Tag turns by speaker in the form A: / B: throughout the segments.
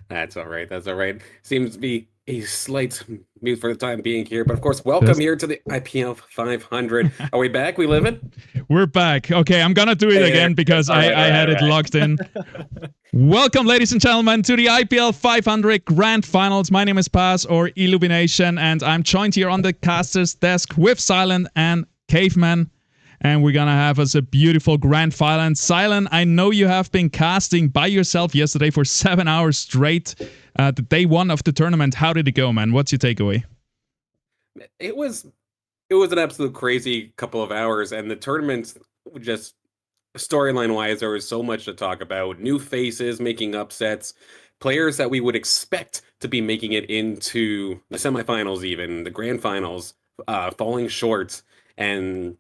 A: That's all right. That's all right. Seems to be a slight mute for the time being here, but of course, welcome
B: Yes.
A: here to the IPL 500. Are we back? We live it?
B: We're back. Okay, I'm gonna do it again because I had it locked in. Welcome, ladies and gentlemen, to the IPL 500 Grand Finals. My name is Paz, or Illumination, and I'm joined here on the caster's desk with Silent and Caveman. And we're gonna have us a beautiful grand final. Silent, I know you have been casting by yourself yesterday for 7 hours straight. The day one of the tournament. How did it go, man? What's your takeaway?
A: It was an absolute crazy couple of hours, and the tournament just storyline wise, there was so much to talk about. New faces making upsets, players that we would expect to be making it into the semifinals, even the grand finals, falling short, and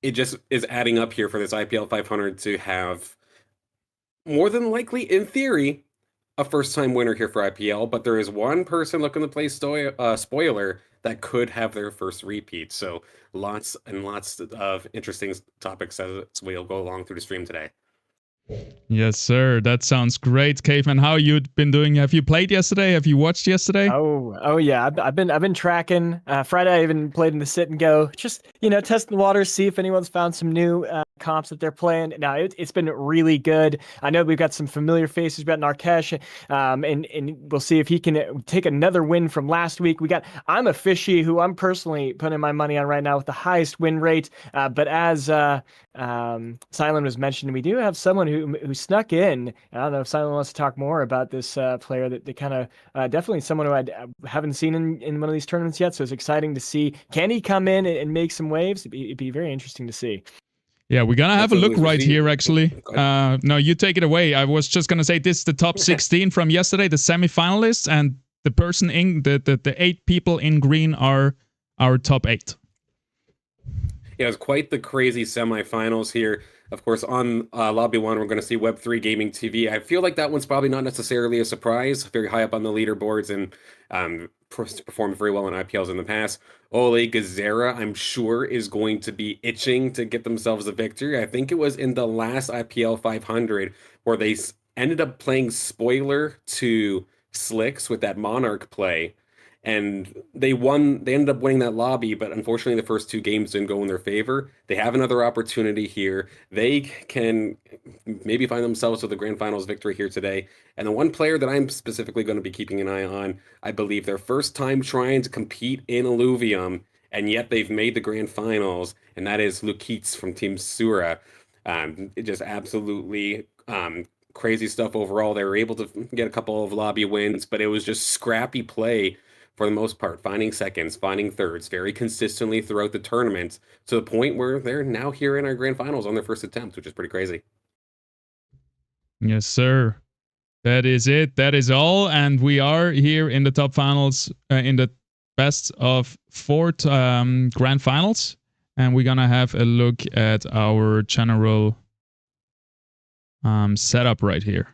A: it just is adding up here for this IPL 500 to have more than likely, in theory, a first-time winner here for IPL. But there is one person looking to play spoiler that could have their first repeat. So lots and lots of interesting topics as we'll go along through the stream today.
B: Yes, sir. That sounds great, Caveman. How you been doing? Have you played yesterday? Have you watched yesterday?
C: Oh yeah. I've been tracking. Friday I even played in the sit and go. Just testing the waters, see if anyone's found some new comps that they're playing. Now it's been really good. I know we've got some familiar faces. We've got Narkesh, and we'll see if he can take another win from last week. We got I'm a Fishy, who I'm personally putting my money on right now with the highest win rate. But as Silent was mentioning, we do have someone who snuck in. I don't know if Silent wants to talk more about this player that they kind of definitely someone who I haven't seen in one of these tournaments yet. So it's exciting to see. Can he come in and make some waves? It'd be very interesting to see.
B: Yeah, we're gonna have a look right here, actually. No, you take it away. I was just gonna say this is the top 16 from yesterday, the semifinalists, and the person in the 8 people in green are our top 8.
A: Yeah, it was quite the crazy semifinals here. Of course, on Lobby 1, we're going to see Web3 Gaming TV. I feel like that one's probably not necessarily a surprise. Very high up on the leaderboards and performed very well in IPLs in the past. Ole Gazera, I'm sure, is going to be itching to get themselves a victory. I think it was in the last IPL 500 where they ended up playing spoiler to Slicks with that Monarch play. And they ended up winning that lobby, but unfortunately the first 2 games didn't go in their favor. They have another opportunity here. They can maybe find themselves with a grand finals victory here today. And the one player that I'm specifically going to be keeping an eye on, I believe their first time trying to compete in Illuvium, and yet they've made the grand finals, and that is Lukitz from Team Sura. It just absolutely crazy stuff overall. They were able to get a couple of lobby wins, but it was just scrappy play for the most part, finding seconds, finding thirds very consistently throughout the tournament, to the point where they're now here in our grand finals on their first attempt, which is pretty crazy.
B: Yes, sir. That is it. That is all. And we are here in the top finals, in the best of 4 grand finals. And we're going to have a look at our general setup right here.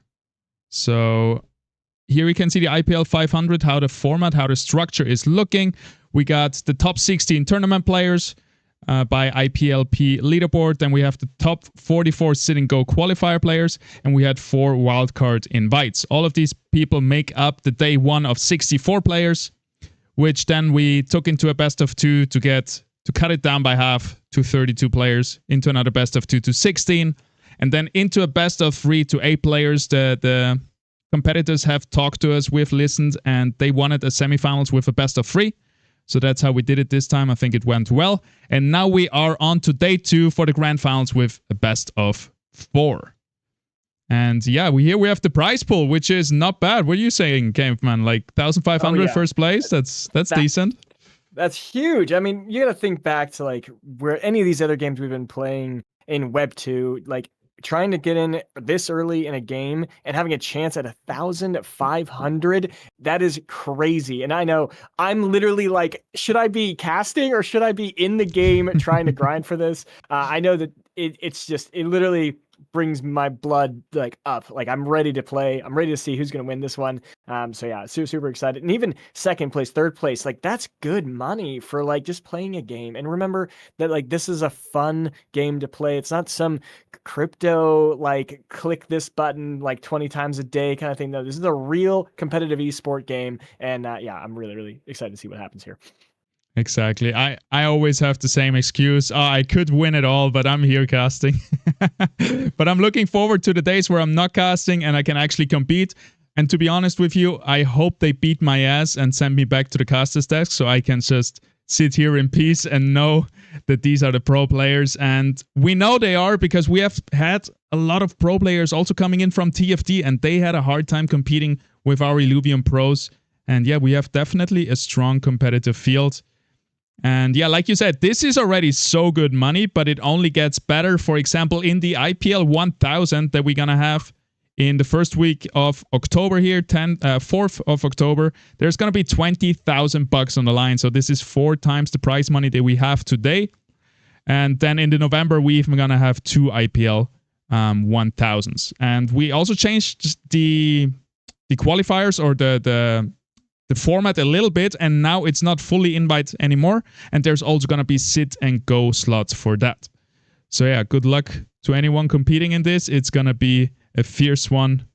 B: So here we can see the IPL 500, how the format, how the structure is looking. We got the top 16 tournament players by IPLP leaderboard. Then we have the top 44 sitting Go Qualifier players. And we had 4 wildcard invites. All of these people make up the day one of 64 players, which then we took into a best of 2 to cut it down by half to 32 players, into another best of 2 to 16, and then into a best of 3 to 8 players. The competitors have talked to us, we've listened, and they wanted a semifinals with a best of 3. So that's how we did it this time. I think it went well. And now we are on to day 2 for the grand finals with a best of 4. And yeah, we have the prize pool, which is not bad. What are you saying, Caveman? Like 1,500 first place? That's decent.
C: That's huge. I mean, you got to think back to like where any of these other games we've been playing in Web 2, like trying to get in this early in a game and having a chance at 1,500, that is crazy. And I know I'm literally like, should I be casting or should I be in the game trying to grind for this? I know that it literally brings my blood like up. Like I'm ready to play. I'm ready to see who's going to win this one. So yeah, super excited. And even second place, third place, like that's good money for like just playing a game. And remember that like this is a fun game to play. It's not some crypto like click this button like 20 times a day kind of thing. No, this is a real competitive esport game. And yeah, I'm really excited to see what happens here.
B: Exactly. I always have the same excuse. Oh, I could win it all, but I'm here casting. But I'm looking forward to the days where I'm not casting and I can actually compete. And to be honest with you, I hope they beat my ass and send me back to the caster's desk so I can just sit here in peace and know that these are the pro players. And we know they are because we have had a lot of pro players also coming in from TFT and they had a hard time competing with our Illuvium pros. And yeah, we have definitely a strong competitive field. And yeah, like you said, this is already so good money, but it only gets better. For example, in the IPL 1000 that we're going to have in the first week of October here, 4th of October, there's going to be $20,000 on the line. So this is 4 times the prize money that we have today. And then in the November, we're even going to have 2 IPL 1000s. And we also changed the qualifiers or the format a little bit, and now it's not fully invite anymore, and there's also going to be sit and go slots for that. So yeah, good luck to anyone competing in this. It's going to be a fierce one.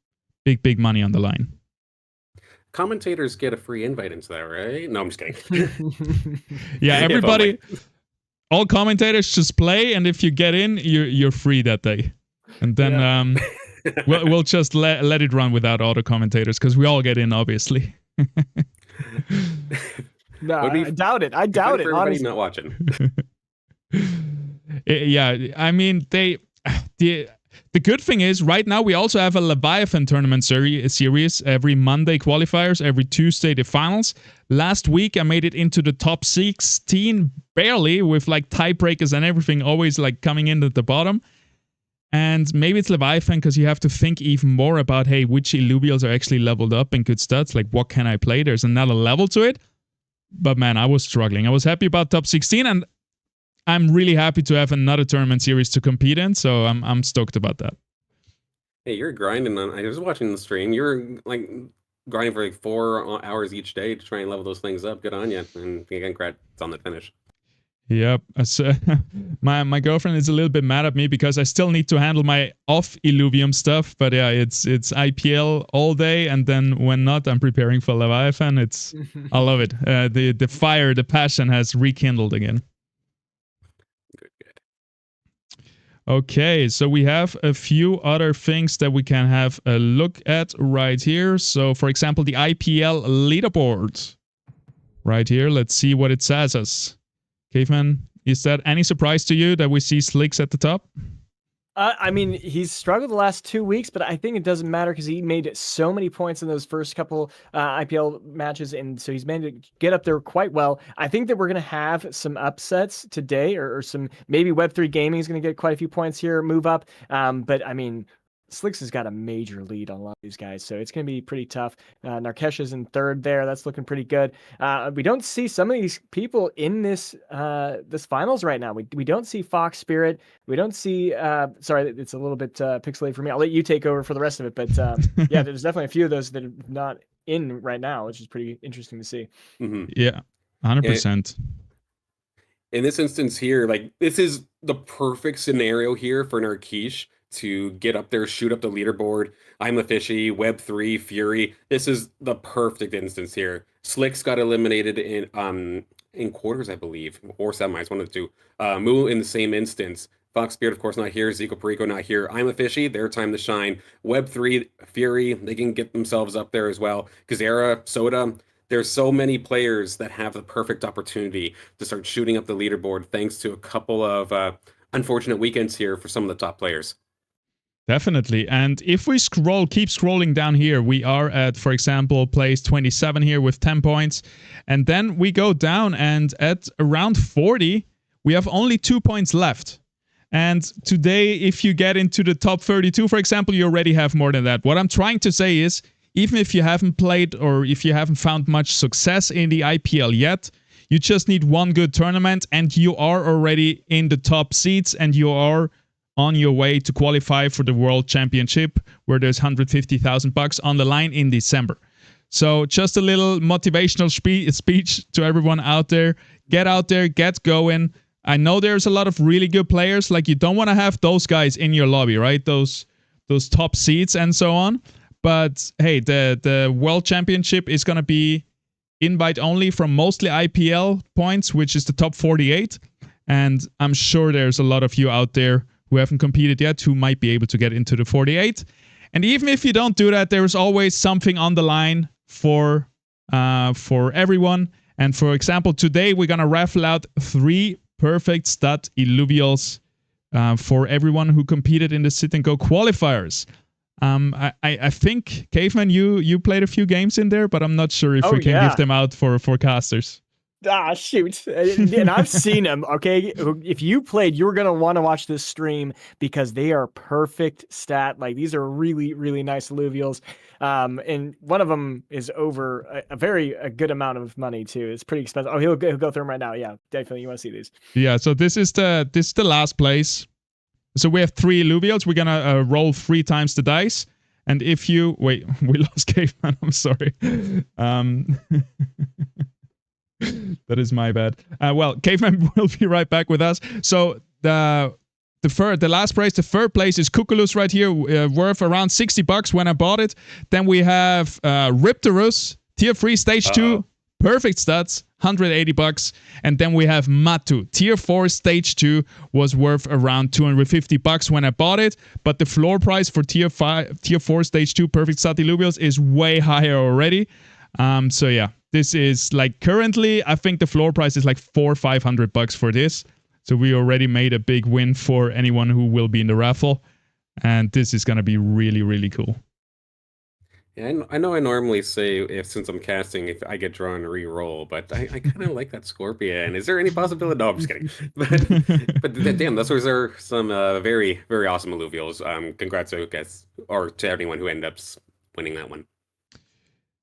B: Big money on the line.
A: Commentators get a free invite into that, right? No, I'm just kidding.
B: Yeah, everybody, all commentators just play, and if you get in, you're free that day. And then we'll just let it run without auto commentators, because we all get in, obviously.
C: No, I doubt it. I doubt it.
A: Everybody's not watching.
B: Yeah, I mean, the good thing is right now we also have a Leviathan tournament series every Monday qualifiers, every Tuesday the finals. Last week I made it into the top 16 barely, with like tiebreakers and everything always like coming in at the bottom. And maybe it's Leviathan because you have to think even more about, hey, which Illuvials are actually leveled up and good stats. Like, what can I play? There's another level to it. But man, I was struggling. I was happy about top 16, and I'm really happy to have another tournament series to compete in. So I'm stoked about that.
A: Hey, you're grinding on. I was watching the stream. You're like grinding for like 4 hours each day to try and level those things up. Good on you. And again, congrats on the finish.
B: Yep. So, my girlfriend is a little bit mad at me because I still need to handle my off Illuvium stuff. But yeah, it's IPL all day, and then when not, I'm preparing for Leviathan. I love it. The fire, the passion has rekindled again. Good. Okay, so we have a few other things that we can have a look at right here. So, for example, the IPL leaderboard right here. Let's see what it says us. Caveman, is that any surprise to you that we see Slicks at the top?
C: I mean, he's struggled the last 2 weeks, but I think it doesn't matter because he made so many points in those first couple IPL matches, and so he's managed to get up there quite well. I think that we're going to have some upsets today, or some maybe Web3 Gaming is going to get quite a few points here, move up. But I mean, Slicks has got a major lead on a lot of these guys, so it's going to be pretty tough. Narkesh is in third there. That's looking pretty good. We don't see some of these people in this finals right now. We don't see Fox Spirit. We don't see... sorry, it's a little bit pixelated for me. I'll let you take over for the rest of it. But yeah, there's definitely a few of those that are not in right now, which is pretty interesting to see.
B: Mm-hmm. Yeah, 100%.
A: In this instance here, like, this is the perfect scenario here for Narkesh to get up there, shoot up the leaderboard. I'm a Fishy, Web3, Fury. This is the perfect instance here. Slicks got eliminated in quarters, I believe, or semis, one of the two. Moo in the same instance. Fox Spirit, of course, not here. Zico Perico not here. I'm a Fishy, their time to shine. Web3, Fury, they can get themselves up there as well. Kazera, Soda, there's so many players that have the perfect opportunity to start shooting up the leaderboard thanks to a couple of unfortunate weekends here for some of the top players.
B: Definitely. And if we keep scrolling down here, we are at, for example, place 27 here with 10 points. And then we go down, and at around 40, we have only 2 points left. And today, if you get into the top 32, for example, you already have more than that. What I'm trying to say is, even if you haven't played or if you haven't found much success in the IPL yet, you just need one good tournament and you are already in the top seats, and you are on your way to qualify for the World Championship, where there's $150,000 on the line in December. So just a little motivational speech to everyone out there. Get out there, get going. I know there's a lot of really good players. Like, you don't want to have those guys in your lobby, right? Those top seeds and so on. But hey, the World Championship is going to be invite only from mostly IPL points, which is the top 48. And I'm sure there's a lot of you out there who haven't competed yet who might be able to get into the 48. And even if you don't do that, there's always something on the line for everyone. And for example, today we're going to raffle out 3 perfect stat Illuvials for everyone who competed in the Sit and Go qualifiers. I think, Caveman, you played a few games in there, but I'm not sure if we can give them out for casters.
C: Ah, shoot. And I've seen them, okay? If you played, you're going to want to watch this stream because they are perfect stat. Like, these are really, really nice Illuvials. And one of them is over a good amount of money, too. It's pretty expensive. Oh, he'll go through them right now. Yeah, definitely. You want to see these.
B: Yeah, so this is the last place. So we have 3 Illuvials. We're going to roll 3 times the dice. And if you... Wait, we lost Caveman. I'm sorry. That is my bad. Well, Caveman will be right back with us. So the last prize, the third place is Cuculus right here, worth around $60 when I bought it. Then we have Ripterus, tier 3, stage 2, perfect stats, $180. And then we have Matu, tier 4, stage 2, was worth around $250 when I bought it. But the floor price for tier 4, stage 2, perfect stat Illuvials is way higher already. So yeah. This is like currently, I think the floor price is like $400 or $500 for this. So we already made a big win for anyone who will be in the raffle. And this is going to be really, really cool.
A: Yeah, I know I normally say since I'm casting, if I get drawn, re-roll, but I kind of like that Scorpion. Is there any possibility? No, I'm just kidding. But damn, those are some very, very awesome Illuvials. Congrats to anyone who ended up winning that one.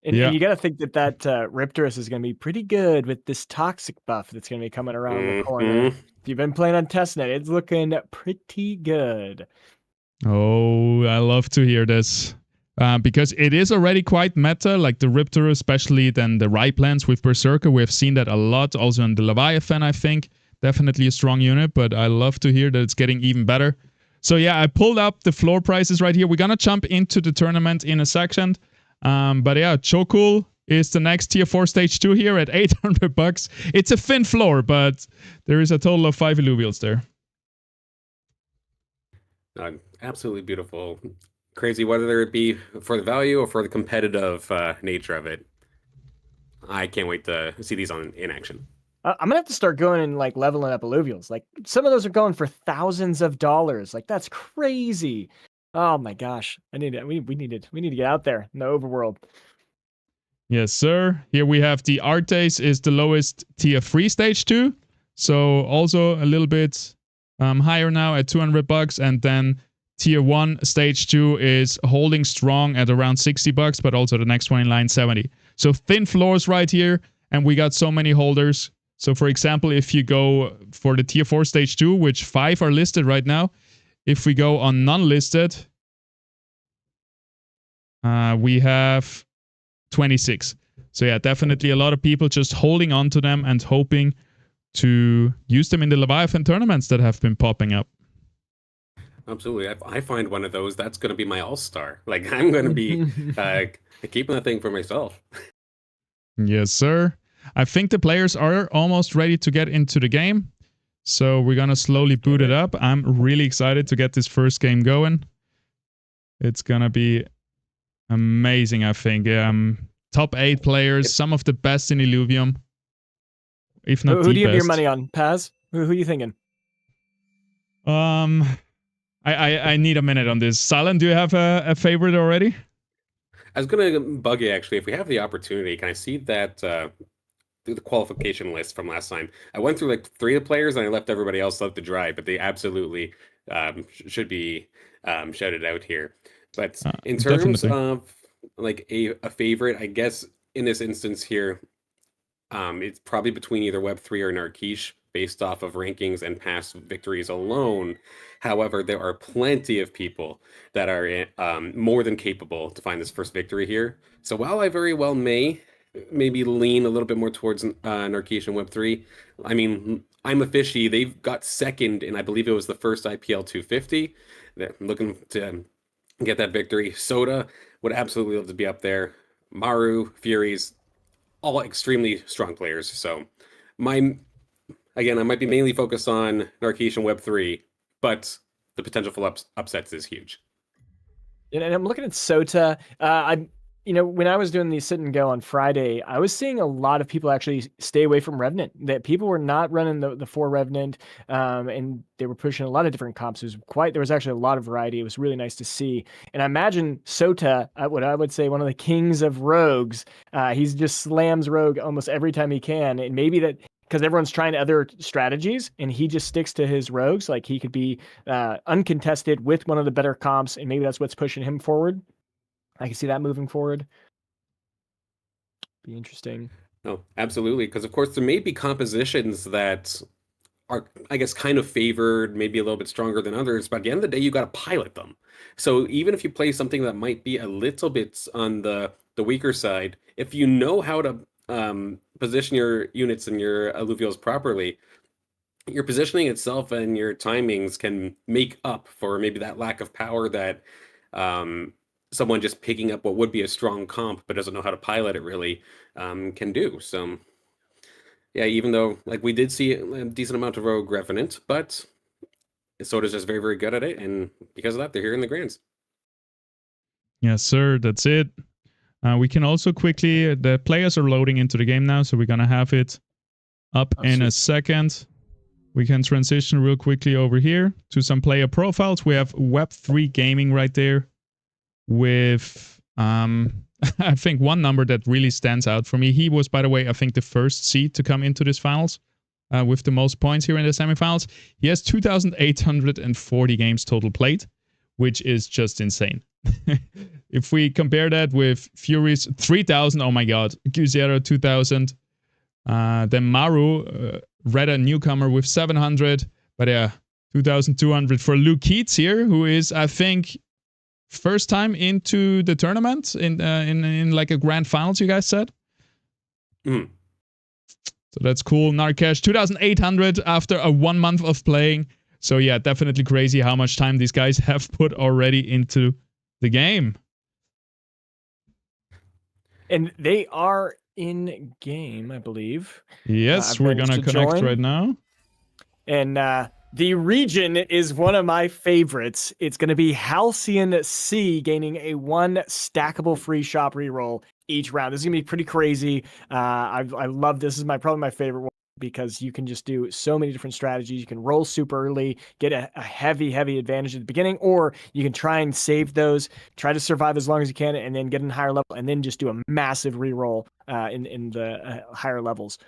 C: And you got to think that Ripterus is going to be pretty good with this toxic buff that's going to be coming around the corner. If you've been playing on testnet, it's looking pretty good.
B: Oh, I love to hear this. Because it is already quite meta, like the Ripterus, especially than the Riplands with Berserker. We've seen that a lot. Also in the Leviathan, I think. Definitely a strong unit, but I love to hear that it's getting even better. So yeah, I pulled up the floor prices right here. We're going to jump into the tournament in a second. But yeah, Chokul is the next tier 4 stage 2 here at $800. It's a thin floor, but there is a total of 5 Illuvials there.
A: Absolutely beautiful. Crazy, whether it be for the value or for the competitive nature of it. I can't wait to see these in action.
C: I'm gonna have to start going and like leveling up Illuvials. Like, some of those are going for thousands of dollars. Like, that's crazy. Oh my gosh. We need to get out there in the overworld.
B: Yes, sir. Here we have the Artes is the lowest tier 3 stage 2. So also a little bit higher now at $200. And then tier 1 stage 2 is holding strong at around $60, but also the next one in line 70. So thin floors right here. And we got so many holders. So for example, if you go for the tier 4 stage 2, which 5 are listed right now, if we go on non-listed, we have 26. So yeah, definitely a lot of people just holding on to them and hoping to use them in the Leviathan tournaments that have been popping up.
A: Absolutely. I find one of those, that's going to be my all-star. Like, I'm going to be keeping that thing for myself.
B: Yes, sir. I think the players are almost ready to get into the game. So we're going to slowly boot it up. I'm really excited to get this first game going. It's going to be amazing, I think. Top 8 players, some of the best in Illuvium. If not
C: who
B: the
C: do you have
B: best.
C: your money on, Paz? Who are you thinking?
B: I need a minute on this. Silent, do you have a favorite already?
A: I was going to bug you, actually. If we have the opportunity, can I see that through the qualification list from last time? I went through like 3 of the players and I left everybody else left to dry, but they absolutely should be shouted out here. But in terms of like a favorite, I guess in this instance here, it's probably between either Web3 or Narkish. based off of rankings and past victories alone. However, there are plenty of people that are more than capable to find this first victory here. So while I very well may maybe lean a little bit more towards Narkesh and Web3, I mean, I'm a fishy. They've got second, and I believe it was the first IPL 250. They're looking to get that victory. Soda would absolutely love to be up there. Maru, Furies, all extremely strong players. So I might be mainly focused on Narkesh and Web3, but the potential for upsets is huge.
C: And I'm looking at Sota. When I was doing the sit and go on Friday, I was seeing a lot of people actually stay away from Revenant. That people were not running the 4 Revenant, and they were pushing a lot of different comps. There was actually a lot of variety. It was really nice to see. And I imagine Sota, what I would say one of the kings of rogues. He's just slams rogue almost every time he can, and maybe that because everyone's trying other strategies, and he just sticks to his rogues. Like he could be uncontested with one of the better comps, and maybe that's what's pushing him forward. I can see that moving forward. Be interesting.
A: Oh, absolutely. Because of course there may be compositions that are, I guess, kind of favored, maybe a little bit stronger than others, but at the end of the day, you got to pilot them. So even if you play something that might be a little bit on the weaker side, if you know how to position your units and your alluvials properly, your positioning itself and your timings can make up for maybe that lack of power that someone just picking up what would be a strong comp but doesn't know how to pilot it really can do. So yeah, even though like we did see a decent amount of Rogue Revenant, but Soda's just very, very good at it, and because of that, they're here in the Grands.
B: Yes, sir. That's it. We can also quickly, the players are loading into the game now, so we're going to have it up in a second. We can transition real quickly over here to some player profiles. We have Web3 Gaming right there with, I think one number that really stands out for me. He was, by the way, I think the first seed to come into this finals with the most points here in the semifinals. He has 2,840 games total played, which is just insane. If we compare that with Fury's 3,000, oh my god, Q0 2,000. Then Maru, Red, a newcomer with 700, but yeah, 2,200 for Luke Keats here, who is, I think, first time into the tournament in like a grand finals, you guys said.
A: Mm.
B: So that's cool. Narkesh 2,800 after a 1 month of playing. So yeah, definitely crazy how much time these guys have put already into the game.
C: And they are in game, I believe.
B: Yes, we're gonna connect right now.
C: And the region is one of my favorites. It's going to be Halcyon C gaining a 1 stackable free shop reroll each round. This is going to be pretty crazy. I love this. This is probably my favorite one because you can just do so many different strategies. You can roll super early, get a heavy advantage at the beginning, or you can try and save those, try to survive as long as you can, and then get in higher level, and then just do a massive reroll in the higher levels.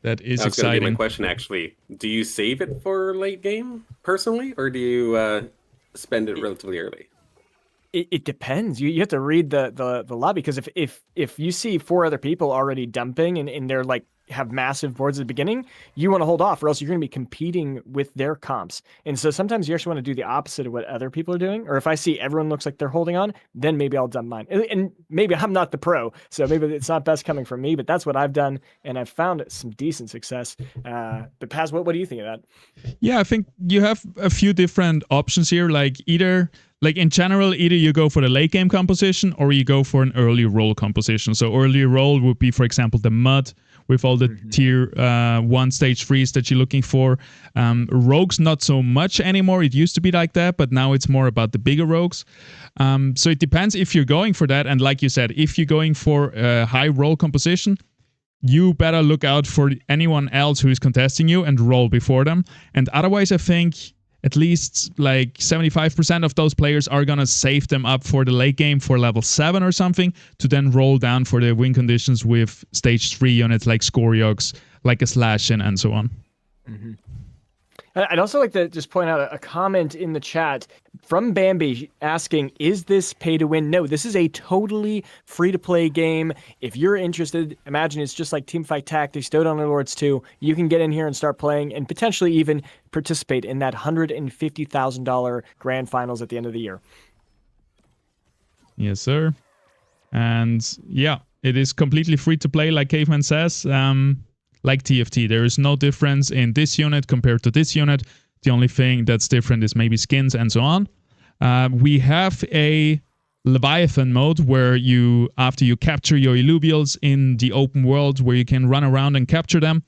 B: That is
A: exciting. That's going to be my question, actually. Do you save it for late game, personally, or do you spend it relatively early?
C: It depends. You have to read the lobby, because if you see 4 other people already dumping and they're like have massive boards at the beginning, you want to hold off, or else you're going to be competing with their comps. And so sometimes you actually want to do the opposite of what other people are doing. Or if I see everyone looks like they're holding on, then maybe I'll dump mine. And maybe I'm not the pro, so maybe it's not best coming from me, but that's what I've done, and I've found some decent success. But Paz, what do you think of that?
B: Yeah, I think you have a few different options here. Like in general, either you go for the late game composition or you go for an early roll composition. So early roll would be, for example, the mud with all the tier 1 stage 3s that you're looking for. Rogues, not so much anymore. It used to be like that, but now it's more about the bigger rogues. So it depends if you're going for that. And like you said, if you're going for a high roll composition, you better look out for anyone else who is contesting you and roll before them. And otherwise, I think at least like 75% of those players are going to save them up for the late game for level 7 or something to then roll down for the win conditions with stage 3 units like Scoriox, like a Slashin, and so on.
C: I'd also like to just point out a comment in the chat from Bambi asking, is this pay to win? No, this is a totally free to play game. If you're interested, imagine it's just like Teamfight Tactics, Dota Underlords 2. You can get in here and start playing and potentially even participate in that $150,000 grand finals at the end of the year.
B: Yes, sir. And yeah, it is completely free to play, like Caveman says. Like TFT, there is no difference in this unit compared to this unit. The only thing that's different is maybe skins and so on. We have a Leviathan mode where you, after you capture your Illuvials in the open world where you can run around and capture them,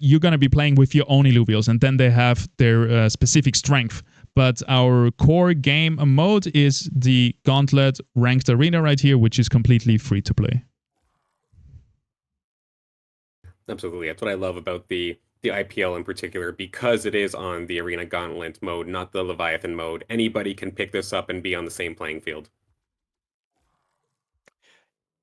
B: you're going to be playing with your own Illuvials, and then they have their specific strength. But our core game mode is the Gauntlet Ranked Arena right here, which is completely free to play.
A: Absolutely. That's what I love about the IPL in particular, because it is on the Arena Gauntlet mode, not the Leviathan mode. Anybody can pick this up and be on the same playing field.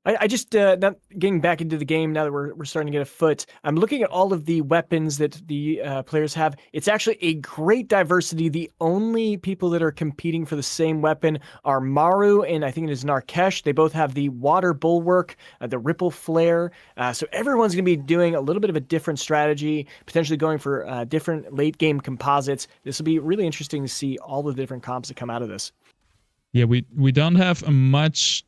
C: I just, not getting back into the game now that we're starting to get a foot, I'm looking at all of the weapons that the players have. It's actually a great diversity. The only people that are competing for the same weapon are Maru and I think it is Narkesh. They both have the Water Bulwark, the Ripple Flare. So everyone's going to be doing a little bit of a different strategy, potentially going for different late game composites. This will be really interesting to see all the different comps that come out of this.
B: Yeah, we don't have much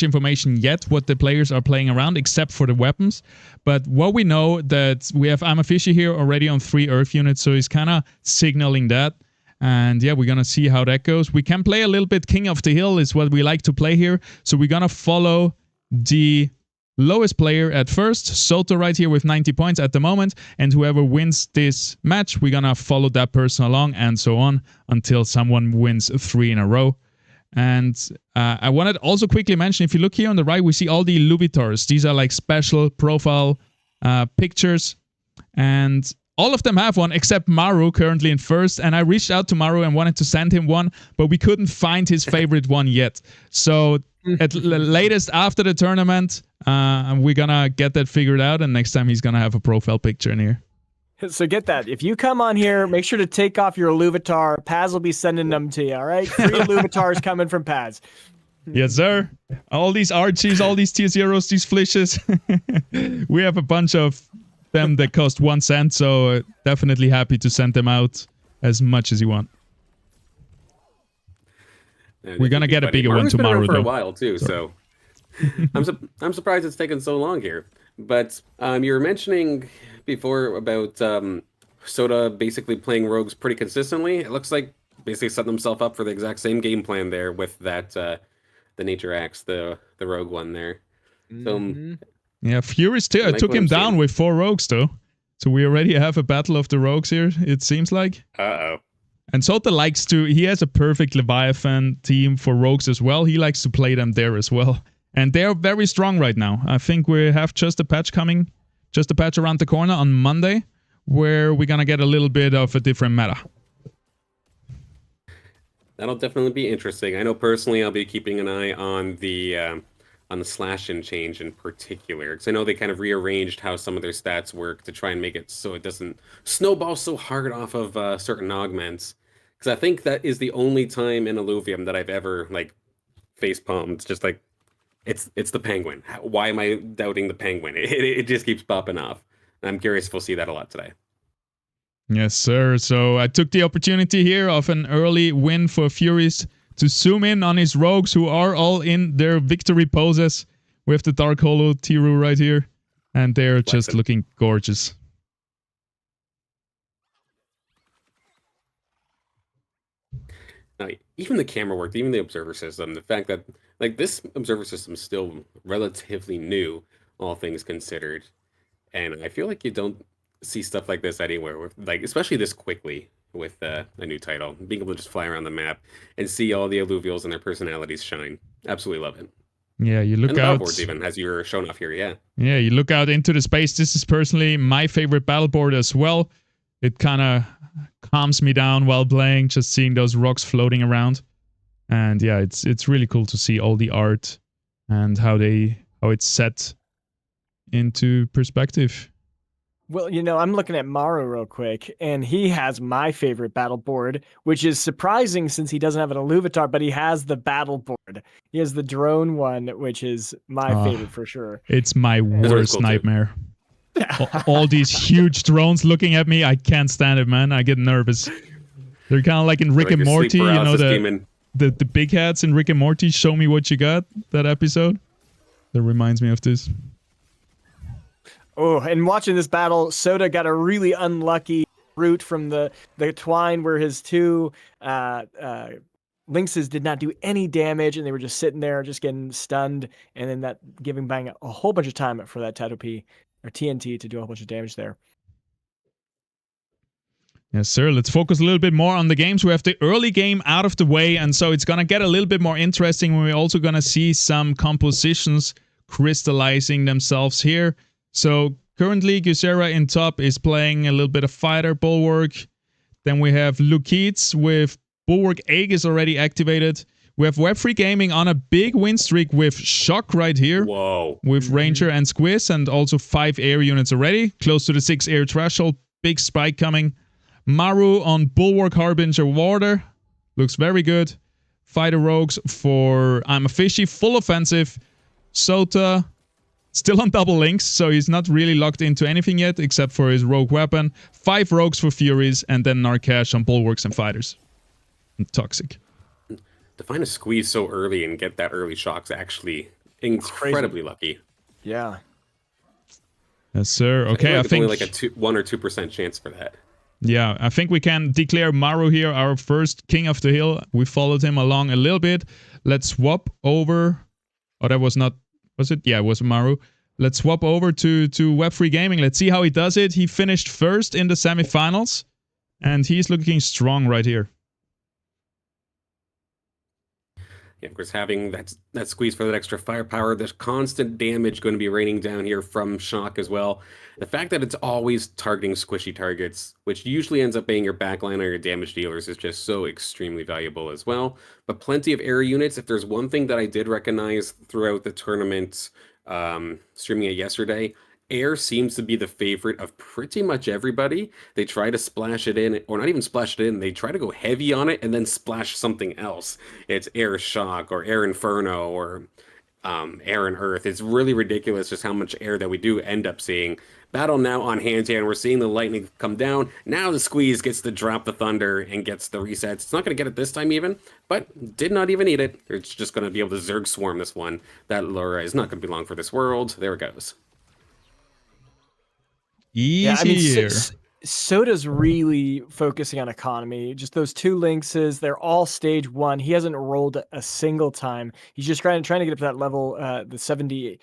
B: information yet what the players are playing around, except for the weapons. But what we know that we have Amafishy here already on 3 Earth units, so he's kind of signaling that. And yeah, we're going to see how that goes. We can play a little bit King of the Hill is what we like to play here. So we're going to follow the lowest player at first, Soto right here with 90 points at the moment, and whoever wins this match, we're gonna follow that person along and so on until someone wins 3 in a row. And I wanted to also quickly mention, if you look here on the right, we see all the Illuvitors. These are like special profile pictures, and all of them have one except Maru, currently in first. And I reached out to Maru and wanted to send him one, but we couldn't find his favorite one yet. So at latest after the tournament, we're gonna get that figured out, and next time he's gonna have a profile picture in here.
C: So get that. If you come on here, make sure to take off your Illuvitar. Paz will be sending them to you, all right? 3 Illuvitars coming from Paz.
B: Yes, sir. All these Archies, all these tier zeros, these Flishes. We have a bunch of them that cost 1 cent, so definitely happy to send them out as much as you want. We're gonna get a bigger one tomorrow,
A: for
B: though.
A: A while too, so I'm surprised it's taken so long here. But you were mentioning before about Soda basically playing rogues pretty consistently. It looks like basically setting himself up for the exact same game plan there with that the Nature Axe, the rogue one there. So
B: yeah, Fury's took him down with 4 rogues though. So we already have a battle of the rogues here, it seems like.
A: Uh-oh.
B: And Sota likes to, he has a perfect Leviathan team for rogues as well. He likes to play them there as well. And they're very strong right now. I think we have just a patch coming, just a patch around the corner on Monday, where we're going to get a little bit of a different meta.
A: That'll definitely be interesting. I know personally I'll be keeping an eye on the slash-in change in particular, because I know they kind of rearranged how some of their stats work to try and make it so it doesn't snowball so hard off of certain augments. Because I think that is the only time in Illuvium that I've ever like face-palmed. Just like it's the penguin. Why am I doubting the penguin? It just keeps popping off. I'm curious if we'll see that a lot today.
B: Yes, sir. So I took the opportunity here of an early win for Furies to zoom in on his rogues who are all in their victory poses with the Dark Hollow Tiru right here. And they're just looking gorgeous.
A: Now, even the camera work, even the observer system, the fact that like this observer system is still relatively new, all things considered. And I feel like you don't see stuff like this anywhere, with, like especially this quickly with a new title. Being able to just fly around the map and see all the Illuvials and their personalities shine. Absolutely love it.
B: Yeah, you look
A: and the
B: out.
A: boards even, as you're shown off here, yeah.
B: Yeah, you look out into the space. This is personally my favorite battle board as well. It kind of calms me down while playing, just seeing those rocks floating around. And yeah, it's really cool to see all the art and how it's set into perspective.
C: Well, I'm looking at Maru real quick, and he has my favorite battle board, which is surprising since he doesn't have an Illuvitar, but he has the battle board. He has the drone one, which is my favorite for sure.
B: It's my
A: always
B: worst
A: cool too.
B: nightmare. All these huge drones looking at me, I can't stand it, man. I get nervous. They're kind of like in Rick
A: Like
B: and
A: your sleep
B: Morty,
A: paralysis demon.
B: the big heads in Rick and Morty. Show me what you got. That episode. That reminds me of this.
C: Oh, and watching this battle, Soda got a really unlucky route from the twine where his two Lynxes did not do any damage, and they were just sitting there, just getting stunned, and then that giving Bang a whole bunch of time for that Tattoo or TNT to do a whole bunch of damage there.
B: Yes, sir. Let's focus a little bit more on the games. We have the early game out of the way, and so it's going to get a little bit more interesting when we're also going to see some compositions crystallizing themselves here. So currently, Gusera in top is playing a little bit of fighter bulwark. Then we have Lukeets with bulwark Aegis already activated. We have Web3 Gaming on a big win streak with Shock right here.
A: Whoa.
B: With Ranger and Squiz, and also 5 air units already. Close to the 6 air threshold. Big spike coming. Maru on bulwark Harbinger Warder. Looks very good. Fighter Rogues for I'm a Fishy. Full offensive. Sota still on double links, so he's not really locked into anything yet except for his rogue weapon. 5 rogues for Furies, and then Narcash on bulwarks and fighters. And Toxic.
A: To find a squeeze so early and get that early shock's actually incredibly lucky.
C: Yeah.
B: Yes, sir. Okay, I think
A: only like a 1 or 2% chance for that.
B: Yeah, I think we can declare Maru here our first King of the Hill. We followed him along a little bit. Let's swap over. Oh, that was not... Was it? Yeah, it was Maru. Let's swap over to Web3 Gaming. Let's see how he does it. He finished first in the semifinals, and he's looking strong right here.
A: Yeah, of course, having that squeeze for that extra firepower, there's constant damage going to be raining down here from Shock as well. The fact that it's always targeting squishy targets, which usually ends up being your backline or your damage dealers, is just so extremely valuable as well. But plenty of air units. If there's one thing that I did recognize throughout the tournament, streaming it yesterday, air seems to be the favorite of pretty much everybody. They try to splash it in, or not even splash it in, they try to go heavy on it and then splash something else. It's air shock or air inferno or air and earth. It's really ridiculous just how much air that we do end up seeing. Battle now on hand here, and we're seeing the lightning come down. Now the squeeze gets to drop the thunder and gets the resets. It's not going to get it this time even, but did not even need it. It's just going to be able to Zerg swarm this one. That lure is not going to be long for this world. There it goes.
B: Easy.
C: Yeah, I mean, Soda's really focusing on economy. Just those 2 Lynxes, they're all stage 1. He hasn't rolled a single time. He's just trying to get up to that level, the 70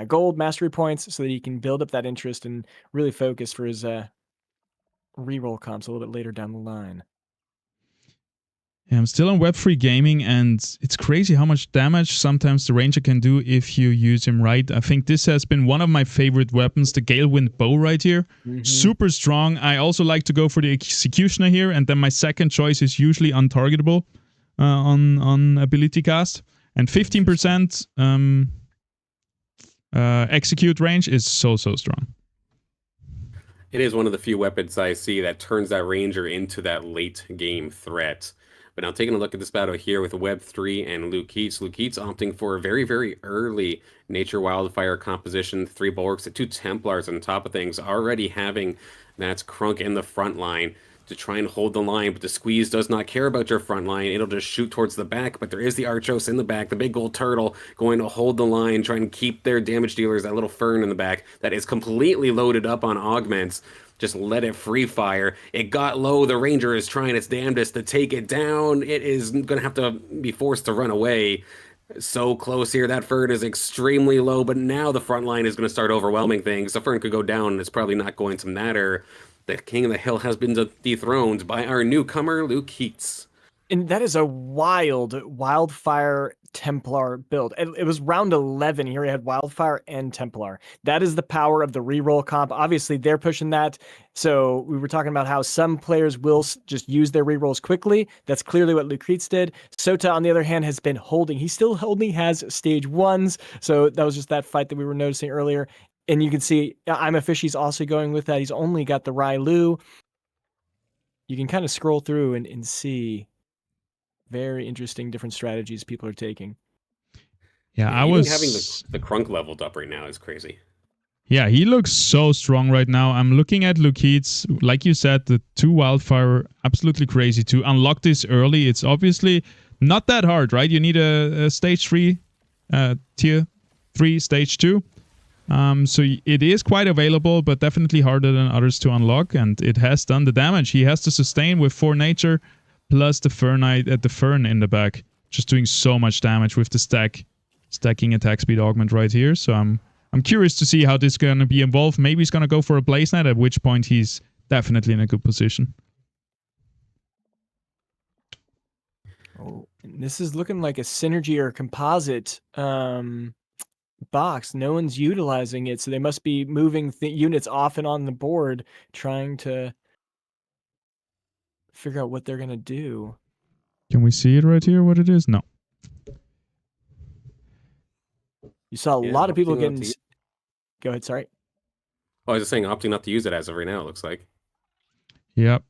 C: gold mastery points, so that he can build up that interest and really focus for his reroll comps a little bit later down the line.
B: Yeah, I'm still on Web3 Gaming, and it's crazy how much damage sometimes the Ranger can do if you use him right. I think this has been one of my favorite weapons, the Galewind Bow right here. Super strong. I also like to go for the Executioner here, and then my second choice is usually untargetable on ability cast. And 15% execute range is so strong.
A: It is one of the few weapons I see that turns that Ranger into that late game threat. But now taking a look at this battle here with Web3 and Lukeets. Lukeets opting for a very, very early Nature Wildfire composition. 3 bulwarks, 2 Templars on top of things. Already having that Crunk in the front line to try and hold the line. But the squeeze does not care about your front line. It'll just shoot towards the back. But there is the Archos in the back. The big gold turtle going to hold the line, trying to keep their damage dealers, that little fern in the back that is completely loaded up on augments. Just let it free fire. It got low. The Ranger is trying its damnedest to take it down. It is going to have to be forced to run away. So close here. That Fern is extremely low, but now the front line is going to start overwhelming things. The Fern could go down, and it's probably not going to matter. The King of the Hill has been dethroned by our newcomer, Lukeets.
C: And that is a wild Wildfire Templar build. It was round 11. Here we had Wildfire and Templar. That is the power of the reroll comp. Obviously, they're pushing that. So we were talking about how some players will just use their rerolls quickly. That's clearly what Lukeets did. Sota, on the other hand, has been holding. He still only has stage 1s. So that was just that fight that we were noticing earlier. And you can see I'm a Fishy's also going with that. He's only got the Railu. You can kind of scroll through and see very interesting different strategies people are taking.
B: Yeah,
A: I was having the Crunk leveled up right now is crazy.
B: Yeah, he looks so strong right now. I'm looking at Lukeets. Like you said, the 2 Wildfire, absolutely crazy. To unlock this early, it's obviously not that hard, right? You need a stage 3, tier 3, stage 2. So it is quite available, but definitely harder than others to unlock, and it has done the damage. He has to sustain with 4 nature, plus the Fernite, the Fern in the back, just doing so much damage with the stacking attack speed augment right here. So I'm curious to see how this is going to be involved. Maybe he's going to go for a Blaze Knight, at which point he's definitely in a good position.
C: Oh, and this is looking like a synergy or a composite box. No one's utilizing it, so they must be moving units off and on the board, trying to figure out what they're going to do.
B: Can we see it right here, what it is? No.
C: You saw a lot of people getting... Go ahead, sorry.
A: Oh, I was just saying, opting not to use it as of right now, it looks like.
B: Yep.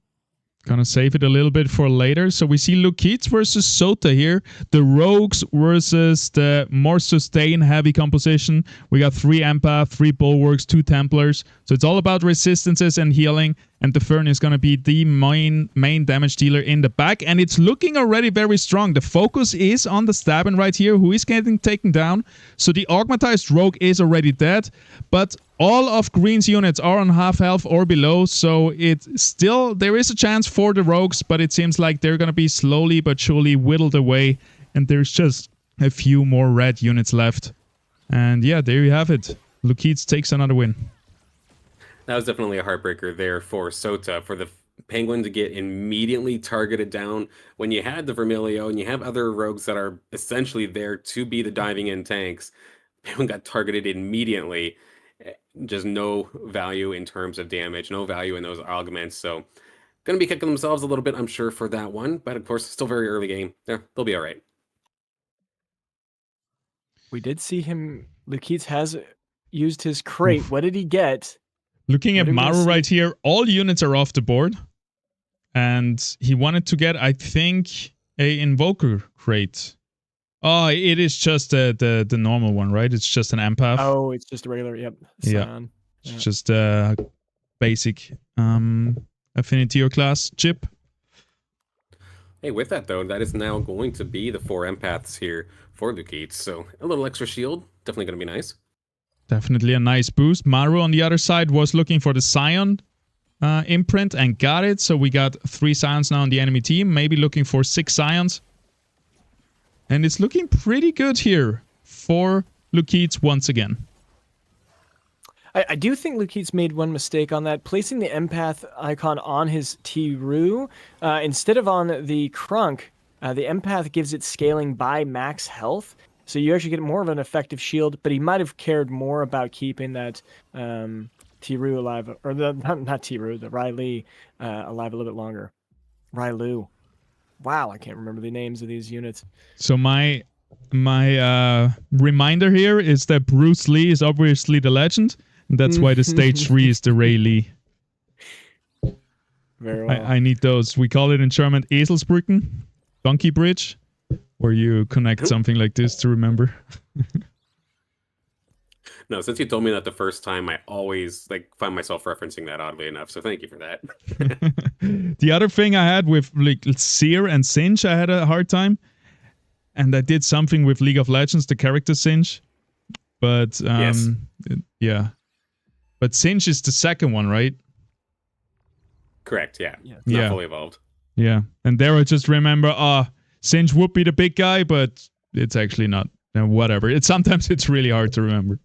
B: Gonna save it a little bit for later. So we see Lukeets versus Sota here. The Rogues versus the more sustain heavy composition. We got 3 Empath, 3 Bulwarks, 2 Templars. So it's all about resistances and healing. And the Fern is gonna be the main damage dealer in the back. And it's looking already very strong. The focus is on the Stabbin right here, who is getting taken down. So the Augmatized Rogue is already dead. But all of Green's units are on half health or below, so it's still, there is a chance for the Rogues, but it seems like they're going to be slowly but surely whittled away, and there's just a few more red units left. And yeah, there you have it. Lukeets takes another win.
A: That was definitely a heartbreaker there for Sota, for the Penguin to get immediately targeted down when you had the Vermilio and you have other Rogues that are essentially there to be the diving in tanks. Penguin got targeted immediately. Just no value in terms of damage, no value in those augments. So going to be kicking themselves a little bit, I'm sure, for that one. But of course, still very early game. Yeah, they'll be all right.
C: We did see him. Lukeets has used his crate. What did he get?
B: Looking at Maru right here, all units are off the board. And he wanted to get, I think, a Invoker crate. Oh, it is just the normal one, right? It's just an empath.
C: Oh, it's just a regular, yep. Scion.
B: Yeah. It's just a basic affinity or class chip.
A: Hey, with that though, that is now going to be the 4 empaths here for Lukeets. So a little extra shield, definitely going to be nice.
B: Definitely a nice boost. Maru on the other side was looking for the Scion imprint and got it. So we got 3 Scions now on the enemy team, maybe looking for 6 Scions. And it's looking pretty good here for Lukeets once again.
C: I do think Lukeets made one mistake on that. Placing the empath icon on his T-Roo instead of on the Crunk, the empath gives it scaling by max health. So you actually get more of an effective shield, but he might have cared more about keeping that T-Roo alive, or not T-Roo, the Riley alive a little bit longer. Railu. Wow, I can't remember the names of these units.
B: So my reminder here is that Bruce Lee is obviously the legend. And that's why the stage 3 is the Ray Lee.
C: Very well.
B: I need those. We call it in German Eselsbrücken, donkey bridge, where you connect something like this to remember.
A: No, since you told me that the first time, I always find myself referencing that oddly enough. So thank you for that.
B: The other thing I had with Seer and Singe, I had a hard time. And I did something with League of Legends, the character Singe. But
A: yes.
B: Yeah. But Singe is the second one, right?
A: Correct, yeah. It's
B: yeah.
A: not fully evolved.
B: Yeah. And there I just remember, Singe would be the big guy, but it's actually not. Whatever. Sometimes it's really hard to remember.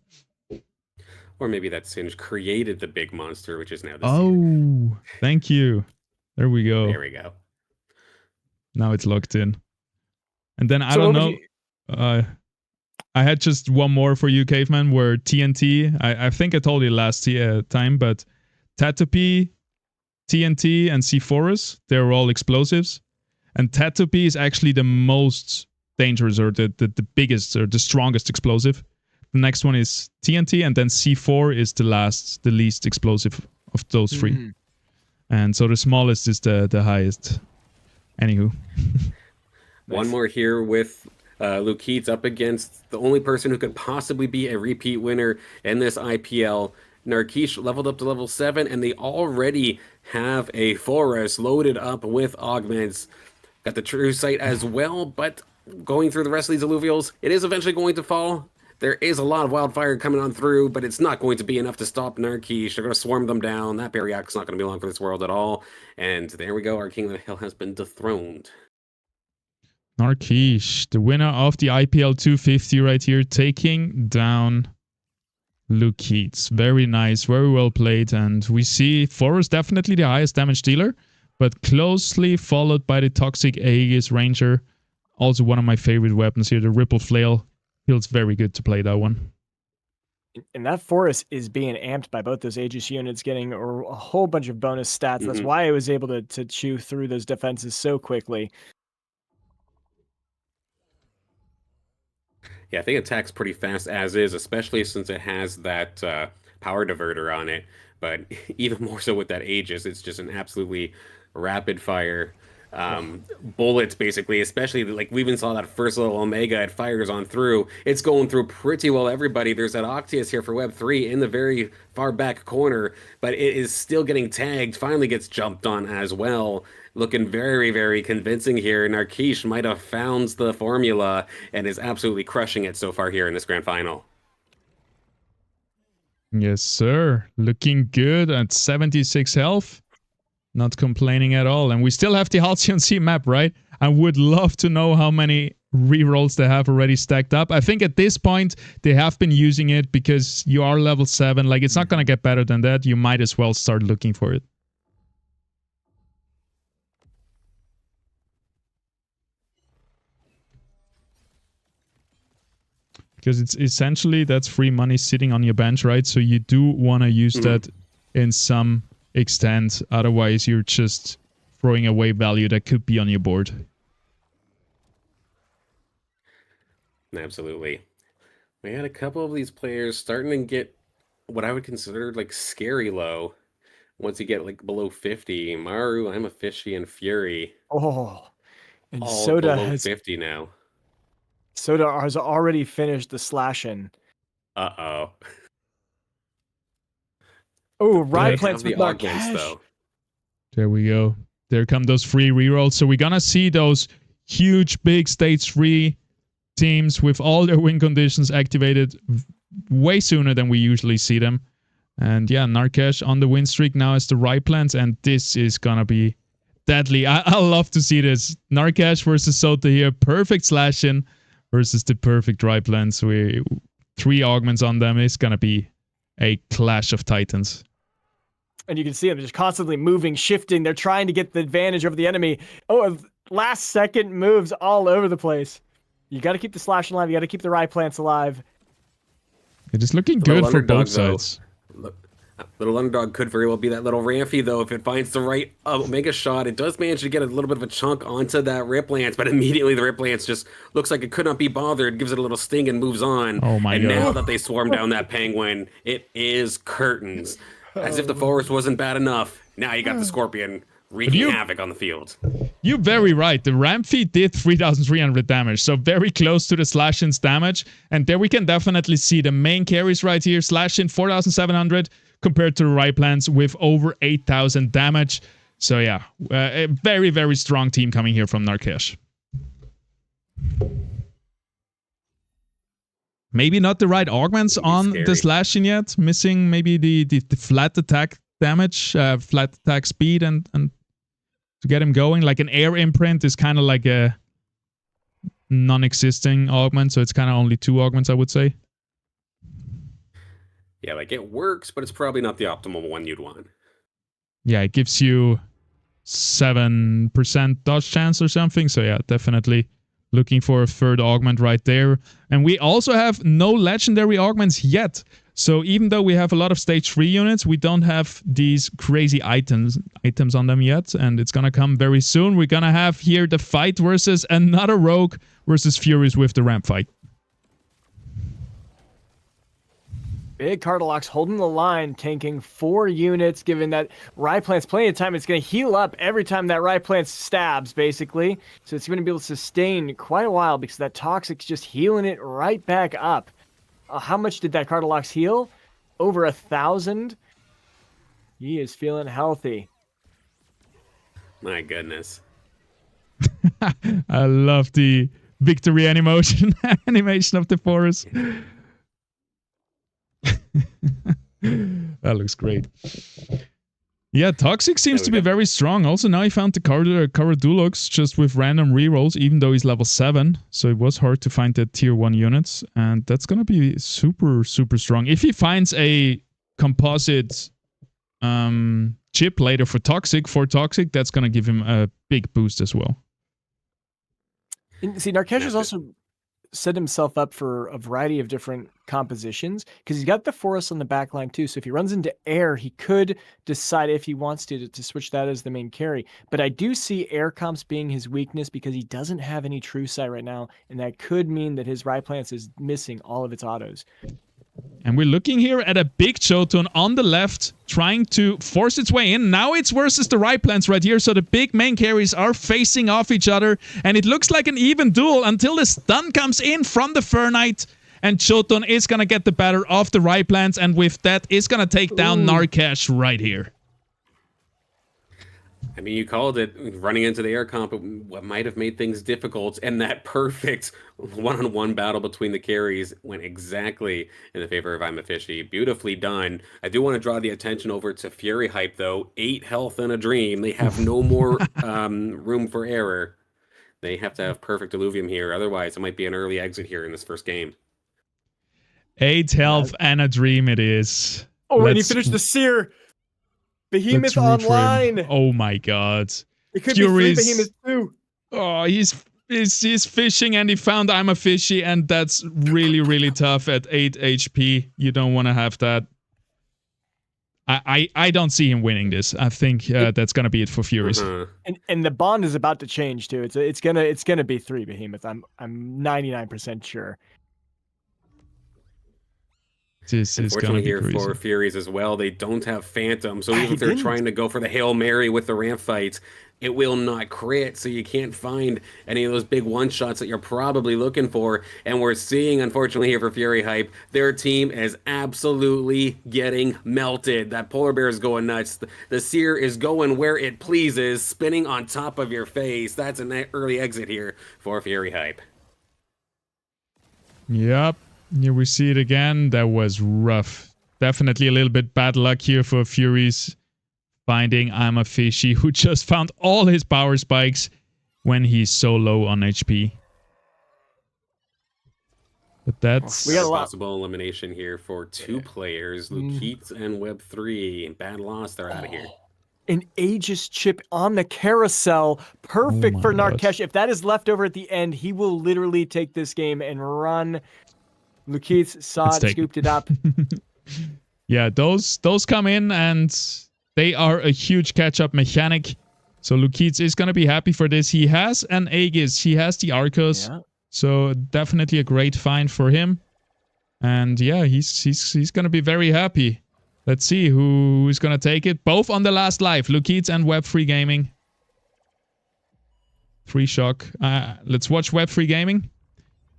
A: Or maybe that Singe created the big monster, which is now the
B: Seer. Thank you. There we go.
A: There we go.
B: Now it's locked in. And then I don't know. I had just one more for you, Caveman, where TNT, I think I told you last time, but Tatopy, TNT, and C4S, they're all explosives. And Tatopy is actually the most dangerous, or the biggest, or the strongest explosive. The next one is TNT, and then C4 is the least explosive of those three. And so the smallest is the highest. Anywho.
A: One more here with Luke Keats up against the only person who could possibly be a repeat winner in this IPL. Narkesh leveled up to level 7, and they already have a forest loaded up with augments. Got the true sight as well, but going through the rest of these alluvials, it is eventually going to fall. There is a lot of wildfire coming on through, but it's not going to be enough to stop Narkesh. They're going to swarm them down. That Barriac's not going to be long for this world at all. And there we go. Our King of the Hill has been dethroned.
B: Narkesh, the winner of the IPL 250 right here, taking down Luke Keats. Very nice, very well played. And we see Forest definitely the highest damage dealer, but closely followed by the Toxic Aegis Ranger. Also one of my favorite weapons here, the Ripple Flail. Feels very good to play that one.
C: And that Forest is being amped by both those Aegis units, getting a whole bunch of bonus stats. That's why I was able to chew through those defenses so quickly.
A: Yeah, I think it attacks pretty fast as is, especially since it has that power diverter on it. But even more so with that Aegis, it's just an absolutely rapid fire bullets, basically, especially like we even saw that first little Omega, it fires on through. It's going through pretty well everybody. There's that Octius here for Web 3 in the very far back corner, but it is still getting tagged, finally gets jumped on as well. Looking very, very convincing here. Narkesh might have found the formula and is absolutely crushing it so far here in this grand final.
B: Yes, sir. Looking good at 76 health. Not complaining at all. And we still have the Halcyon Sea map, right? I would love to know how many rerolls they have already stacked up. I think at this point, they have been using it because you are level 7. Like, it's not going to get better than that. You might as well start looking for it. Because it's essentially, that's free money sitting on your bench, right? So you do want to use that in some extent. Otherwise, you're just throwing away value that could be on your board.
A: Absolutely. We had a couple of these players starting to get what I would consider like scary low. Once you get like below 50, Maru, I'm a Fishy, and Fury.
C: Oh, and
A: all
C: Soda
A: below
C: has
A: 50 now.
C: Soda has already finished the slashing.
A: Uh-oh.
C: Oh, Ride
A: Plants
C: Plants with
A: augments, though.
B: There we go. There come those free rerolls. So we're gonna see those huge, big Stage 3 teams with all their win conditions activated way sooner than we usually see them. And yeah, Narkesh on the win streak now as the Ride Plants, and this is gonna be deadly. I love to see this. Narkesh versus Sota here. Perfect slashing versus the perfect Ride Plants. 3 augments on them. It's gonna be a clash of titans.
C: And you can see them just constantly moving, shifting. They're trying to get the advantage over the enemy. Oh, last second moves all over the place. You got to keep the slash alive. You got to keep the Rye Plants alive.
B: It is looking good for both sides.
A: Little underdog could very well be that little Ramphy, though, if it finds the right Omega shot. It does manage to get a little bit of a chunk onto that Rip Lance, but immediately the Rip Lance just looks like it could not be bothered, gives it a little sting and moves on.
B: Oh my God.
A: And now that they swarm down that Penguin, it is curtains. As if the Forest wasn't bad enough. Now you got the Scorpion wreaking havoc on the field.
B: You're very right. The Ramphy did 3,300 damage, so very close to the Slashing's damage. And there we can definitely see the main carries right here. Slashing 4,700 compared to the Rye Plants with over 8,000 damage. So yeah, a very, very strong team coming here from Narkesh. Maybe not the right augments on the slashing yet. Missing maybe the flat attack damage, flat attack speed, and to get him going. Like an air imprint is kind of like a non-existing augment, so it's kind of only 2 augments, I would say.
A: Yeah, like it works, but it's probably not the optimal one you'd want.
B: Yeah, it gives you 7% dodge chance or something. So yeah, definitely looking for a third augment right there. And we also have no legendary augments yet. So even though we have a lot of stage 3 units, we don't have these crazy items on them yet. And it's going to come very soon. We're going to have here the fight versus another rogue versus Furies with the ramp fight.
C: Big Cardelox holding the line, tanking 4 units, given that Ryeplant's plenty of time. It's going to heal up every time that Ryeplant stabs, basically. So it's going to be able to sustain quite a while because that Toxic's just healing it right back up. How much did that Cardelox heal? Over 1,000. He is feeling healthy.
A: My goodness.
B: I love the victory animation of the forest. That looks great. Yeah, Toxic seems to be very strong. Also, now he found the Caradulux just with random rerolls, even though he's level 7. So it was hard to find the tier 1 units. And that's going to be super, super strong. If he finds a composite chip later for Toxic, that's going to give him a big boost as well.
C: And see, Narkesh has also set himself up for a variety of different compositions because he's got the forest on the back line too. So if he runs into air, he could decide if he wants to switch that as the main carry. But I do see air comps being his weakness because he doesn't have any true sight right now, and that could mean that his Ryeplants is missing all of its autos.
B: And we're looking here at a big Jotun on the left, trying to force its way in. Now it's versus the Ryeplants right here, so the big main carries are facing off each other, and it looks like an even duel until the stun comes in from the Fernite, and Jotun is going to get the better of the Ryeplants, and with that is going to take down Narkesh right here.
A: I mean, you called it running into the air comp. What might have made things difficult, and that perfect one-on-one battle between the carries went exactly in the favor of I'm a Fishy. Beautifully done. I do want to draw the attention over to Fury Hype, though. 8 health and a dream. They have no more room for error. They have to have perfect Illuvium here. Otherwise, it might be an early exit here in this first game.
B: 8 health and a dream it is.
C: Oh, and he finished the Seer. Behemoth online.
B: Oh my god.
C: It could be 3 Behemoths too.
B: Oh, he's fishing and he found I'm a Fishy, and that's really, really tough at 8 HP. You don't want to have that. I don't see him winning this. I think that's gonna be it for Furies.
C: And the bond is about to change too. It's gonna be 3 Behemoth. I'm 99% sure.
B: This is
A: Unfortunately here for Furies as well, they don't have Phantom, so even if they're trying to go for the Hail Mary with the ramp fights, it will not crit, so you can't find any of those big one-shots that you're probably looking for. And we're seeing, unfortunately here for Fury Hype, their team is absolutely getting melted. That Polar Bear is going nuts. The Seer is going where it pleases, spinning on top of your face. That's an early exit here for Fury Hype.
B: Yep. Here we see it again. That was rough. Definitely a little bit bad luck here for Furies. Finding I'm a Fishy, who just found all his power spikes when he's so low on HP. But that's...
A: We got a possible elimination here for 2 players. Lukeets and Web3. Bad loss. They're out of here.
C: An Aegis chip on the carousel. Perfect for Narkesh. If that is left over at the end, he will literally take this game and run... Lukeets saw it, scooped it up.
B: Yeah, those come in and they are a huge catch-up mechanic. So Lukeets is going to be happy for this. He has an Aegis. He has the Arcos. Yeah. So definitely a great find for him. And yeah, he's going to be very happy. Let's see who's going to take it. Both on the last live. Lukeets and Web3 Gaming. 3 shock. Let's watch Web3 Gaming.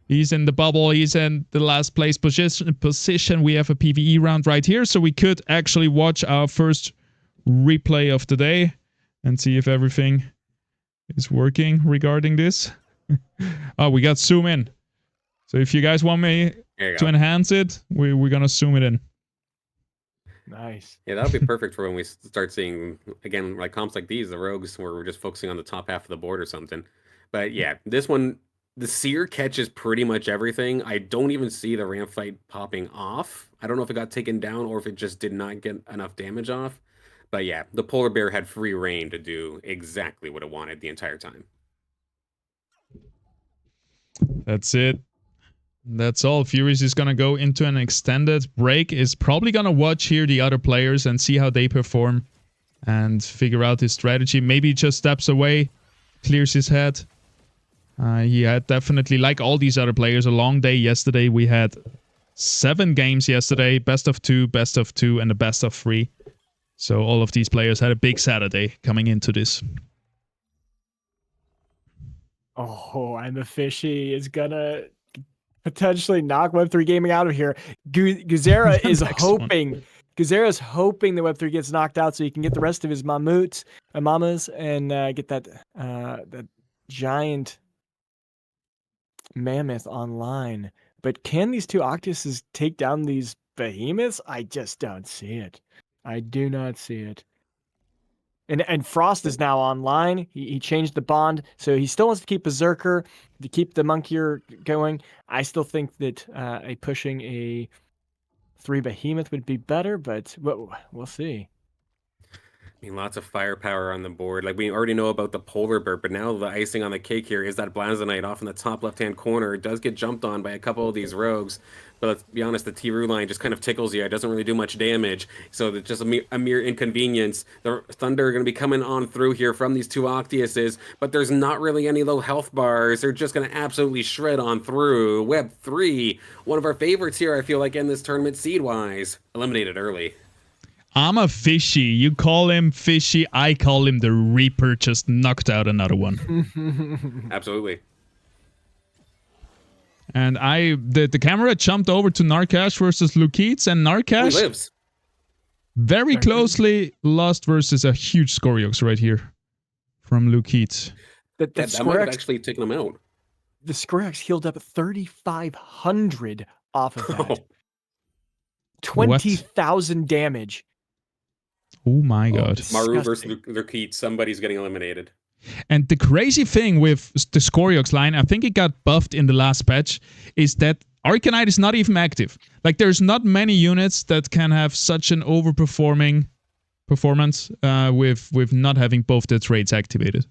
B: He's in the bubble. He's in the last place position. We have a PvE round right here, so we could actually watch our first replay of the day and see if everything is working regarding this. Oh, we got zoom in. So if you guys want me to enhance it, we're gonna zoom it in.
C: Nice.
A: Yeah, that would be perfect for when we start seeing, again, like comps like these, the rogues, where we're just focusing on the top half of the board or something. But yeah, this one... The Seer catches pretty much everything. I don't even see the ramp fight popping off. I don't know if it got taken down or if it just did not get enough damage off. But yeah, the Polar Bear had free reign to do exactly what it wanted the entire time.
B: That's it. That's all. Furies is going to go into an extended break. Is probably going to watch here the other players and see how they perform and figure out his strategy. Maybe just steps away, clears his head. He had definitely, like all these other players, a long day yesterday. We had 7 games yesterday, best of 2, and a best of 3. So all of these players had a big Saturday coming into this.
C: Oh, and the fishy is gonna potentially knock Web3 Gaming out of here. Guzera is hoping. Guzera's hoping the Web3 gets knocked out so he can get the rest of his mammals and get that that giant mammoth online. But can these two Octuses take down these behemoths? I just don't see it. I do not see it. And Frost is now online. He changed the bond, so he still wants to keep Berserker to keep the Monkier going. I still think that pushing a 3 Behemoth would be better, but we'll see.
A: I mean, lots of firepower on the board. Like, we already know about the Polar Bear, but now the icing on the cake here is that Blazonite off in the top left-hand corner. It does get jumped on by a couple of these rogues, but let's be honest, the T-Roo line just kind of tickles you. It doesn't really do much damage, so it's just a mere inconvenience. The Thunder are going to be coming on through here from these two Octuses, but there's not really any low health bars. They're just going to absolutely shred on through. Web 3, one of our favorites here, I feel like, in this tournament seed-wise. Eliminated early.
B: I'm a fishy. You call him fishy. I call him the Reaper. Just knocked out another one.
A: Absolutely.
B: And the camera jumped over to Narcash versus Lukeets, and Narcash
A: lives
B: very closely lost versus a huge Scoriox right here from Lukeets.
A: That might have actually taken him out.
C: The Scoriox healed up 3,500 off of that. 20,000 damage.
B: Oh my god.
A: Maru versus Lukeets, somebody's getting eliminated.
B: And the crazy thing with the Scoriox line, I think it got buffed in the last patch, is that Arcanite is not even active. Like, there's not many units that can have such an overperforming performance with not having both their traits activated.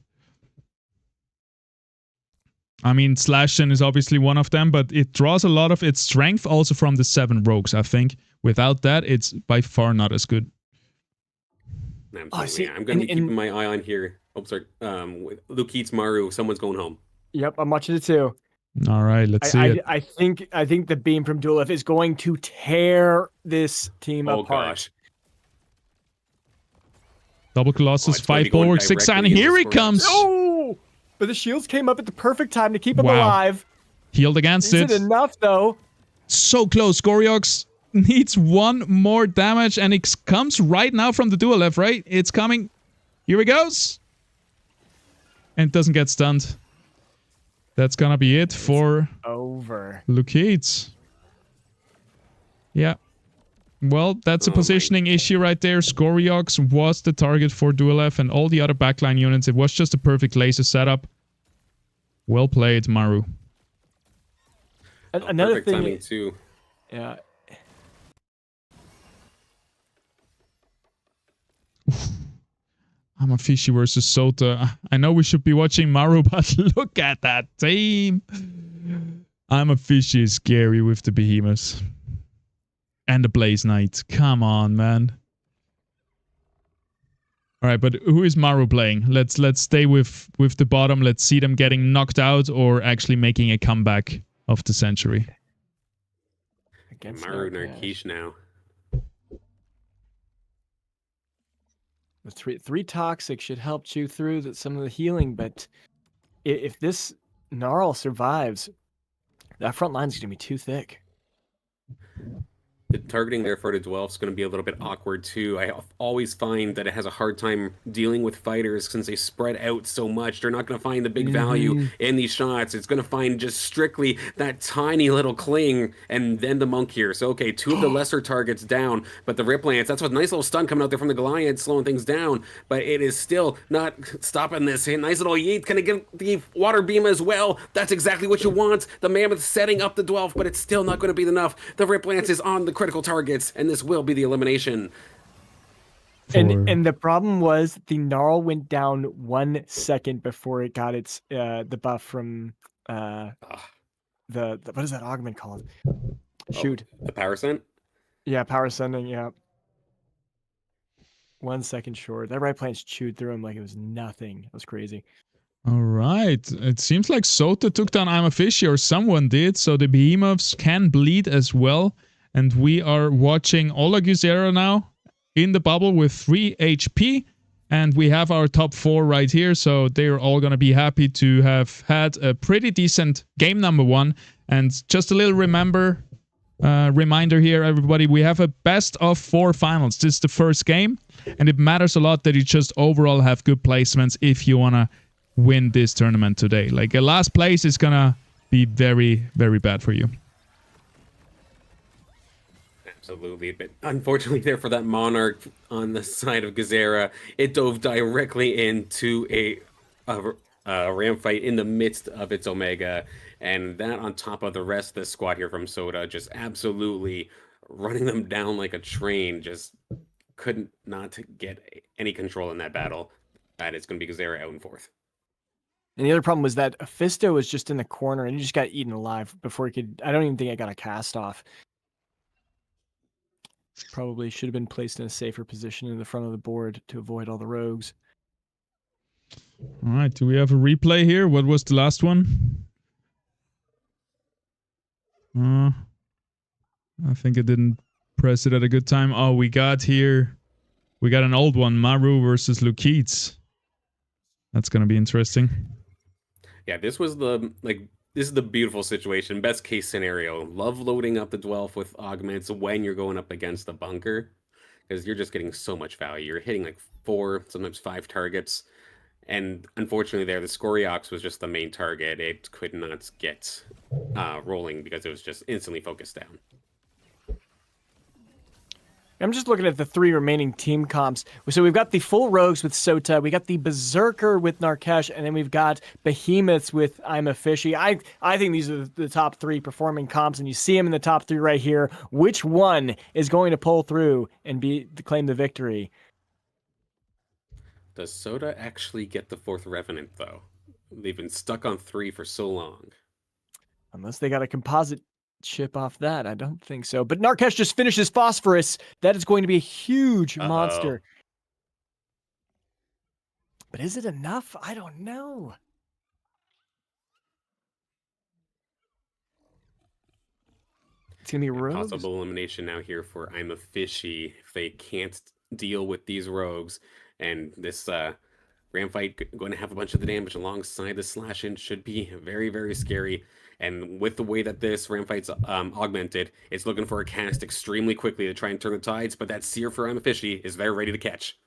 B: I mean, Slashin is obviously one of them, but it draws a lot of its strength also from the 7 rogues, I think. Without that, it's by far not as good.
A: Absolutely. I'm going to be keeping my eye on here. Oh, sorry. Lukeets, Maru, someone's going home.
C: Yep, I'm watching it too.
B: All right, let's see it.
C: I think the beam from Duelif is going to tear this team apart.
A: Gosh.
B: Double Colossus, 5 bulwark, 6 and here he comes.
C: Oh! But the shields came up at the perfect time to keep him alive.
B: Healed against it.
C: Is it enough though?
B: So close. Scoriox needs 1 more damage, and it comes right now from the Duelif, right? It's coming. Here he goes. And doesn't get stunned. That's gonna be it for Lukeets. Yeah. Well, that's a positioning issue right there. Scoriox was the target for Duelif and all the other backline units. It was just a perfect laser setup. Well played, Maru.
C: Another thing
A: timing too.
C: Yeah.
B: I'm a fishy versus Sota. I know we should be watching Maru, but look at that team. I'm a fishy is scary with the behemoths. And the Blaze Knight. Come on, man. Alright, but who is Maru playing? Let's stay with the bottom. Let's see them getting knocked out or actually making a comeback of the century.
A: Maru Narkish now.
C: The three toxic should help chew through some of the healing, but if this Gnarl survives, that front line's gonna be too thick.
A: The targeting there for the Dwelf is going to be a little bit awkward too. I always find that it has a hard time dealing with fighters since they spread out so much. They're not going to find the big value in these shots. It's going to find just strictly that tiny little cling and then the monk here. So, okay, 2 of the lesser targets down, but the Rip Lance, that's what nice little stun coming out there from the Goliath, slowing things down, but it is still not stopping this. A nice little yeet, going to get the water beam as well. That's exactly what you want. The Mammoth setting up the Dwelf, but it's still not going to be enough. The Rip Lance is on the critical targets, and this will be the elimination.
C: And the problem was the Gnarl went down 1 second before it got its the buff from the what is that augment called? Shoot.
A: The power sent?
C: Yeah, power sending, yeah. 1 second short. That right plants chewed through him like it was nothing. It was crazy.
B: All right. It seems like Sota took down I'm a Fishy, or someone did, so the Behemoths can bleed as well. And we are watching Ola Guzera now in the bubble with 3 HP. And we have our top 4 right here, so they're all going to be happy to have had a pretty decent game number 1. And just a little reminder here, everybody, we have a best of 4 finals. This is the first game, and it matters a lot that you just overall have good placements if you want to win this tournament today. Like a last place is going to be very, very bad for you.
A: Absolutely, but unfortunately there for that Monarch on the side of Gazera, it dove directly into a ram fight in the midst of its Omega, and that on top of the rest of the squad here from Soda, just absolutely running them down like a train, just couldn't not get any control in that battle. And it's going to be Gazera out in 4th.
C: And the other problem was that Fisto was just in the corner and he just got eaten alive before he could. I don't even think I got a cast off. Probably should have been placed in a safer position in the front of the board to avoid all the rogues.
B: All right, do we have a replay here? What was the last one? I think I didn't press it at a good time. Oh, we got an old one, Maru versus Lukeets. That's going to be interesting.
A: Yeah, this was this is the beautiful situation. Best case scenario. Love loading up the Dwelf with augments when you're going up against the bunker, because you're just getting so much value. You're hitting like 4, sometimes 5 targets. And unfortunately there, the Scoriox was just the main target. It could not get rolling because it was just instantly focused down.
C: I'm just looking at the 3 remaining team comps. So we've got the full rogues with Sota, we got the Berserker with Narkesh, and then we've got Behemoths with I'm a Fishy. I think these are the top 3 performing comps, and you see them in the top 3 right here. Which one is going to pull through and claim the victory?
A: Does Soda actually get the 4th Revenant, though? They've been stuck on 3 for so long.
C: Unless they got a composite chip off that. I don't think so. But Narkesh just finishes Phosphorus. That is going to be a huge monster. But is it enough? I don't know. It's going to be rogues.
A: Possible elimination now here for I'm a Fishy if they can't deal with these rogues. And this ram fight going to have a bunch of the damage alongside the slash in should be very, very scary. And with the way that this ram fight's augmented, it's looking for a cast extremely quickly to try and turn the tides. But that Seer for I'm a Fishy is very ready to catch.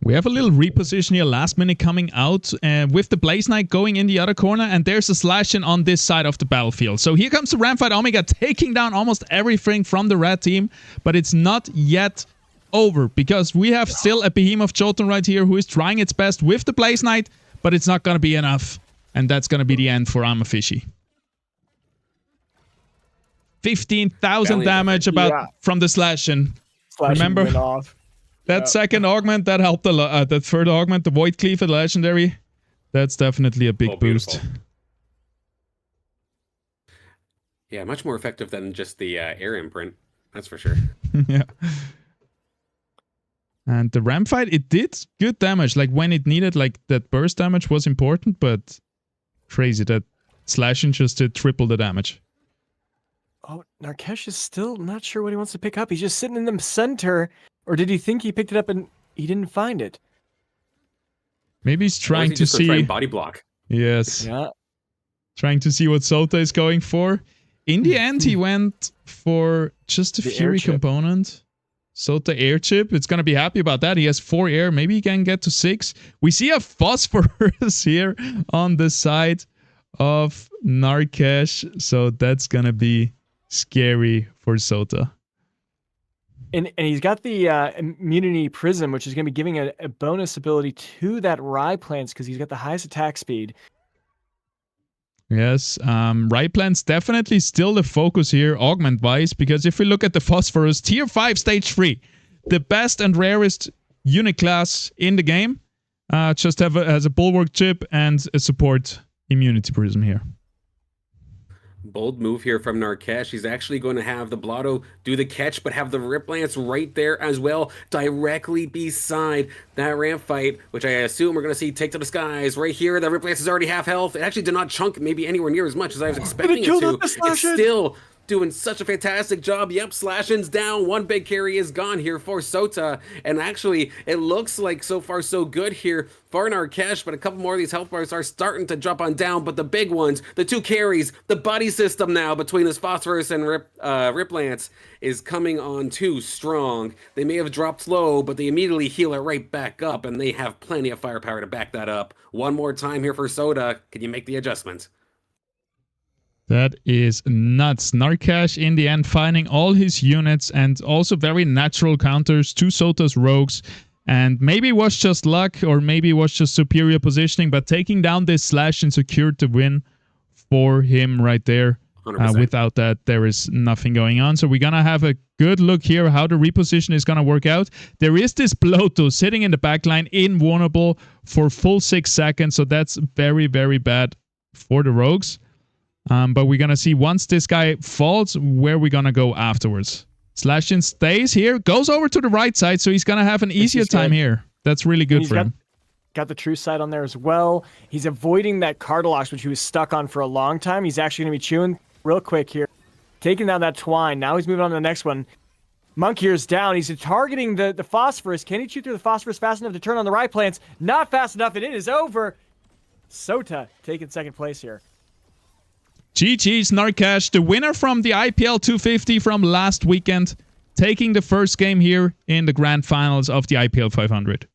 B: We have a little reposition here, last minute coming out with the Blaze Knight going in the other corner, and there's a slash in on this side of the battlefield. So here comes the Ramfight Omega taking down almost everything from the red team, but it's not yet over because we have still a Behemoth Jotun right here who is trying its best with the Blaze Knight, but it's not going to be enough, and that's going to be the end for I'm a Fishy. 15,000 damage from the slash in. Remember?
C: Off.
B: That second augment, that helped a lot. That third augment, the Void Cleave at Legendary, that's definitely a big boost.
A: Yeah, much more effective than just the air imprint. That's for sure.
B: Yeah. And the ram fight, it did good damage. Like when it needed, like that burst damage was important, but crazy that slashing just did triple the damage.
C: Oh, Narkesh is still not sure what he wants to pick up. He's just sitting in the center. Or did he think he picked it up and he didn't find it?
B: Maybe he's trying to see
A: body block.
B: Yes.
C: Yeah.
B: Trying to see what Sota is going for. In the end, he went for just a Fury component. Sota air chip. It's gonna be happy about that. He has 4 air. Maybe he can get to 6. We see a Phosphorus here on the side of Narkesh. So that's gonna be scary for Sota.
C: And he's got the immunity prism, which is going to be giving a bonus ability to that Rye Plants because he's got the highest attack speed.
B: Yes, Rye Plants definitely still the focus here, augment-wise, because if we look at the Phosphorus, Tier 5, Stage 3, the best and rarest unit class in the game, just has a Bulwark chip and a support immunity prism here.
A: bold move here from Narkesh. He's actually going to have the Blotto do the catch, but have the Rip Lance right there as well, directly beside that ramp fight, which I assume we're going to see take to the skies. Right here, the Rip Lance is already half health. It actually did not chunk maybe anywhere near as much as I was expecting it to. It's still doing such a fantastic job. Yep, Slashin's down. One big carry is gone here for Sota. And actually, it looks like so far so good here for Narkesh, but a couple more of these health bars are starting to drop on down. But the big ones, the 2 carries, the buddy system now between this Phosphorus and Rip Lance is coming on too strong. They may have dropped low, but they immediately heal it right back up, and they have plenty of firepower to back that up. One more time here for Sota. Can you make the adjustment?
B: That is nuts. Narkesh in the end finding all his units and also very natural counters to Sota's rogues. And maybe it was just luck or maybe it was just superior positioning, but taking down this slash and secured the win for him right there. Without that, there is nothing going on. So we're going to have a good look here how the reposition is going to work out. There is this Blotto sitting in the backline invulnerable for full 6 seconds. So that's very, very bad for the rogues. But we're going to see once this guy falls, where we're going to go afterwards. Slashin stays here, goes over to the right side, so he's going to have an easier time here. That's really good for him.
C: Got the true side on there as well. He's avoiding that Cardilox, which he was stuck on for a long time. He's actually going to be chewing real quick here. Taking down that Twine. Now he's moving on to the next one. Monk here's down. He's targeting the Phosphorus. Can he chew through the Phosphorus fast enough to turn on the right plants? Not fast enough, and it is over. Sota taking second place here.
B: GG's Narkesh, the winner from the IPL 250 from last weekend, taking the first game here in the grand finals of the IPL 500.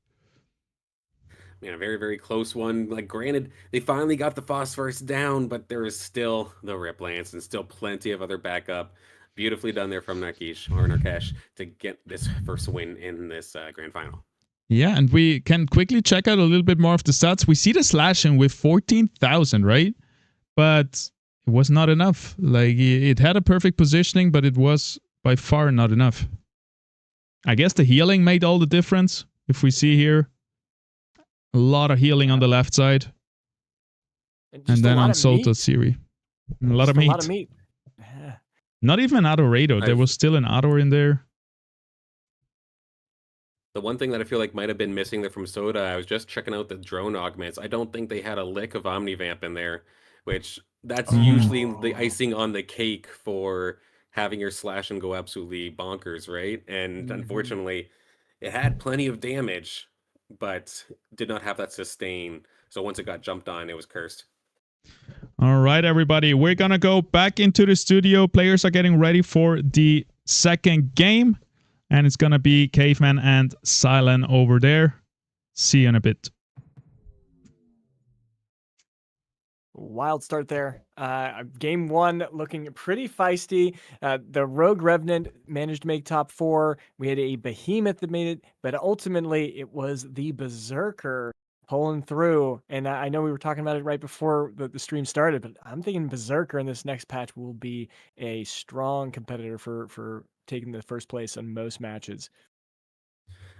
A: Man, a very, very close one. Like, granted, they finally got the Phosphorus down, but there is still the Rip Lance and still plenty of other backup. Beautifully done there from Narkesh to get this first win in this grand final.
B: Yeah, and we can quickly check out a little bit more of the stats. We see the slashing with 14,000, right? But it was not enough. Like, it had a perfect positioning, but it was by far not enough. I guess the healing made all the difference. If we see here, a lot of healing on the left side. And then on Sota's Siri. A lot of meat. Yeah. Not even an Adorado. There was still an Ador in there.
A: The one thing that I feel like might have been missing there from Sota, I was just checking out the drone augments. I don't think they had a lick of Omnivamp in there, which that's usually the icing on the cake for having your slash and go absolutely bonkers, right? And unfortunately, it had plenty of damage, but did not have that sustain. So once it got jumped on, it was cursed.
B: All right, everybody. We're going to go back into the studio. Players are getting ready for the second game. And it's going to be Caveman and Silent over there. See you in a bit.
C: Wild start there. Game one looking pretty feisty. The Rogue Revenant managed to make top 4. We had a Behemoth that made it, but ultimately it was the Berserker pulling through. And I know we were talking about it right before the stream started, but I'm thinking Berserker in this next patch will be a strong competitor for taking the first place on most matches.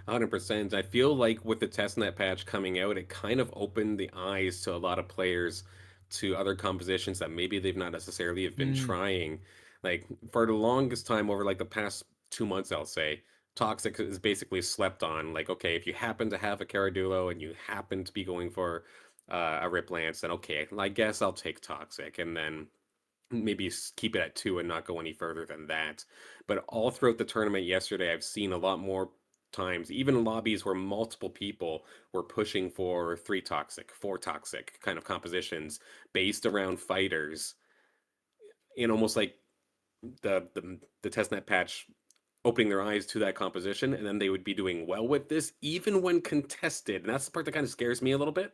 A: 100%. I feel like with the testnet patch coming out, it kind of opened the eyes to a lot of players to other compositions that maybe they've not necessarily have been trying. Like, for the longest time over like the past 2 months, I'll say, Toxic is basically slept on. Like, okay, if you happen to have a Caradulo and you happen to be going for a Rip Lance, then okay, I guess I'll take Toxic, and then maybe keep it at 2 and not go any further than that. But all throughout the tournament yesterday, I've seen a lot more times, even in lobbies where multiple people were pushing for 3 toxic, 4 toxic kind of compositions based around fighters, in almost like the testnet patch opening their eyes to that composition, and then they would be doing well with this even when contested. And that's the part that kind of scares me a little bit.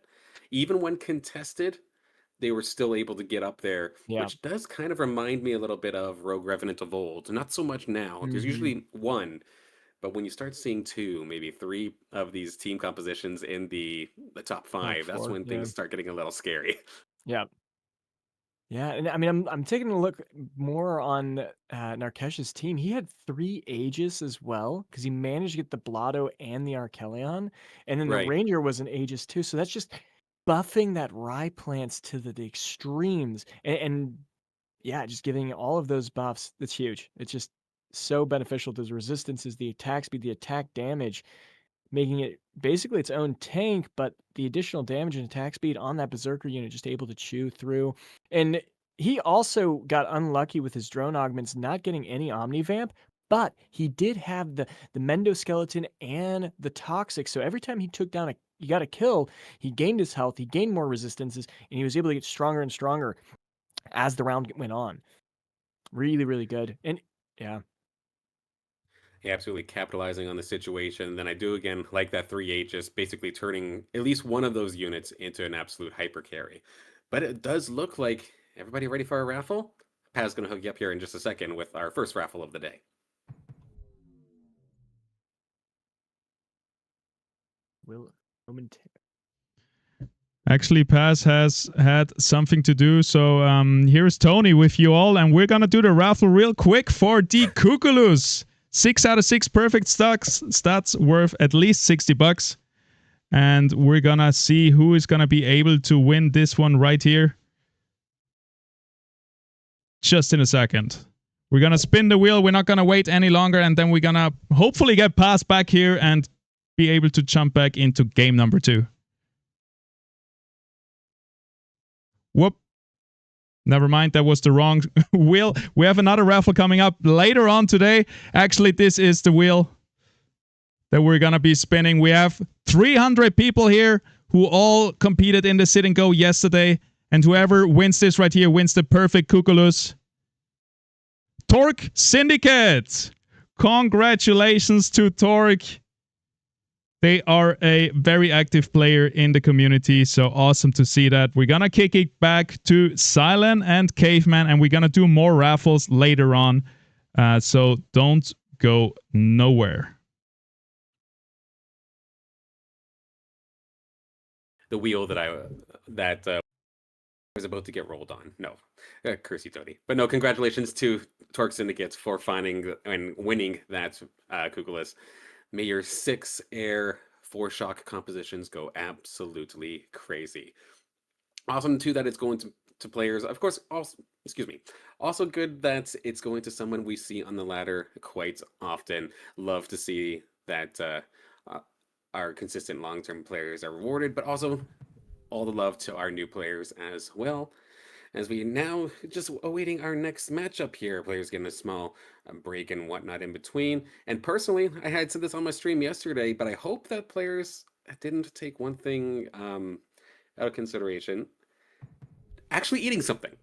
A: Even when contested, they were still able to get up there, which does kind of remind me a little bit of Rogue Revenant of old. Not so much now. There's usually 1. But when you start seeing 2, maybe 3 of these team compositions in the top 5, that's when things start getting a little scary.
C: Yeah. Yeah, and I mean, I'm taking a look more on Narkesh's team. He had 3 Aegis as well, because he managed to get the Blotto and the Archelion. And then the Ranger was an Aegis too. So that's just buffing that Rye plants to the extremes. And yeah, just giving all of those buffs, that's huge. It's just so beneficial. Those resistances, the attack speed, the attack damage, making it basically its own tank, but the additional damage and attack speed on that Berserker unit just able to chew through. And he also got unlucky with his drone augments not getting any Omnivamp, but he did have the Mendo Skeleton and the Toxic. So every time he took down he got a kill, he gained his health, he gained more resistances, and he was able to get stronger and stronger as the round went on. Really, really good. And yeah.
A: Absolutely capitalizing on the situation. Then I do again like that 3-8, just basically turning at least one of those units into an absolute hyper carry. But it does look like everybody ready for a raffle? Paz going to hook you up here in just a second with our first raffle of the day.
B: Actually, Paz has had something to do, so here's Tony with you all, and we're gonna do the raffle real quick for the Cuculus. 6 out of 6 perfect stats worth at least $60. And we're gonna see who is gonna be able to win this one right here. Just in a second. We're gonna spin the wheel, we're not gonna wait any longer, and then we're gonna hopefully get Paz back here and be able to jump back into game number 2. Whoop. Never mind, that was the wrong wheel. We have another raffle coming up later on today. Actually, this is the wheel that we're going to be spinning. We have 300 people here who all competed in the sit and go yesterday. And whoever wins this right here wins the perfect Cuculus. Torque Syndicate. Congratulations to Torque. They are a very active player in the community, so awesome to see that. We're gonna kick it back to Silent and Caveman, and we're gonna do more raffles later on, so don't go nowhere.
A: The wheel that was about to get rolled on. No, curse you, Tony. But no, congratulations to Torque Syndicates for finding and winning that Cuculus. May your 6 air 4 shock compositions go absolutely crazy. Awesome too that it's going to players. Of course, also good that it's going to someone we see on the ladder quite often. Love to see that our consistent long-term players are rewarded, but also all the love to our new players as well. As we now just awaiting our next matchup here, players getting a small break and whatnot in between. And personally, I had said this on my stream yesterday, but I hope that players didn't take one thing out of consideration. Actually eating something.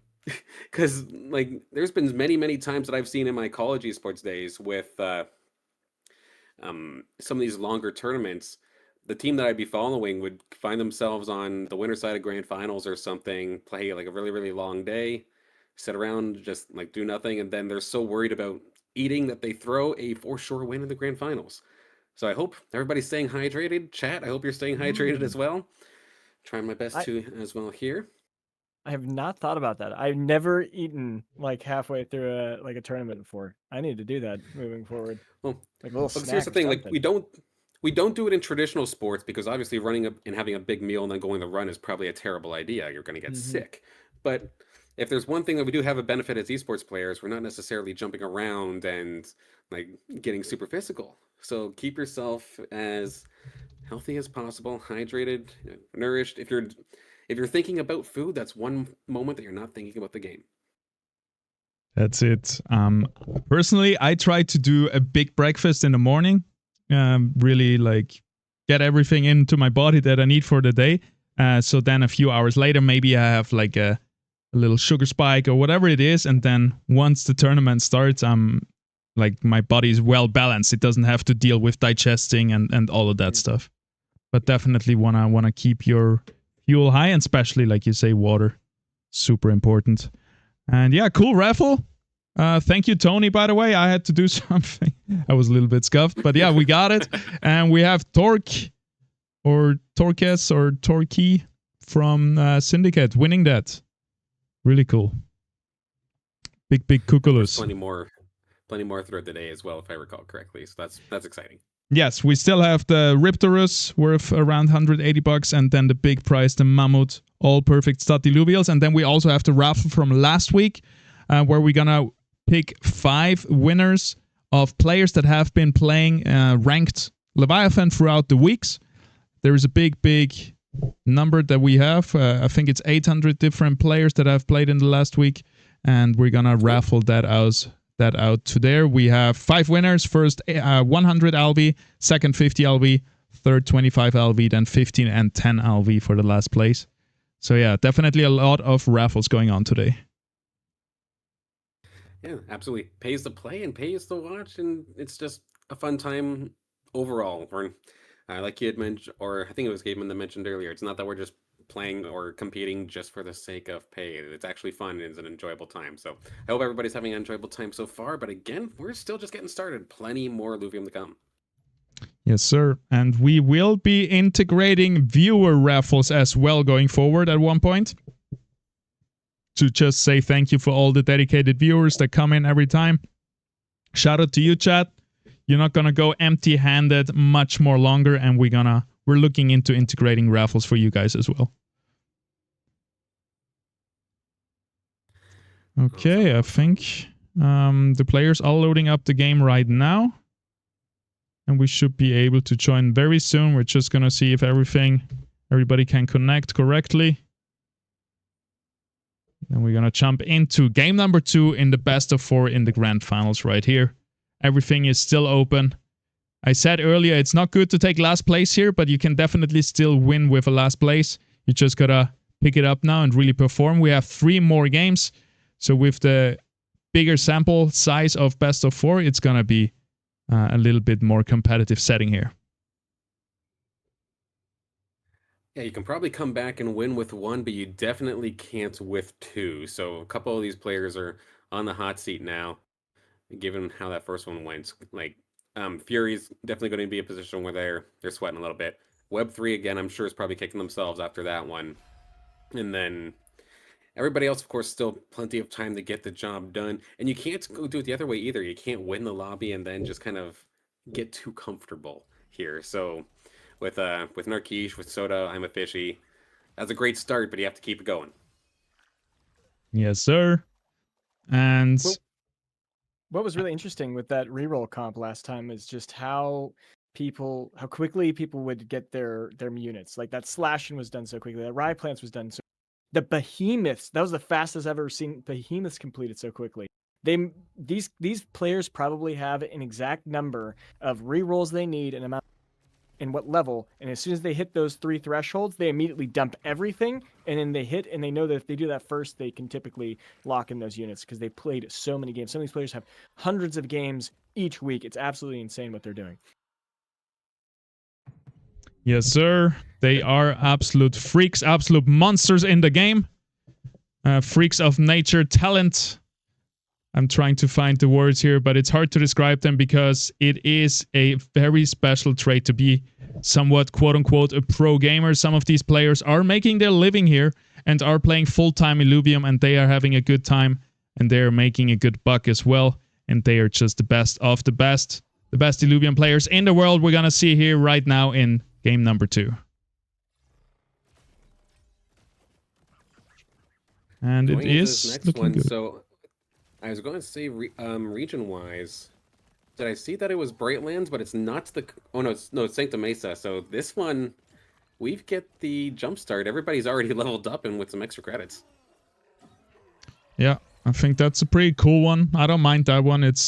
A: Because like there's been many times that I've seen in my college esports days with some of these longer tournaments, the team that I'd be following would find themselves on the winter side of grand finals or something, play like a really long day, sit around, just like do nothing, and then they're so worried about eating that they throw a for sure win in the grand finals. So I hope everybody's staying hydrated. Chat, I hope you're staying hydrated as well. Trying my best to as well here.
C: I have not thought about that. I've never eaten like halfway through a tournament before. I need to do that moving forward.
A: Well,
C: like a little snack
A: here's the thing, like we don't do it in traditional sports because obviously running and having a big meal and then going to run is probably a terrible idea. You're going to get sick. But if there's one thing that we do have a benefit as esports players, we're not necessarily jumping around and like getting super physical. So keep yourself as healthy as possible, hydrated, nourished. If you're thinking about food, that's one moment that you're not thinking about the game.
B: That's it. Personally, I try to do a big breakfast in the morning. Really like get everything into my body that I need for the day. So then a few hours later, maybe I have like a little sugar spike or whatever it is. And then once the tournament starts, I'm like my body is well balanced. It doesn't have to deal with digesting and all of that stuff. But definitely wanna keep your fuel high, and especially like you say, water, super important. And yeah, cool raffle. Thank you, Tony, by the way. I had to do something. I was a little bit scuffed, but yeah, we got it. And we have Torque or Torques or Torquey from Syndicate winning that. Really cool. Big Cuculus.
A: Plenty more throughout the day as well, if I recall correctly. So that's exciting.
B: Yes, we still have the Riptorus worth around $180, and then the big prize, the Mammoth, all perfect stat Illuvials. And then we also have the raffle from last week. where we're gonna pick 5 winners of players that have been playing ranked Leviathan throughout the weeks. There is a big number that we have. I think it's 800 different players that have played in the last week, and we're gonna raffle that out to there. We have 5 winners. First 100 LV, second 50 LV, third 25 LV, then 15 and 10 LV for the last place. So yeah, definitely a lot of raffles going on today.
A: Yeah, absolutely. Pays to play and pays to watch, and it's just a fun time overall. Or, like you had mentioned, or I think it was Gabeman that mentioned earlier, it's not that we're just playing or competing just for the sake of pay. It's actually fun and it's an enjoyable time. So I hope everybody's having an enjoyable time so far. But again, we're still just getting started. Plenty more Illuvium to come.
B: Yes, sir. And we will be integrating viewer raffles as well going forward at one point. To just say thank you for all the dedicated viewers that come in every time. Shout out to you, chat. You're not gonna go empty-handed much more longer, and we're looking into integrating raffles for you guys as well. Okay, I think the players are loading up the game right now, and we should be able to join very soon. We're just gonna see if everybody can connect correctly. And we're going to jump into game number 2 in the best of 4 in the grand finals right here. Everything is still open. I said earlier, it's not good to take last place here, but you can definitely still win with a last place. You just got to pick it up now and really perform. We have 3 more games. So with the bigger sample size of best of 4, it's going to be a little bit more competitive setting here.
A: Yeah, you can probably come back and win with 1, but you definitely can't with 2. So a couple of these players are on the hot seat now, given how that first one went. Like, Fury's definitely going to be a position where they're sweating a little bit. Web3 again, I'm sure is probably kicking themselves after that one. And then everybody else, of course, still plenty of time to get the job done. And you can't go do it the other way either. You can't win the lobby and then just kind of get too comfortable here. So with Narkish, with Soda, I'm a Fishy. That's a great start, but you have to keep it going.
B: Yes, sir. And
C: what was really interesting with that reroll comp last time is just how quickly people would get their units. Like that slashing was done so quickly. That Rye Plants was done so. The behemoths, that was the fastest I've ever seen behemoths completed so quickly. These players probably have an exact number of rerolls they need and amount and what level, and as soon as they hit those 3 thresholds, they immediately dump everything, and then they hit, and they know that if they do that first, they can typically lock in those units because they played so many games. Some of these players have hundreds of games each week. It's absolutely insane what they're doing.
B: Yes, sir. They are absolute freaks, absolute monsters in the game. Freaks of nature, talent. I'm trying to find the words here, but it's hard to describe them because it is a very special trait to be somewhat, quote-unquote, a pro gamer. Some of these players are making their living here and are playing full-time Illuvium, and they are having a good time, and they are making a good buck as well, and they are just the best of the best Illuvium players in the world we're going to see here right now in game number 2. And it is looking good.
A: So I was going to say region-wise, did I see that it was Brightlands, but it's not the... Oh, no, it's Sancta Mesa. So this one, we get the jump start. Everybody's already leveled up and with some extra credits.
B: Yeah, I think that's a pretty cool one. I don't mind that one. It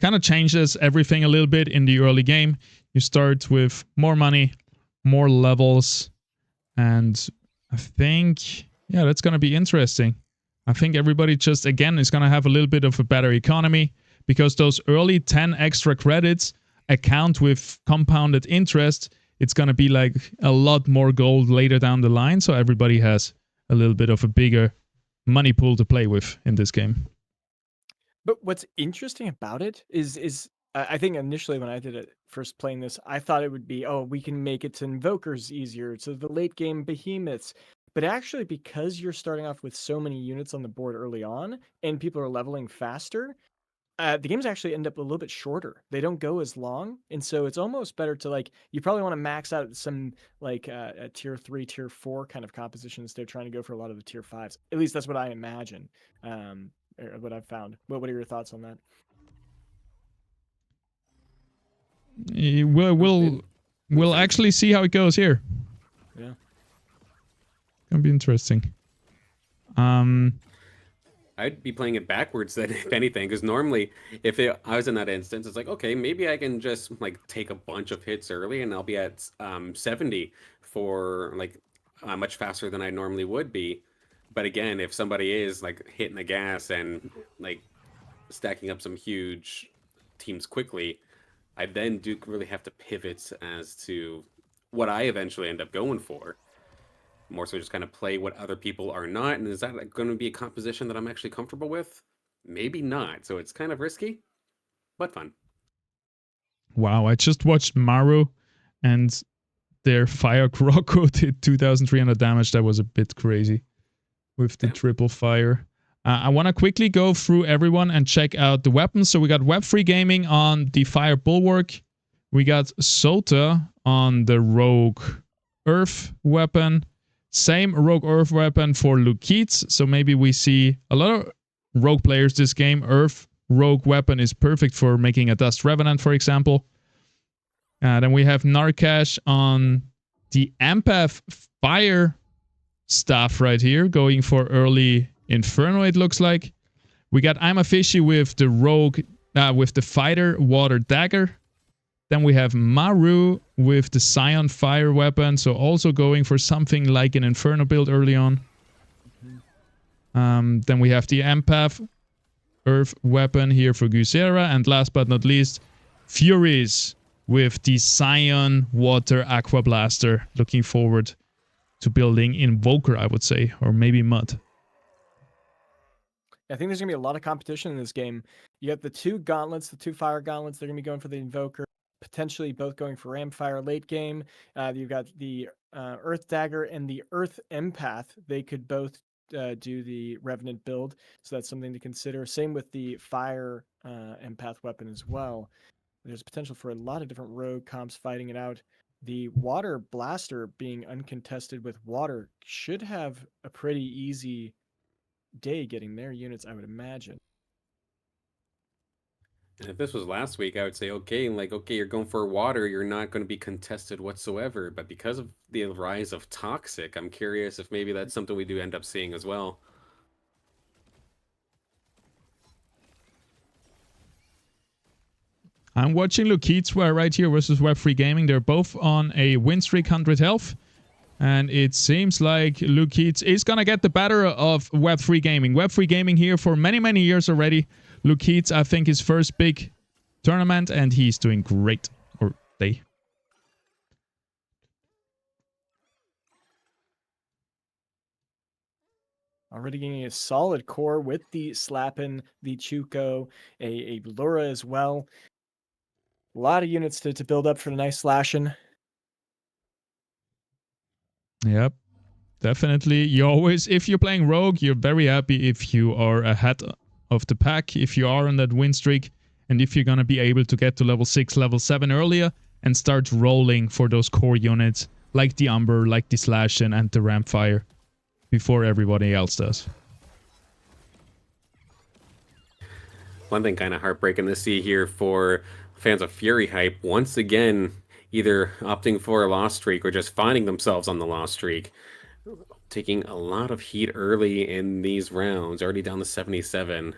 B: kind of changes everything a little bit in the early game. You start with more money, more levels, and I think, yeah, that's going to be interesting. I think everybody just, again, is going to have a little bit of a better economy because those early 10 extra credits account with compounded interest. It's going to be like a lot more gold later down the line, so everybody has a little bit of a bigger money pool to play with in this game.
C: But what's interesting about it is I think initially when I did it first playing this, I thought it would be, oh, we can make it to invokers easier, to the late game behemoths. But actually, because you're starting off with so many units on the board early on, and people are leveling faster, the games actually end up a little bit shorter. They don't go as long, and so it's almost better to, like, you probably want to max out some like a tier 3, tier 4 kind of compositions. They're trying to go for a lot of the tier 5s. At least that's what I imagine. what I've found. What are your thoughts on that?
B: We'll actually see how it goes here.
C: Yeah.
B: Gonna be interesting.
A: I'd be playing it backwards then, if anything, because normally, I was in that instance, it's like, okay, maybe I can just like take a bunch of hits early, and I'll be at 70 for like much faster than I normally would be. But again, if somebody is like hitting the gas and like stacking up some huge teams quickly, I then do really have to pivot as to what I eventually end up going for. More so just kind of play what other people are not. And is that going to be a composition that I'm actually comfortable with? Maybe not. So it's kind of risky, but fun.
B: Wow, I just watched Maru and their Fire Croco did 2,300 damage. That was a bit crazy with the triple fire. I want to quickly go through everyone and check out the weapons. So we got Web3 Gaming on the Fire Bulwark. We got Sota on the Rogue Earth weapon. Same Rogue Earth weapon for Lukeets. So maybe we see a lot of Rogue players this game. Earth Rogue weapon is perfect for making a Dust Revenant, for example. Then we have Narkash on the Empath Fire staff right here, going for early Inferno, it looks like. We got I'm a Fishy with the Rogue, with the Fighter Water Dagger. Then we have Maru with the Scion Fire weapon, so also going for something like an Inferno build early on. Then we have the Empath Earth weapon here for Gusera, and last but not least, Furies with the Scion Water Aqua Blaster. Looking forward to building Invoker, I would say, or maybe Mud.
C: I think there's going to be a lot of competition in this game. You got the two gauntlets, the two fire gauntlets. They're going to be going for the Invoker, potentially both going for Ram Fire late game. You've got the Earth Dagger and the Earth Empath. They could both do the Revenant build, so that's something to consider. Same with the Fire Empath weapon as well. There's potential for a lot of different rogue comps fighting it out. The Water Blaster being uncontested with water should have a pretty easy day getting their units, I would imagine.
A: And if this was last week, I would say, okay, you're going for water, you're not going to be contested whatsoever. But because of the rise of Toxic, I'm curious if maybe that's something we do end up seeing as well.
B: I'm watching Lukeets right here versus Web3 Gaming. They're both on a win streak, 100 health. And it seems like Lukeets is going to get the better of Web3 Gaming. Web3 Gaming here for many, many years already. Lukeets, I think, his first big tournament, and he's doing great. Or they.
C: Already getting a solid core with the Slappin, the Chuko, a Lura as well. A lot of units to build up for the nice slashing.
B: Yep, definitely. You always, if you're playing Rogue, you're very happy if you are ahead of the pack, if you are on that win streak, and if you're going to be able to get to level 6, level 7 earlier, and start rolling for those core units, like the Umber, like the Slashin, and the Rampfire, before everybody else does.
A: One thing kind of heartbreaking to see here for fans of Fury Hype, once again, either opting for a loss streak or just finding themselves on the loss streak. Taking a lot of heat early in these rounds, already down to 77.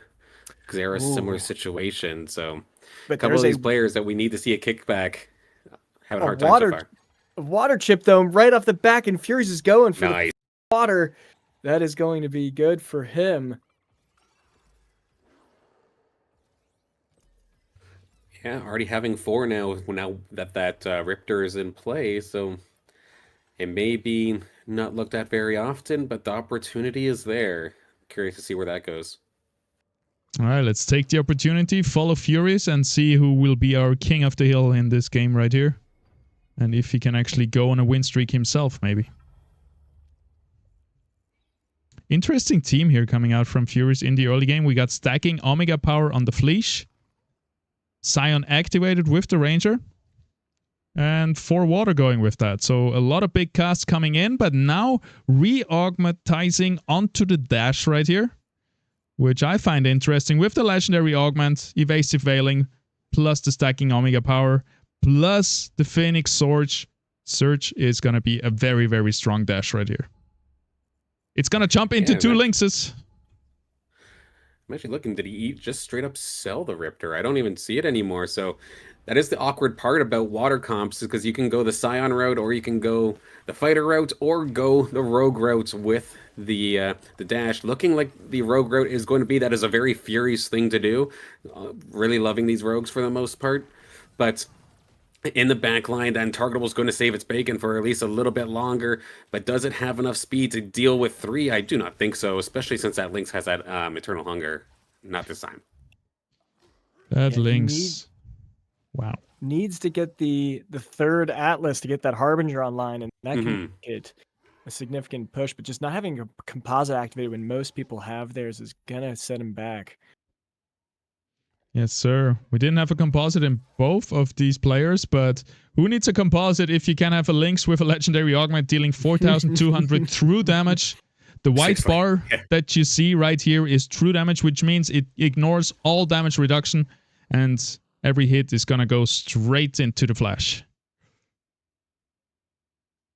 A: Because they're a similar situation. So
C: But
A: a couple of these players that we need to see a kickback have a hard time so far.
C: Water chip though, right off the back, and Furious is going for
A: Nice.
C: the water. That is going to be good for him.
A: Yeah, already having 4 now that Riptor is in play, so it may be not looked at very often, but the opportunity is there. Curious to see where that goes.
B: All right, let's take the opportunity, follow Furious, and see who will be our king of the hill in this game right here. And if he can actually go on a win streak himself, maybe. Interesting team here coming out from Furious in the early game. We got stacking Omega Power on the Fleesh. Scion activated with the Ranger. And 4 water going with that. So a lot of big casts coming in, but now re-augmatizing onto the dash right here. which I find interesting with the legendary augment, evasive veiling, plus the stacking omega power, plus the phoenix surge. Surge is going to be a very, very strong dash right here. It's going to jump into 2 lynxes.
A: I'm actually looking, did he just straight up sell the Riptor? I don't even see it anymore. So that is the awkward part about water comps, is because you can go the Scion route, or you can go the fighter route, or go the rogue route with the dash. Looking like the rogue route is going to be, that is a very furious thing to do. Really loving these rogues for the most part. But in the back line, then Targetable is going to save its bacon for at least a little bit longer. But does it have enough speed to deal with 3? I do not think so, especially since that Lynx has that Eternal Hunger. Not this time.
B: That Lynx. Wow.
C: Needs to get the 3rd Atlas to get that Harbinger online, and that can get a significant push. But just not having a composite activated when most people have theirs is going to set him back.
B: Yes, sir. We didn't have a composite in both of these players, but who needs a composite if you can have a Lynx with a legendary augment dealing 4,200 true damage? The white bar that you see right here is true damage, which means it ignores all damage reduction, and every hit is going to go straight into the flash.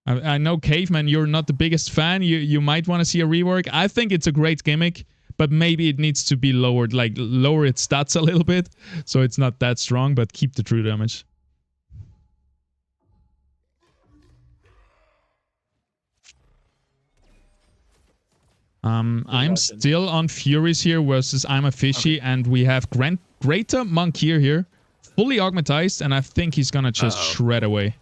B: I know, Caveman, you're not the biggest fan. You might want to see a rework. I think it's a great gimmick, but maybe it needs to be lowered, like lower its stats a little bit, so it's not that strong, but keep the true damage. I'm still on Furies here versus I'm a Fishy, and we have Greater Monkier here, fully augmentized, and I think he's gonna just shred away.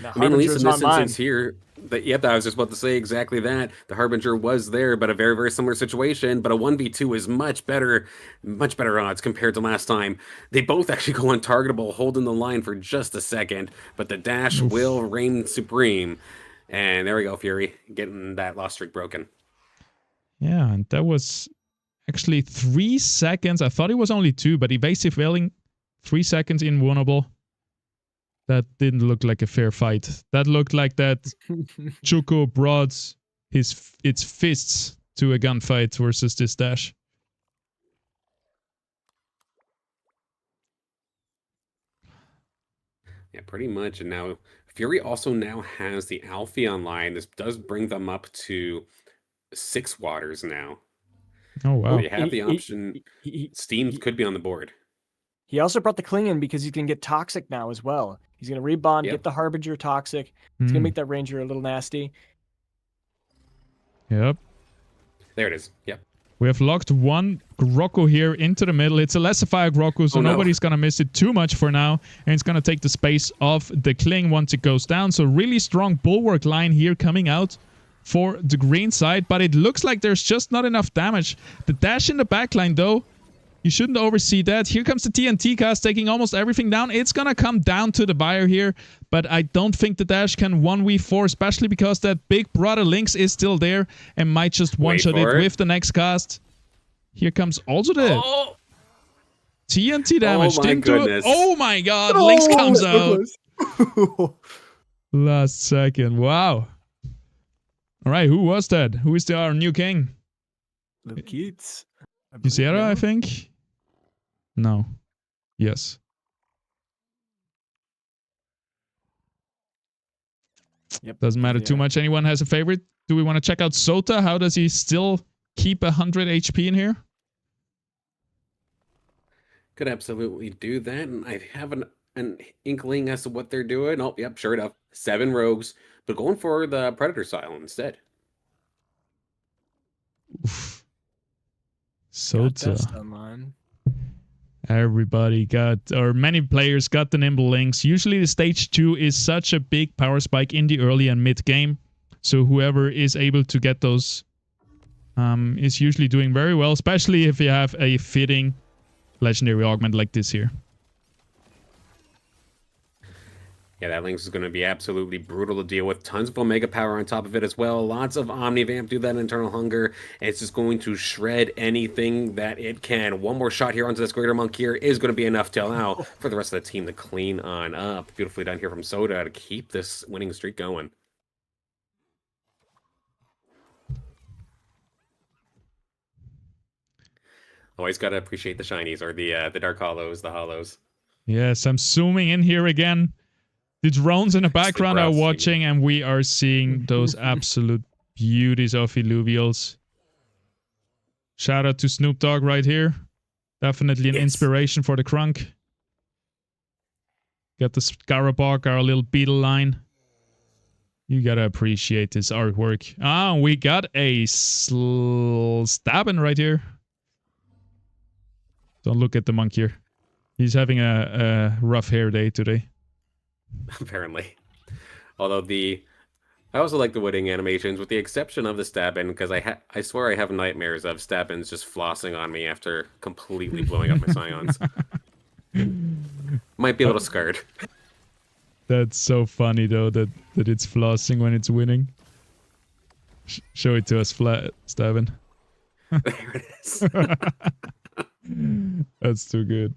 A: I mean, at least in this instance here, yep, I was just about to say exactly that. The Harbinger was there, but a very, very similar situation. But a 1v2 is much better odds compared to last time. They both actually go untargetable, holding the line for just a second, but the dash will reign supreme. And there we go, Fury, getting that loss streak broken.
B: Yeah, and that was actually 3 seconds. I thought it was only 2, but evasive veiling, 3 seconds invulnerable. That didn't look like a fair fight. That looked like that Chuko brought its fists to a gunfight versus this dash.
A: Yeah, pretty much. And now Fury also now has the Alfie online. This does bring them up to 6 waters now.
B: Oh, wow.
A: They have the option. Steam could be on the board.
C: He also brought the Klingon because you can get Toxic now as well. He's going to rebond, get the Harbinger Toxic. It's going to make that Ranger a little nasty.
B: Yep.
A: There it is. Yep.
B: We have locked one Grokko here into the middle. It's a Lessifier Grokko, so nobody's going to miss it too much for now. And it's going to take the space of the Kling once it goes down. So really strong bulwark line here coming out for the green side. But it looks like there's just not enough damage. The dash in the backline, though, you shouldn't oversee that. Here comes the TNT cast, taking almost everything down. It's going to come down to the buyer here, but I don't think the dash can 1v4, especially because that big brother Lynx is still there and might just one-shot it with the next cast. Here comes also the TNT damage.
A: Oh my goodness.
B: Oh my god, Lynx comes out. Last second, wow. All right, who was that? Who is our new king?
C: Luke Keats.
B: Ysera, I think? No. Yes.
C: Yep.
B: Doesn't matter too much. Anyone has a favorite? Do we want to check out Sota? How does he still keep 100 HP in here?
A: Could absolutely do that. And I have an inkling as to what they're doing. Oh, yep, sure enough. 7 rogues, but going for the Predator style instead.
B: Oof. Sota.
C: Online.
B: Everybody got, or many players got the Nimble Lynx. Usually the stage 2 is such a big power spike in the early and mid game. So whoever is able to get those is usually doing very well, especially if you have a fitting legendary augment like this here.
A: Yeah, that Lynx is going to be absolutely brutal to deal with. Tons of Omega power on top of it as well. Lots of Omnivamp, do that Internal Hunger. And it's just going to shred anything that it can. One more shot here onto this Greater Monk here is going to be enough to allow for the rest of the team to clean on up. Beautifully done here from Soda to keep this winning streak going. Always got to appreciate the shinies or the dark hollows, the hollows.
B: Yes, I'm zooming in here again. The drones in the background are
A: browsing.
B: watching, and we are seeing those absolute beauties of Illuvials. Shout out to Snoop Dogg right here. Definitely an inspiration for the Crunk. Got the Scarabog, our little beetle line. You gotta appreciate this artwork. Ah, we got a stabbing right here. Don't look at the monk here. He's having a rough hair day today.
A: Apparently. Although I also like the wooding animations, with the exception of the Stabbin, because I swear I have nightmares of Stabbins just flossing on me after completely blowing up my Scions. Might be a little scared.
B: That's so funny though that it's flossing when it's winning. Show it to us flat, Stabbin.
A: There it is.
B: That's too good.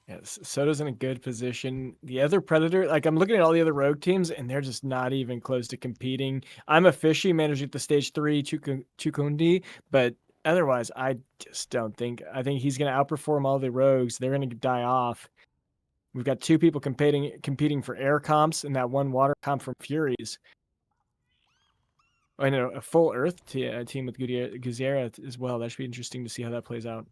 C: Yes, Soto's in a good position. The other Predator, like I'm looking at all the other rogue teams, and they're just not even close to competing. I'm a fishy managing the stage 3 Chukundi, but otherwise, I just don't think. I think he's going to outperform all the rogues. They're going to die off. We've got 2 people competing for air comps, and that 1 water comp from Furies. I know a full Earth team with Guzera as well. That should be interesting to see how that plays out.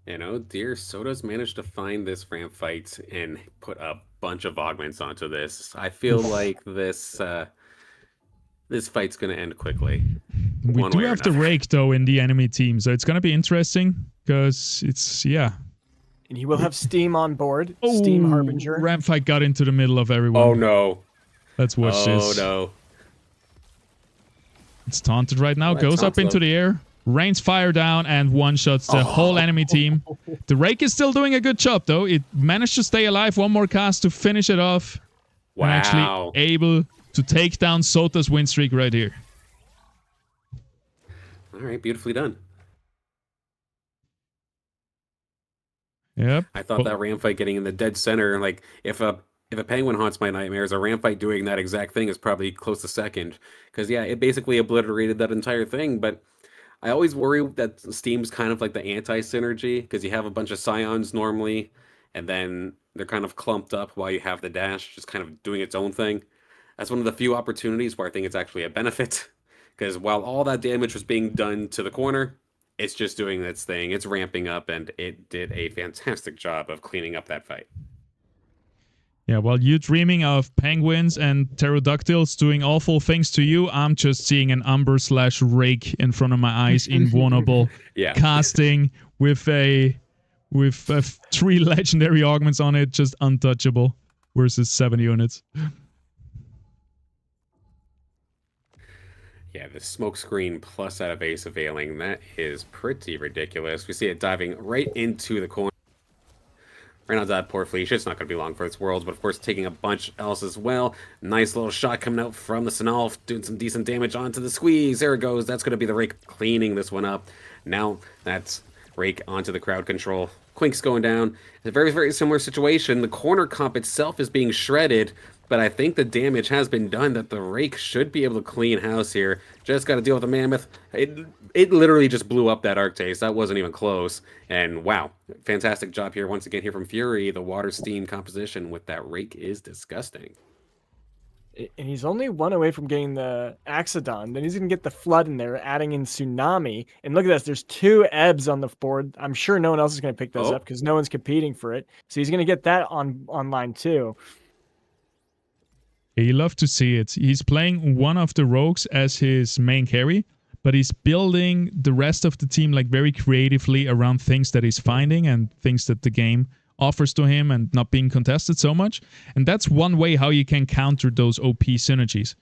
A: You know, dear Soda's managed to find this ramp fight and put a bunch of augments onto this. I feel like this fight's going to end quickly.
B: We do have the rake though in the enemy team, so it's going to be interesting because it's
C: And he will have Steam on board. Steam Harbinger.
B: Ramp fight got into the middle of everyone.
A: Oh no!
B: Let's watch this.
A: Oh no!
B: It's taunted right now. Goes up into the air. Rains fire down and one-shots the whole enemy team. The Rake is still doing a good job, though. It managed to stay alive. 1 more cast to finish it off.
A: Wow.
B: And actually able to take down Sota's win streak right here.
A: All right, beautifully done.
B: Yep.
A: I thought that ram fight getting in the dead center, like if a penguin haunts my nightmares, a ram fight doing that exact thing is probably close to second. Because yeah, it basically obliterated that entire thing, but I always worry that Steam's kind of like the anti-synergy, because you have a bunch of Scions normally, and then they're kind of clumped up while you have the dash just kind of doing its own thing. That's one of the few opportunities where I think it's actually a benefit, because while all that damage was being done to the corner, it's just doing its thing. It's ramping up, and it did a fantastic job of cleaning up that fight.
B: Yeah, while you dreaming of penguins and pterodactyls doing awful things to you, I'm just seeing an Umber/Rake in front of my eyes, invulnerable, casting with 3 legendary augments on it, just untouchable, versus 7 units.
A: Yeah, the smoke screen plus that evasive veiling, that is pretty ridiculous. We see it diving right into the corner. Right now, that poor Fleesh. It's not going to be long for its worlds, but of course, taking a bunch else as well. Nice little shot coming out from the Sinalf, doing some decent damage onto the squeeze. There it goes. That's going to be the Rake cleaning this one up. Now, that's Rake onto the crowd control. Quink's going down. A very, very similar situation. The corner comp itself is being shredded, but I think the damage has been done that the Rake should be able to clean house here. Just got to deal with the Mammoth. It literally just blew up that Arctase. That wasn't even close. And wow, fantastic job here once again here from Fury. The water steam composition with that Rake is disgusting.
C: And he's only 1 away from getting the Axodon. Then he's going to get the Flood in there, adding in Tsunami. And look at this. There's 2 Ebbs on the board. I'm sure no one else is going to pick those up because no one's competing for it. So he's going to get that online too.
B: You love to see it. He's playing one of the rogues as his main carry, but he's building the rest of the team like very creatively around things that he's finding and things that the game offers to him and not being contested so much. And that's one way how you can counter those OP synergies.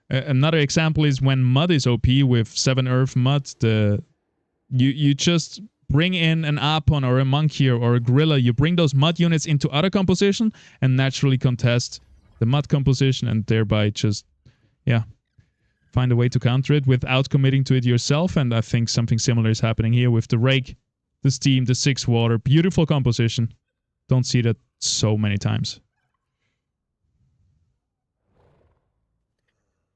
B: Another example is when Mud is OP with 7 Earth Mud. You just bring in an Apon or a Monkey or a Gorilla. You bring those Mud units into other composition and naturally contest the Mud composition, and thereby just find a way to counter it without committing to it yourself. And I think something similar is happening here with the Rake, the Steam, the 6 Water. Beautiful composition. Don't see that so many times.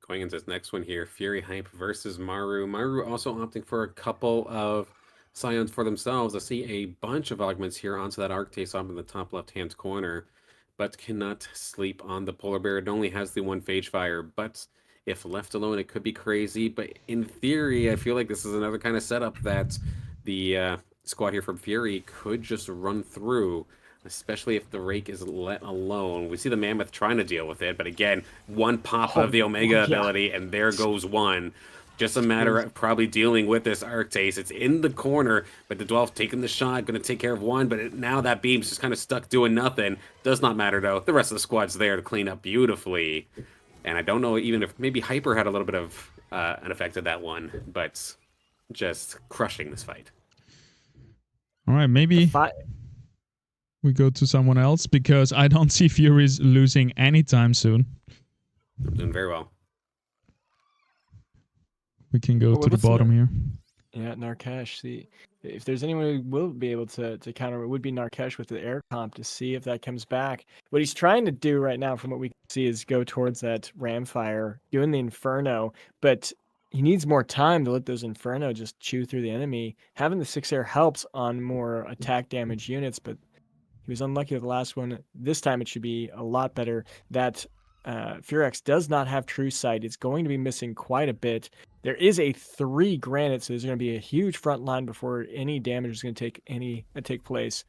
A: Going into this next one here, Fury Hype versus Maru. Maru also opting for a couple of Scions for themselves. I see a bunch of augments here onto that Arctase up in the top left-hand corner, but cannot sleep on the Polar Bear. It only has the one Phage Fire, but if left alone, it could be crazy. But in theory, I feel like this is another kind of setup that the squad here from Fury could just run through, especially if the Rake is let alone. We see the Mammoth trying to deal with it, but again, one pop of the Omega ability, and there goes one. Just a matter of probably dealing with this Arctase. It's in the corner, but the Dwell's taking the shot, going to take care of one, but now that beam's just kind of stuck doing nothing. Does not matter, though. The rest of the squad's there to clean up beautifully. And I don't know even if maybe Hyper had a little bit of an effect of that one, but just crushing this fight.
B: All right, maybe we go to someone else because I don't see Furies losing anytime soon.
A: I'm doing very well.
B: We can go to the bottom here.
C: Yeah, Narkesh. See, if there's anyone who will be able to counter, it would be Narkesh with the air comp to see if that comes back. What he's trying to do right now, from what we can see, is go towards that Ramfire, doing the Inferno, but he needs more time to let those Inferno just chew through the enemy. Having the 6 air helps on more attack damage units, but he was unlucky with the last one. This time it should be a lot better. That Furex does not have true sight. It's going to be missing quite a bit. There is a 3 granite, so there's going to be a huge front line before any damage is going to take place.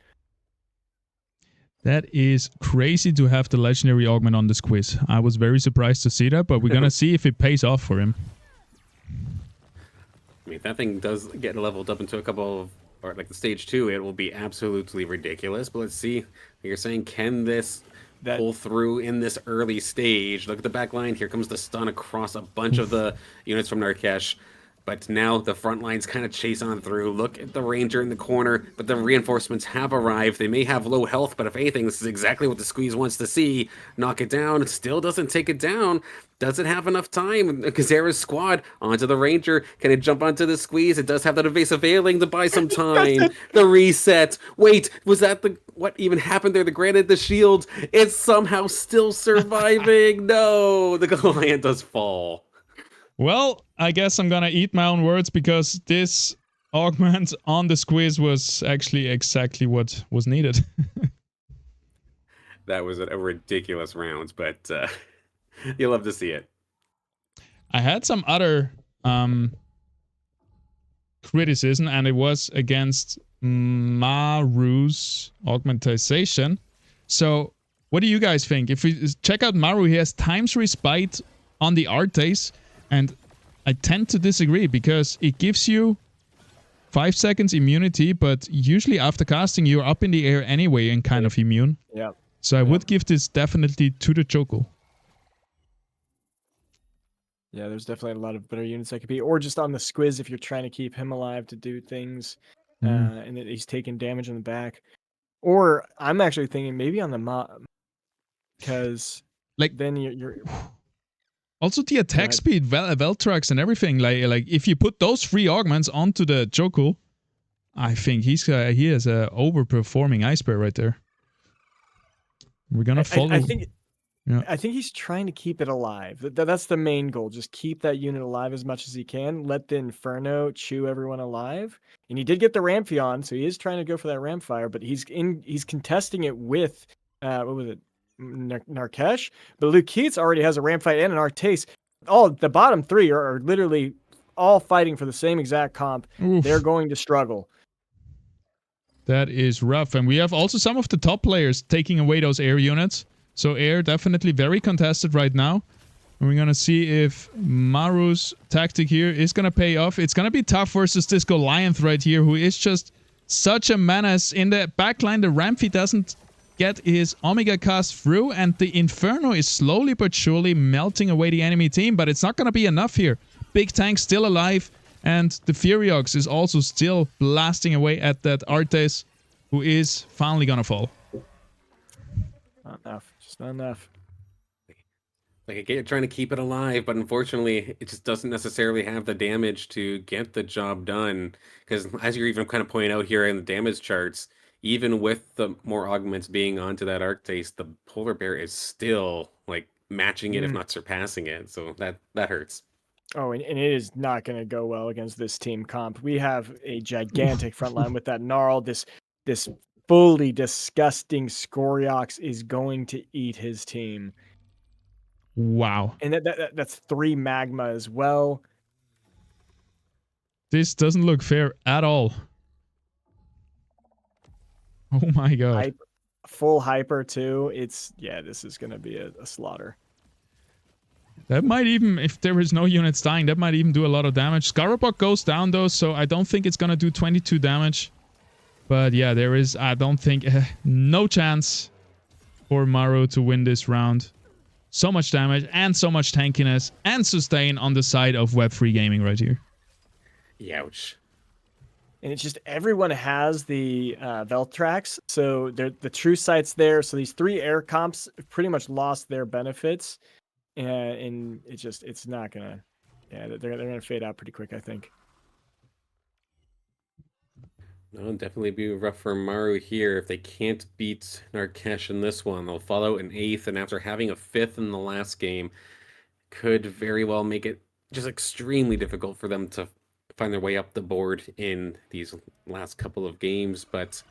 B: That is crazy to have the legendary augment on this quiz. I was very surprised to see that, but we're going to see if it pays off for him.
A: I mean, if that thing does get leveled up into a couple of, or like the stage 2, it will be absolutely ridiculous. But let's see. You're saying, can this pull through in this early stage? Look at the back line. Here comes the stun across a bunch of the units from Narkesh. But now the front lines kind of chase on through. Look at the Ranger in the corner, but the reinforcements have arrived. They may have low health, but if anything, this is exactly what the Squeeze wants to see. Knock it down. It still doesn't take it down. Doesn't have enough time. Kazera's squad onto the Ranger. Can it jump onto the Squeeze? It does have that evasive ailing to buy some time. The reset. Wait, was that what even happened there? The granted, the shield. It's somehow still surviving. No, the Goliath does fall.
B: Well, I guess I'm gonna eat my own words because this augment on the Squeeze was actually exactly what was needed.
A: That was a ridiculous round, but you'll love to see it.
B: I had some other criticism, and it was against Maru's augmentation. So, what do you guys think? If we check out Maru, he has times respite on the Arctase. And I tend to disagree because it gives you 5 seconds immunity, but usually after casting, you're up in the air anyway and kind of immune.
C: Yeah.
B: So I would give this definitely to the Choco.
C: Yeah, there's definitely a lot of better units that could be, or just on the Squiz if you're trying to keep him alive to do things, and that he's taking damage in the back. Or I'm actually thinking maybe on the mob, because like then you're
B: also the attack speed, Veltrax and everything. Like if you put those 3 augments onto the Choco, I think he has a overperforming Ice Bear right there. We're gonna follow.
C: I think he's trying to keep it alive. That's the main goal. Just keep that unit alive as much as he can. Let the Inferno chew everyone alive. And he did get the Ramphion, so he is trying to go for that Ramfire, but he's contesting it with what was it? Narkesh, but Luke Keats already has a Ramfight and an Arctase. The bottom 3 are literally all fighting for the same exact comp. Oof. They're going to struggle.
B: That is rough. And we have also some of the top players taking away those air units. So air definitely very contested right now. And we're going to see if Maru's tactic here is going to pay off. It's going to be tough versus this Goliath right here, who is just such a menace. In the backline, the Ramfi doesn't get his Omega cast through, and the Inferno is slowly but surely melting away the enemy team, but it's not going to be enough here. Big Tank still alive, and the Furiox is also still blasting away at that Arctase, who is finally going to fall.
C: Not enough. Just not enough.
A: Like, again, you're trying to keep it alive, but unfortunately, it just doesn't necessarily have the damage to get the job done. Because as you're even kind of pointing out here in the damage charts, even with the more augments being onto that Arctase, the Polar Bear is still, like, matching it, if not surpassing it. So that hurts.
C: Oh, and it is not going to go well against this team comp. We have a gigantic front line with that Gnarl. This fully disgusting Scoriox is going to eat his team.
B: Wow.
C: And that's 3 Magma as well.
B: This doesn't look fair at all. Oh my god.
C: Full hyper too. This is going to be a slaughter.
B: That might even, if there is no units dying, that might even do a lot of damage. Scarabok goes down though, so I don't think it's going to do 22 damage. But yeah, there is, I don't think, no chance for Maru to win this round. So much damage and so much tankiness and sustain on the side of Web3 Gaming right here.
A: Ouch.
C: And it's just everyone has the Veltrax, so the true sight's there. So these 3 air comps pretty much lost their benefits, and it's not gonna. Yeah, they're gonna fade out pretty quick, I think.
A: No, definitely be rough for Maru here. If they can't beat Narkesh in this one, they'll fall out in 8th, and after having a 5th in the last game, could very well make it just extremely difficult for them to find their way up the board in these last couple of games. But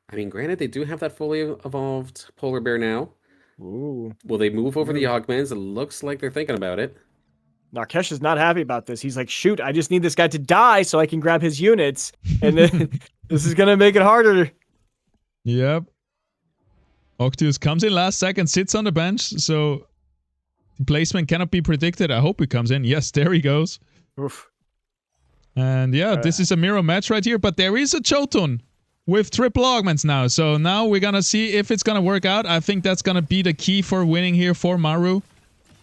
A: I mean, granted, they do have that fully evolved polar bear now.
C: Ooh.
A: Will they move over the augments? It looks like they're thinking about it.
C: Narkesh is not happy about this. He's like, shoot, I just need this guy to die so I can grab his units. And then this is going to make it harder.
B: Yep. Octius comes in last second, sits on the bench, so the placement cannot be predicted. I hope he comes in. Yes, there he goes.
C: Oof.
B: And yeah, this is a mirror match right here, but there is a Jotun with triple augments now. So now we're going to see if it's going to work out. I think that's going to be the key for winning here for Maru.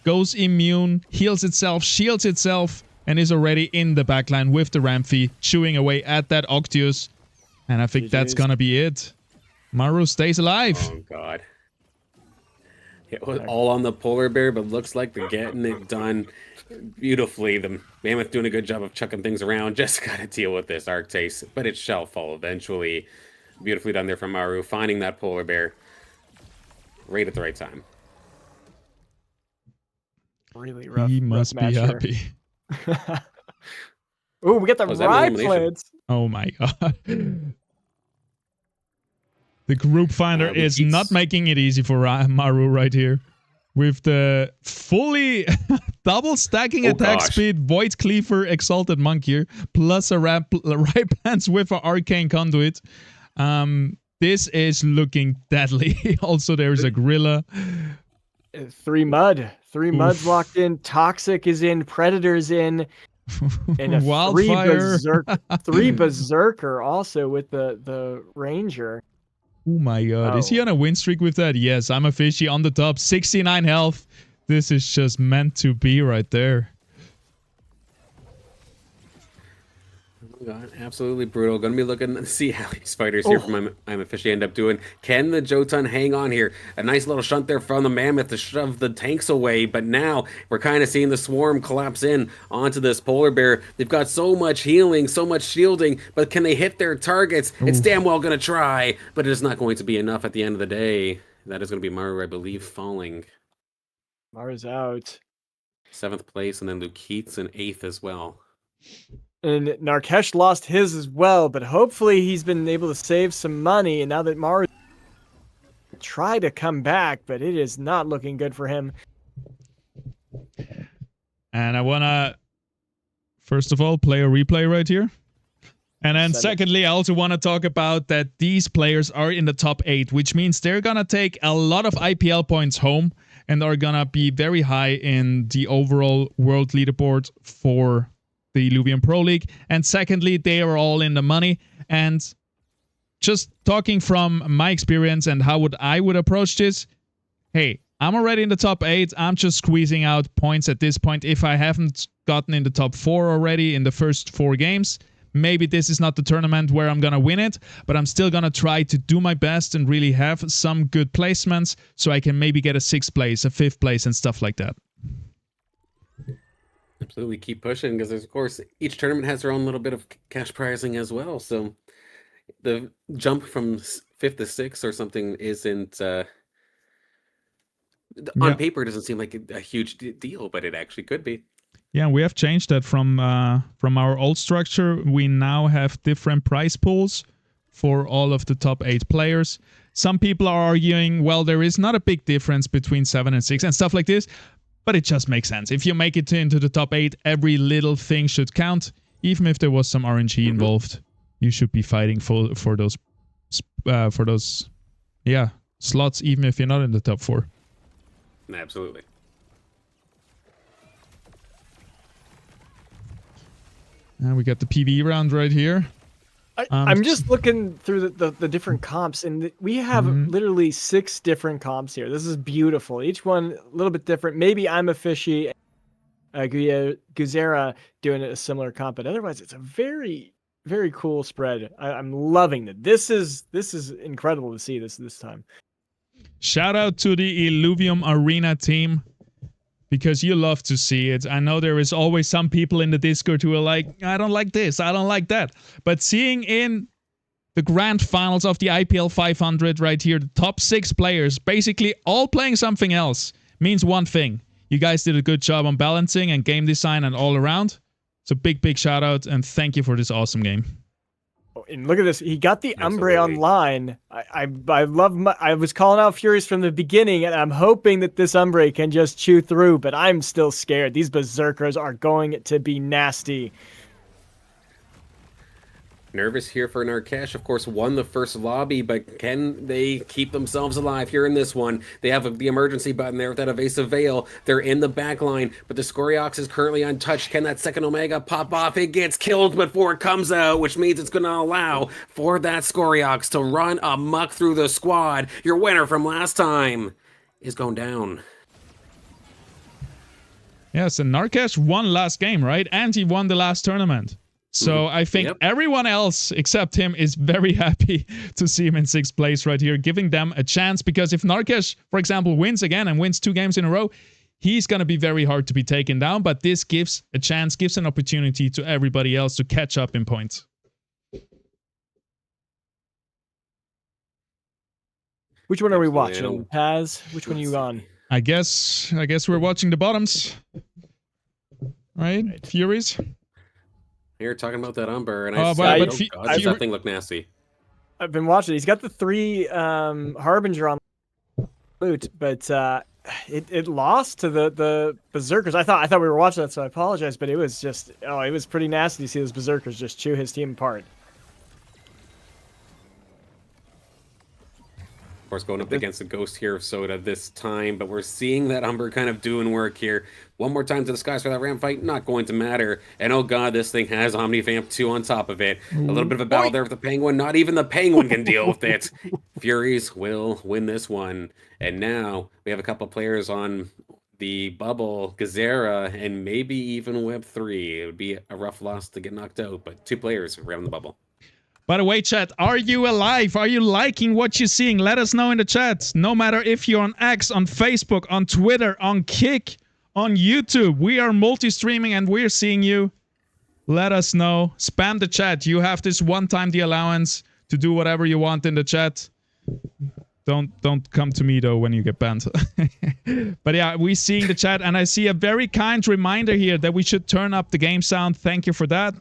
B: Goes immune, heals itself, shields itself, and is already in the backline with the Ramphy, chewing away at that Octius. And I think that's going to be it. Maru stays alive.
A: Oh, God. It was all on the polar bear, but looks like they're getting it done beautifully. The Mammoth doing a good job of chucking things around. Just got to deal with this Arctase, but it shall fall eventually. Beautifully done there from Maru, finding that polar bear right at the right time.
C: Really rough.
B: He must be happy.
C: Ooh, we got the ride plans.
B: Oh my god. The group finder is not making it easy for Maru right here. With the fully double stacking attack speed, Void Cleaver, Exalted Monk here, plus a right pants with an Arcane Conduit. This is looking deadly. Also, there's a Gorilla.
C: 3 Mud. 3 Muds locked in. Toxic is in. Predator's in. And a
B: Wildfire.
C: 3 Berserker also with the Ranger.
B: Oh my god. Is he on a win streak with that? Yes, I'm a fishy on the top. 69 health. This is just meant to be right there.
A: Oh god, absolutely brutal. Gonna be looking to see how these fighters here from I'm a fishy end up doing. Can the Jotun hang on here? A nice little shunt there from the Mammoth to shove the tanks away, but now we're kind of seeing the swarm collapse in onto this polar bear. They've got so much healing, so much shielding, but can they hit their targets? It's damn well gonna try, but it is not going to be enough at the end of the day. That is gonna be Maru, I believe, falling.
C: Maru's out.
A: 7th place, and then Luke Keats in 8th as well.
C: And Narkesh lost his as well, but hopefully he's been able to save some money. And now that Maru tried to come back, but it is not looking good for him.
B: And I want to, first of all, play a replay right here. And then secondly, I also want to talk about that these players are in the top 8, which means they're going to take a lot of IPL points home and are going to be very high in the overall world leaderboard for the Illuvium Pro League. And secondly, they are all in the money. And just talking from my experience and how I would approach this, hey, I'm already in the top 8. I'm just squeezing out points at this point. If I haven't gotten in the top 4 already in the first 4 games, maybe this is not the tournament where I'm going to win it, but I'm still going to try to do my best and really have some good placements so I can maybe get a 6th place, a 5th place, and stuff like that.
A: Absolutely, keep pushing, because of course each tournament has their own little bit of cash prizing as well. So the jump from 5th to 6th or something isn't On paper, it doesn't seem like a huge deal, but it actually could be.
B: Yeah, we have changed that from our old structure. We now have different prize pools for all of the top 8 players. Some people are arguing, well, there is not a big difference between 7 and 6 and stuff like this, but it just makes sense. If you make it into the top 8, every little thing should count. Even if there was some RNG involved, you should be fighting for those slots, even if you're not in the top 4.
A: Absolutely.
B: And we got the PvE round right here.
C: I'm just looking through the different comps, and we have literally 6 different comps here. This is beautiful. Each one a little bit different. Maybe I'm a fishy, Guzera doing a similar comp, but otherwise it's a very, very cool spread. I'm loving it. This is incredible to see this time. Shout
B: out to the Illuvium Arena team, because you love to see it. I know there is always some people in the Discord who are like, I don't like this, I don't like that. But seeing in the grand finals of the IPL 500 right here, the top 6 players basically all playing something else means one thing. You guys did a good job on balancing and game design and all around. So big shout out and thank you for this awesome game.
C: And look at this. He got the Umbre online. I love I was calling out Furies from the beginning, and I'm hoping that this Umbre can just chew through, but I'm still scared. These Berserkers are going to be nasty.
A: Nervous here for Narkesh. Of course, won the first lobby, but can they keep themselves alive here in this one? They have the emergency button there with that evasive veil. They're in the back line, but the Scoriox is currently untouched. Can that second Omega pop off? It gets killed before it comes out, which means it's going to allow for that Scoriox to run amok through the squad. Your winner from last time is going down.
B: Yeah, so Narkesh won last game, right? And he won the last tournament. So I think everyone else except him is very happy to see him in 6th place right here, giving them a chance. Because if Narkesh, for example, wins again and wins 2 games in a row, he's going to be very hard to be taken down. But this gives a chance, gives an opportunity to everybody else to catch up in points.
C: Which one are we watching? Paz, which one are you on?
B: I guess we're watching the bottoms. Right? Furies.
A: You're talking about that Umber, and
B: does
A: that thing look nasty?
C: I've been watching. He's got the 3 Harbinger on loot, but it lost to the Berserkers. I thought we were watching that, so I apologize. But it was just it was pretty nasty to see those Berserkers just chew his team apart.
A: Of course, going up against the Ghost here of Soda this time, but we're seeing that Umber kind of doing work here. One more time to the skies for that ram fight, not going to matter. And oh god, this thing has Omnivamp 2 on top of it. A little bit of a battle there with the Penguin. Not even the Penguin can deal with it. Furies will win this one. And now we have a couple players on the bubble, Gazera, and maybe even Web3. It would be a rough loss to get knocked out, but 2 players right on the bubble.
B: By the way, chat, are you alive? Are you liking what you're seeing? Let us know in the chat. No matter if you're on X, on Facebook, on Twitter, on Kick, on YouTube. We are multi-streaming and we're seeing you. Let us know. Spam the chat. You have this one-time the allowance to do whatever you want in the chat. Don't come to me though when you get banned. But yeah, we're seeing the chat and I see a very kind reminder here that we should turn up the game sound. Thank you for that.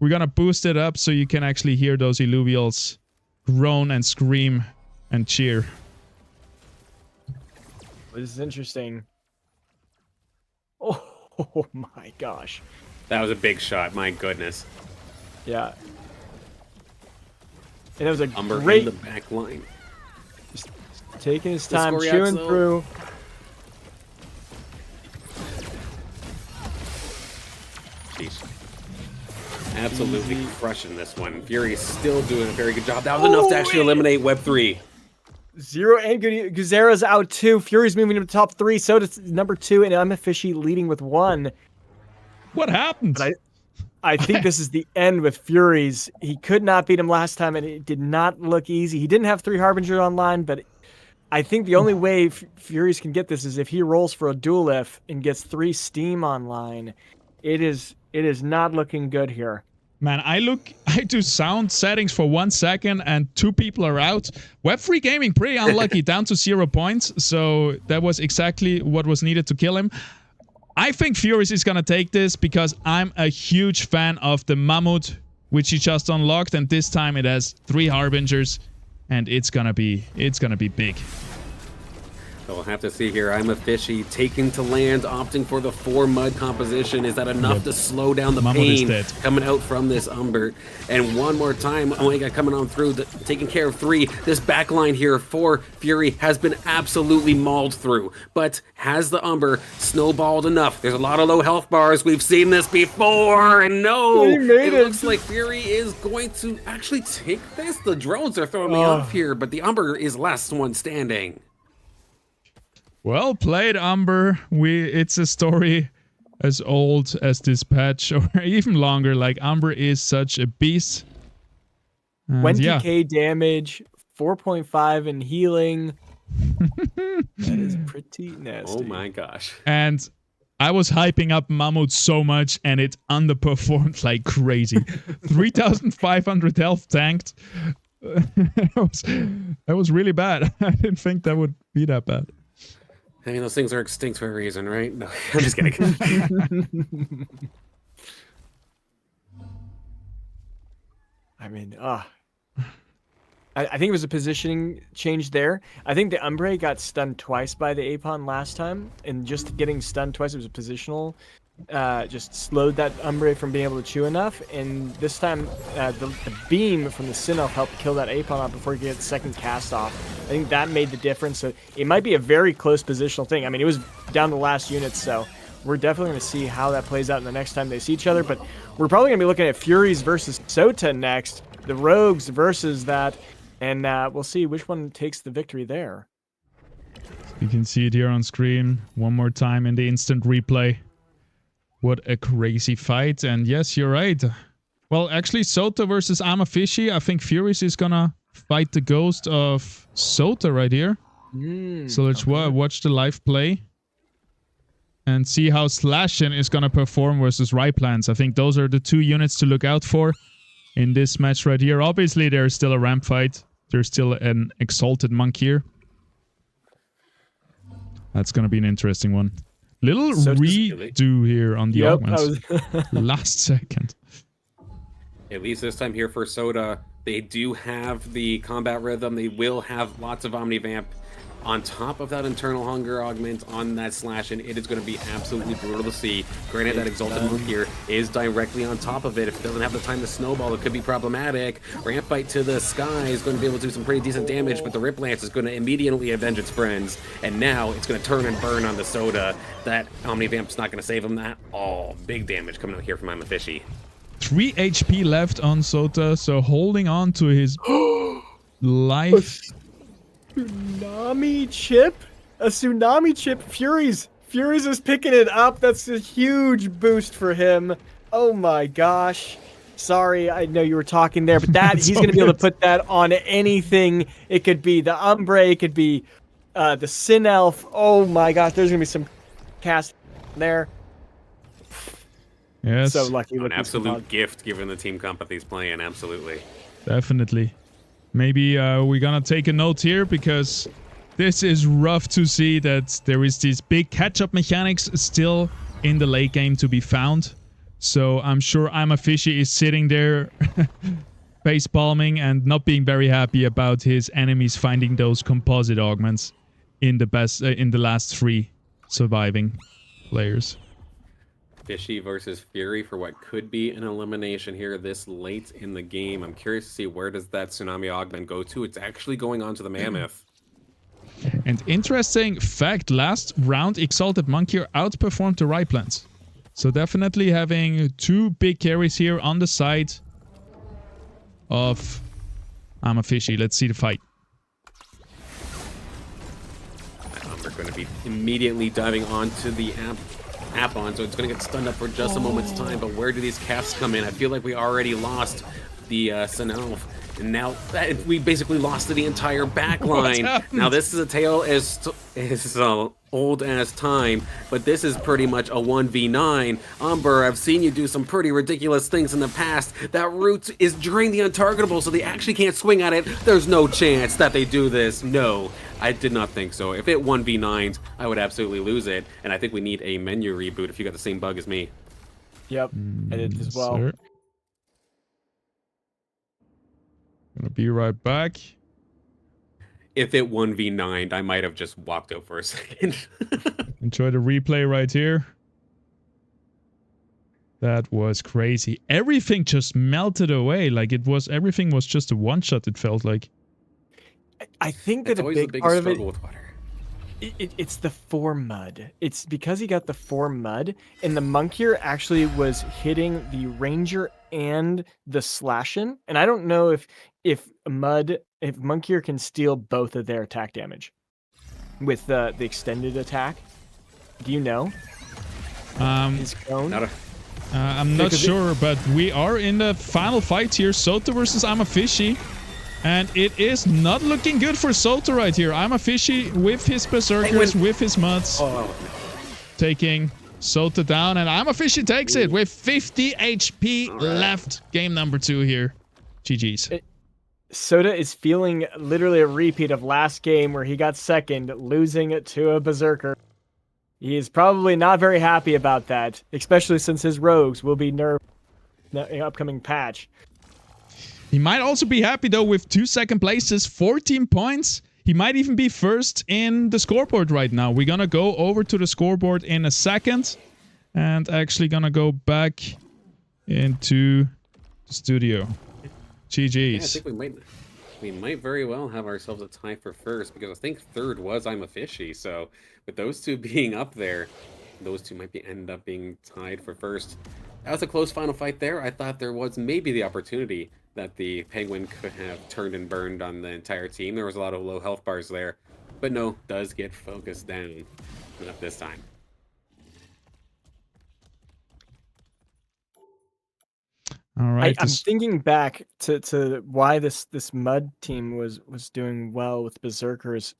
B: We're gonna boost it up so you can actually hear those Illuvials groan and scream and cheer.
C: This is interesting. Oh my gosh.
A: That was a big shot, my goodness.
C: Yeah. And it was a
A: Umber
C: great...
A: in the back line.
C: Just taking his time, chewing through.
A: Jeez. Absolutely crushing this one. Fury is still doing a very good job. That was enough to actually eliminate Web3.
C: Zero and Guzera's out 2. Fury's moving to the top 3. So does number 2, and I'm Fishy leading with 1.
B: What happened?
C: But I think this is the end with Furies. He could not beat him last time, and it did not look easy. He didn't have 3 Harbingers online, but I think the only way Furies can get this is if he rolls for a dual F and gets 3 Steam online. It is not looking good here.
B: Man, I do sound settings for 1 second and 2 people are out. Web3 Gaming, pretty unlucky, down to 0 points. So that was exactly what was needed to kill him. I think Furious is gonna take this because I'm a huge fan of the Mammoth, which he just unlocked, and this time it has 3 Harbingers, and it's gonna be big.
A: So we'll have to see here. I'm a fishy, taking to land, opting for the 4 mud composition. Is that enough to slow down the pain coming out from this Umber? And one more time, Omega coming on through, taking care of 3. This backline here for Fury has been absolutely mauled through. But has the Umber snowballed enough? There's a lot of low health bars. We've seen this before. And no, it looks like Fury is going to actually take this. The drones are throwing me off here, but the Umber is last one standing.
B: Well played, Umber. It's a story as old as this patch, or even longer. Like, Umber is such a beast.
C: 20k damage, 4.5 in healing. That is pretty nasty.
A: Oh my gosh.
B: And I was hyping up Mammoth so much, and it underperformed like crazy. 3,500 health tanked. That was really bad. I didn't think that would be that bad.
A: I mean, those things are extinct for a reason, right? No, I'm just kidding.
C: I mean, I think it was a positioning change there. I think the Umbre got stunned twice by the Apon last time, and just getting stunned twice, it was a positional. Just slowed that Umbre from being able to chew enough, and this time the beam from the Sinelf helped kill that Apon off before he gets second cast off. I think that made the difference, so it might be a very close positional thing. I mean, it was down to the last unit, so we're definitely going to see how that plays out in the next time they see each other, but we're probably going to be looking at Furies versus Sota next, the Rogues versus that, and we'll see which one takes the victory there.
B: You can see it here on screen one more time in the instant replay. What a crazy fight. And yes, you're right. Well, actually, Sota versus Amafishi. I think Furious is gonna fight the ghost of Sota right here. So let's watch the live play and see how Slashin is gonna perform versus Ryplans. I think those are the 2 units to look out for in this match right here. Obviously, there's still a ramp fight. There's still an Exalted Monk here. That's gonna be an interesting one. Little redo here on the augments. Last second.
A: At least this time here for Soda, they do have the combat rhythm. They will have lots of Omnivamp on top of that internal hunger augment on that slash, and it is going to be absolutely brutal to see. Granted, that Exalted Monk here is directly on top of it. If it doesn't have the time to snowball, it could be problematic. Ramp Bite to the sky is going to be able to do some pretty decent damage, but the Rip Lance is going to immediately avenge its friends, and now it's going to turn and burn on the Soda. That Omnivamp's not going to save him at all. Big damage coming out here from Amafishy.
B: 3 HP left on Sota, so holding on to his life.
C: Tsunami chip? A tsunami chip? Furies is picking it up. That's a huge boost for him. Oh my gosh. Sorry, I know you were talking there, but that he's going to be able to put that on anything. It could be the Umbre, it could be the Sinelf. Oh my gosh, there's going to be some cast there.
B: Yes.
C: So lucky.
A: An absolute gift given the team comp that he's playing, absolutely.
B: Definitely. Maybe we're gonna take a note here, because this is rough to see that there is these big catch-up mechanics still in the late game to be found. So I'm sure Amafishy is sitting there face palming and not being very happy about his enemies finding those composite augments in the last 3 surviving players.
A: Fishy versus Fury for what could be an elimination here this late in the game. I'm curious to see where does that Tsunami Augment go to. It's actually going on to the Mammoth.
B: And interesting fact, last round Exalted Monk here outperformed the Ryplans. So definitely having 2 big carries here on the side of Amafishy. Let's see the fight.
A: We're going to be immediately diving onto the Apon, so it's going to get stunned up for just a moment's time, but where do these casts come in? I feel like we already lost the Sinelf. And now we basically lost to the entire back line. Now this is a tale as old as time, but this is pretty much a 1v9. Umber, I've seen you do some pretty ridiculous things in the past. That root is during the untargetable, so they actually can't swing at it. There's no chance that they do this. No, I did not think so. If it 1v9s, I would absolutely lose it. And I think we need a menu reboot if you got the same bug as me.
C: Yep, I did as well.
B: Sir. Gonna be right back.
A: If it 1v9'd, I might have just walked out for a second.
B: Enjoy the replay right here. That was crazy. Everything just melted away. Like everything was just a one shot, it felt like.
C: I think that
A: It's
C: a
A: always
C: big
A: the
C: part
A: biggest
C: of it,
A: struggle with water.
C: it's the 4 mud. It's because he got the 4 mud, and the Monkier actually was hitting the Ranger and the Slashin. And I don't know if Monkier can steal both of their attack damage with the extended attack. Do you know? His cone?
B: I'm not sure, but we are in the final fight here. Soto versus Amafishy. And it is not looking good for Soto right here. Amafishy with his Berserkers, with his Muds. Taking Soto down, and Amafishy takes it with 50 HP left. Game number 2 here. GG's.
C: Soda is feeling literally a repeat of last game where he got second, losing it to a Berserker. He is probably not very happy about that, especially since his rogues will be nerfed in the upcoming patch.
B: He might also be happy though with 2 second places, 14 points. He might even be first in the scoreboard right now. We're gonna go over to the scoreboard in a second and actually gonna go back into the studio. GG's.
A: Yeah, I think we might very well have ourselves a tie for first, because I think third was I'm a Fishy. So with those two being up there, those two might end up being tied for first. That was a close final fight there. I thought there was maybe the opportunity that the Penguin could have turned and burned on the entire team. There was a lot of low health bars there, but no, does get focused down. Not this time.
B: All right.
C: I'm thinking back to why this Mud team was doing well with Berserkers.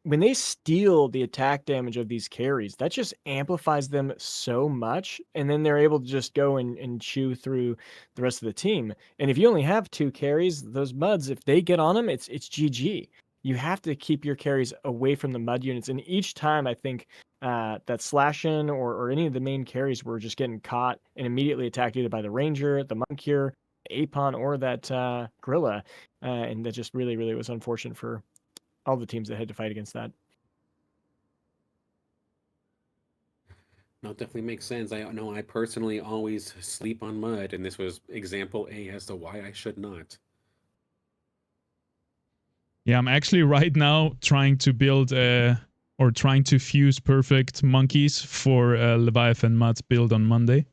C: When they steal the attack damage of these carries, that just amplifies them so much, and then they're able to just go and chew through the rest of the team. And if you only have 2 carries, those Muds, if they get on them, it's GG. You have to keep your carries away from the Mud units, and each time I think that Slashin or any of the main carries were just getting caught and immediately attacked either by the Ranger, the Monkier, Apon, or that Gorilla, and that just really, really was unfortunate for all the teams that had to fight against that.
A: No, it definitely makes sense. I know I personally always sleep on Mud, and this was example A as to why I should not.
B: Yeah, I'm actually right now trying to build or trying to fuse perfect monkeys for Leviathan Mud build on Monday.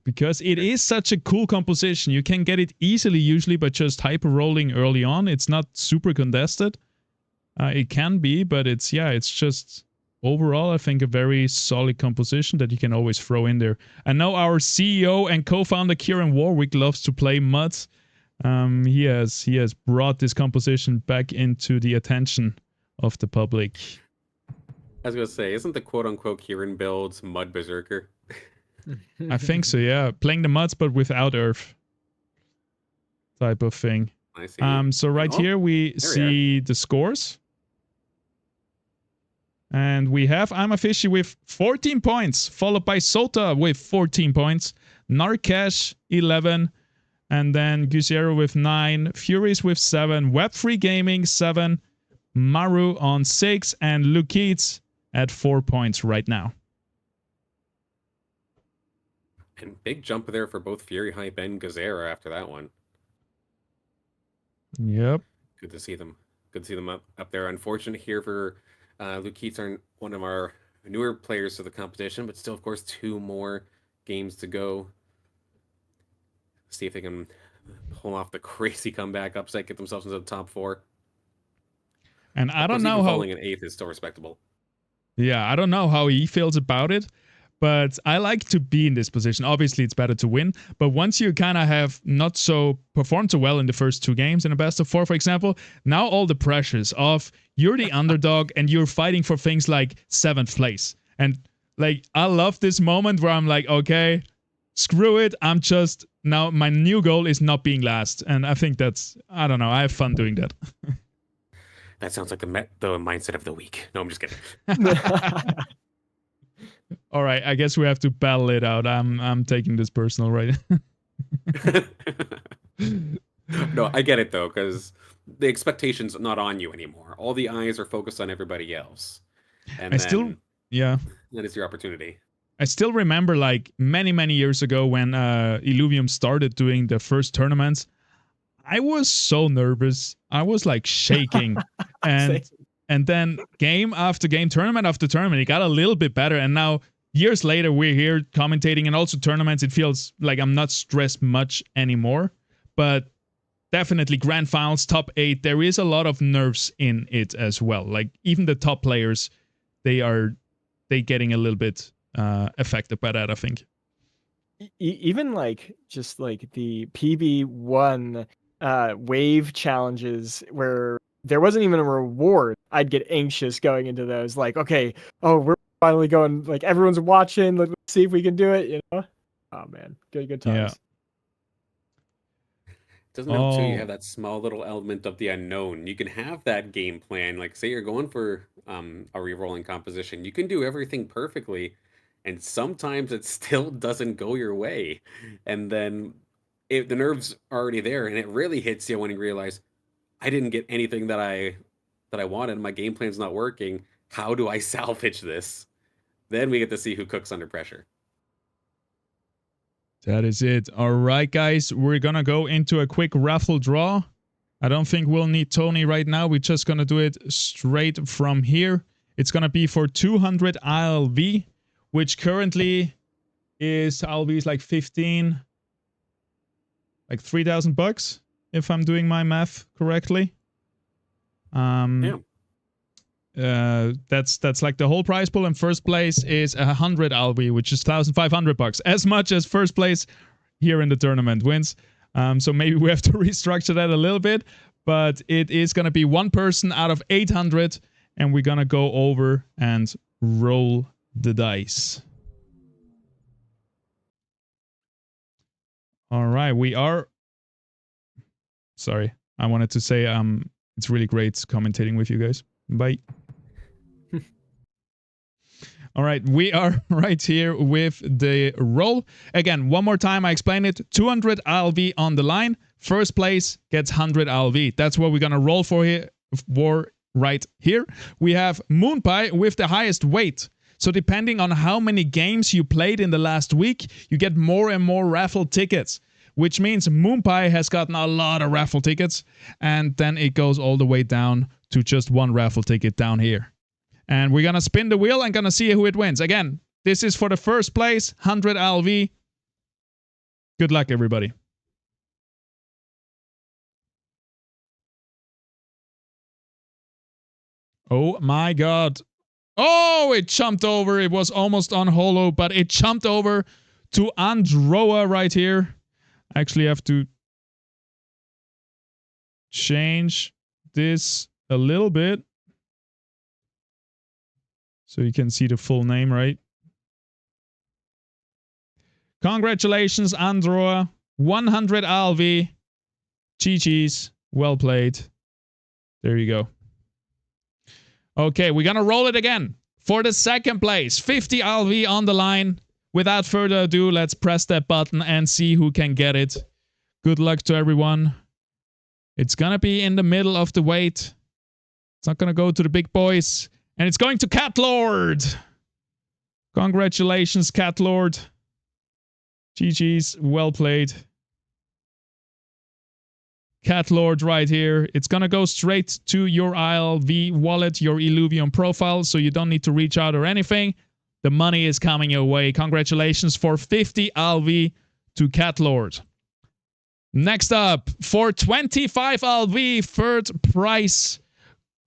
B: Because it is such a cool composition. You can get it easily usually by just hyper rolling early on. It's not super contested. It can be, but it's just overall I think a very solid composition that you can always throw in there. And now our CEO and co-founder Kieran Warwick loves to play Muds. He has brought this composition back into the attention of the public.
A: I was gonna say, isn't the quote-unquote Kieran builds Mud Berserker?
B: I think so, yeah. Playing the Muds, but without Earth. Type of thing.
A: I see.
B: So right here we see the scores. And we have Amafishy with 14 points, followed by Sota with 14 points, Narkesh 11, and then Guzero with 9, Furies with 7, Web3 Gaming 7, Maru on 6, and Lukitz at 4 points right now.
A: And big jump there for both Fury Hype and Gazera after that one.
B: Yep.
A: Good to see them. Good to see them up there. Unfortunate here for Lukitz, aren't one of our newer players to the competition, but still, of course, 2 more games to go. See if they can pull off the crazy comeback upset, get themselves into the top 4.
B: And I don't know how
A: falling in 8th is still respectable.
B: Yeah, I don't know how he feels about it, But I like to be in this position. Obviously, it's better to win. But once you kind of have not so performed so well in the first 2 games in a best of 4, for example, now all the pressures of you're the underdog and you're fighting for things like 7th place. And like, I love this moment where I'm like, okay, screw it. I'm just now my new goal is not being last. And I think that's, I don't know. I have fun doing that.
A: That sounds like the mindset of the week. No, I'm just kidding.
B: All right, I guess we have to battle it out. I'm taking this personal, right?
A: No, I get it though, because the expectation's not on you anymore. All the eyes are focused on everybody else. And that is your opportunity.
B: I still remember like many years ago when Illuvium started doing the first tournaments. I was so nervous. I was like shaking. And then game after game, tournament after tournament, it got a little bit better. And now, years later, we're here commentating and also tournaments. It feels like I'm not stressed much anymore. But definitely grand finals, top 8, there is a lot of nerves in it as well. Like even the top players, they getting a little bit affected by that, I think.
C: Even like just like the PB1 wave challenges where there wasn't even a reward, I'd get anxious going into those. Like, okay, we're finally going. Like everyone's watching. Let's see if we can do it. You know? Oh man, good times.
B: Yeah.
A: Doesn't help too. You have that small little element of the unknown. You can have that game plan. Like, say you're going for a re-rolling composition, you can do everything perfectly, and sometimes it still doesn't go your way, and then the nerves are already there, and it really hits you when you realize, I didn't get anything that I wanted. My game plan's not working. How do I salvage this? Then we get to see who cooks under pressure.
B: That is it. All right, guys. We're going to go into a quick raffle draw. I don't think we'll need Tony right now. We're just going to do it straight from here. It's going to be for 200 ILV, which currently is, ILV is like 15, like $3,000. If I'm doing my math correctly. That's like the whole prize pool, and first place is 100 ALV, which is $1,500, as much as first place here in the tournament wins. So maybe we have to restructure that a little bit, but it is going to be one person out of 800, and we're going to go over and roll the dice. All right, we are... Sorry, I wanted to say it's really great commentating with you guys. Bye. All right, we are right here with the roll. Again, one more time, I explain it. 200 ALV on the line. First place gets 100 ALV. That's what we're going to roll for here. Right here. We have Moonpie with the highest weight. So depending on how many games you played in the last week, you get more and more raffle tickets. Which means Moonpie has gotten a lot of raffle tickets, and then it goes all the way down to just one raffle ticket down here. And we're going to spin the wheel and going to see who it wins. Again, this is for the first place, 100 ALV. Good luck, everybody. Oh my god. Oh, it jumped over. It was almost on holo, but it jumped over to Androa right here. I actually have to change this a little bit so you can see the full name, right? Congratulations, Androa. 100 ALV. GG's. Well played. There you go. Okay, we're going to roll it again for the second place. 50 ALV on the line. Without further ado, let's press that button and see who can get it. Good luck to everyone. It's going to be in the middle of the weight. It's not going to go to the big boys. And it's going to Cat Lord. Congratulations, Cat Lord. GG's. Well played. Cat Lord right here. It's going to go straight to your ILV wallet, your Illuvium profile, so you don't need to reach out or anything. The money is coming your way. Congratulations for 50 ALV to Cat Lord. Next up, for 25 ALV, third prize.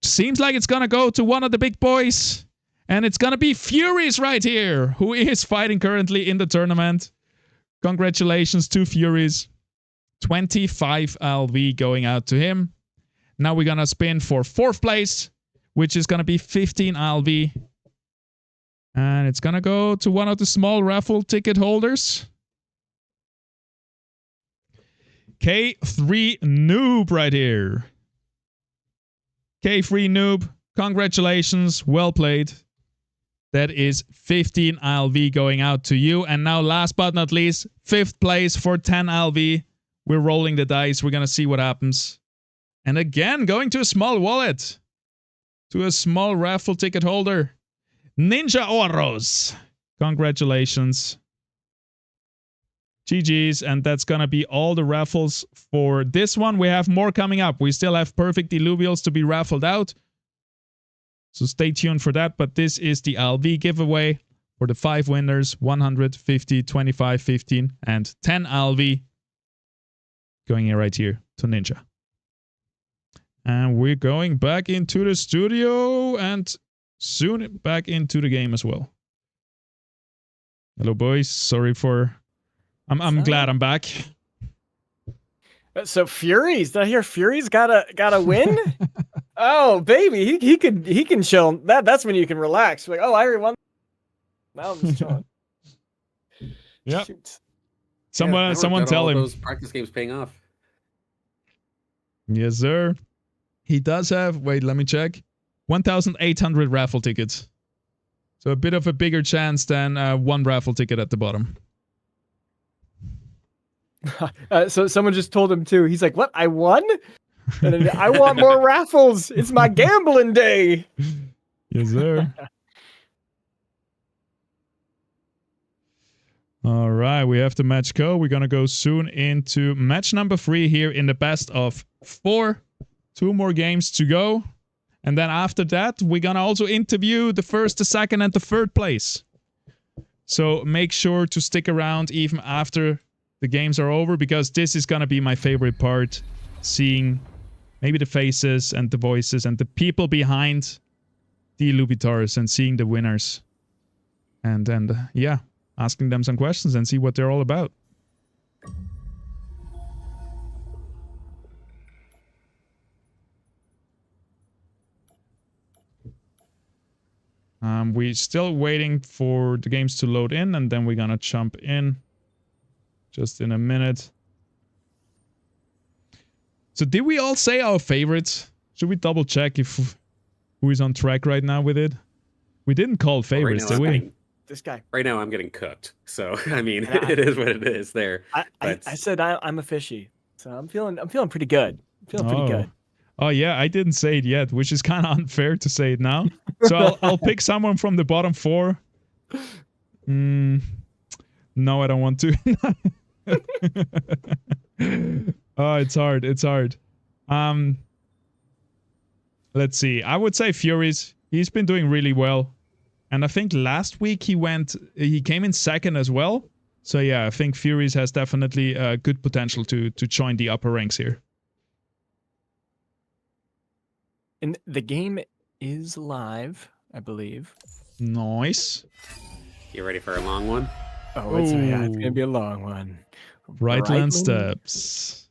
B: Seems like it's going to go to one of the big boys. And it's gonna be Furies right here, who is fighting currently in the tournament. Congratulations to Furies. 25 LV going out to him. Now we're gonna spin for 4th place, which is gonna be 15 LV. And it's gonna go to one of the small raffle ticket holders. K3 Noob right here. K3 Noob, congratulations, well played. That is 15 LV going out to you. And now last but not least, 5th place for 10 LV. We're rolling the dice. We're going to see what happens. And again, going to a small wallet. To a small raffle ticket holder. Ninja Oros. Congratulations. GG's. And that's going to be all the raffles for this one. We have more coming up. We still have perfect Illuvials to be raffled out. So stay tuned for that. But this is the LV giveaway for the 5 winners. 100, 50, 25, 15, and 10 LV. Going in right here to Ninja. And we're going back into the studio and soon back into the game as well. Hello, boys. Sorry for... I'm glad I'm back.
C: So Furies, did I hear Furies got a win? Oh baby, he can chill. That's when you can relax. Like, oh, I already won. Now I'm just chilling.
B: Yeah.
C: Shoot.
B: Someone tell him.
A: Those practice games paying off.
B: Yes, sir. He does have. Wait, let me check. 1,800 raffle tickets. So a bit of a bigger chance than one raffle ticket at the bottom.
C: So someone just told him too. He's like, "What? I won? And then, I want more raffles. It's my gambling day."
B: Yes, sir. All right, we have the match go. We're gonna go soon into match number 3 here in the best of 4. 2 more games to go, and then after that, we're gonna also interview the 1st, the 2nd, and the 3rd place. So make sure to stick around even after the games are over, because this is gonna be my favorite part, seeing maybe the faces and the voices and the people behind the Illuvitars and seeing the winners, and yeah, asking them some questions and see what they're all about. We're still waiting for the games to load in, and then we're gonna jump in just in a minute. So did we all say our favorites? Should we double check if who is on track right now with it? We didn't call favorites, did we?
C: This guy.
A: Right now I'm getting cooked. So I mean, it is what it is there.
C: I said I'm a fishy. So I'm feeling pretty good. I'm feeling pretty good.
B: Oh yeah, I didn't say it yet, which is kind of unfair to say it now. So I'll pick someone from the bottom 4. No, I don't want to. Oh, it's hard. It's hard. Let's see. I would say Furies. He's been doing really well. And I think last week he came in 2nd as well. So yeah, I think Furies has definitely good potential to join the upper ranks here.
C: And the game is live, I believe.
B: Nice.
A: You ready for a long one?
C: Oh, it's gonna be a long one.
B: Brightland Steps.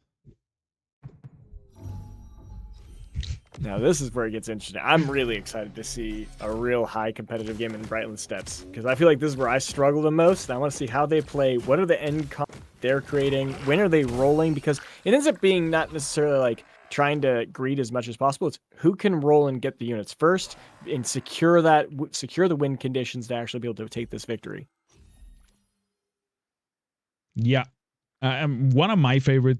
C: Now this is where it gets interesting. I'm really excited to see a real high competitive game in Brightland Steps, because I feel like this is where I struggle the most. I want to see how they play. What are the end comps they're creating? When are they rolling? Because it ends up being not necessarily like trying to greed as much as possible. It's who can roll and get the units first and secure the win conditions to actually be able to take this victory.
B: Yeah, one of my favorite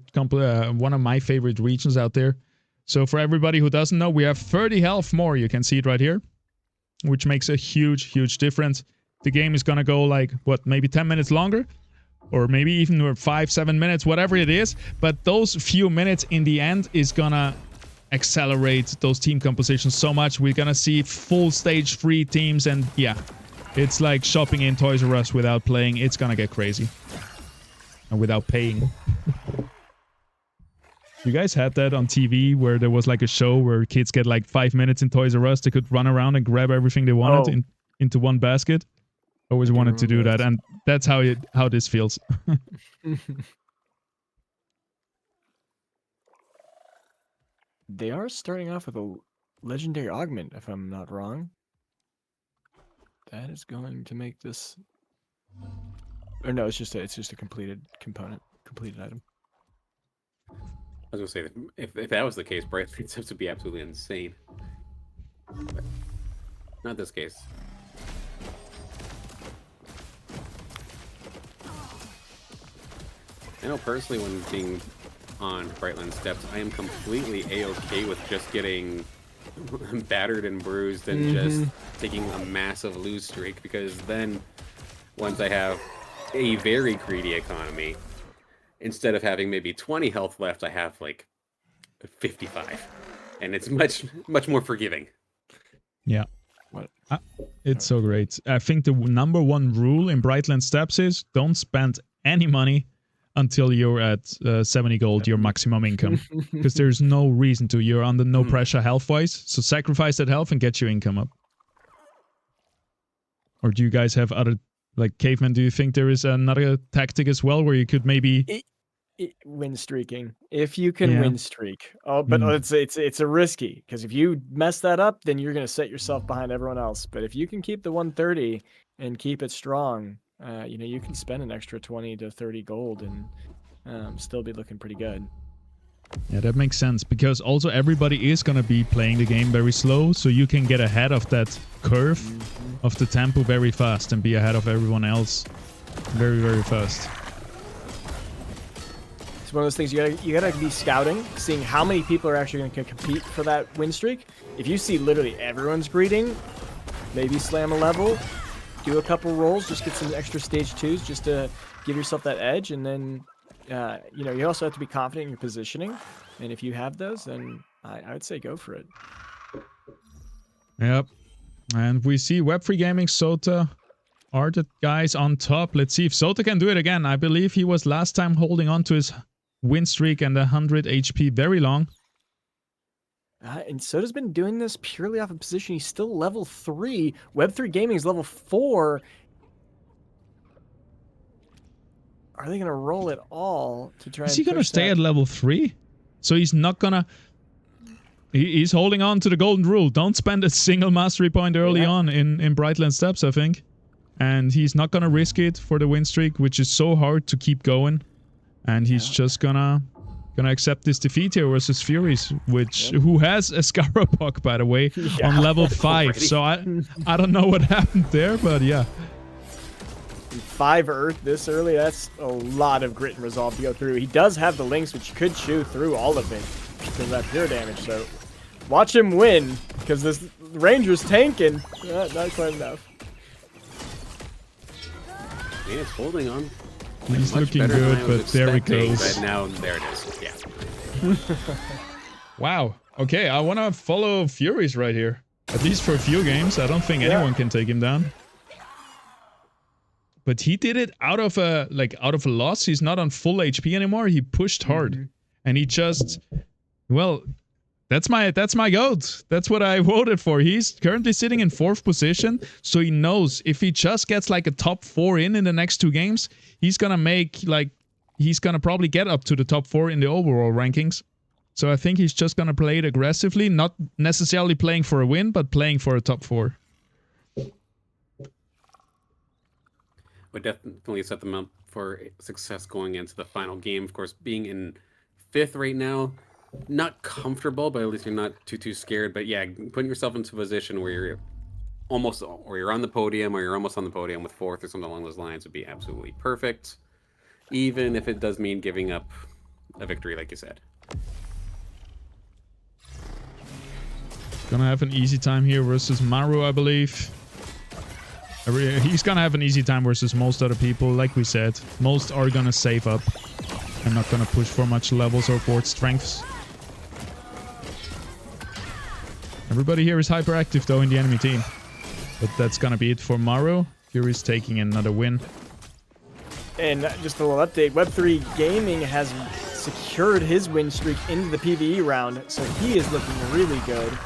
B: regions out there. So for everybody who doesn't know, we have 30 health more. You can see it right here, which makes a huge difference. The game is gonna go like what, maybe 10 minutes longer, or maybe even 5-7 minutes, whatever it is. But those few minutes in the end is gonna accelerate those team compositions so much. We're gonna see full stage 3 teams, and yeah, it's like shopping in Toys R Us without playing. It's gonna get crazy. And without paying. You guys had that on TV where there was like a show where kids get like 5 minutes in Toys R Us. They could run around and grab everything they wanted into one basket. Always wanted to do that, and that's how this feels.
C: They are starting off with a legendary augment, if I'm not wrong. That is going to make this. Or no, it's just a completed component, completed item.
A: I was gonna say, if that was the case, Bright Steps would be absolutely insane. But not this case. I know personally, when being on Brightland Steps, I am completely A-okay with just getting battered and bruised and just taking a massive lose streak, because then once I have a very greedy economy, instead of having maybe 20 health left, I have like 55, and it's much more forgiving.
B: Yeah. It's so great. I think the number one rule in Brightland Steps is don't spend any money until you're at 70 gold, your maximum income. Because there's no reason to. You're under no pressure health-wise, so sacrifice that health and get your income up. Or do you guys have other, like Caveman, do you think there is another tactic as well where you could maybe...
C: Win streaking, if you can win streak. Oh, but it's a risky, because if you mess that up, then you're going to set yourself behind everyone else. But if you can keep the 130 and keep it strong, you know, you can spend an extra 20 to 30 gold and still be looking pretty good.
B: Yeah, that makes sense, because also everybody is going to be playing the game very slow, so you can get ahead of that curve of the tempo very fast and be ahead of everyone else very, very fast.
C: It's one of those things you gotta be scouting, seeing how many people are actually going to compete for that win streak. If you see literally everyone's greeting, maybe slam a level, do a couple rolls, just get some extra stage 2s just to give yourself that edge, and then you know, you also have to be confident in your positioning, and if you have those, then I would say go for it.
B: Yep. And we see Web3 Gaming Sota are the guys on top. Let's see if Sota can do it again. I believe he was last time holding on to his win streak and 100 HP very long.
C: And Sota's been doing this purely off of position. He's still level 3. Web3 Gaming is level 4. Are they going to roll it all to try?
B: Is he going to stay at level 3? So he's not going to... He's holding on to the golden rule. Don't spend a single mastery point early on in Brightland Steps, I think. And he's not going to risk it for the win streak, which is so hard to keep going. And he's just gonna accept this defeat here versus Furies, who has a Scarabok, by the way, on level 5. So I don't know what happened there, but yeah.
C: 5 Earth this early, that's a lot of grit and resolve to go through. He does have the links, which could chew through all of it because of that pure damage. So watch him win, because this Ranger's tanking. Not quite enough.
A: Yeah, it's holding on.
B: He's looking good, but there it goes.
A: But now, there it is. Yeah.
B: Wow. Okay, I want to follow Furies right here. At least for a few games. I don't think anyone can take him down. But he did it out of a loss. He's not on full HP anymore. He pushed hard. And he just... Well, that's my GOAT. That's what I voted for. He's currently sitting in 4th position. So he knows if he just gets like a top 4 in the next 2 games, he's going to make he's going to probably get up to the top 4 in the overall rankings. So I think he's just going to play it aggressively, not necessarily playing for a win, but playing for a top 4.
A: Would definitely set them up for success going into the final game. Of course, being in 5th right now, not comfortable, but at least you're not too scared. But yeah, putting yourself into a position where you're you're on the podium, or you're almost on the podium with 4th or something along those lines would be absolutely perfect, even if it does mean giving up a victory, like you said.
B: Gonna have an easy time here versus Maru, I believe. He's gonna have an easy time versus most other people, like we said. Most are gonna save up and not gonna push for much levels or board strengths. Everybody here is hyperactive though in the enemy team. But that's gonna be it for Maru. Fury's taking another win.
C: And just a little update, Web3 Gaming has secured his win streak into the PvE round, so he is looking really good.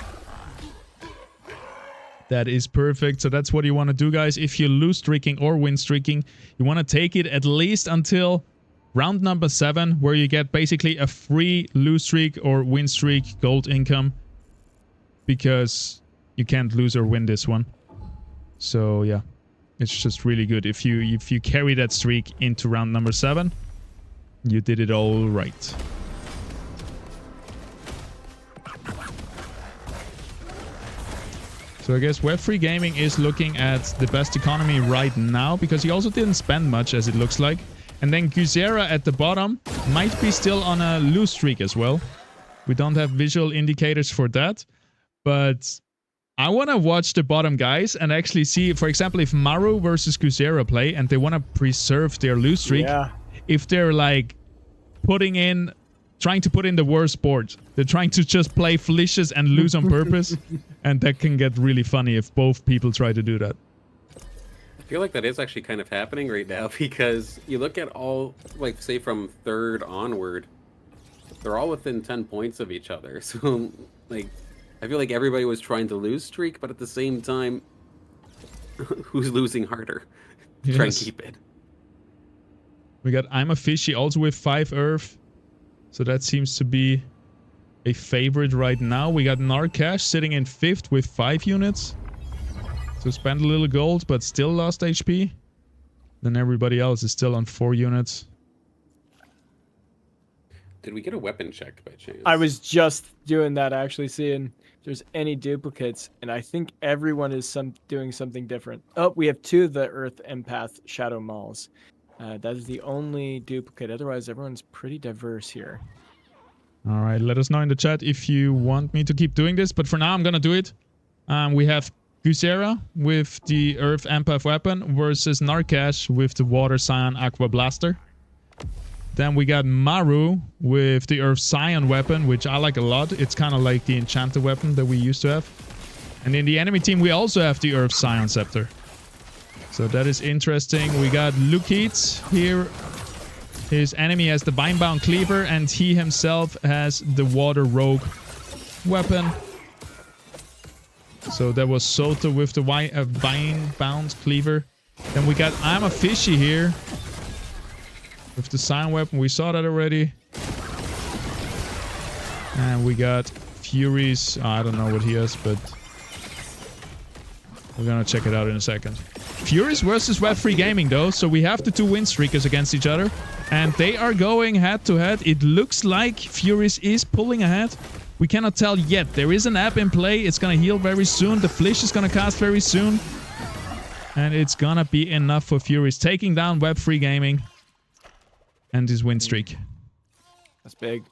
B: That is perfect. So that's what you want to do, guys. If you're lose streaking or win streaking, you want to take it at least until round number 7, where you get basically a free lose streak or win streak gold income, because you can't lose or win this one. So yeah, it's just really good. If you carry that streak into round number 7, you did it all right. So I guess Web3 Gaming is looking at the best economy right now, because he also didn't spend much, as it looks like. And then Guzera at the bottom might be still on a lose streak as well. We don't have visual indicators for that, but I want to watch the bottom guys and actually see, for example, if Maru versus Guzera play and they want to preserve their lose streak, if they're like trying to put in the worst board. They're trying to just play Felicious and lose on purpose, and that can get really funny if both people try to do that.
A: I feel like that is actually kind of happening right now, because you look at all, like, say from 3rd onward, they're all within 10 points of each other. So, like, I feel like everybody was trying to lose streak, but at the same time, who's losing harder to try and keep it?
B: We got I'm a Fishy also with 5 Earth. So that seems to be a favorite right now. We got Narcash sitting in 5th with 5 units. So spent a little gold, but still lost HP. Then everybody else is still on 4 units.
A: Did we get a weapon check by chance?
C: I was just doing that, actually, seeing if there's any duplicates, and I think everyone is doing something different. Oh, we have 2 of the Earth Empath Shadow Malls. That is the only duplicate. Otherwise, everyone's pretty diverse here.
B: All right, let us know in the chat if you want me to keep doing this. But for now, I'm going to do it. We have Guzera with the Earth Empath weapon versus Narcash with the Water Scion Aqua Blaster. Then we got Maru with the Earth Scion weapon, which I like a lot. It's kind of like the enchanted weapon that we used to have. And in the enemy team, we also have the Earth Scion Scepter. So that is interesting. We got Lukeets here. His enemy has the Vinebound Cleaver, and he himself has the Water Rogue weapon. So that was Soto with the Vinebound Cleaver. Then we got I'm a Fishy here with the Scion weapon. We saw that already. And we got Furies. I don't know what he has, but we're gonna check it out in a second. Furies versus Web3 Gaming though, so we have the 2 win streakers against each other, and they are going head to head. It looks like Furies is pulling ahead. We cannot tell yet. There is an app in play. It's gonna heal very soon. The Flish is gonna cast very soon, and it's gonna be enough for Furies, taking down Web3 Gaming and his win streak.
C: That's big.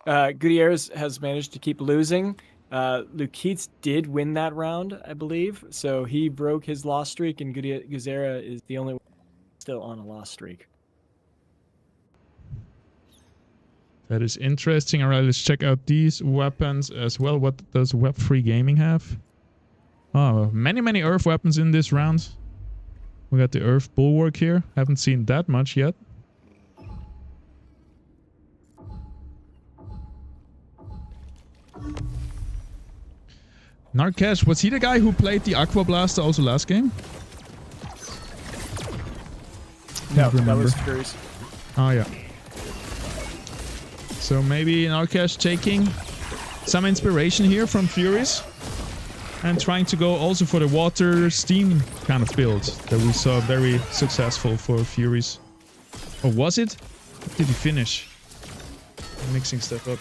C: Gutierrez has managed to keep losing. Lukeets did win that round, I believe. So he broke his loss streak, and Guzera is the only one still on a loss streak.
B: That is interesting. All right, let's check out these weapons as well. What does Web3 Gaming have? Oh, many Earth weapons in this round. We got the Earth Bulwark here. Haven't seen that much yet. Narcash, was he the guy who played the Aqua Blaster also last game?
C: No, that was Furies.
B: Oh, yeah. So maybe Narcash taking some inspiration here from Furies and trying to go also for the water steam kind of build that we saw very successful for Furies. Or was it? Or did he finish? I'm mixing stuff up.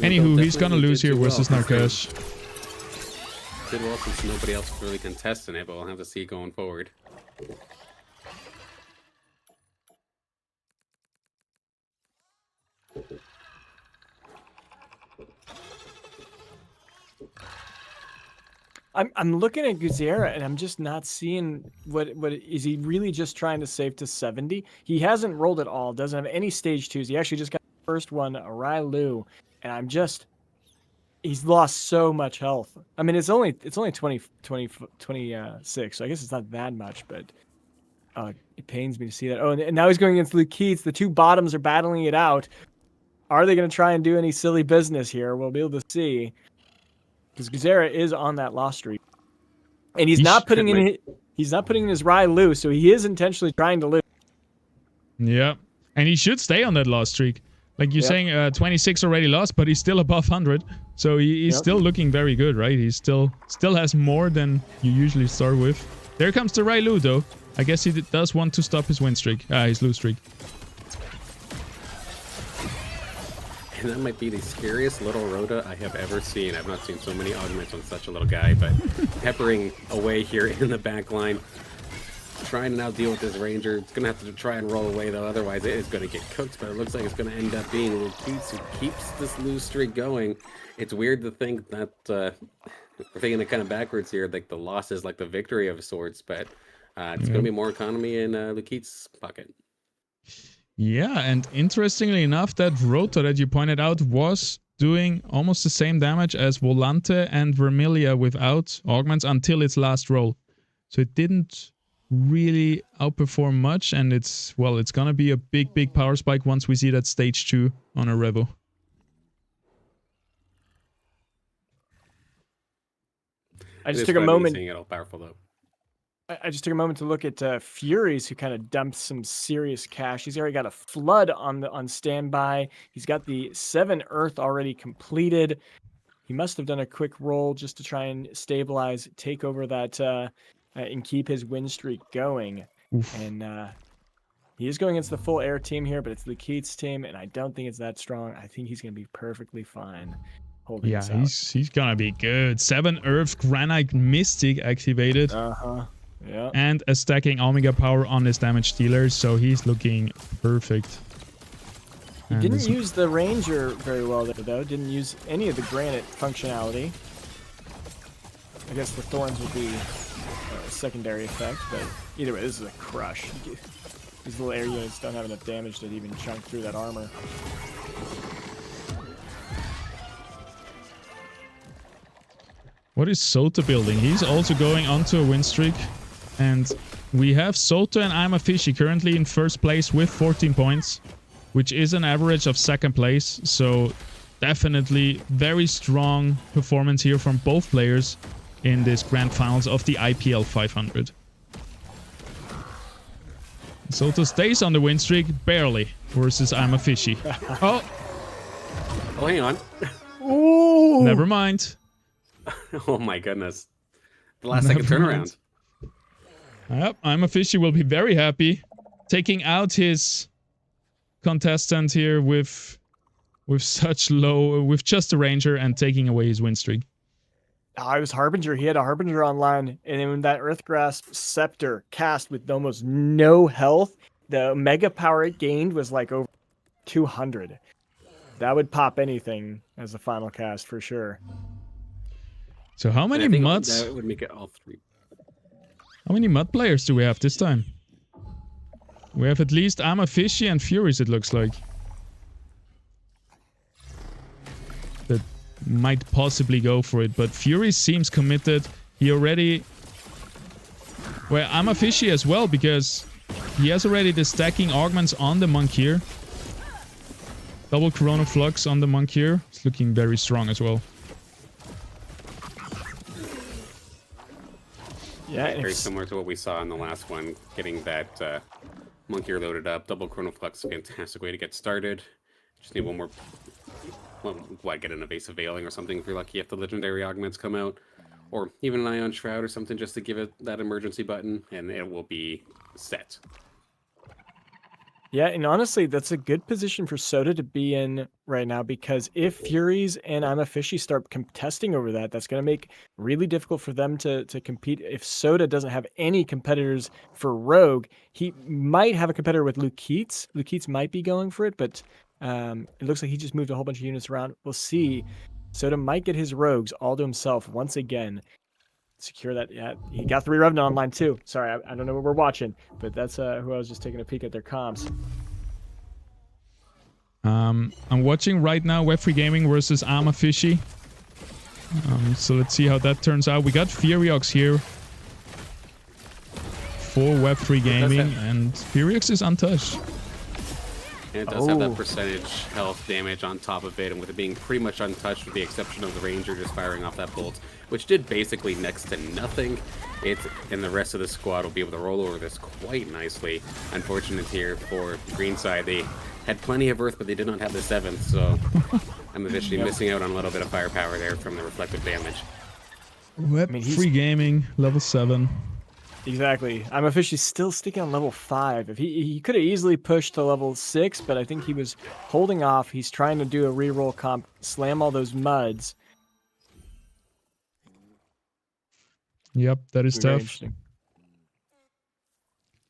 B: Anywho, he's gonna lose here versus Narcash.
A: Did well since nobody else really contesting it, but we'll have to see going forward.
C: I'm looking at Guzera and I'm just not seeing what is he really just trying to save to 70? He hasn't rolled at all, doesn't have any stage 2s. He actually just got the first one, Railu, and he's lost so much health. I mean, it's only 26, so I guess it's not that much, but it pains me to see that. Oh, and now he's going against Lukeets. The 2 bottoms are battling it out. Are they going to try and do any silly business here? We'll be able to see. Because Guzera is on that loss streak. And he's not putting in his Rye loose, so he is intentionally trying to lose.
B: Yeah. And he should stay on that loss streak. Like you're saying, 26 already lost, but he's still above 100. So he's still looking very good, right? He still has more than you usually start with. There comes the Railu, though. I guess he does want to stop his win streak. His lose streak.
A: And that might be the scariest little Rhoda I have ever seen. I've not seen so many augments on such a little guy, but peppering away here in the back line. Trying to now deal with this Ranger. It's going to have to try and roll away, though. Otherwise, it is going to get cooked, but it looks like it's going to end up being Lukeets who keeps this lose streak going. It's weird to think that we're thinking it kind of backwards here, like the loss is like the victory of sorts, but it's going to be more economy in Lukeets' pocket.
B: Yeah, and interestingly enough, that Rota that you pointed out was doing almost the same damage as Volante and Vermilia without augments until its last roll. So it didn't really outperform much, and it's gonna be a big power spike once we see that stage 2 on a Revo.
C: I just took a moment.
A: Seeing it all powerful though.
C: I just took a moment to look at Furies, who kind of dumped some serious cash. He's already got a Flood on standby. He's got the 7 Earth already completed. He must have done a quick roll just to try and stabilize, take over that, and keep his win streak going.
B: Oof.
C: And he is going against the full air team here, but it's the Keats team, and I don't think it's that strong. I think he's going to be perfectly fine holding this out.
B: He's gonna be good. 7 Earth Granite Mystic activated.
C: Yeah.
B: And a stacking Omega power on his damage dealer, so he's looking perfect.
C: He didn't use the Ranger very well there, though. Didn't use any of the Granite functionality. I guess the Thorns would be a secondary effect, but either way, this is a crush. These little air units don't have enough damage to even chunk through that armor.
B: What is Sota building? He's also going onto a win streak. And we have Sota and I'm a Fishy currently in first place with 14 points, which is an average of second place. So definitely very strong performance here from both players in this grand finals of the IPL 500. Sota stays on the win streak, barely, versus I'm a Fishy. Oh,
A: hang on.
C: Ooh!
B: Never mind.
A: Oh my goodness. The last second turnaround.
B: Yep, I'm a Fishy will be very happy. Taking out his contestant here with just a Ranger and taking away his win streak.
C: I was Harbinger. He had a Harbinger online, and then when that Earthgrasp Scepter cast with almost no health, the mega power it gained was like over 200. That would pop anything as a final cast for sure.
B: So how many muds?
A: That would make it all 3.
B: How many mud players do we have this time? We have at least I'm a Fishy and Furies, it looks like. That might possibly go for it, but Fury seems committed. He already... Well, I'm a Fishy as well, because he has already the stacking augments on the Monk here. Double Corona Flux on the Monk here. It's looking very strong as well.
A: Yeah, very similar to what we saw in the last one, getting that Monk here loaded up. Double Chrono Flux, fantastic way to get started. Just need one more... Well, get an Evasive Veiling or something if you're lucky if the Legendary Augments come out. Or even an Ion Shroud or something just to give it that emergency button, and it will be set.
C: Yeah, and honestly, that's a good position for Soda to be in right now, because if Furies and I'm a Fishy start contesting over that, that's going to make really difficult for them to compete. If Soda doesn't have any competitors for Rogue, he might have a competitor with Lukeets. Lukeets might be going for it, but it looks like he just moved a whole bunch of units around. We'll see. Soda might get his Rogues all to himself once again. Secure that. Yeah, he got 3 Revenant online too. Sorry, I don't know what we're watching, but that's who I was just taking a peek at their comps.
B: I'm watching right now Web3 Gaming versus Ama Fishy. So let's see how that turns out. We got Furiox here for Web3 Gaming, and Furiox is untouched.
A: And it does have that
C: Oh.
A: percentage health damage on top of it, and with it being pretty much untouched with the exception of the Ranger just firing off that bolt, which did basically next to nothing, and the rest of the squad will be able to roll over this quite nicely. Unfortunate here for the green side. They had plenty of Earth, but they did not have the 7th, so I'm officially missing out on a little bit of firepower there from the reflective damage.
B: Web
C: I mean, he's-
B: free gaming, level 7.
C: Exactly. I'm officially still sticking on level 5. If he could have easily pushed to level 6, but I think he was holding off. He's trying to do a reroll comp, slam all those muds.
B: Yep, that is
C: Be very
B: tough.
C: interesting.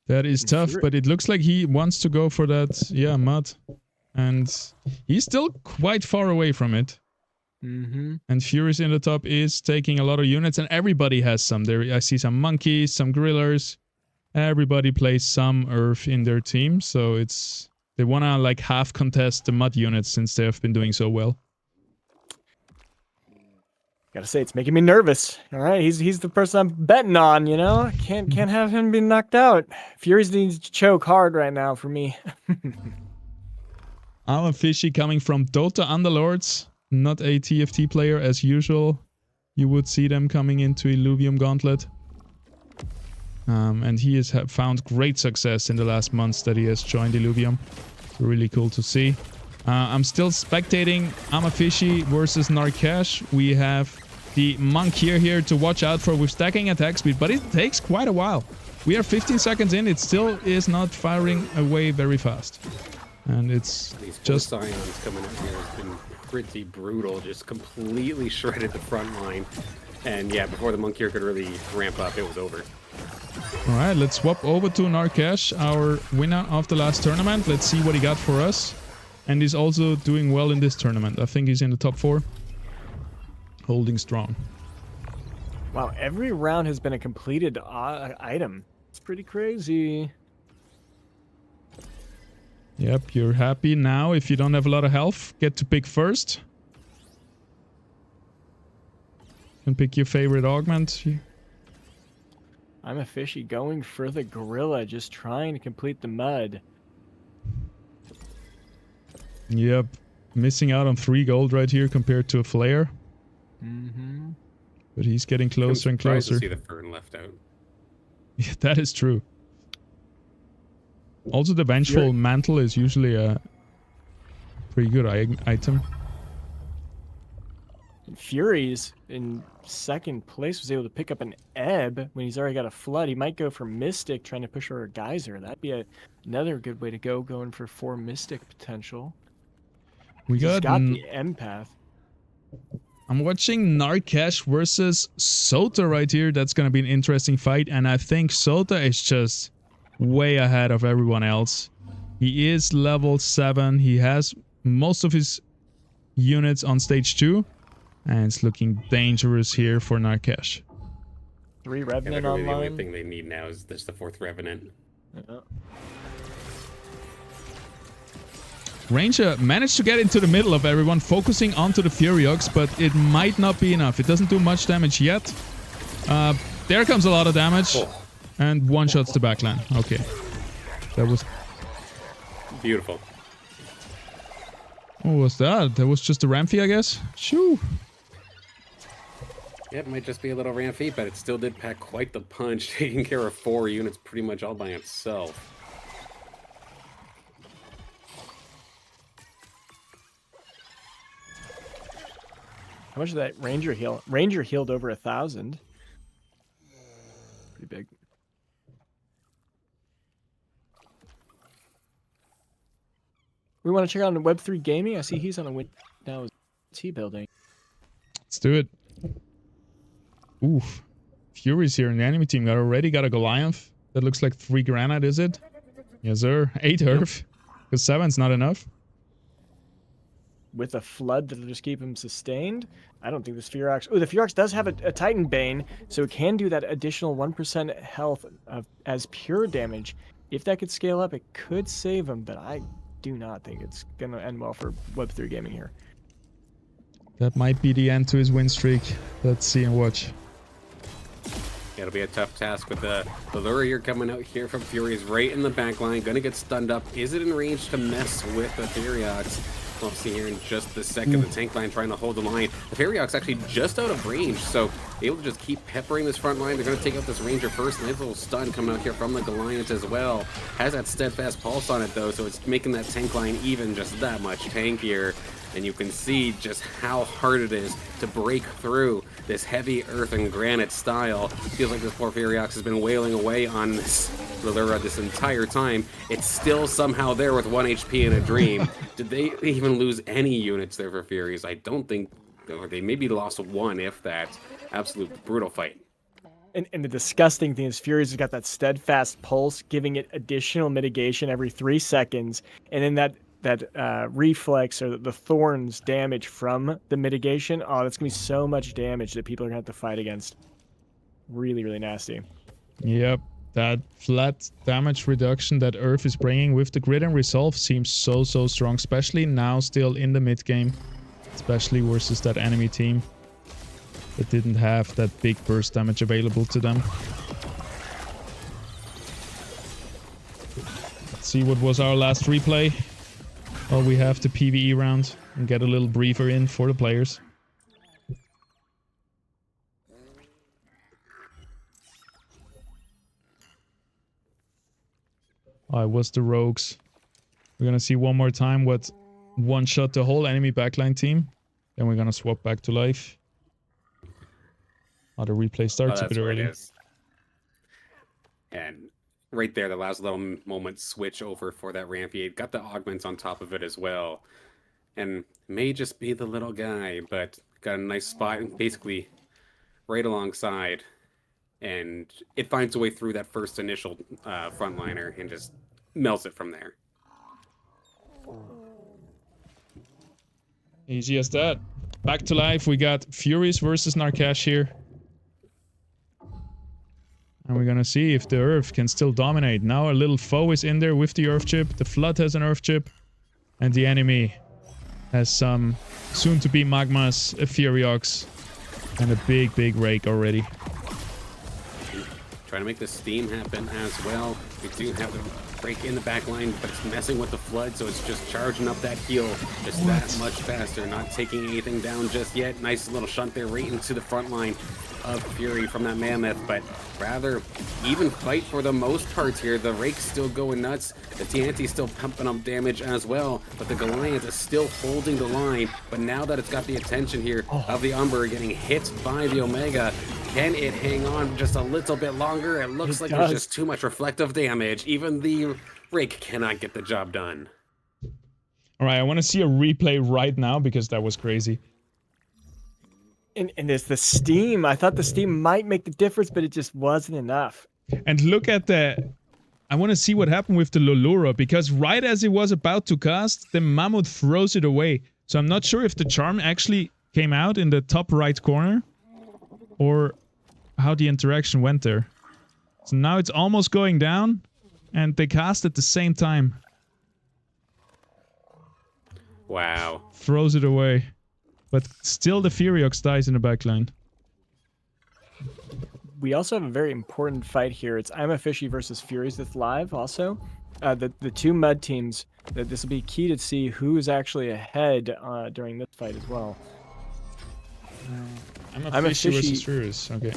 B: That is tough,
C: Fury-
B: but it looks like he wants to go for that, mud. And he's still quite far away from it.
C: Mm-hmm.
B: And Furious in the top is taking a lot of units, and everybody has some. There, I see some monkeys, some grillers. Everybody plays some Earth in their team, so they want to like half contest the mud units since they have been doing so well.
C: Gotta say, it's making me nervous. All right, he's the person I'm betting on. You know, can't have him be knocked out. Furies needs to choke hard right now for me.
B: I'm Fishy coming from Dota Underlords, not a TFT player as usual. You would see them coming into Illuvium Gauntlet. And he has found great success in the last months that he has joined Illuvium. Really cool to see. I'm still spectating Fishy versus Narkesh. We have the Monk here to watch out for with stacking attack speed, but it takes quite a while. We are 15 seconds in, it still is not firing away very fast. And it's
A: These
B: just...
A: Scions coming up here has been pretty brutal, just completely shredded the front line. And yeah, before the Monk here could really ramp up, it was over.
B: Alright, let's swap over to Narkesh, our winner of the last tournament. Let's see what he got for us. And he's also doing well in this tournament. I think he's in the top 4. Holding strong.
C: Wow, every round has been a completed item. It's pretty crazy.
B: Yep, you're happy now if you don't have a lot of health. Get to pick first. You can pick your favorite augment.
C: I'm a Fishy going for the gorilla, just trying to complete the mud.
B: Yep, missing out on 3 gold right here compared to a flare.
C: Mm-hmm.
B: But he's getting closer and
A: I'm surprised
B: closer.
A: to see the Fern left out.
B: Yeah, that is true. Also, the Vengeful Mantle is usually a pretty good item.
C: Furies in second place was able to pick up an Ebb when he's already got a Flood. He might go for Mystic, trying to push over a Geyser. That'd be another good way to go, going for 4 Mystic potential.
B: We
C: He's
B: got...
C: got the Empath.
B: I'm watching Narkesh versus Sota right here. That's going to be an interesting fight. And I think Sota is just way ahead of everyone else. He is level 7. He has most of his units on stage 2. And it's looking dangerous here for Narkesh.
C: 3
A: Yeah,
C: Revenant
A: literally the only
C: online.
A: thing they need now is just the 4th Revenant.
C: Yeah.
B: Ranger managed to get into the middle of everyone, focusing onto the Furiox, but it might not be enough. It doesn't do much damage yet. There comes a lot of damage.
A: Oh.
B: And one-shots the backline. Okay. That was...
A: Beautiful.
B: What was that? That was just a Ramfy, I guess? Shoo!
A: Yeah, it might just be a little rampy, but it still did pack quite the punch, taking care of 4 units pretty much all by itself.
C: How much did that Ranger heal? Ranger healed over 1,000. Pretty big. We want to check out Web3 Gaming. I see he's on a win now. What's he building?
B: Let's do it. Oof. Fury's here in the enemy team. Already got a Goliath. That looks like 3 granite, is it? Yes, sir. 8 Earth. Because 7's not enough.
C: With a Flood that'll just keep him sustained. I don't think this Furiox... Oh, the Furiox does have a Titan Bane, so it can do that additional 1% health as pure damage. If that could scale up, it could save him, but I do not think it's going to end well for Web3 Gaming here.
B: That might be the end to his win streak. Let's see and watch.
A: It'll be a tough task with the lure here coming out here from Furies right in the back line. Gonna get stunned up. Is it in range to mess with the Theriox? We'll see here in just a second. The tank line trying to hold the line. The Theriox actually just out of range, so able to just keep peppering this front line. They're going to take out this Ranger first. Nice little stun coming out here from the Goliath as well. Has that steadfast pulse on it though, so it's making that tank line even just that much tankier. And you can see just how hard it is to break through this heavy earth and granite style. Feels like this poor Theriox has been wailing away on this Lillura this entire time. It's still somehow there with 1 HP in a dream. Did they even lose any units there for Furies? I don't think, or they maybe lost one, if that. Absolute brutal fight.
C: And the disgusting thing is Furies has got that steadfast pulse, giving it additional mitigation every 3 seconds. And then that reflex or the thorns damage from the mitigation, oh, that's gonna be so much damage that people are gonna have to fight against. Really, really nasty.
B: Yep, that flat damage reduction that Earth is bringing with the grid and resolve seems so strong, especially now still in the mid game, especially versus that enemy team that didn't have that big burst damage available to them. Let's see what was our last replay. Well, we have the PvE round and get a little briefer in for the players. Oh, it was the Rogues. We're gonna see one more time what one-shot the whole enemy backline team. Then we're gonna swap back to life. Oh, the replay starts a bit early.
A: And right there, the last little moment switch over for that Rampade. Got the augments on top of it as well. And may just be the little guy, but got a nice spot basically right alongside. And it finds a way through that first initial frontliner and just melts it from there.
B: Easy as that. Back to life, we got Furies versus Narcash here. And we're gonna see if the Earth can still dominate. Now a little foe is in there with the Earth chip. The Flood has an Earth chip. And the enemy has some soon-to-be Magmas, a Theriox, and a big rake already.
A: Trying to make the steam happen as well. We do have the break in the back line, but it's messing with the Flood, so it's just charging up that heal just that much faster. Not taking anything down just yet. Nice little shunt there right into the front line of Fury from that Mammoth, but rather even fight for the most part here. The Rake's still going nuts. The TNT's still pumping up damage as well, but the Goliath is still holding the line. But now that it's got the attention here of the Umber getting hit by the Omega, can it hang on just a little bit longer? It looks like there's just too much reflective damage. Even the Rake cannot get the job done.
B: All right, I want to see a replay right now because that was crazy.
C: And there's the steam. I thought the steam might make the difference, but it just wasn't enough.
B: And look at the... I want to see what happened with the Lolura, because right as it was about to cast, the Mammoth throws it away. So I'm not sure if the charm actually came out in the top right corner, or how the interaction went there. So now it's almost going down, and they cast at the same time.
A: Wow.
B: Throws it away. But still the Theriox dies in the backline.
C: We also have a very important fight here. It's I'm a Fishy versus Furies that's live also. The two mud teams, this will be key to see who is actually ahead during this fight as well.
B: I'm a Fishy versus Furies, okay.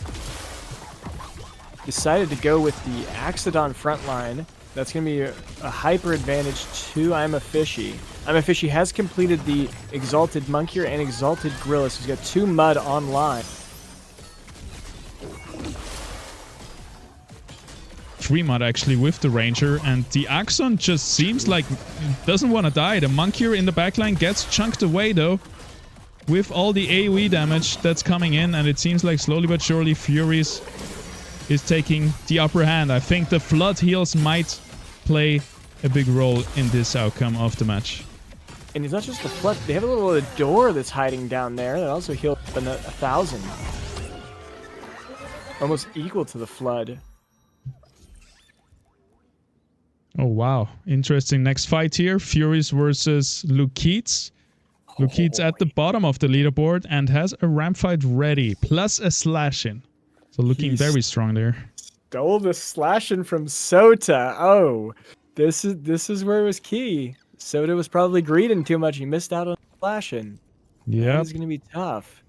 C: Decided to go with the Axodon front line. That's going to be a hyper advantage to I'm a Fishy. I'm a Fishy has completed the Exalted Monkier and Exalted Gorilla, so he's got 2 mud online.
B: 3 mud actually with the Ranger, and the Axon just seems like it doesn't want to die. The Monkier in the backline gets chunked away though, with all the AoE damage that's coming in, and it seems like slowly but surely Furies is taking the upper hand. I think the Flood heals might play a big role in this outcome of the match.
C: And it's not just the Flood, they have a little door that's hiding down there that also healed 1,000. Almost equal to the Flood.
B: Oh wow, interesting next fight here. Furies versus Lukeets. Lukeets at the bottom of the leaderboard and has a ramp fight ready, plus a slash in. So looking
C: He's-
B: very strong there.
C: Stole the slashing from Sota. Oh, this is where it was key. Sota was probably greeding too much. He missed out on slashing. That
B: Yeah.
C: is going to be tough.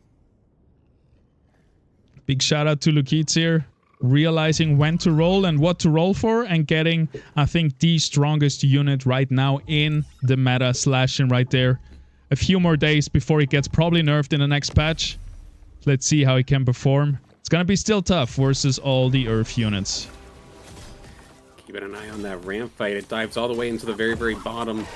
B: Big shout out to Lukitz here. Realizing when to roll and what to roll for, and getting, I think, the strongest unit right now in the meta, slashing right there. A few more days before it gets probably nerfed in the next patch. Let's see how he can perform. It's gonna be still tough versus all the Earth units.
A: Keeping an eye on that ramp fight. It dives all the way into the very, very bottom.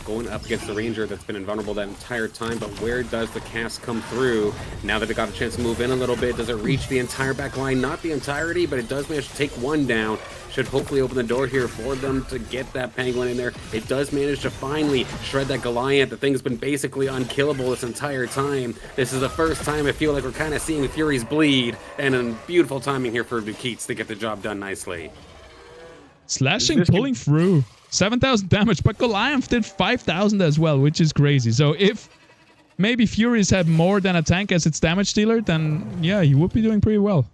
A: Going up against the Ranger that's been invulnerable that entire time, but where does the cast come through? Now that it got a chance to move in a little bit, does it reach the entire back line? Not the entirety, but it does manage to take one down. Should hopefully open the door here for them to get that Penguin in there. It does manage to finally shred that Goliath. The thing's been basically unkillable this entire time. This is the first time I feel like we're kind of seeing the Furies bleed, and a beautiful timing here for Lukitz to get the job done nicely.
B: Slashing, pulling through. 7,000 damage, but Goliath did 5,000 as well, which is crazy. So if maybe Furies had more than a tank as its damage dealer, then yeah, he would be doing pretty well.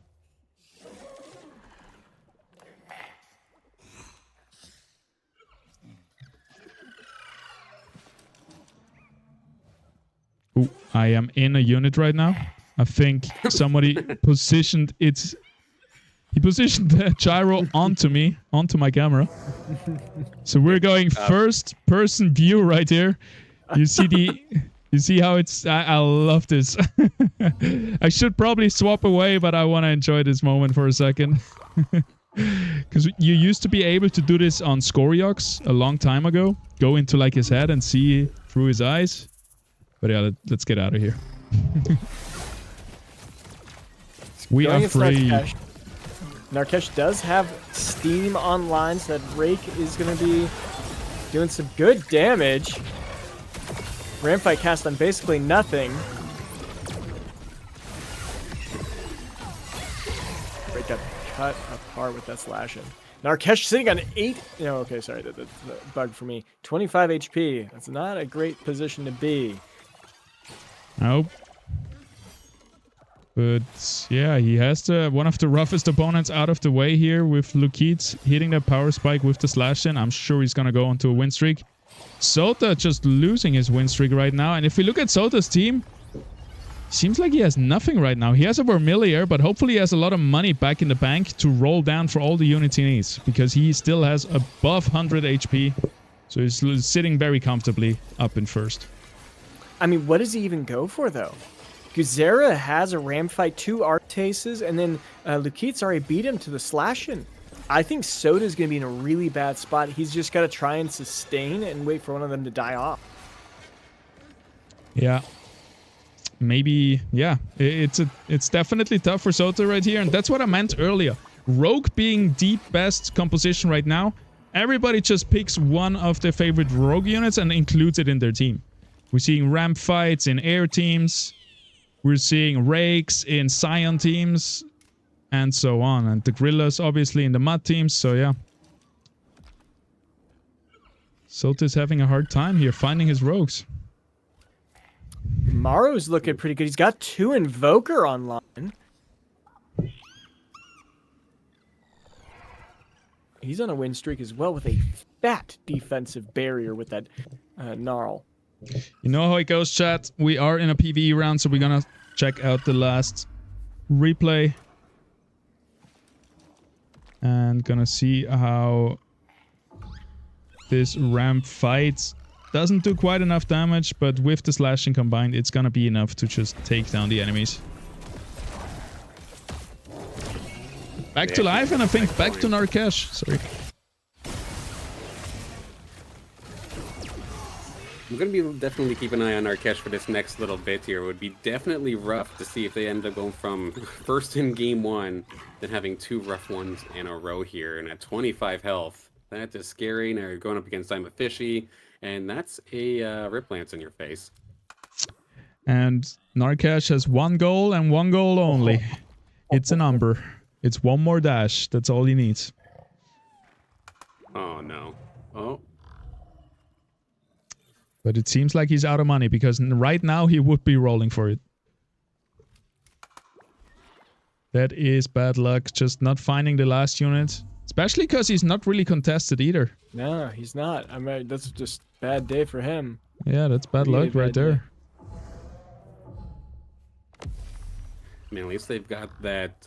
B: Ooh, I am in a unit right now. I think somebody positioned its... He positioned the gyro onto me, onto my camera. So we're going first-person view right here. You see the... You see how it's... I love this. I should probably swap away, but I want to enjoy this moment for a second. Because you used to be able to do this on Scoriox a long time ago. Go into like his head and see through his eyes. But yeah, let's get out of here. We are free.
C: Narkesh does have Steam online, so that Rake is going to be doing some good damage. Ramfight cast on basically nothing. Rake got cut apart with that slashing. Narkesh sitting on 8... No, okay, sorry, that's a bug for me. 25 HP. That's not a great position to be.
B: Nope. But yeah, he has one of the roughest opponents out of the way here with Lukitz hitting that power spike with the slash in. I'm sure he's gonna go onto a win streak. Sota just losing his win streak right now. And if we look at Sota's team, seems like he has nothing right now. He has a Vermilion, but hopefully he has a lot of money back in the bank to roll down for all the units he needs. Because he still has above 100 HP. So he's sitting very comfortably up in first.
C: I mean, what does he even go for, though? Guzera has a ram fight, 2 Arctases, and then Lukitz already beat him to the slashing. I think Sota's going to be in a really bad spot. He's just got to try and sustain and wait for one of them to die off.
B: Yeah. Maybe, yeah. It's definitely tough for Sota right here, and that's what I meant earlier. Rogue being the best composition right now, everybody just picks one of their favorite Rogue units and includes it in their team. We're seeing ramp fights in air teams. We're seeing rakes in Scion teams. And so on. And the Gorillas obviously in the mud teams. So yeah. Sota's having a hard time here finding his rogues.
C: Maro's looking pretty good. He's got 2 Invoker online. He's on a win streak as well with a fat defensive barrier with that Gnarl.
B: You know how it goes, chat. We are in a PvE round, so we're gonna check out the last replay. And gonna see how this ramp fight doesn't do quite enough damage, but with the slashing combined, it's gonna be enough to just take down the enemies. Back to life, and I think back to Narkesh. Sorry.
A: I'm going to be definitely keep an eye on Narkesh for this next little bit here. It would be definitely rough to see if they end up going from first in game 1, then having 2 rough ones in a row here. And at 25 health, that is scary. Now you're going up against I'm a Fishy, and that's a Rip Lance in your face.
B: And Narkesh has 1 goal and 1 goal only. It's a number. It's 1 more dash. That's all he needs.
A: Oh, no. Oh.
B: But it seems like he's out of money, because right now he would be rolling for it. That is bad luck, just not finding the last unit. Especially because he's not really contested either.
C: No, he's not. I mean, that's just bad day for him.
B: Yeah, that's bad
C: Really
B: luck right
C: bad day.
B: there.
A: I mean, at least they've got that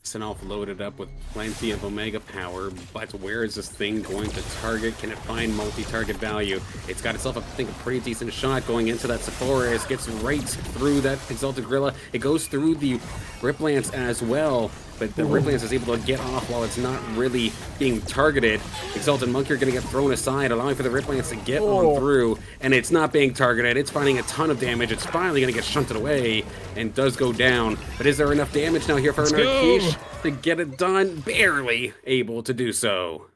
A: Sinalf loaded up with plenty of Omega power, but where is this thing going to target? Can it find multi-target value? It's got itself, I think, a pretty decent shot going into that Sephoris. Gets right through that Exalted Gorilla. It goes through the Riplance as well, but the Riplance is able to get off while it's not really being targeted. Exalted Monkey are going to get thrown aside, allowing for the Riplance to get on through, and it's not being targeted. It's finding a ton of damage. It's finally going to get shunted away and does go down. But is there enough damage now here for Narkish to get it done? Barely able to do so.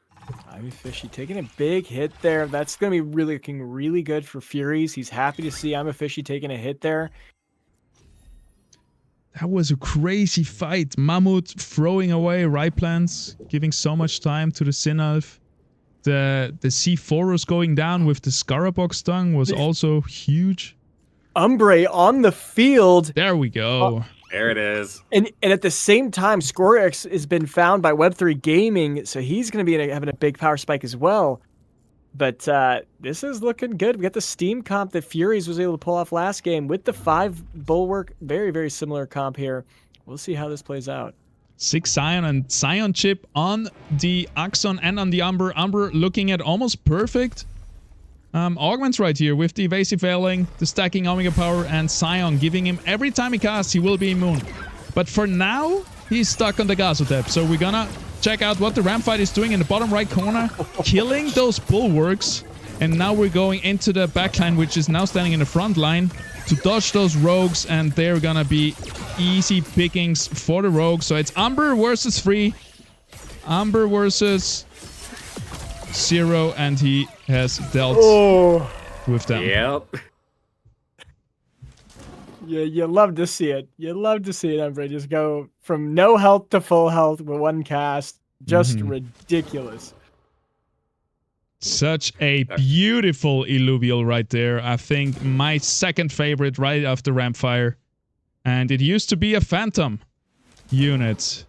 C: I'm Fishy taking a big hit there. That's going to be really looking really good for Furies. He's happy to see I'm a Fishy taking a hit there.
B: That was a crazy fight. Mammoth throwing away Riplance, giving so much time to the Sinalf. The C4 going down with the Scarabox Stung was also huge.
C: Umbre on the field.
B: There we go.
A: There it is.
C: And at the same time, Scorex has been found by Web3 Gaming, so he's going to be having a big power spike as well. But this is looking good. We got the Steam comp that Furies was able to pull off last game with the 5 Bulwark. Very, very similar comp here. We'll see how this plays out.
B: 6 Scion and Scion chip on the Axon and on the Umber. Umber looking at almost perfect augments right here with the evasive veiling, the stacking Omega power, and Scion giving him every time he casts, he will be immune. But for now, he's stuck on the Gazotep. So we're gonna check out what the ramp fight is doing in the bottom right corner, killing those bulwarks. And now we're going into the backline, which is now standing in the front line to dodge those rogues. And they're gonna be easy pickings for the rogues. So it's Umber versus 3. Umber versus 0, and he has dealt with them.
A: Yep.
C: Yeah, you love to see it. You love to see it, Umbre just go from no health to full health with one cast. Just ridiculous.
B: Such a beautiful Illuvial right there. I think my second favorite right after Rampfire. And it used to be a Phantom unit.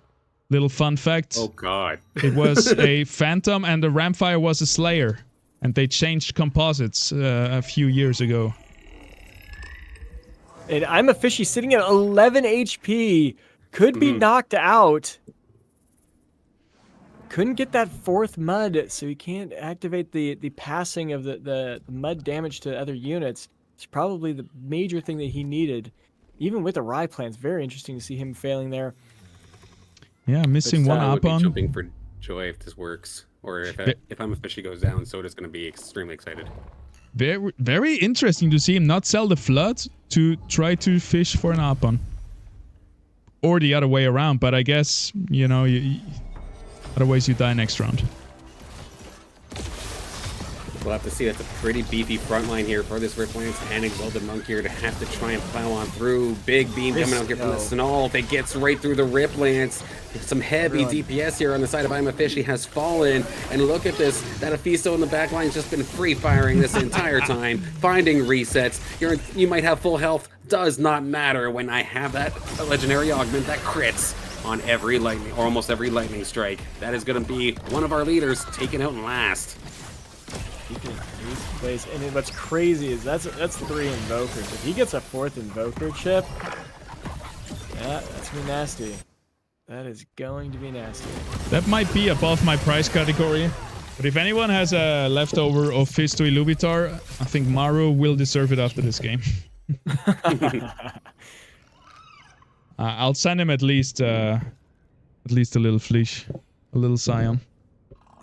B: Little fun fact.
A: Oh, God.
B: It was a Phantom and the Rampfire was a Slayer. And they changed composites a few years ago.
C: And I'm a Fishy sitting at 11 HP. Could be knocked out. Couldn't get that 4th mud, so he can't activate the passing of the mud damage to other units. It's probably the major thing that he needed. Even with the Rye plans, very interesting to see him failing there.
B: Yeah, missing one
A: I would
B: up
A: be
B: on.
A: jumping for joy if this works. Or if I'm a Fishy goes down, Soda's going to be extremely excited.
B: Very, very interesting to see him not sell the Flood to try to fish for an Apon. Or the other way around, but I guess, you know, otherwise you die next round.
A: We'll have to see. That's a pretty beefy front line here for this Riplance and Exalted Monk here to have to try and plow on through. Big beam coming out here from the Sinalf. It gets right through the Riplance. Some heavy DPS here on the side of I'm a Fishy has fallen. And look at this. That Aphisto in the back line's just been free firing this entire time. Finding resets. You might have full health. Does not matter when I have that legendary augment that crits on every lightning, or almost every lightning strike. That is going to be one of our leaders taken out last.
C: And what's crazy is that's 3 invokers. If he gets a 4th invoker chip, yeah, that's gonna be nasty. That is going to be nasty.
B: That might be above my price category. But if anyone has a leftover of Fisto Illuvitar, I think Maru will deserve it after this game. I'll send him at least a little Fleesh, a little Scion.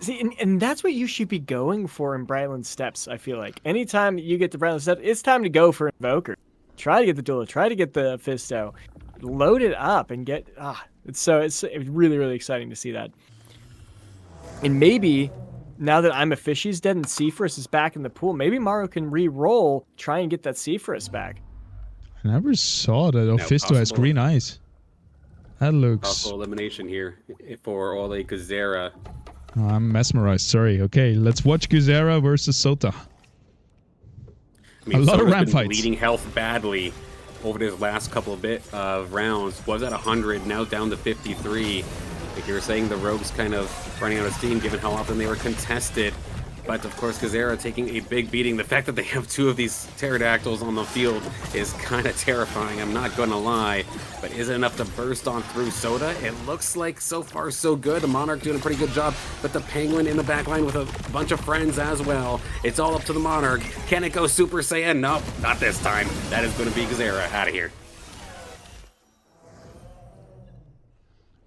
C: See, and that's what you should be going for in Brightland Steps, I feel like. Anytime you get to Brightland Steps, it's time to go for Invoker. Try to get the Duel, try to get the Fisto. Load it up and get... It's really, really exciting to see that. And maybe, now that I'm a Fishy's dead and Seafrist is back in the pool, maybe Maru can re-roll, try and get that Seafrist back.
B: I never saw that Ophisto has green eyes. That looks...
A: Possible elimination here for Ole Gazera.
B: Oh, I'm mesmerized, sorry. Okay, let's watch Guzera versus Sota.
A: I mean,
B: a lot of
A: Sota's
B: ramp
A: been
B: fights.
A: Bleeding health badly. over his last couple of rounds. Was at 100, now down to 53. Like you were saying, the Rogues kind of running out of steam given how often they were contested. But of course, Gazera taking a big beating. The fact that they have 2 of these pterodactyls on the field is kind of terrifying, I'm not gonna lie. But is it enough to burst on through Soda? It looks like so far so good. The Monarch doing a pretty good job, but the Penguin in the back line with a bunch of friends as well. It's all up to the Monarch. Can it go Super Saiyan? Nope, not this time. That is gonna be Gazera out of here.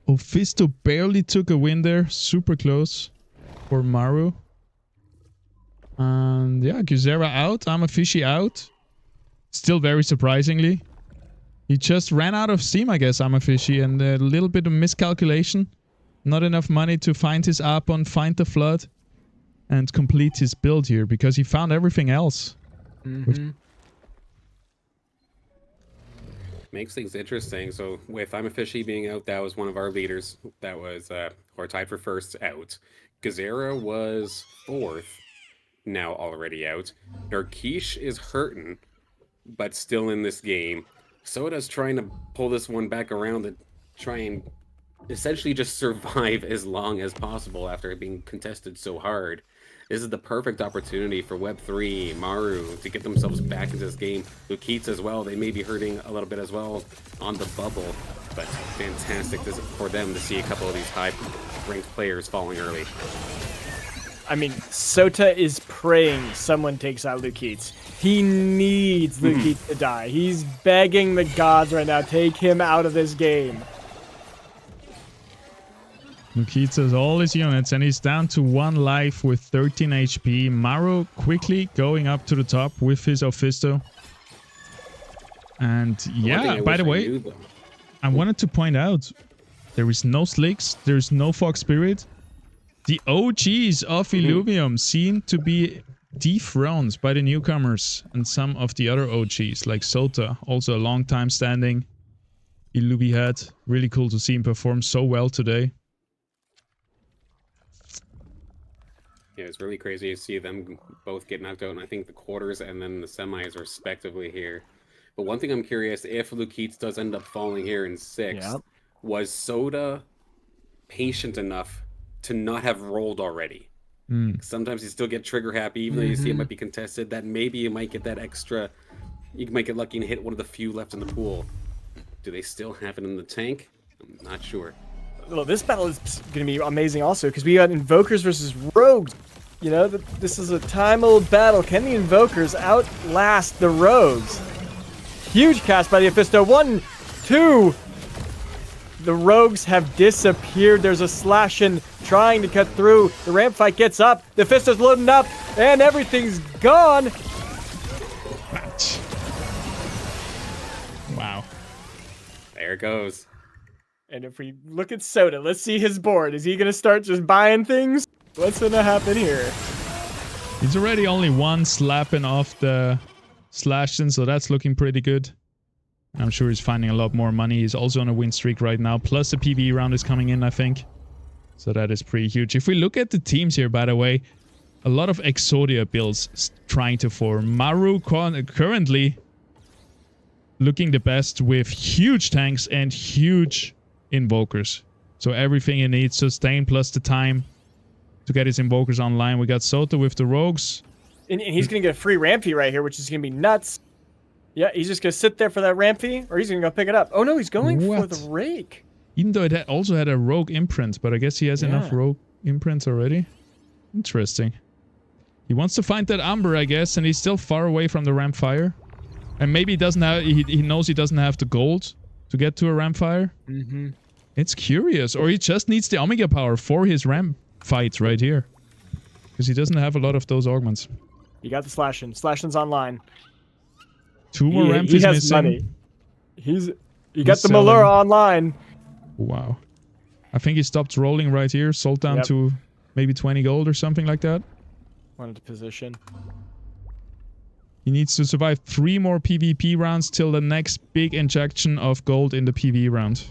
B: Ophisto barely took a win there. Super close for Maru. And yeah, Gazera out. I'm a fishy out. Still very surprisingly. He just ran out of steam, I guess, I'm a fishy, and a little bit of miscalculation. Not enough money to find his Apon, find the Flood, and complete his build here, because he found everything else.
A: Makes things interesting. So with I'm a Fishy being out, that was one of our leaders. That was, or tied for first, out. Gazera was 4th. Now already out. Darkish is hurting, but still in this game. Soda's trying to pull this one back around and try and essentially just survive as long as possible after being contested so hard. This is the perfect opportunity for Web3, Maru, to get themselves back into this game. Lukitz as well, they may be hurting a little bit as well on the bubble, but fantastic for them to see a couple of these high-ranked players falling early.
C: I mean, Sota is praying someone takes out Lukitz. He needs Lukitz to die. He's begging the gods right now, take him out of this game.
B: Lukitz has all his units, and he's down to 1 life with 13 HP. Maru quickly going up to the top with his Ophisto. And yeah, by the way, I wanted to point out, there is no Slicks, there's no Fox Spirit. The OGs of Illuvium seem to be dethroned by the newcomers and some of the other OGs, like Sota, also a long time standing Illuvi head. Really cool to see him perform so well today.
A: Yeah, it's really crazy to see them both get knocked out, and I think the quarters and then the semis respectively here. But one thing I'm curious, if Lukitz does end up falling here in 6th, was Soda patient enough to not have rolled already? Sometimes you still get trigger happy, even though you see it might be contested, that maybe you might get that extra, you might get lucky and hit one of the few left in the pool. Do they still have it in the tank? I'm not sure.
C: Well, this battle is going to be amazing also, because we got Invokers versus Rogues. You know, this is a time-old battle. Can the Invokers outlast the Rogues? Huge cast by the Ophisto. 1, 2. The Rogues have disappeared. There's a Slashin trying to cut through. The ramp fight gets up. The Ophisto's loading up, and everything's gone.
B: Wow.
A: There it goes.
C: And if we look at Soda, let's see his board. Is he going to start just buying things? What's going to happen here?
B: He's already only 1 slapping off the Slashin, so that's looking pretty good. I'm sure he's finding a lot more money. He's also on a win streak right now, plus the PvE round is coming in, I think. So that is pretty huge. If we look at the teams here, by the way, a lot of Exodia builds trying to form. Maru currently looking the best with huge tanks and huge invokers. So everything he needs, sustain plus the time to get his invokers online. We got Sota with the Rogues.
C: And he's going to get a free ramp fee right here, which is going to be nuts. Yeah, he's just going to sit there for that ramp fee, or he's going to go pick it up. Oh no, he's going for the rake.
B: Even though it also had a rogue imprint, but I guess he has enough rogue imprints already. Interesting. He wants to find that Umber, I guess, and he's still far away from the ramp fire. And maybe he doesn't have, he knows he doesn't have the gold to get to a ramp fire. It's curious. Or he just needs the Omega power for his ramp fight right here. Because he doesn't have a lot of those augments.
C: You got the Slashin. Slashin's online.
B: 2 more ramp
C: he
B: is
C: has
B: missing.
C: money. You got the Malura online.
B: Wow. I think he stopped rolling right here. Sold down to maybe 20 gold or something like that.
C: Wanted to position.
B: He needs to survive 3 more PvP rounds till the next big injection of gold in the PvE round.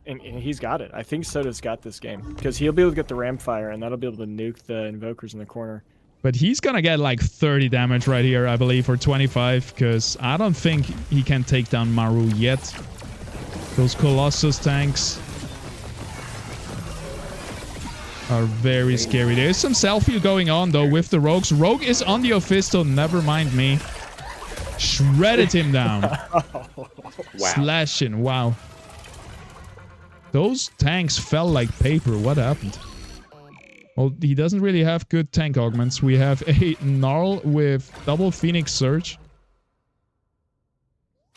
C: And he's got it. I think Soda's got this game. Because he'll be able to get the ramp fire, and that'll be able to nuke the invokers in the corner.
B: But he's gonna get like 30 damage right here, I believe, or 25, because I don't think he can take down Maru yet. Those Colossus tanks are very scary. There's some self-heal going on, though, with the Rogues. Rogue is on the Ophisto, never mind me. Shredded him down.
A: Wow.
B: Slashing, wow. Those tanks fell like paper. What happened? Well, he doesn't really have good tank augments. We have a Gnarl with double Phoenix Surge.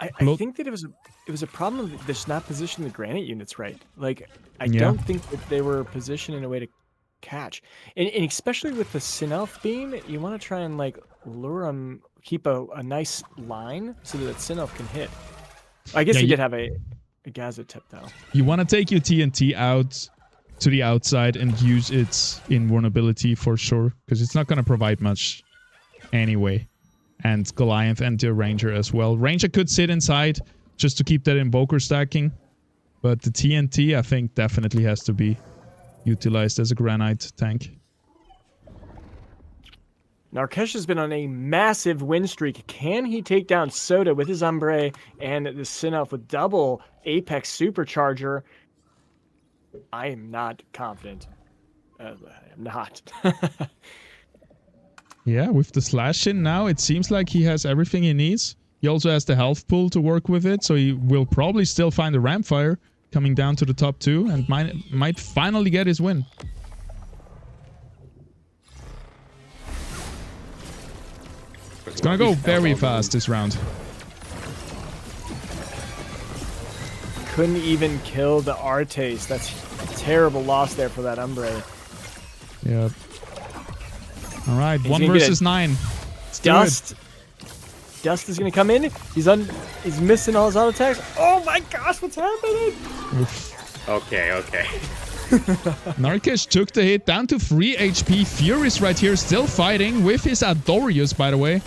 C: I think that it was a problem that they're not positioning the granite units right. Like, I don't think that they were positioned in a way to catch. And especially with the Sinelf beam, you want to try and like lure them, keep a nice line so that Sinelf can hit. I guess he did have a Gaza tip though.
B: You want to take your TNT out to the outside and use its invulnerability for sure, because it's not going to provide much anyway. And Goliath and the Ranger as well. Ranger could sit inside just to keep that Invoker stacking, but the TNT I think definitely has to be utilized as a granite tank.
C: Narkesh has been on a massive win streak. Can he take down Soda with his Umbre and the Sinelf with double Apex Supercharger? I am not confident. I am not.
B: Yeah, with the slash in now, it seems like he has everything he needs. He also has the health pool to work with it, so he will probably still find a Rampfire coming down to the top 2 and might finally get his win. It's gonna go very fast this round.
C: Couldn't even kill the Artes. That's a terrible loss there for that Umbre.
B: Yeah. All right, 1 versus 9.
C: Dust. Dust is gonna come in. He's missing all his auto attacks. Oh my gosh, what's happening?
B: Oof.
A: Okay.
B: Narkesh took the hit down to 3 HP. Furious right here, still fighting with his Adorius, by the way,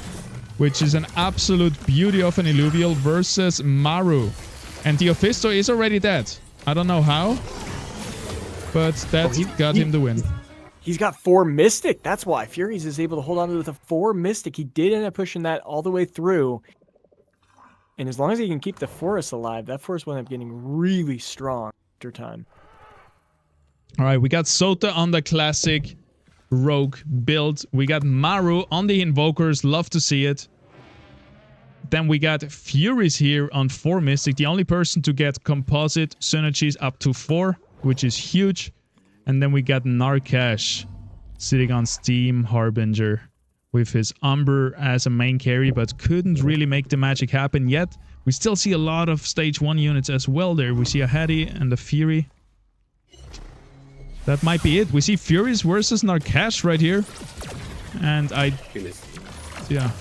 B: which is an absolute beauty of an Illuvial versus Maru. And the Ophisto is already dead. I don't know how, but that got him the win.
C: He's got 4 Mystic. That's why Furious is able to hold on to the 4 Mystic. He did end up pushing that all the way through. And as long as he can keep the Forest alive, that Forest will end up getting really strong after time.
B: All right, we got Sota on the classic Rogue build. We got Maru on the Invokers. Love to see it. Then we got Furies here on 4 Mystic. The only person to get composite synergies up to 4, which is huge. And then we got Narkesh sitting on Steam Harbinger with his Umber as a main carry, but couldn't really make the magic happen yet. We still see a lot of stage 1 units as well there. We see a Hedy and a Fury. That might be it. We see Furies versus Narkesh right here. And yeah.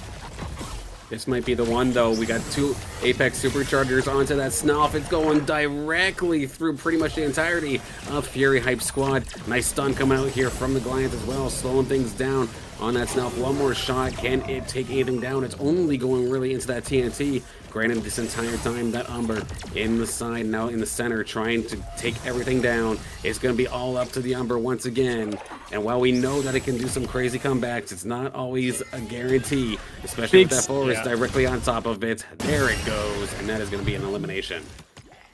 A: This might be the one, though. We got 2 Apex Superchargers onto that Snelf. It's going directly through pretty much the entirety of Fury Hype Squad. Nice stun come out here from the Goliath as well, slowing things down on that Snelf. One more shot. Can it take anything down? It's only going really into that TNT. Granted, this entire time, that Umber in the side, now in the center, trying to take everything down. It's going to be all up to the Umber once again. And while we know that it can do some crazy comebacks, it's not always a guarantee, especially with that Forest directly on top of it. There it goes, and that is going to be an elimination.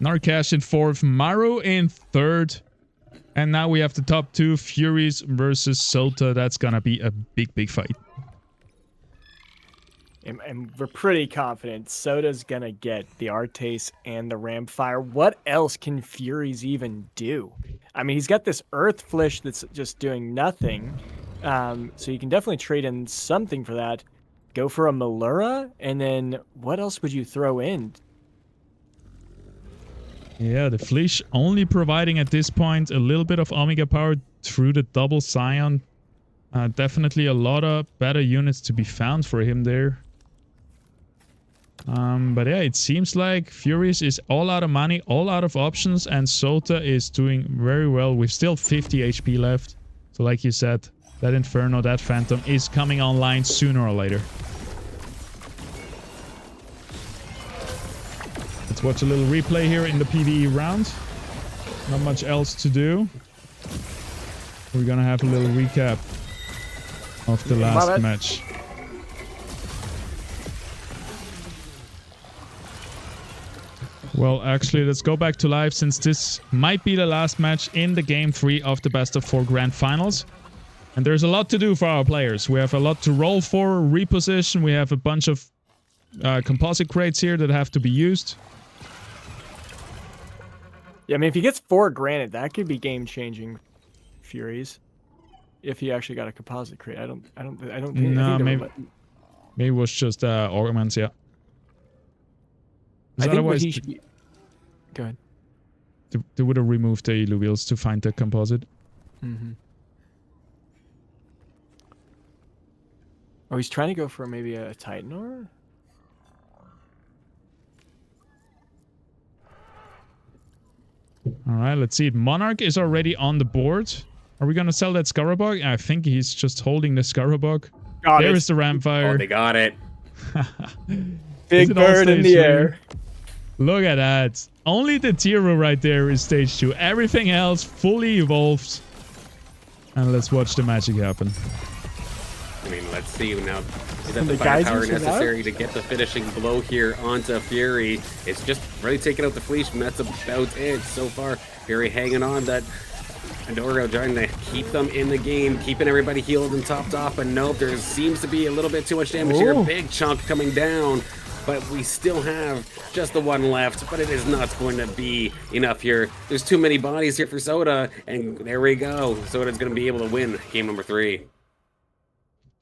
B: Narkesh in 4th, Maru in 3rd. And now we have the top 2, Furies versus Sota. That's going to be a big fight.
C: And we're pretty confident Soda's gonna get the Artes and the Rampfire. What else can Furies even do? I mean, he's got this Earth Flish that's just doing nothing. So you can definitely trade in something for that. Go for a Malura, and then what else would you throw in?
B: Yeah, the Flish only providing at this point a little bit of Omega power through the double Scion. Definitely a lot of better units to be found for him there. But yeah, it seems like Furious is all out of money, all out of options, and Sota is doing very well with still 50 HP left. So like you said, that Inferno, that Phantom is coming online sooner or later. Let's watch a little replay here in the PvE round. Not much else to do. We're gonna have a little recap. of the
C: My
B: last
C: bad.
B: match. Well, actually, let's go back to live since this might be the last match in the game 3 of the best of 4 grand finals. And there's a lot to do for our players. We have a lot to roll for, reposition. We have a bunch of composite crates here that have to be used.
C: Yeah, I mean, if he gets 4 granted, that could be game-changing. Furies, if he actually got a composite crate. I don't think.
B: No,
C: I think
B: maybe it was just ornaments. Yeah.
C: I think what
B: Otherwise,
C: he should be. Go ahead.
B: they would have removed the Illuvials to find the composite.
C: Mm-hmm. Oh, he's trying to go for maybe a Titan ore?
B: All right, let's see it. Monarch is already on the board. Are we going to sell that Scarabog? I think he's just holding the Scarabog. There is the Ramfire.
A: Oh, they got it.
C: Big bird in the
B: stage
C: air.
B: 3? Look at that. Only the Tiro right there is stage 2. Everything else fully evolved. And let's watch the magic happen.
A: I mean, let's see now. Is that
C: The
A: the firepower
C: geysers are
A: necessary to get the finishing blow here onto Fury? It's just really taking out the Fleece, and that's about it so far. Fury hanging on that Adoro, trying to keep them in the game, keeping everybody healed and topped off. But nope, there seems to be a little bit too much damage here. Big chunk coming down. But we still have just the one left, but it is not going to be enough here. There's too many bodies here for Soda, and there we go. Soda's going to be able to win game number 3.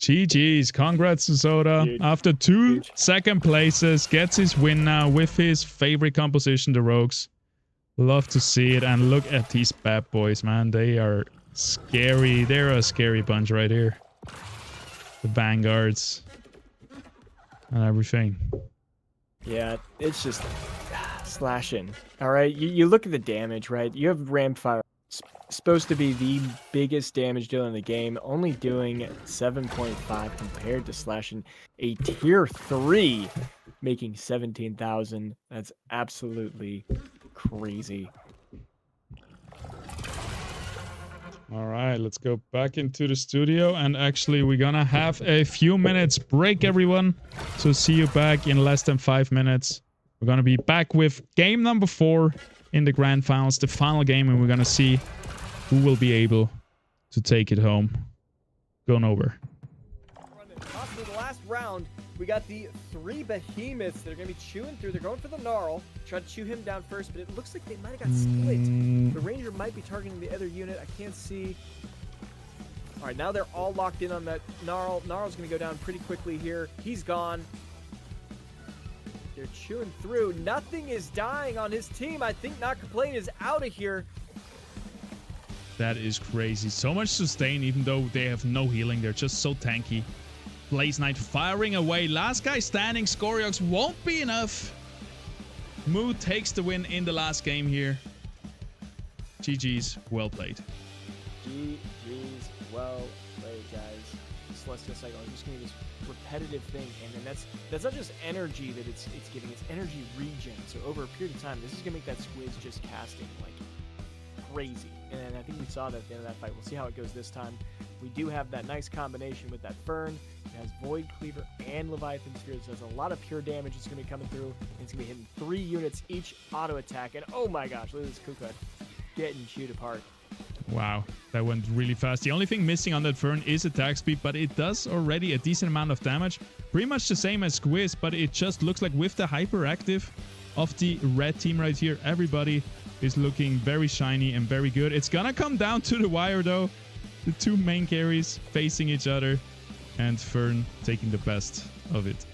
B: GG's. Congrats to Soda.
C: Huge.
B: After 2 second places, gets his win now with his favorite composition, the Rogues. Love to see it. And look at these bad boys, man. They are scary. They're a scary bunch right here. The Vanguards. And everything.
C: Yeah, it's just slashing. All right, you look at the damage, right? You have Ramfire, supposed to be the biggest damage dealer in the game, only doing 7.5 compared to slashing a tier 3, making 17,000. That's absolutely crazy.
B: All right, let's go back into the studio. And actually, we're gonna have a few minutes break, everyone. So see you back in less than 5 minutes. We're gonna be back with game number 4 in the grand finals, the final game, and we're gonna see who will be able to take it home. Going over.
C: For the last round, we got the 3 behemoths that are going to be chewing through. They're going for the Gnarl. Try to chew him down first, but it looks like they might have got split. The Ranger might be targeting the other unit. I can't see. All right, now they're all locked in on that Gnarl. Gnarl's going to go down pretty quickly here. He's gone. They're chewing through. Nothing is dying on his team. I think Not Complain is out of here.
B: That is crazy. So much sustain, even though they have no healing. They're just so tanky. Blaze Knight firing away. Last guy standing. Scoriox won't be enough. Moo takes the win in the last game here. GG's. Well played.
C: GG's. Well played, guys. Celestial Cycle is just going to be this repetitive thing, and then that's not just energy that it's giving. It's energy regen. So over a period of time, this is going to make that Squiz just casting like crazy. And I think we saw that at the end of that fight. We'll see how it goes this time. We do have that nice combination with that Fern. It has Void Cleaver and Leviathan Sphere. So there's a lot of pure damage that's going to be coming through. And it's going to be hitting 3 units each auto attack. And oh my gosh, look at this Kuka getting chewed apart.
B: Wow, that went really fast. The only thing missing on that Fern is attack speed, but it does already a decent amount of damage. Pretty much the same as Squiz, but it just looks like with the hyperactive of the red team right here, everybody is looking very shiny and very good. It's gonna come down to the wire though. The 2 main carries facing each other and Fern taking the best of it.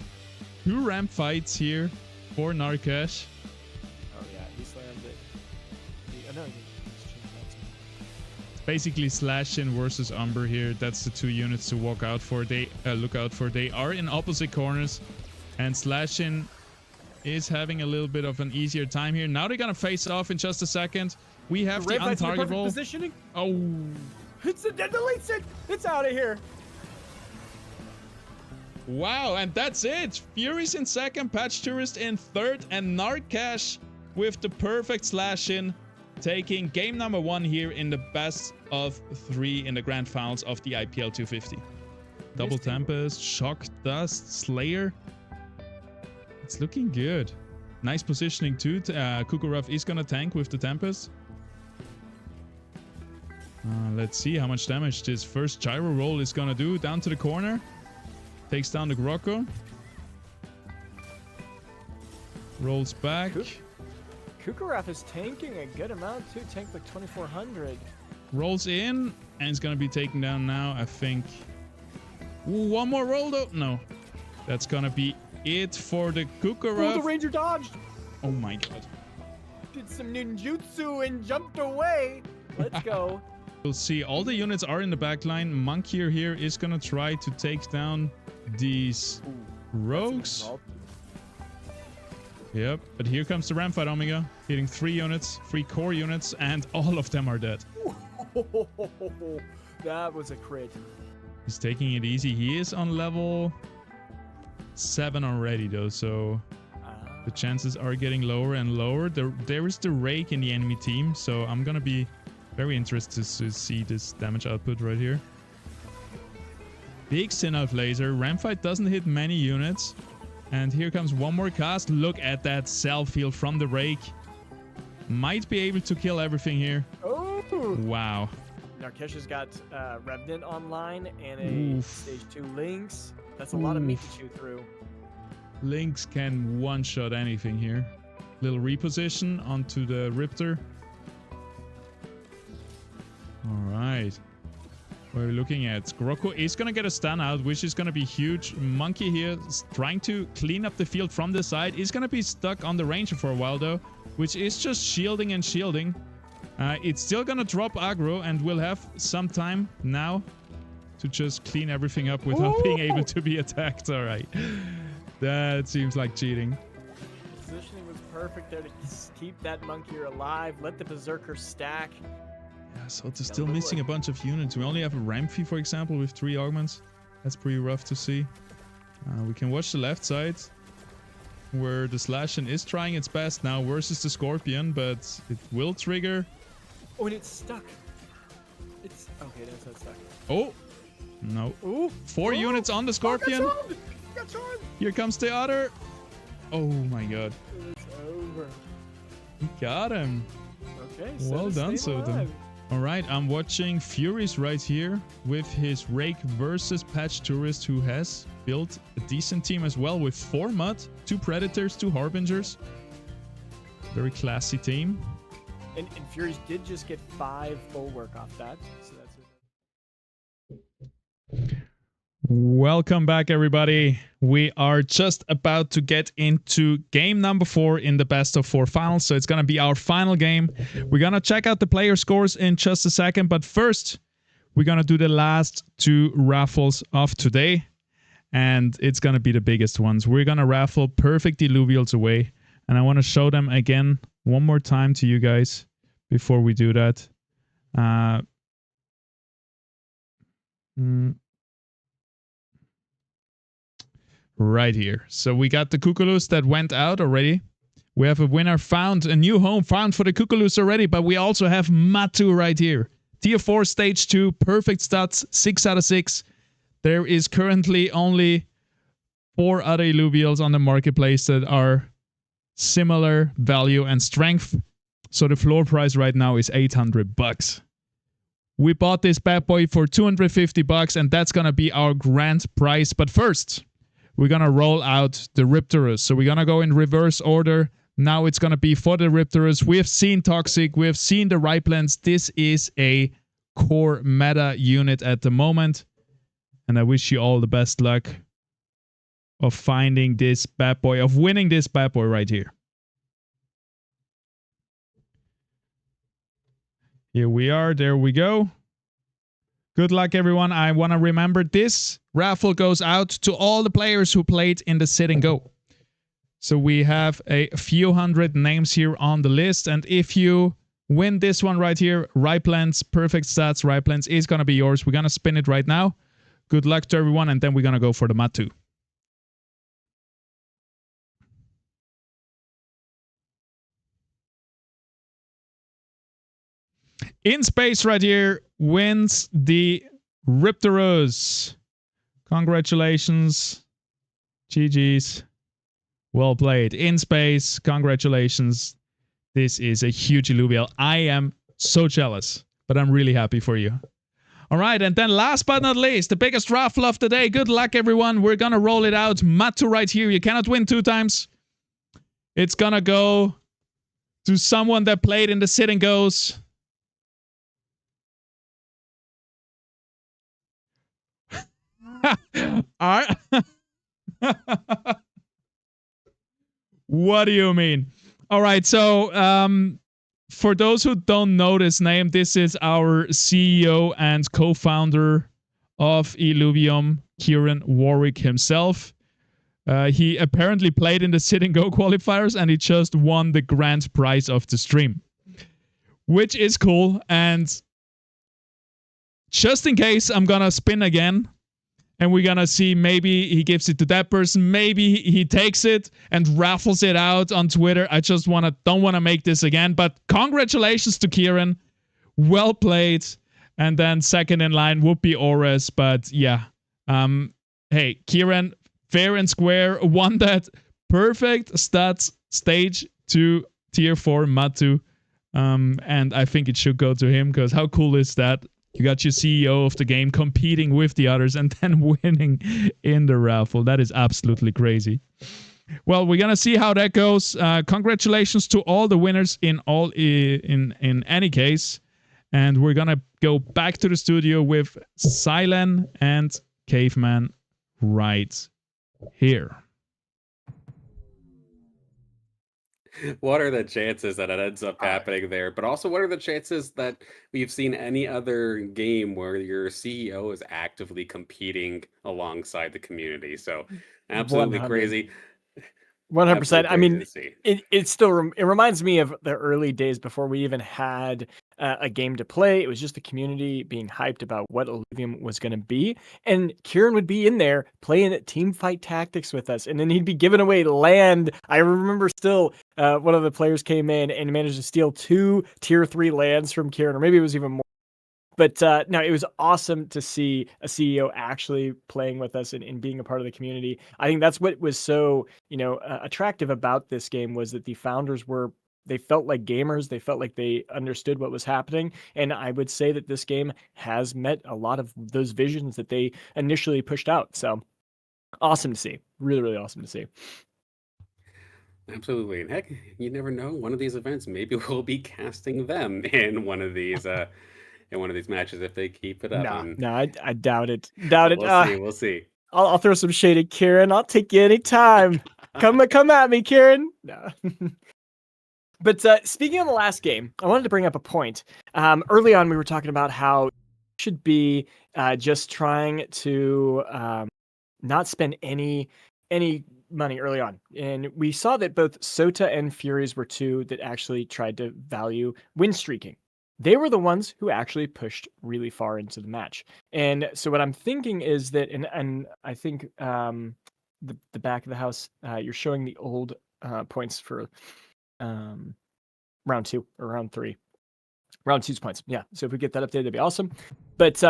B: 2 ramp fights here for Narkesh.
C: Oh yeah, he slammed it. Oh no,
B: It's basically Slashin versus Umber here. That's the 2 units to look out for. They are in opposite corners, and Slashin is having a little bit of an easier time here. Now they're gonna face off in just a second. We have the untarget roll.
C: Positioning.
B: Oh,
C: It's the deletes it. It's out of here.
B: wow, and that's it. Fury's in second, Patch Tourist in third, and Narkesh with the perfect slash-in, taking game number 1 here in the best of 3 in the grand finals of the IPL 250. Double Tempest, Shock Dust, Slayer. It's looking good. Nice positioning too. Kukurov is gonna tank with the Tempest. Let's see how much damage this first gyro roll is gonna do. Down to the corner. Takes down the Grokko. Rolls back.
C: Kukurov is tanking a good amount too. Tanked like 2,400.
B: Rolls in. And it's gonna be taken down now, I think. Ooh, one more roll though. No. That's gonna be it for the Kukurov.
C: Oh, the Ranger dodged.
B: Oh my god.
C: Did some ninjutsu and jumped away. Let's go.
B: We'll see. All the units are in the back line. Monkey here is gonna try to take down these rogues. Yep, but here comes the ram fight, Omega. Hitting 3 units, 3 core units, and all of them are dead.
C: That was a crit.
B: He's taking it easy. He is on level 7 already, though, so the chances are getting lower and lower. There is the Rake in the enemy team, so I'm gonna be very interested to see this damage output right here. Big Synalph laser. Ramfight doesn't hit many units. And here comes one more cast. Look at that cell field from the Rake. Might be able to kill everything here.
C: Oh!
B: Wow.
C: Narkesha's got Revenant online and a stage 2 Lynx. That's a lot of meat to chew through.
B: Lynx can one-shot anything here. Little reposition onto the Riptor. Alright. What are we looking at? Grokko is going to get a stun out, which is going to be huge. Monkey here is trying to clean up the field from the side. Is going to be stuck on the Ranger for a while, though, which is just shielding and shielding. It's still going to drop aggro, and we'll have some time now to just clean everything up without being able to be attacked. All right. That seems like cheating.
C: Positioning was perfect there to keep that Monkey alive. Let the Berserker stack.
B: Yeah, so it's still missing a bunch of units. We only have a Rampy, for example, with 3 augments. That's pretty rough to see. We can watch the left side, where the Slashin is trying its best now versus the Scorpion, but it will trigger.
C: Oh, and it's stuck. It's okay. That's not stuck.
B: Oh, no.
C: Ooh.
B: 4 units on the Scorpion.
C: Got charmed.
B: Here comes the other. Oh my god.
C: It's over.
B: He got him.
C: Okay.
B: Well done, Soden. Alright, I'm watching Furies right here with his Rake versus Patch Tourist, who has built a decent team as well with 4 Mud, 2 Predators, 2 Harbingers. Very classy team.
C: And Furies did just get 5 bulwark off that, so that's it.
B: Welcome back, everybody. We are just about to get into game number 4 in the best of 4 finals. So it's going to be our final game. We're going to check out the player scores in just a second. But first, we're going to do the last 2 raffles of today. And it's going to be the biggest ones. We're going to raffle Perfect Illuvials away. And I want to show them again one more time to you guys before we do that. Right here. So we got the Kukulus that went out already. We have a winner found, a new home found for the Kukulus already, but we also have Matu right here. Tier 4, Stage 2, perfect stats, 6 out of 6. There is currently only 4 other Illuvials on the marketplace that are similar value and strength. So the floor price right now is $800. We bought this bad boy for $250, and that's gonna be our grand prize. But first, we're going to roll out the Riptorus. So we're going to go in reverse order. Now it's going to be for the Riptorus. We have seen Toxic. We have seen the Ripelands. This is a core meta unit at the moment. And I wish you all the best luck of finding this bad boy, of winning this bad boy right here. Here we are. There we go. Good luck, everyone. I want to remember this raffle goes out to all the players who played in the sit and go. So we have a few hundred names here on the list. And if you win this one right here, Ripelands, perfect stats, Ripelands is going to be yours. We're going to spin it right now. Good luck to everyone. And then we're going to go for the Matu. In space right here wins the Riptorus. Congratulations. GG's. Well played. In space. Congratulations. This is a huge Illuvial. I am so jealous, but I'm really happy for you. All right, and then last but not least, the biggest raffle of the day. Good luck, everyone. We're going to roll it out. Matu right here. You cannot win 2 times. It's going to go to someone that played in the sit and goes. All right. What do you mean? All right, so for those who don't know this name, this is our CEO and co-founder of Illuvium, Kieran Warwick himself. He apparently played in the sit and go qualifiers, and he just won the grand prize of the stream, which is cool. And just in case, I'm gonna spin again. And we're gonna see, maybe he gives it to that person, maybe he takes it and raffles it out on Twitter. I just don't wanna make this again. But congratulations to Kieran. Well played. And then second in line would be Ores. But yeah. Hey, Kieran, fair and square, won that perfect stats stage to tier 4 Matu. And I think it should go to him, because how cool is that? You got your CEO of the game competing with the others and then winning in the raffle. That is absolutely crazy. Well, we're gonna see how that goes. Congratulations to all the winners in any case. And we're gonna go back to the studio with Silen and Caveman right here.
A: What are the chances that it ends up happening there? But also, what are the chances that we've seen any other game where your CEO is actively competing alongside the community? So, absolutely
C: 100.
A: crazy.
C: 100%. I mean,
A: see.
C: it still it reminds me of the early days before we even had a game to play. It was just the community being hyped about what Illuvium was going to be, and Kieran would be in there playing team fight tactics with us, and then he'd be giving away land. I remember still one of the players came in and managed to steal 2 tier 3 lands from Kieran, or maybe it was even more. But no, it was awesome to see a CEO actually playing with us and being a part of the community. I think that's what was so, attractive about this game, was that the founders they felt like gamers. They felt like they understood what was happening. And I would say that this game has met a lot of those visions that they initially pushed out. So awesome to see. Really, really awesome to see.
A: Absolutely. And heck, you never know. One of these events, maybe we'll be casting them in one of these matches if they keep it up.
C: No, I doubt it. Doubt it.
A: We'll see.
C: I'll throw some shade at Kieran. I'll take you anytime. Come at me, Kieran. No. But speaking of the last game, I wanted to bring up a point. Early on, we were talking about how you should be just trying to not spend any money early on. And we saw that both Sota and Furies were 2 that actually tried to value win streaking. They were the ones who actually pushed really far into the match. And so what I'm thinking is that, and I think the back of the house, you're showing the old points for round 2 or round 3. Round 2's points. Yeah. So if we get that updated, that'd be awesome. But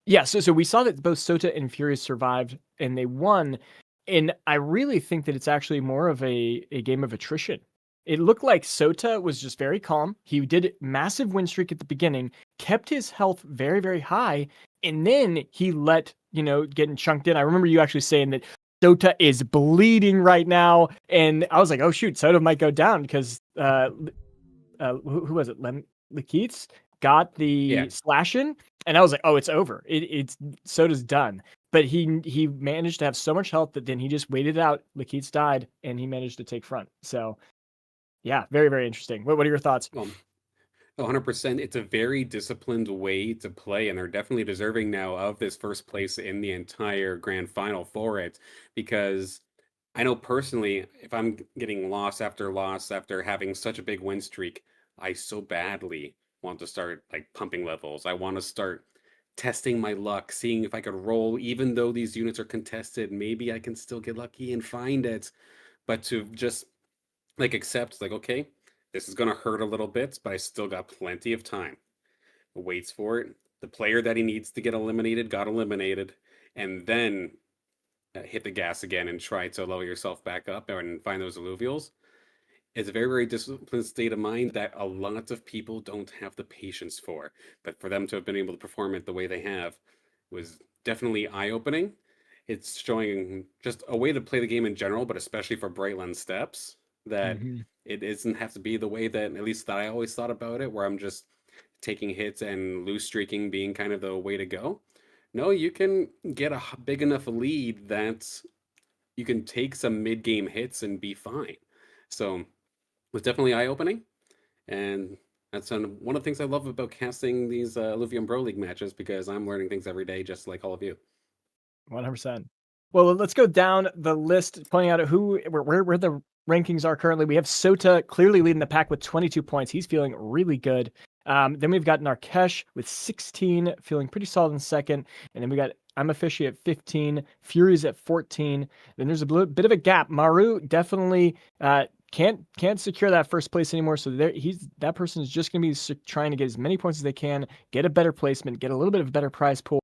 C: yeah, so we saw that both Sota and Furious survived and they won. And I really think that it's actually more of a game of attrition. It looked like Sota was just very calm. He did massive win streak at the beginning, kept his health very, very high, and then he let, getting chunked in. I remember you actually saying that Sota is bleeding right now, and I was like, oh shoot, Sota might go down because who was it? Lakeets got the slash in, and I was like, oh, it's over. It's Sota's done. But he managed to have so much health that then he just waited out. Lakeets died, and he managed to take front. So yeah, very, very interesting. What are your thoughts?
A: 100%. It's a very disciplined way to play, and they're definitely deserving now of this first place in the entire grand final for it. Because I know personally, if I'm getting loss after having such a big win streak, I so badly want to start pumping levels. I want to start testing my luck, seeing if I could roll, even though these units are contested. Maybe I can still get lucky and find it. But to just accept, okay, this is going to hurt a little bit, but I still got plenty of time. Waits for it. The player that he needs to get eliminated got eliminated. and then hit the gas again and try to lower yourself back up and find those alluvials. It's a very, very disciplined state of mind that a lot of people don't have the patience for. But for them to have been able to perform it the way they have was definitely eye-opening. It's showing just a way to play the game in general, but especially for Brightland Steps, that it doesn't have to be the way that, at least that I always thought about it, where I'm just taking hits and loose streaking being kind of the way to go. No, you can get a big enough lead that you can take some mid-game hits and be fine. So it was definitely eye-opening, and that's one of the things I love about casting these Illuvium Pro League matches, because I'm learning things every day, just like all of you.
C: 100%. Well, let's go down the list, pointing out where the rankings are currently. We have Sota clearly leading the pack with 22 points. He's feeling really good. Then we've got Narkesh with 16, feeling pretty solid in second. And then we got I'm a Fishy at 15, Fury's at 14. Then there's a bit of a gap. Maru definitely can't secure that first place anymore. So that person is just going to be trying to get as many points as they can, get a better placement, get a little bit of a better prize pool.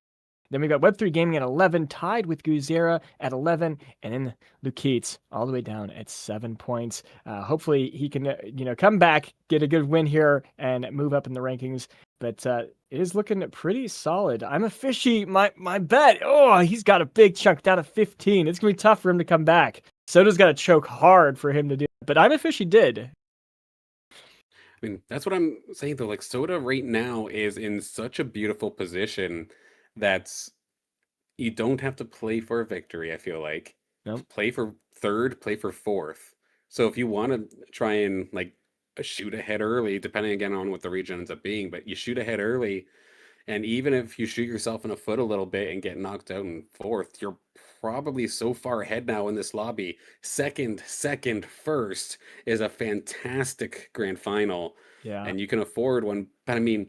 C: Then we got Web3 Gaming at 11, tied with Guzera at 11, and then Lukeets all the way down at 7 points. Hopefully he can, come back, get a good win here, and move up in the rankings. But it is looking pretty solid. I'm a Fishy. My bet. Oh, he's got a big chunk down to 15. It's gonna be tough for him to come back. Soda's got to choke hard for him to do it. But I'm a Fishy did.
A: I mean, that's what I'm saying though. Like, Sota right now is in such a beautiful position that you don't have to play for a victory, I feel like.
C: Nope.
A: Play for third, play for fourth. So if you want to try and like shoot ahead early, depending again on what the region ends up being, but you shoot ahead early, and even if you shoot yourself in the foot a little bit and get knocked out in fourth, you're probably so far ahead now in this lobby. Second, first is a fantastic grand final.
C: Yeah.
A: And you can afford one. But I mean,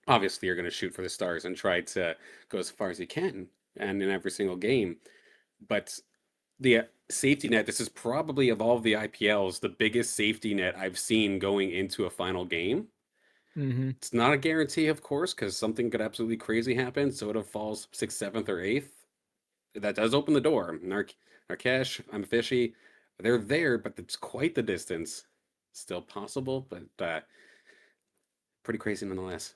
A: obviously you're going to shoot for the stars and try to go as far as you can and in every single game. But the safety net, this is probably, of all of the IPLs, the biggest safety net I've seen going into a final game. It's not a guarantee, of course, because something could absolutely crazy happen. So it falls 6th, 7th, or 8th. That does open the door. Narkesh, I'm Fishy. They're there, but it's quite the distance. Still possible, but pretty crazy nonetheless.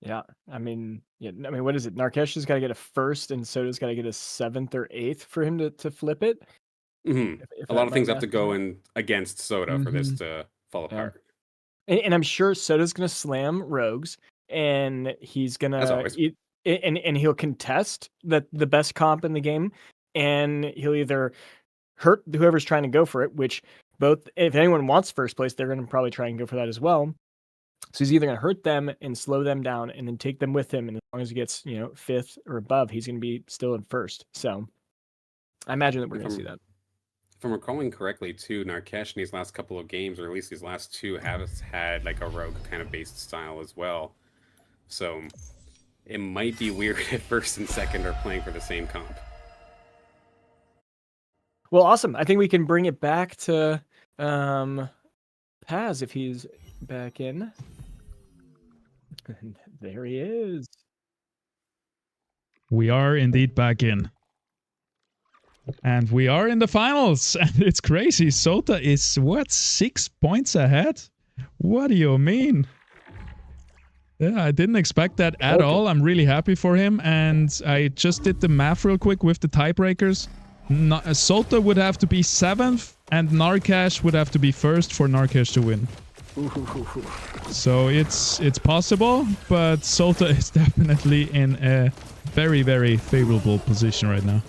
C: Yeah, I mean, what is it? Narkesh has got to get a first, and Soda's got to get a 7th or 8th for him to flip it.
A: If a lot of things have to go in against Sota for this to fall apart.
C: And I'm sure Soda's going to slam Rogues, and he's going to and he'll contest the best comp in the game, and he'll either hurt whoever's trying to go for it, which if anyone wants first place, they're going to probably try and go for that as well. So he's either going to hurt them and slow them down and then take them with him. And as long as he gets, 5th or above, he's going to be still in first. So I imagine that we're going to see that.
A: If I'm recalling correctly, too, Narkesh in these last couple of games, or at least these last two, have had like a rogue kind of based style as well. So it might be weird if first and second are playing for the same comp.
C: Well, awesome. I think we can bring it back to Paz if he's back in. And there he is.
B: We are indeed back in. And we are in the finals. And it's crazy. Sota is, 6 points ahead? What do you mean? Yeah, I didn't expect that at all. I'm really happy for him. And I just did the math real quick with the tiebreakers. Sota would have to be 7th, and Narkesh would have to be 1st for Narkesh to win. So it's possible, but Sota is definitely in a very, very favorable position right now.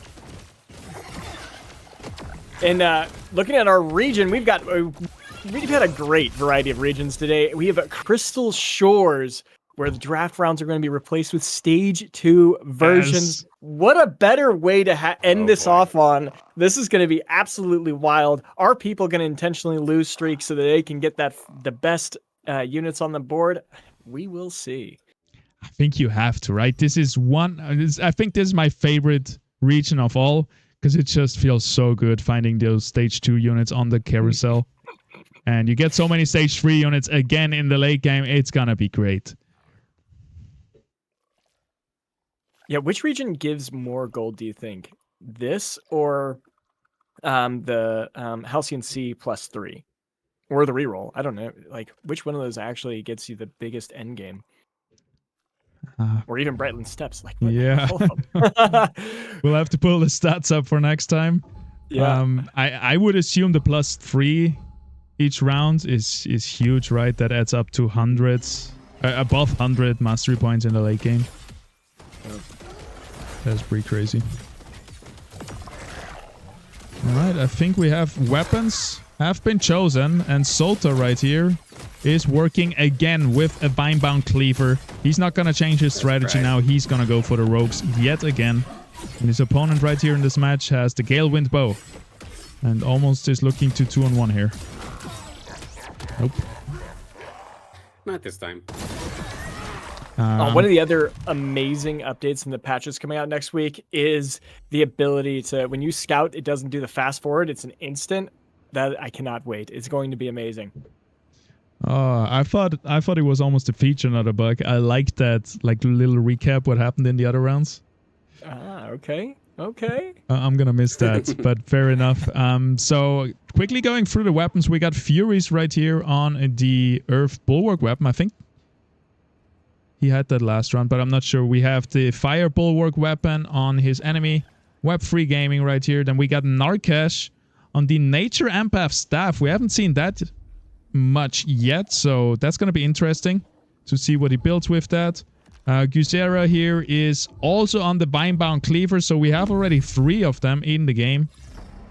C: And looking at our region, we've had a great variety of regions today. We have Crystal Shores, where the draft rounds are going to be replaced with Stage 2 versions. Yes. What a better way to end this off on. This is going to be absolutely wild. Are people going to intentionally lose streaks so that they can get the best units on the board? We will see.
B: I think you have to, right? I think this is my favorite region of all, because it just feels so good finding those Stage 2 units on the carousel. And you get so many Stage 3 units again in the late game. It's going to be great.
C: Yeah, which region gives more gold, do you think? This or the Halcyon Sea +3? Or the reroll? I don't know. Like, which one of those actually gets you the biggest end game? Or even Brightland Steps? Like, what?
B: Yeah.
C: All of them.
B: We'll have to pull the stats up for next time.
C: Yeah.
B: I would assume the +3 each round is huge, right? That adds up to hundreds, above 100 mastery points in the late game. That's pretty crazy. All right, I think we have weapons have been chosen, and Sota right here is working again with a Vinebound Cleaver. He's not going to change his strategy now. He's going to go for the rogues yet again. And his opponent right here in this match has the Galewind Bow. And almost is looking to 2-on-1 here. Nope.
A: Not this time.
C: One of the other amazing updates in the patches coming out next week is the ability to, when you scout, it doesn't do the fast forward. It's an instant. That I cannot wait. It's going to be amazing.
B: I thought it was almost a feature, not a bug. I liked that, like, little recap what happened in the other rounds.
C: Okay.
B: I'm gonna miss that, but fair enough. So quickly going through the weapons, we got Furies right here on the Earth Bulwark weapon. I think he had that last round, but I'm not sure. We have the Fire Bulwark weapon on his enemy. Web3 Gaming right here. Then we got Narkesh on the Nature Empath Staff. We haven't seen that much yet, so that's going to be interesting to see what he builds with that. Guzera here is also on the Vinebound Cleaver, so we have already 3 of them in the game.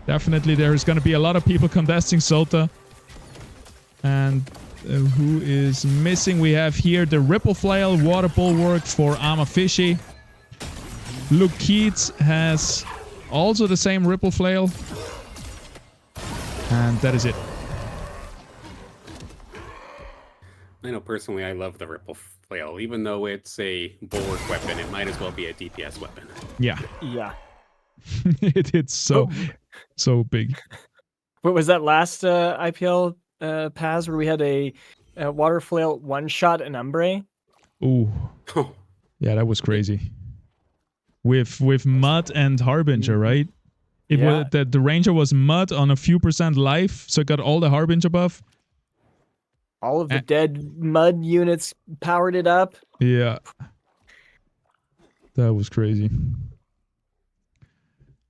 B: Definitely there's going to be a lot of people contesting Sota. And who is missing? We have here the Ripple Flail, Water Bulwark for Arma Fishy. Luke Keats has also the same Ripple Flail. And that is it.
A: I know personally I love the Ripple Flail. Even though it's a bulwark weapon, it might as well be a DPS weapon.
B: Yeah.
C: Yeah.
B: It's so big.
C: What was that last IPL Paz where we had a water flail one-shot an Umbre?
B: Ooh. Yeah, that was crazy. With Mud and Harbinger, right? It was the Ranger was Mud on a few % life, so it got all the Harbinger buff.
C: All of the dead Mud units powered it up.
B: Yeah. That was crazy.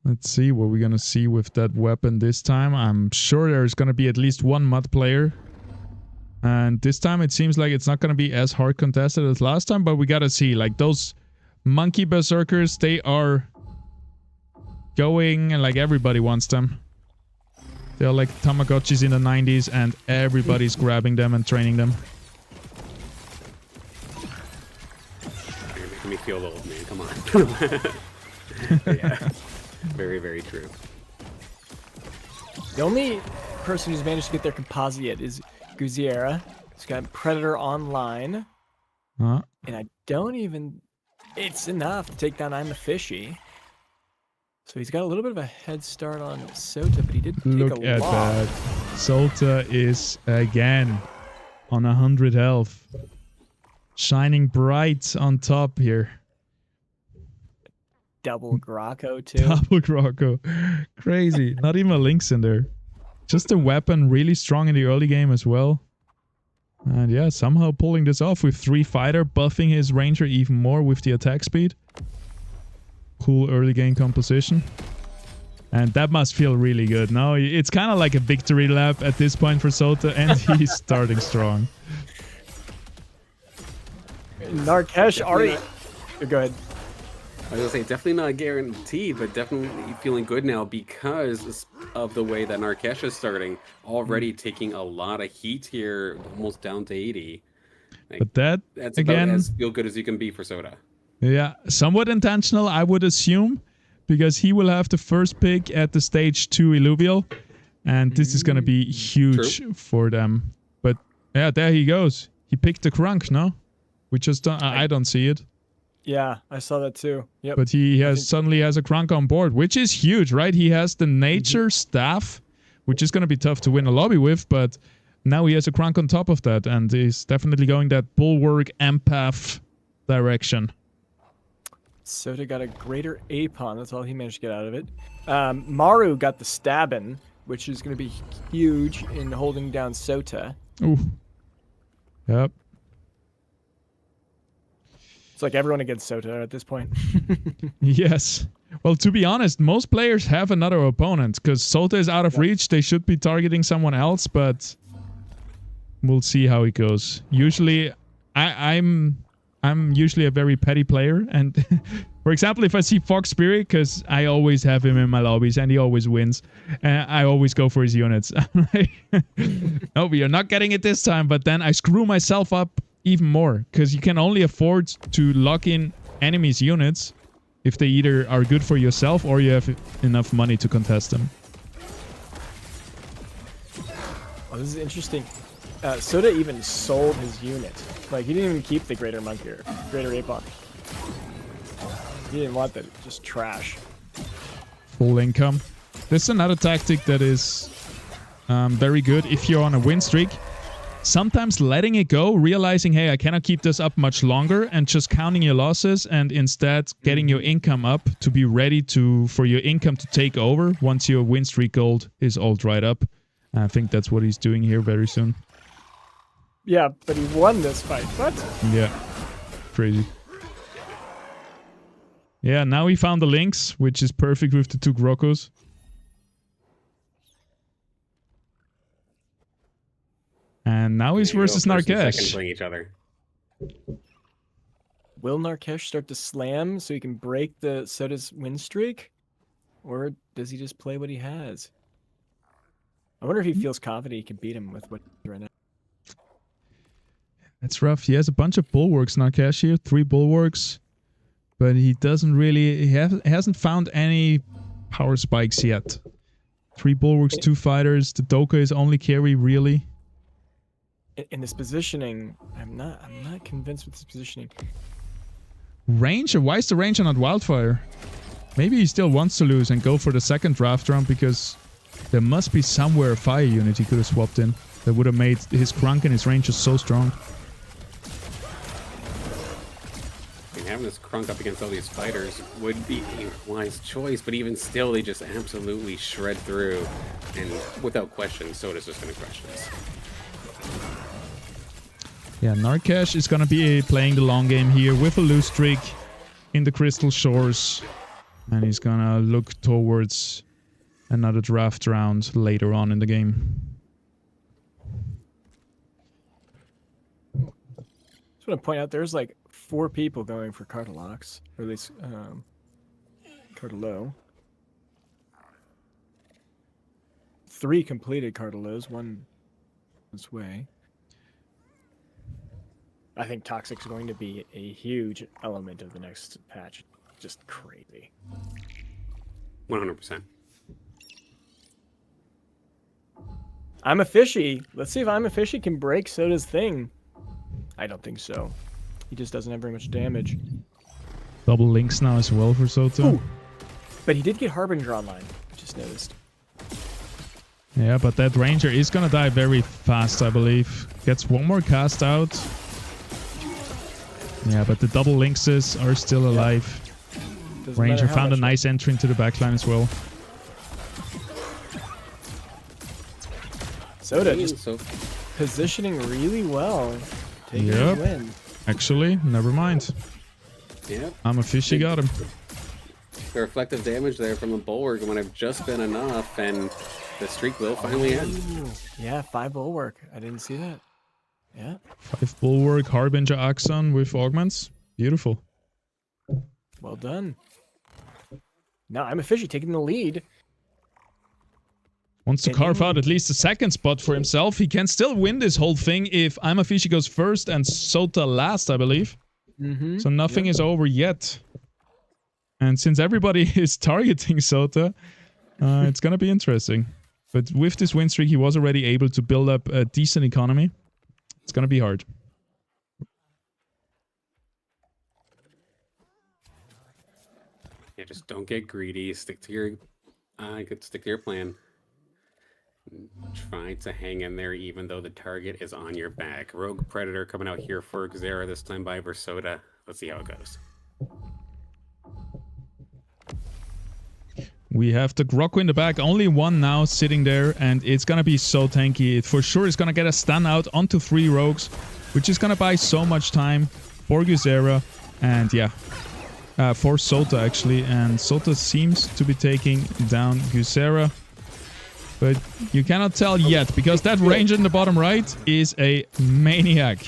B: Let's see what we're going to see with that weapon this time. I'm sure there's going to be at least one Mud player. And this time it seems like it's not going to be as hard contested as last time, but we got to see. Like those Monkey Berserkers, they are going like everybody wants them. They're like Tamagotchis in the 90s and everybody's grabbing them and training them.
A: You're making me feel old, man. Come on. Yeah. Very, very true.
C: The only person who's managed to get their composite yet is Guzera. He's got Predator Online.
B: Huh?
C: And I don't even... It's enough to take down I'm a Fishy. So he's got a little bit of a head start on Sota, but he did take
B: Look
C: a
B: at
C: lot.
B: that. Sota is again on 100 health. Shining bright on top here.
C: Double Graco too.
B: Double Graco. Crazy. Not even a Lynx in there. Just a weapon really strong in the early game as well. And yeah, somehow pulling this off with 3 fighter, buffing his Ranger even more with the attack speed. Cool early game composition. And that must feel really good. Now it's kind of like a victory lap at this point for Sota, and he's starting strong.
C: Narkesh already... Go ahead.
A: I was gonna say definitely not a guarantee, but definitely feeling good now because of the way that Narkesh is starting. Already taking a lot of heat here, almost down to 80. Like,
B: But
A: that's
B: again,
A: about as feel good as you can be for Sota.
B: Yeah, somewhat intentional, I would assume, because he will have the first pick at the stage 2 Illuvial, and this is going to be huge for them. But yeah, there he goes. He picked the Crunk, no? We just don't, I don't see it.
C: Yeah, I saw that too. Yep.
B: But he has suddenly has a Crunk on board, which is huge, right? He has the Nature Staff, which is going to be tough to win a lobby with, but now he has a Crunk on top of that, and he's definitely going that Bulwark Empath direction.
C: Soda got a greater A pawn. That's all he managed to get out of it. Maru got the stabbing, which is going to be huge in holding down Sota.
B: Ooh. Yep.
C: It's like everyone against Sota at this point.
B: Yes. Well, to be honest, most players have another opponent because Sota is out of reach. They should be targeting someone else, but we'll see how it goes. Usually, I'm usually a very petty player, and for example, if I see Fox Spirit, because I always have him in my lobbies and he always wins, I always go for his units. I'm like, no, we are not getting it this time. But then I screw myself up even more because you can only afford to lock in enemies' units if they either are good for yourself or you have enough money to contest them.
C: Oh, this is interesting. Soda even sold his unit. Like, he didn't even keep the Greater Monkey or Greater Apon. He didn't want that. Just trash.
B: Full income. This is another tactic that is very good if you're on a win streak. Sometimes letting it go, realizing, hey, I cannot keep this up much longer, and just counting your losses and instead getting your income up to be ready for your income to take over once your win streak gold is all dried up. I think that's what he's doing here very soon.
C: Yeah, but he won this fight. What?
B: Yeah. Crazy. Yeah, now he found the links, which is perfect with the two Grokos. And now he's versus Narkesh.
A: Playing each other.
C: Will Narkesh start to slam so he can break the Soda's win streak? Or does he just play what he has? I wonder if he feels confident he can beat him with what he's right now.
B: That's rough. He has a bunch of bulwarks, Narkesh here. 3 bulwarks. But he doesn't really... He hasn't found any power spikes yet. 3 bulwarks, 2 fighters. The Doka is only carry, really.
C: In this positioning, I'm not convinced with this positioning.
B: Ranger? Why is the Ranger not Wildfire? Maybe he still wants to lose and go for the second draft round because there must be somewhere a fire unit he could have swapped in that would have made his Krunk and his Ranger so strong.
A: Having this Krunk up against all these fighters would be a wise choice, but even still, they just absolutely shred through. And without question, Soda's just going to crush this.
B: Yeah, Narkesh is going to be playing the long game here with a loose streak in the Crystal Shores. And he's going to look towards another draft round later on in the game.
C: Just want to point out there's like 4 people going for Cardelox, or at least Cardelo. 3 completed Cardelos, 1 this way. I think Toxic's going to be a huge element of the next patch. Just crazy.
A: 100%.
C: I'm a Fishy. Let's see if I'm a Fishy can break Soda's thing. I don't think so. He just doesn't have very much damage.
B: Double links now as well for Sota.
C: Ooh. But he did get Harbinger online. I just noticed.
B: Yeah, but that Ranger is gonna die very fast, I believe. Gets 1 more cast out. Yeah, but the double linkses are still alive. Ranger found a nice entry into the backline as well.
C: Soda just positioning really well. Taking
B: Yep.
C: the win.
B: Actually, never mind.
A: Yep.
B: I'm a Fishy got him.
A: The reflective damage there from the Bulwark would have just been enough, and the streak will finally end.
C: Ooh, yeah, 5 Bulwark. I didn't see that. Yeah.
B: 5 Bulwark, Harbinger Axon with augments. Beautiful.
C: Well done. Now I'm a Fishy taking the lead.
B: Wants to carve out at least a second spot for himself. He can still win this whole thing if I'm a Fishy goes first and Sota last, I believe. So nothing is over yet. And since everybody is targeting Sota, it's going to be interesting. But with this win streak, he was already able to build up a decent economy. It's going to be hard.
A: Yeah, just don't get greedy. Stick to your plan. Try to hang in there even though the target is on your back. Rogue Predator coming out here for Xera this time by Versota. Let's see how it goes.
B: We have the Grocko in the back. Only one now sitting there, and it's going to be so tanky. It for sure is going to get a stun out onto 3 rogues, which is going to buy so much time for Guzera. And yeah, for Sota actually. And Sota seems to be taking down Guzera. But you cannot tell yet, because that ranger in the bottom right is a maniac.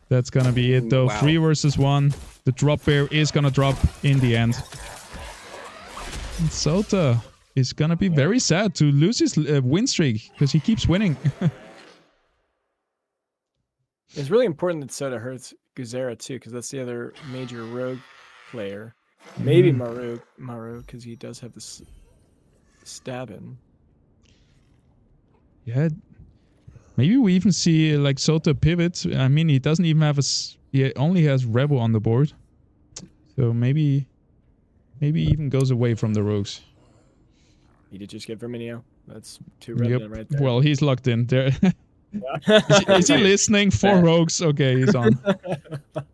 B: That's going to be it though. Wow. 3 versus 1. The drop bear is going to drop in the end. And Sota is going to be very sad to lose his win streak, because he keeps winning.
C: It's really important that Sota hurts Guzera too, because that's the other major rogue player. Maybe Maru, because he does have this stabbing.
B: Yeah. Maybe we even see like Sota pivot. I mean, he doesn't even have he only has Rebel on the board. So maybe even goes away from the rogues.
C: He did just get Verminio. That's 2 Revenant right there.
B: Well, he's locked in there. Is he listening? 4 rogues. Okay, he's on.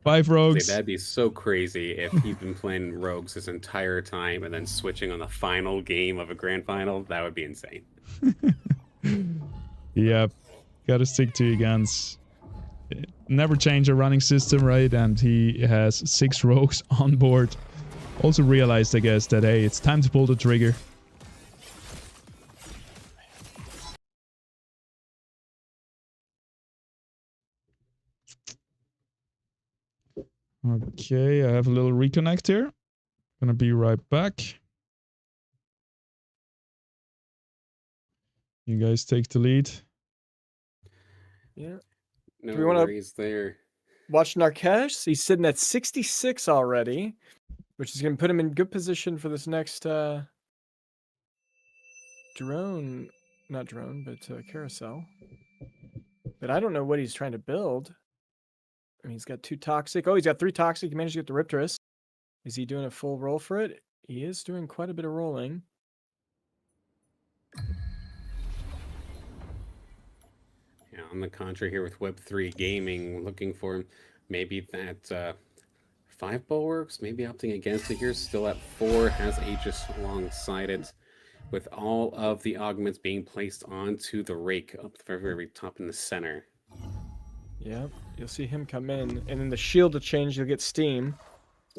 B: 5 rogues.
A: That'd be so crazy if he'd been playing rogues his entire time and then switching on the final game of a grand final. That would be insane.
B: Yeah, gotta stick to your guns. Never change a running system, right? And he has 6 rogues on board. Also realized, I guess, that hey, it's time to pull the trigger. Okay, I have a little reconnect here. Gonna be right back. You guys take the lead.
C: Yeah.
A: No
C: Do we wanna
A: worries there.
C: watch Narkesh? He's sitting at 66 already, which is going to put him in good position for this next drone. Not drone, but carousel. But I don't know what he's trying to build. I mean, he's got 2 toxic. Oh, he's got 3 toxic. He managed to get the Riptorus. Is he doing a full roll for it? He is doing quite a bit of rolling.
A: Yeah, on the contrary here with Web3 Gaming, looking for maybe that 5 bulwarks, maybe opting against it here. Still at 4, has Aegis alongside it, with all of the augments being placed onto the rake up the very, very top in the center.
C: Yeah, you'll see him come in, and then the shield to change, you'll get steam,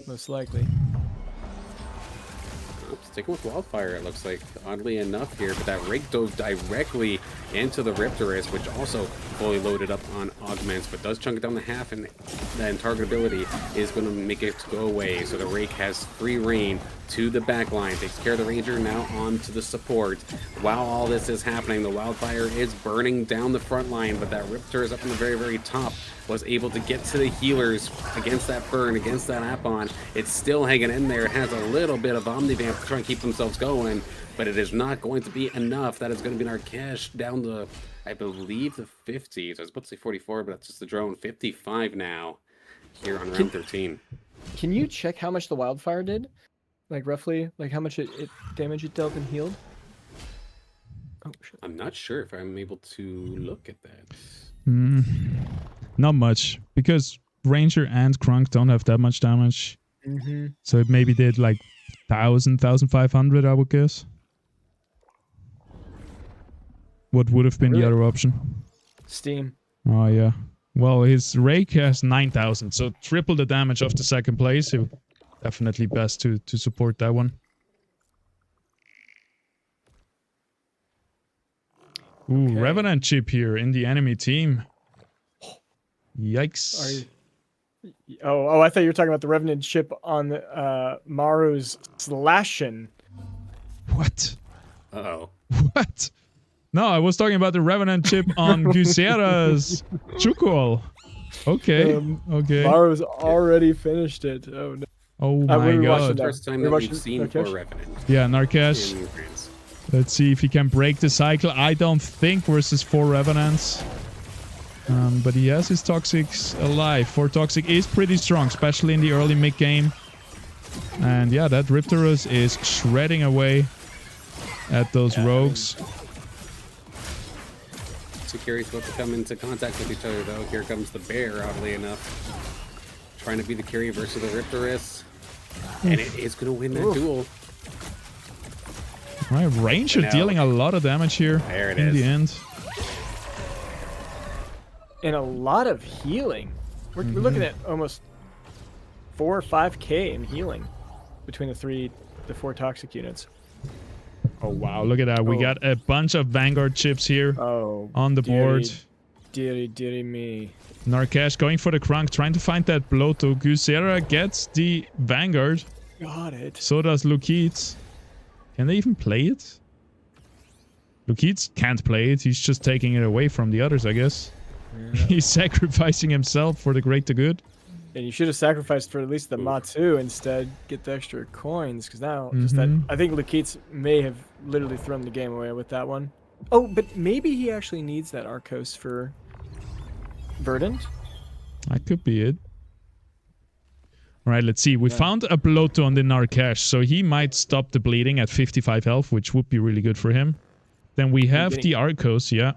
C: most likely.
A: Sticking with Wildfire, it looks like, oddly enough here, but that rake dove directly into the Riptorus, which also fully loaded up on augments, but does chunk it down to half, and then targetability is going to make it go away. So the rake has free reign to the back line, takes care of the ranger, now on to the support. While all this is happening, the Wildfire is burning down the front line, but that Riptorus up in the very, very top was able to get to the healers against that burn, against that Apon. It's still hanging in there. It has a little bit of Omnivamp to try and keep themselves going, but it is not going to be enough. That is going to be Narkesh down to, I believe, the 50s. I was about to say 44, but that's just the drone. 55 now here on round 13.
C: Can you check how much the Wildfire did? Like, roughly? Like, how much it damage it dealt and healed? Oh, shit.
A: I'm not sure if I'm able to look at that.
B: Not much, because Ranger and Krunk don't have that much damage. So it maybe did like 1,000, 1,500, I would guess. What would have been the other option?
C: Steam.
B: Oh, yeah. Well, his Rake has 9,000, so triple the damage of the second place. So definitely best to support that one. Ooh, okay. Revenant chip here in the enemy team. Yikes.
C: Oh, I thought you were talking about the Revenant chip on Maru's Slashin.
B: What?
A: Uh-oh.
B: What? No, I was talking about the Revenant chip on Guzera's Chukol. Okay, okay.
C: Maru's already finished it. Oh, no.
B: Oh my god.
A: First time that we've seen for Revenant.
B: Yeah, Narkesh. Let's see if he can break the cycle. I don't think versus 4 Revenants. But he has his Toxics alive. 4 Toxic is pretty strong, especially in the early mid-game. And yeah, that Riptorus is shredding away at those rogues.
A: Security's about to come into contact with each other, though. Here comes the bear, oddly enough. Trying to be the carry versus the Riptorus. And it is going to win that duel.
B: All right, Ranger dealing a lot of damage here
A: There it
B: in
A: is.
B: the end.
C: And a lot of healing. We're looking at almost 4 or 5k in healing between the 4 toxic units.
B: Oh, wow. Look at that. We got a bunch of Vanguard chips here on the board.
C: Deary me.
B: Narkesh going for the Krunk, trying to find that blow to Gusera gets the Vanguard.
C: Got it.
B: So does Lukitz. Can they even play it? Lukitz can't play it. He's just taking it away from the others, I guess. Yeah. He's sacrificing himself for the greater good.
C: And you should have sacrificed for at least the Matu instead. Get the extra coins, because now just that. I think Lukitz may have literally thrown the game away with that one. Oh, but maybe he actually needs that Arcos for Verdant.
B: That could be it. All right, let's see. We found a Bloto on the Narkesh, so he might stop the bleeding at 55 health, which would be really good for him. Then we have the Arcos, yeah.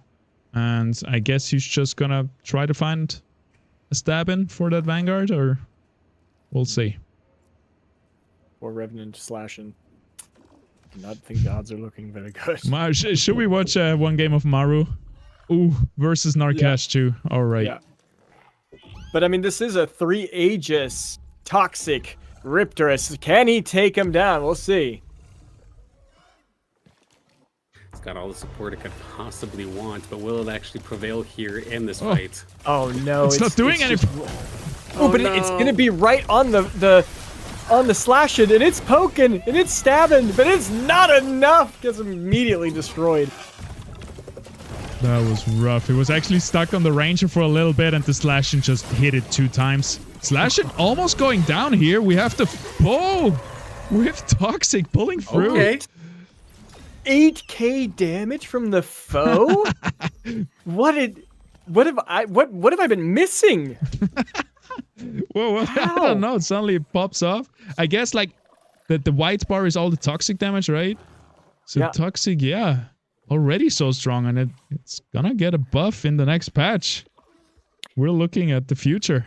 B: And I guess he's just gonna try to find a stab in for that Vanguard, or we'll see.
C: Or Revenant slashing. I do not think the odds are looking very good.
B: Should we watch one game of Maru? Ooh, versus Narkesh too. All right.
C: Yeah. But I mean, this is a 3 Aegis toxic Riptorus. Can he take him down? We'll see.
A: It's got all the support it could possibly want, but will it actually prevail here in this fight?
C: Oh no,
B: it's not doing anything.
C: But it's gonna be right on the slashing, and it's poking and it's stabbing, but it's not enough. Gets immediately destroyed.
B: That was rough. It was actually stuck on the Ranger for a little bit, and the slashing just hit it 2 times. Slashing almost going down here. We have to with Toxic pulling through.
A: Okay.
C: 8k damage from the foe? What have I been missing?
B: Whoa, I don't know. Suddenly it pops off. I guess like the white bar is all the Toxic damage, right? So Toxic, already so strong, and it's gonna get a buff in the next patch. We're looking at the future.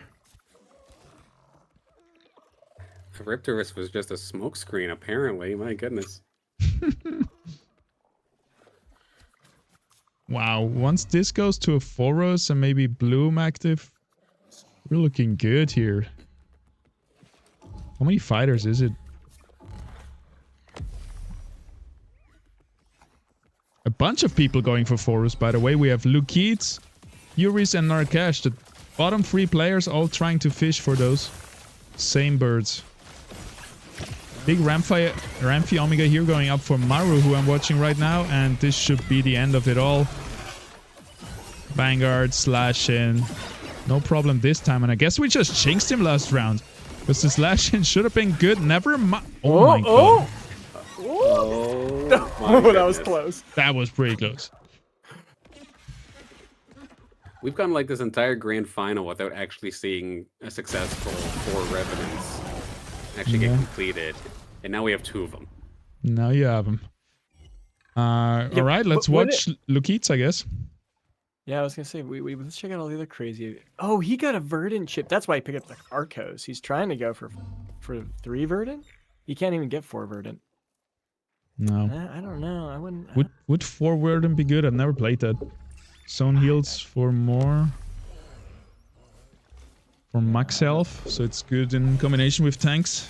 A: Riptorus was just a smokescreen, apparently. My goodness.
B: Wow, once this goes to a Foros and maybe Bloom active, we're looking good here. How many fighters is it? A bunch of people going for Foros, by the way. We have Lukitz, Yuris, and Narkesh. The bottom 3 players all trying to fish for those same birds. Big Ramphi Omega here going up for Maru, who I'm watching right now, and this should be the end of it all. Vanguard, slash in. No problem this time, and I guess we just jinxed him last round. Because the slash in should have been good. Never mind. Oh my god.
C: Oh, that was close.
B: That was pretty close.
A: We've gone like this entire grand final without actually seeing a successful 4 Revenants actually get completed. And now we have 2 of them.
B: Now you have them. Alright, let's watch Lukitz, I guess.
C: Yeah, I was gonna say, let's check out all the other crazy. Oh, he got a Verdant chip. That's why he picked up the Arcos. He's trying to go for 3 Verdant? He can't even get 4 Verdant.
B: No.
C: I don't know. I wouldn't.
B: Would 4 Verdant be good? I've never played that. Zone heals for more. For max health, so it's good in combination with tanks.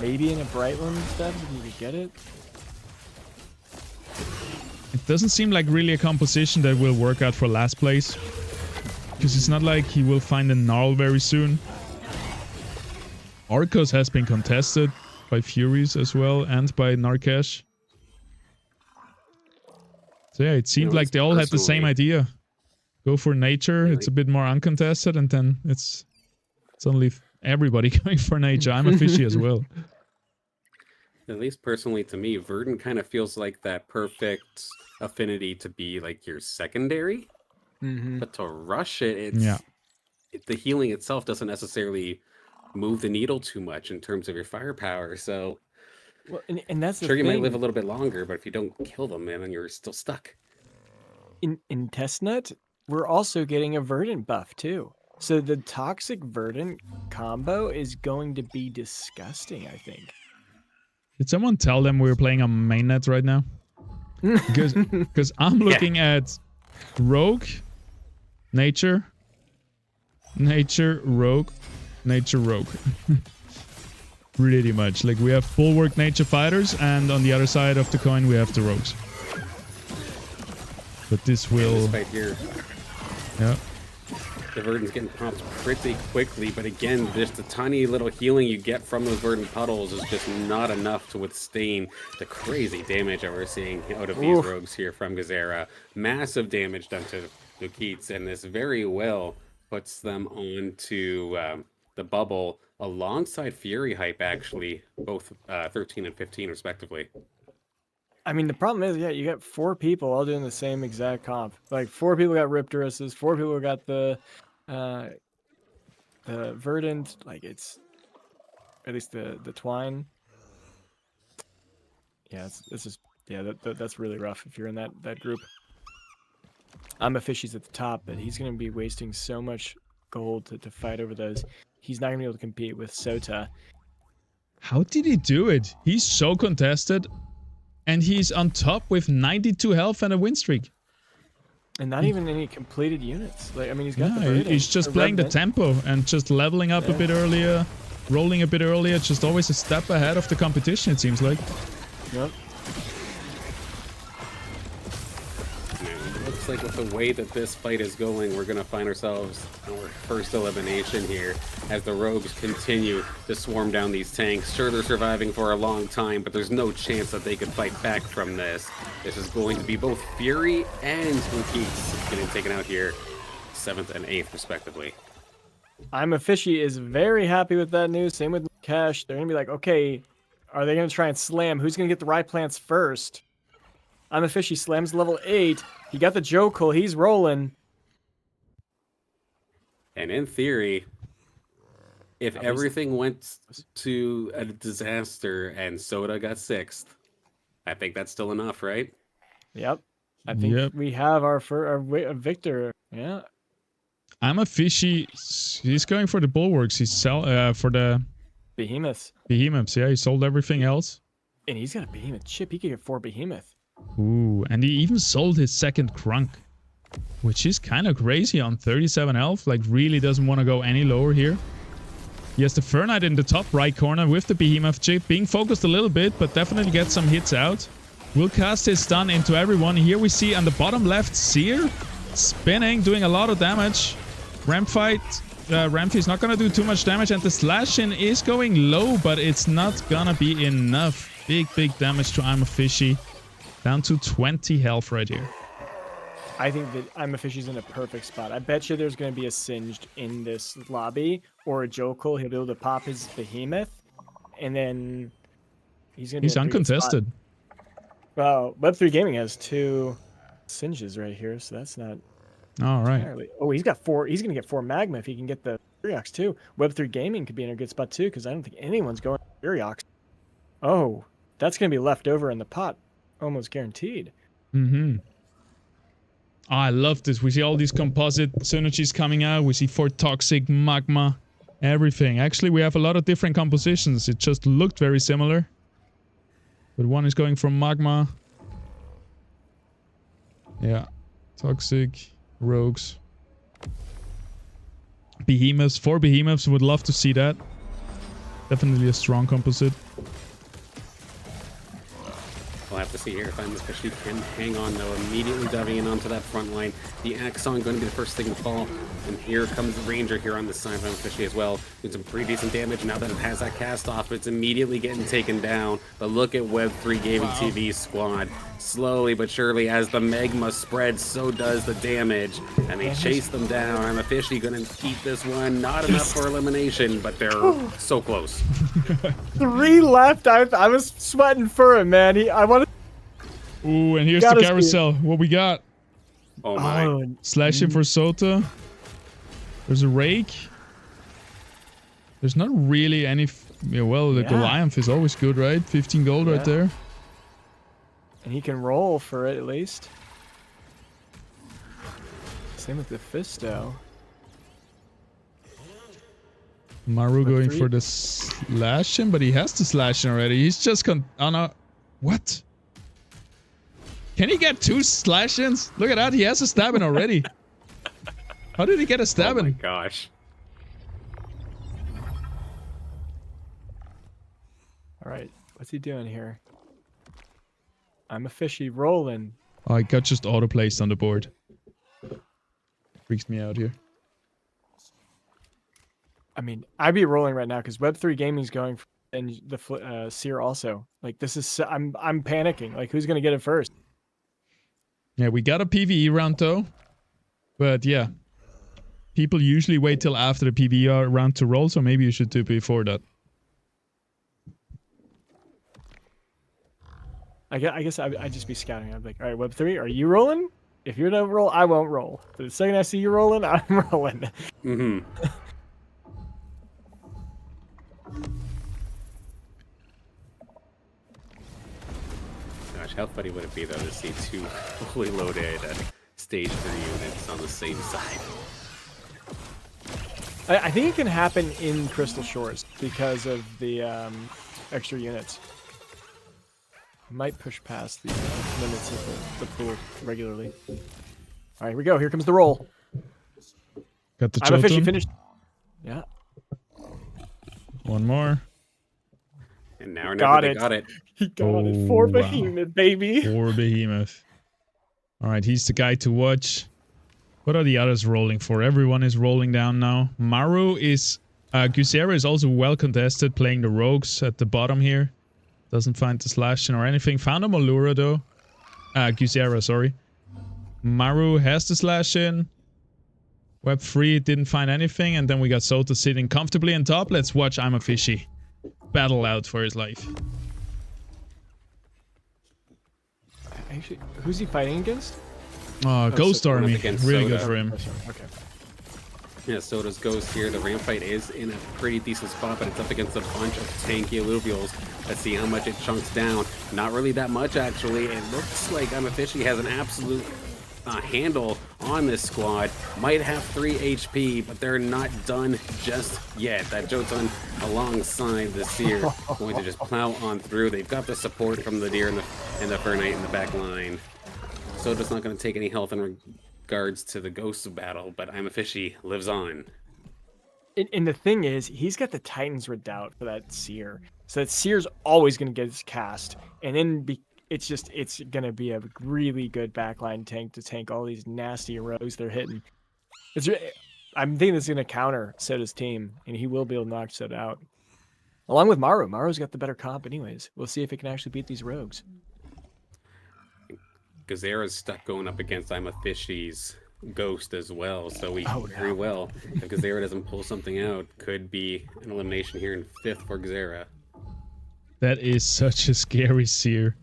C: Maybe in a Brightland instead, if you could get it.
B: It doesn't seem like really a composition that will work out for last place. Because it's not like he will find a Gnarl very soon. Arcos has been contested by Furies as well, and by Narkesh. So yeah, it seemed like they all had the same idea. Go for nature, it's a bit more uncontested, and then it's suddenly everybody going for nature. I'm a fishy as well.
A: At least personally to me, Verdant kind of feels like that perfect affinity to be like your secondary. But to rush it, the healing itself doesn't necessarily move the needle too much in terms of your firepower. So
C: and that's
A: sure, you might live a little bit longer, but if you don't kill them, man, then you're still stuck.
C: In Testnet, we're also getting a Verdant buff too. So the Toxic Verdant combo is going to be disgusting, I think.
B: Did someone tell them we were playing on mainnet right now? Because I'm looking at Rogue, Nature, Rogue, Rogue. Pretty much. Like, we have Bulwark Nature Fighters, and on the other side of the coin we have the Rogues. But this will...
A: This fight here,
B: Yeah.
A: the Verdant's getting popped pretty quickly, but again, just the tiny little healing you get from those Verdant puddles is just not enough to withstand the crazy damage that we're seeing out of these Rogues here from Gazera. Massive damage done to Lukeets, and this very well puts them onto the bubble alongside Fury Hype, actually, both 13 and 15 respectively.
C: I mean, the problem is, yeah, you got 4 people all doing the same exact comp. Like, 4 people got Riptoruses, 4 people got the Verdant. Like, it's at least the Twine. Yeah, it's just, yeah, that's really rough if you're in that group. I'm a Fishy's at the top, but he's going to be wasting so much gold to fight over those. He's not going to be able to compete with Sota.
B: How did he do it? He's so contested, and he's on top with 92 health and a win streak.
C: And not even any completed units. Like, I mean, he's got the Verdant,
B: he's just playing the tempo and just leveling up a bit earlier, rolling a bit earlier, just always a step ahead of the competition, it seems like.
C: Yep.
A: Looks like with the way that this fight is going, we're going to find ourselves our first elimination here as the Rogues continue to swarm down these tanks. Sure, they're surviving for a long time, but there's no chance that they could fight back from this. This is going to be both Fury and Lukeets getting taken out here, 7th and 8th respectively.
C: I'm a Fishy is very happy with that news. Same with Cash. They're going to be like, okay, are they going to try and slam? Who's going to get the Rye Plants first? I'm a Fishy slams level 8. He got the Jokul. He's rolling.
A: And in theory, if everything went to a disaster and Soda got 6th, I think that's still enough, right?
C: Yep. I think we have our victor. Yeah.
B: I'm a Fishy. He's going for the Bulwarks. He's for the
C: Behemoths.
B: Behemoths. Yeah, he sold everything else.
C: And he's got a Behemoth chip. He could get 4 Behemoth.
B: Ooh, and he even sold his second Crunk, which is kind of crazy on 37 health. Like, really doesn't want to go any lower here. He has the Fernite in the top right corner with the Behemoth chip, being focused a little bit, but definitely get some hits out. Will cast his stun into everyone. Here we see on the bottom left, Seer spinning, doing a lot of damage. Ramfy's not going to do too much damage, and the slash-in is going low, but it's not going to be enough. Big damage to I'm a Fishy. Down to 20 health right here.
C: I think that I'm a Fishy's in a perfect spot. I bet you there's going to be a Singed in this lobby or a Jokul. He'll be able to pop his Behemoth, and then he's going to be
B: He's uncontested.
C: Well, Web3 Gaming has 2 Singes right here, so that's not...
B: All right.
C: entirely... Oh, he's got 4. He's going to get 4 Magma if he can get the Furiox too. Web3 Gaming could be in a good spot too, because I don't think anyone's going Furiox. Oh, that's going to be left over in the pot. Almost guaranteed.
B: Mm-hmm. Oh, I love this. We see all these composite synergies coming out. We see 4 Toxic, Magma, everything. Actually, we have a lot of different compositions. It just looked very similar. But one is going from Magma. Yeah. Toxic, Rogues. Behemoths. 4 Behemoths. Would love to see that. Definitely a strong composite.
A: We'll have to see here if I'm especially can hang on, though. Immediately diving in onto that front line. The Axon going to be the first thing to fall. And here comes the Ranger here on the side of Fishy as well. Doing some pretty decent damage. Now that it has that cast off, it's immediately getting taken down. But look at Web3 Gaming TV's squad. Slowly but surely, as the magma spreads, so does the damage. And they chase them down. I'm a Fishy going to eat this one. Not enough for elimination, but they're so close.
C: 3 left. I was sweating for him, man. I wanted.
B: Ooh, and here's the carousel. What we got?
A: Oh my.
B: Slash in for Sota. There's a Rake. There's not really any... well, the Goliath is always good, right? 15 gold right there.
C: And he can roll for it, at least. Same with the Fisto.
B: Maru going
C: Web3.
B: for the slashing, but he has the slashing already. He's just oh no. What? Can he get 2 slash-ins? Look at that, he has a stabbing already. How did he get a stabbing?
A: Oh my gosh.
C: All right, what's he doing here? I'm a fishy rolling.
B: Oh, I got just auto-placed on the board. Freaks me out here.
C: I mean, I'd be rolling right now because Web3 Gaming's going for, and the Seer also. Like, this is, I'm panicking. Like, who's gonna get it first?
B: Yeah, we got a PvE round though. But yeah. People usually wait till after the PvE round to roll, so maybe you should do it before that.
C: I guess I'd just be scouting. I'd be like, all right, Web3, are you rolling? If you don't roll, I won't roll. But the second I see you rolling, I'm rolling.
A: Mm-hmm. Gosh, how funny would it be, though, to see 2 fully loaded stage 3 units on the same side?
C: I think it can happen in Crystal Shores because of the extra units. Might push past the limits of the pool regularly. All right, here we go. Here comes the roll.
B: Got the
C: I'm a fishy
B: Jotun.
C: finished. Yeah.
B: One more.
A: And now or
C: Got
A: never,
C: it.
A: they got it.
C: He got it. 4
B: wow.
C: behemoth, baby.
B: 4 behemoth. Alright, he's the guy to watch. What are the others rolling for? Everyone is rolling down now. Maru is... Gusera is also well contested, playing the rogues at the bottom here. Doesn't find the slashing or anything. Found a Malura though. Gusera, sorry. Maru has the slashing. Web3 didn't find anything. And then we got Sota sitting comfortably on top. Let's watch I'm a Fishy battle out for his life.
C: Actually, who's he fighting against?
B: Ghost
A: so
B: Army.
A: against
B: Really
A: Sota.
B: good for him.
C: Okay.
A: Yeah, Soda's Ghost here. The ramp fight is in a pretty decent spot, but it's up against a bunch of tanky alluvials. Let's see how much it chunks down. Not really that much, actually. It looks like I'm a Fishy has an absolute handle on this squad. Might have 3 HP, but they're not done just yet. That Jotun alongside the Seer going to just plow on through. They've got the support from the Deer and the Fur Knight in the back line. Soda's not going to take any health in regards to the Ghost battle, but I'm a Fishy lives on.
C: And the thing is, he's got the Titan's Redoubt for that Seer. So that Seer's always going to get his cast. And then it's going to be a really good backline tank to tank all these nasty rogues they're hitting. I'm thinking it's going to counter Soda's team, and he will be able to knock Soda out. Along with Maru. Maru's got the better comp anyways. We'll see if it can actually beat these rogues.
A: Gazera's stuck going up against I'm a Fishy's Ghost as well, so we very well, if Gazera doesn't pull something out, could be an elimination here in 5th for Gazera.
B: That is such a scary Seer.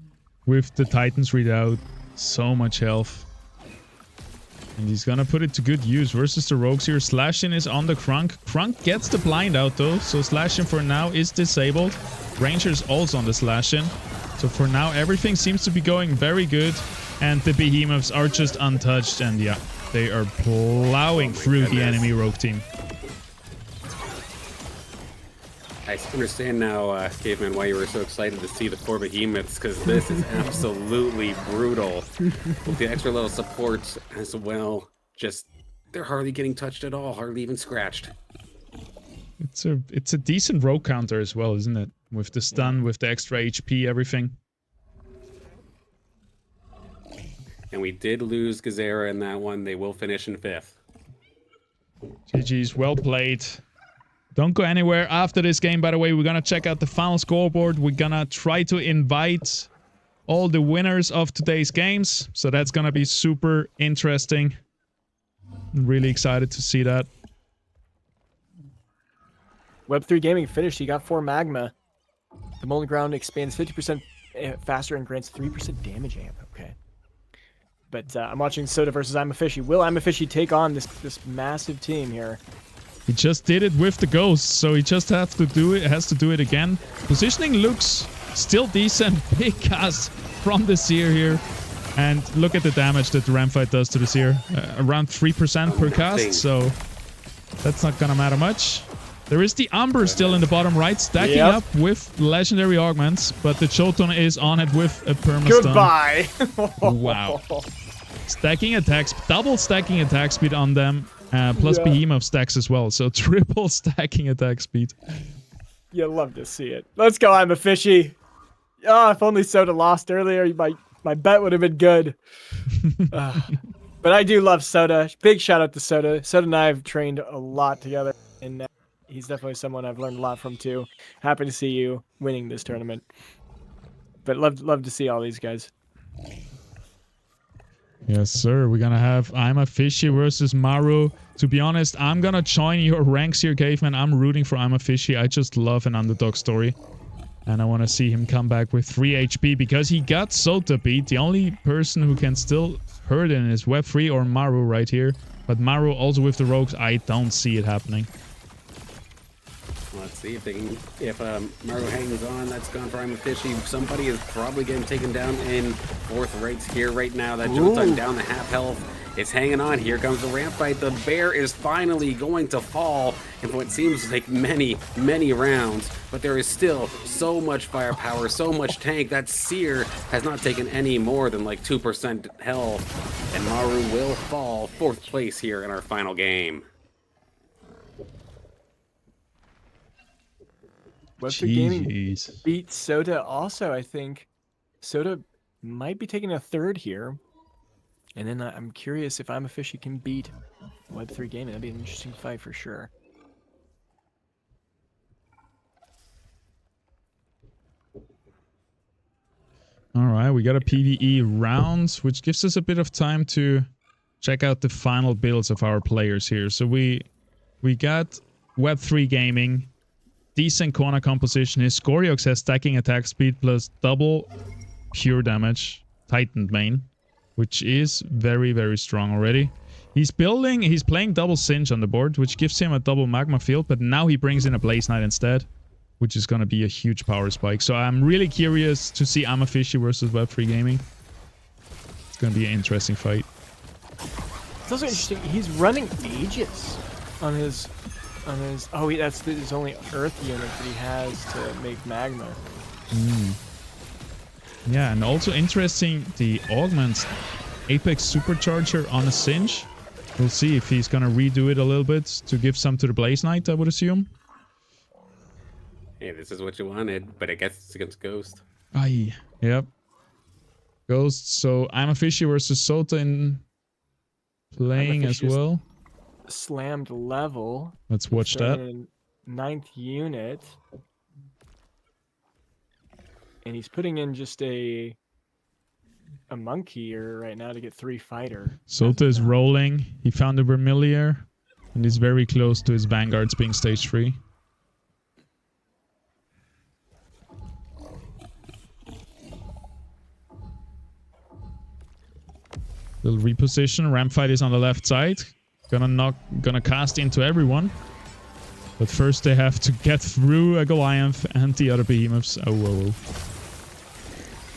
B: With the Titans Redoubt, so much health. And he's gonna put it to good use versus the rogues here. Slashing is on the Crunk. Crunk gets the blind out though, so slashing for now is disabled. Ranger's also on the slashing. So for now, everything seems to be going very good. And the behemoths are just untouched, and yeah, they are plowing through the enemy rogue team.
A: I understand now, Caveman, why you were so excited to see the 4 behemoths, because this is absolutely brutal. With the extra little support as well, just they're hardly getting touched at all, hardly even scratched.
B: It's a decent rogue counter as well, isn't it? With the stun, with the extra HP, everything.
A: And we did lose Gazera in that one. They will finish in 5th.
B: GG's, well played. Don't go anywhere after this game, by the way. We're gonna check out the final scoreboard. We're gonna try to invite all the winners of today's games. So that's gonna be super interesting. I'm really excited to see that.
C: Web3 Gaming finished. He got 4 magma. The Molten Ground expands 50% faster and grants 3% damage amp. Okay. But I'm watching Soda versus I'm a Fishy. Will I'm a Fishy take on this massive team here?
B: He just did it with the Ghosts, so he just has to do it again. Positioning looks still decent. Big cast from the Seer here. And look at the damage that the Ramfight does to the Seer. Around 3% per cast, so that's not gonna matter much. There is the Umber still in the bottom right, stacking
C: Yep.
B: up with legendary augments, but the Jotun is on it with a permastun.
C: Goodbye.
B: Wow. Stacking attacks, double stacking attack speed on them, plus
C: Yeah.
B: Behemoth stacks as well, so triple stacking attack speed.
C: You love to see it. Let's go, I'm a fishy. Oh, if only Soda lost earlier, my bet would have been good. But I do love Soda. Big shout out to Soda. Soda and I have trained a lot together, and he's definitely someone I've learned a lot from too. Happy to see you winning this tournament. But love to see all these guys.
B: Yes, sir. We're gonna have I'm a Fishy versus Maru. To be honest, I'm gonna join your ranks here, Caveman. I'm rooting for I'm a Fishy. I just love an underdog story. And I want to see him come back with 3 HP because he got Sota beat. The only person who can still hurt him is Web3 or Maru right here. But Maru also with the rogues, I don't see it happening.
A: Let's see if they can, if Maru hangs on. That's gone for I'm a Fishy. Somebody is probably getting taken down in 4th rates here right now. That Jotun down to half health. It's hanging on. Here comes the ramp fight. The bear is finally going to fall in what seems like many, many rounds. But there is still so much firepower, so much tank. That Seer has not taken any more than like 2% health. And Maru will fall 4th place here in our final game.
C: Web3 Gaming
B: Jeez.
C: beat Soda also, I think. Soda might be taking a 3rd here. And then I'm curious if I'm a Fishy can beat Web3 Gaming. That'd be an interesting fight for sure.
B: All right, we got a PvE rounds, which gives us a bit of time to check out the final builds of our players here. So we got Web3 Gaming, decent corner composition. His Scoriox has stacking attack speed plus double pure damage, Titan main, which is very, very strong already. He's playing double Singe on the board, which gives him a double Magma Field, but now he brings in a Blaze Knight instead, which is going to be a huge power spike. So I'm really curious to see I'm a Fishy versus Web3 Gaming. It's going to be an interesting fight.
C: It's also interesting. He's running Aegis on his. Oh, that's his only Earth unit that he has to make Magma.
B: Yeah, and also interesting, the Augments Apex Supercharger on a Singe. We'll see if he's going to redo it a little bit to give some to the Blaze Knight, I would assume.
A: Hey, this is what you wanted, but I guess it's against Ghost.
B: Aye, yep. Ghost, so I'm a Fishy versus Sota in playing as well.
C: Slammed level.
B: Let's watch that.
C: 9th unit. And he's putting in just a monkey here right now to get 3 fighter.
B: Sota is rolling. He found a Vermilion and is very close to his Vanguards being stage 3. Little reposition. Ramp fight is on the left side. Gonna cast into everyone. But first they have to get through a Goliath and the other behemoths. Oh, whoa, whoa.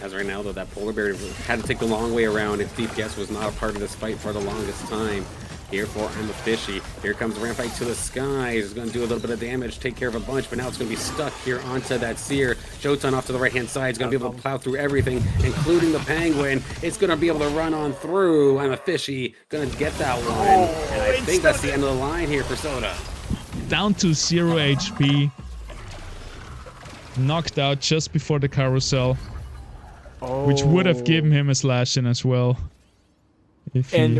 A: As right now, though, that polar bear had to take the long way around. Its DPS was not a part of this fight for the longest time. Here for I'm a Fishy. Here comes the ramp fight to the skies. It's going to do a little bit of damage, take care of a bunch, but now it's going to be stuck here onto that Seer. Jotun off to the right-hand side is going to be able to plow through everything, including the Penguin. It's going to be able to run on through. I'm a Fishy. Going to get that one. And I think that's the end of the line here for Soda.
B: Down to 0 HP. Knocked out just before the carousel. Which would have given him a slash in as well.
C: And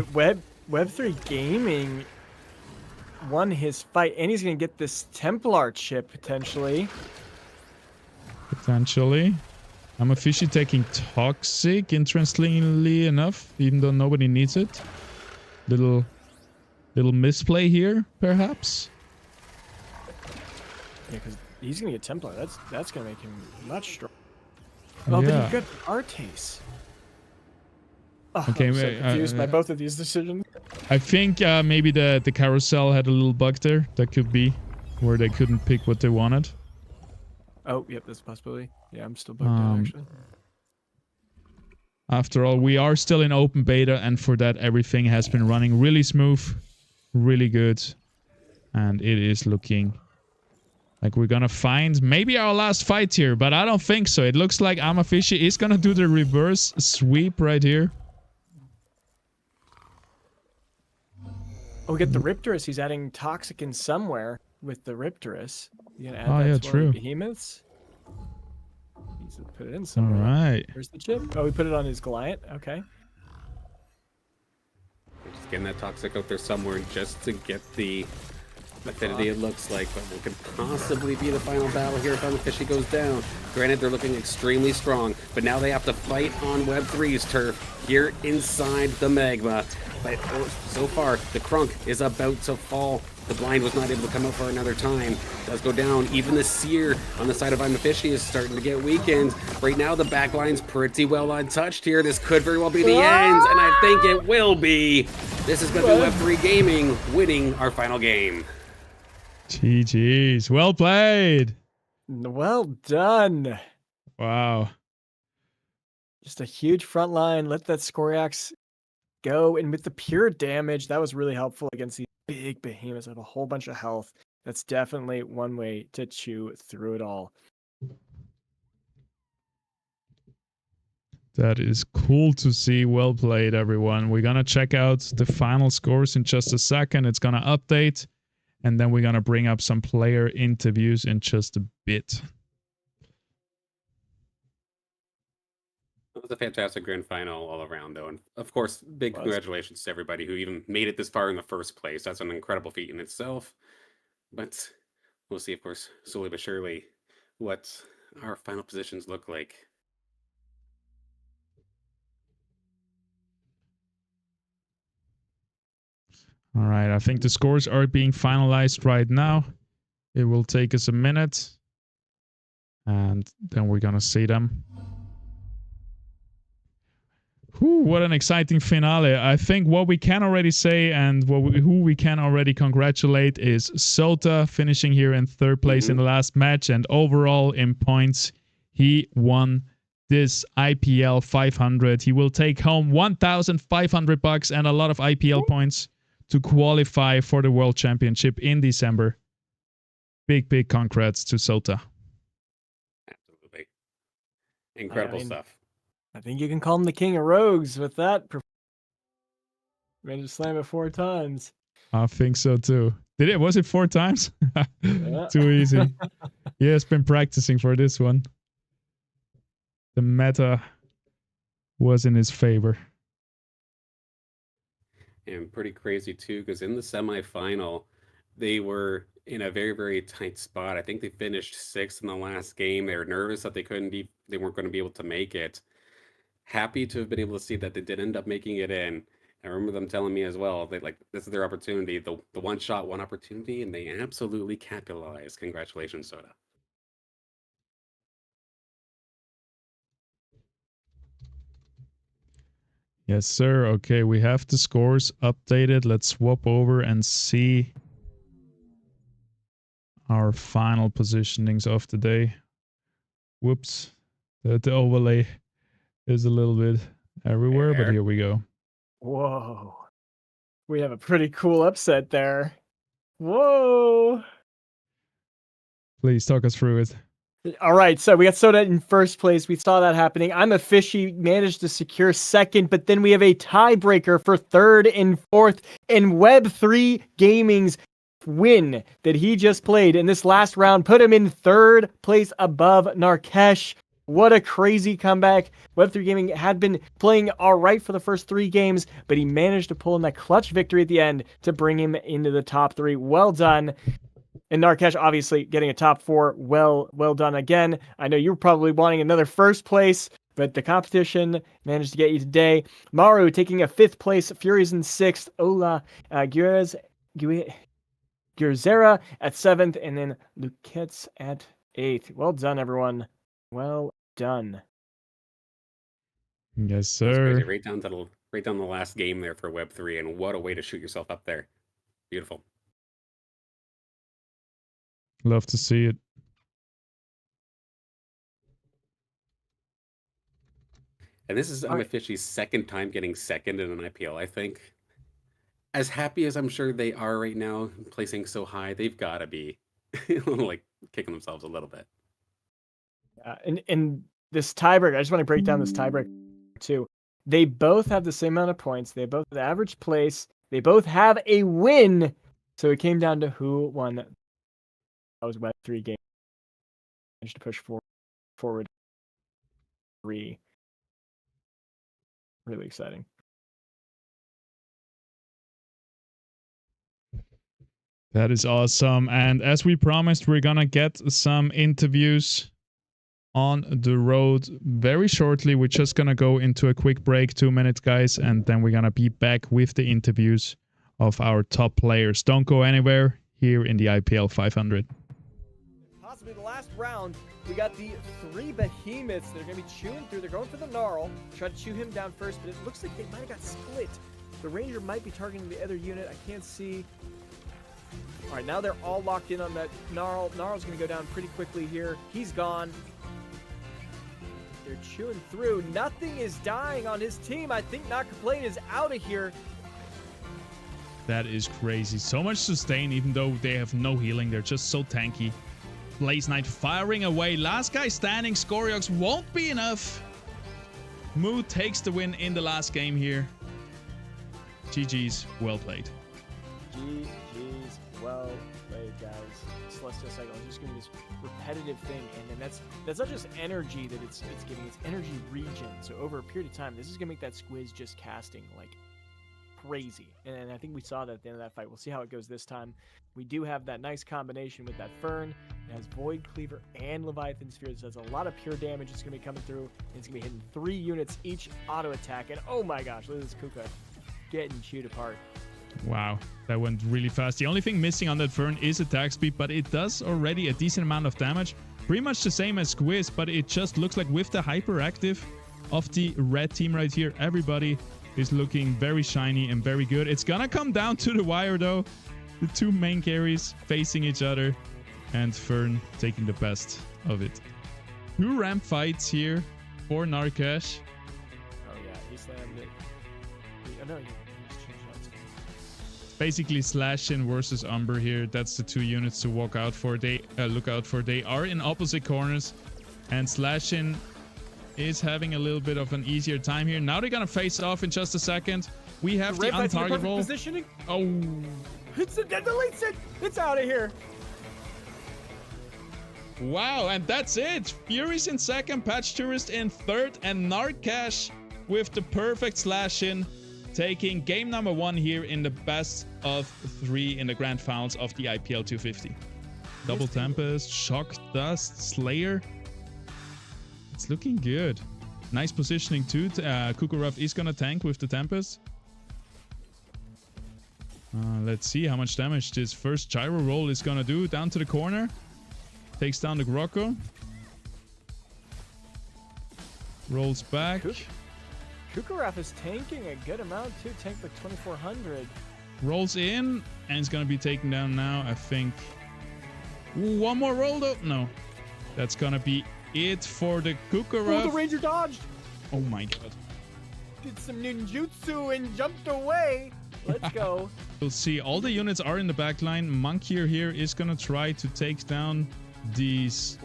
C: Web3 Gaming won his fight, and he's going to get this Templar chip potentially.
B: Potentially. I'm a Fishy taking Toxic, interestingly enough, even though nobody needs it. Little misplay here, perhaps.
C: Yeah, because he's going to get Templar. That's going to make him much stronger. Oh,
B: yeah.
C: but he got Artes. Oh,
B: Okay,
C: I'm so confused by both of these decisions.
B: I think maybe the carousel had a little bug there. That could be where they couldn't pick what they wanted.
C: Oh, yep, that's a possibility. Yeah, I'm still bugged out, actually.
B: After all, we are still in open beta, and for that, everything has been running really smooth, really good, and it is looking Like we're gonna find maybe our last fight here, but I don't think so. It looks like Amafishi is gonna do the reverse sweep right here.
C: Oh, we get the Riptorus. He's adding Toxic in somewhere with the Riptorus. You gonna add
B: Oh,
C: that
B: yeah,
C: to one
B: true.
C: of the behemoths? He's gonna put it in somewhere.
B: All right.
C: Where's the chip? Oh, we put it on his Goliath. Okay.
A: Just getting that Toxic out there somewhere just to get the affinity, it looks like, but what could possibly be the final battle here if Unfishy goes down. Granted, they're looking extremely strong, but now they have to fight on Web 3's turf here inside the Magma. But so far, the Crunk is about to fall. The blind was not able to come out for another time. Does go down. Even the Seer on the side of Unfishy is starting to get weakened. Right now, the backline's pretty well untouched here. This could very well be the end, and I think it will be. This is going to be Web 3 Gaming winning our final game.
B: GG's. Well played.
C: Well done.
B: Wow.
C: Just a huge front line. Let that Scoriax go. And with the pure damage, that was really helpful against these big behemoths that have a whole bunch of health. That's definitely one way to chew through it all.
B: That is cool to see. Well played, everyone. We're going to check out the final scores in just a second. It's going to update. And then we're going to bring up some player interviews in just a bit.
A: It was a fantastic grand final all around, though. And of course, big congratulations to everybody who even made it this far in the first place. That's an incredible feat in itself. But we'll see, of course, slowly but surely, what our final positions look like.
B: All right, I think the scores are being finalized right now. It will take us a minute. And then we're going to see them. Whew, what an exciting finale. I think what we can already say and who we can already congratulate is Sota finishing here in third place in the last match. And overall in points, he won this IPL 500. He will take home $1,500 and a lot of IPL points to qualify for the World Championship in December. Big congrats to Sota.
A: Absolutely. Incredible stuff.
C: I think you can call him the king of rogues with that. Managed to slam it 4 times.
B: I think so too. Was it 4 times? Too easy. He has been practicing for this one. The meta was in his favor.
A: And pretty crazy too, because in the semifinal, they were in a very tight spot. I think they finished 6th in the last game. They were nervous that they weren't going to be able to make it. Happy to have been able to see that they did end up making it in. I remember them telling me as well, they this is their opportunity, the one shot, one opportunity, and they absolutely capitalized. Congratulations, Sota.
B: Yes, sir. Okay, we have the scores updated. Let's swap over and see our final positionings of the day. Whoops. The overlay is a little bit everywhere, but here we go.
C: Whoa. We have a pretty cool upset there. Whoa.
B: Please talk us through it.
C: All right, so we got Sota in first place. We saw that happening. I'm a Fishy, managed to secure second, but then we have a tiebreaker for third and fourth, and Web3 Gaming's win that he just played in this last round put him in third place above Narkesh. What a crazy comeback. Web3 Gaming had been playing all right for the first 3 games, but he managed to pull in that clutch victory at the end to bring him into the top 3. Well done. And Narkesh obviously getting a top 4. Well done again. I know you were probably wanting another first place, but the competition managed to get you today. Maru taking a 5th place. Furies in 6th. Ola Guerzera at 7th. And then Luquetz at 8th. Well done, everyone. Well done.
B: Yes, sir.
A: Right down the last game there for Web3, and what a way to shoot yourself up there. Beautiful.
B: Love to see it.
A: And this is Unofficial's second time getting second in an IPL, I think. As happy as I'm sure they are right now, placing so high, they've got to be like kicking themselves a little bit.
C: And this tiebreak, I just want to break down this tiebreak too. They both have the same amount of points. They both have the average place. They both have a win. So it came down to who won. That was Web3 game. Managed to push forward 3. Really exciting.
B: That is awesome. And as we promised, we're gonna get some interviews on the road very shortly. We're just gonna go into a quick break, 2 minutes, guys, and then we're gonna be back with the interviews of our top players. Don't go anywhere here in the IPL 500.
C: Possibly the last round, we got the 3 behemoths that are going to be chewing through. They're going for the Gnarl. Try to chew him down first, but it looks like they might have got split. The Ranger might be targeting the other unit. I can't see. All right, now they're all locked in on that Gnarl. Gnarl's going to go down pretty quickly here. He's gone. They're chewing through. Nothing is dying on his team. I think Not Complain is out of here.
B: That is crazy. So much sustain, even though they have no healing. They're just so tanky. Blaze Knight firing away. Last guy standing. Scoriox won't be enough. Moo takes the win in the last game here. GG's. Well played.
C: GG's. Well played, guys. Celestial Cycle is just going to be this repetitive thing, and then that's not just energy that it's giving. It's energy regen. So over a period of time, this is going to make that Squiz just casting like crazy. And I think we saw that at the end of that fight. We'll see how it goes this time. We do have that nice combination with that Fern. It has Void Cleaver and Leviathan Sphere. So that's a lot of pure damage that's going to be coming through. And it's going to be hitting 3 units each auto attack. And oh my gosh, look at this Kuka getting chewed apart.
B: Wow, that went really fast. The only thing missing on that Fern is attack speed, but it does already a decent amount of damage. Pretty much the same as Squiz, but it just looks like with the hyperactive of the red team right here, everybody is looking very shiny and very good. It's gonna come down to the wire though. The 2 main carries facing each other and Fern taking the best of it. 2 ramp fights here for Narkesh.
C: Oh yeah, he slammed it. Oh no, he just changed shots.
B: Basically Slash-in versus Umber here. That's the 2 units to look out for. They are in opposite corners, and Slash-in is having a little bit of an easier time here. Now they're gonna face off in just a second. We have the on-target roll.
C: Positioning.
B: Oh,
C: It's the deletes it. It's out of here.
B: wow, and that's it. Fury's in second, Patch Tourist in third, and Narkesh with the perfect Slash-in, taking game number 1 here in the best of 3 in the grand finals of the IPL 250. Double Tempest, Shock Dust, Slayer. It's looking good. Nice positioning too. Kukurov is gonna tank with the Tempest. Let's see how much damage this first gyro roll is gonna do. Down to the corner. Takes down the Grocko. Rolls back.
C: Kukurov is tanking a good amount too. Tanked like 2,400.
B: Rolls in, and it's gonna be taken down now, I think. Ooh, 1 more roll though. No. That's gonna be it for the Kukurov.
C: Oh, the Ranger dodged.
B: Oh my god.
C: Did some ninjutsu and jumped away. Let's go.
B: We'll see. All the units are in the backline. Monkier here is gonna try to take down these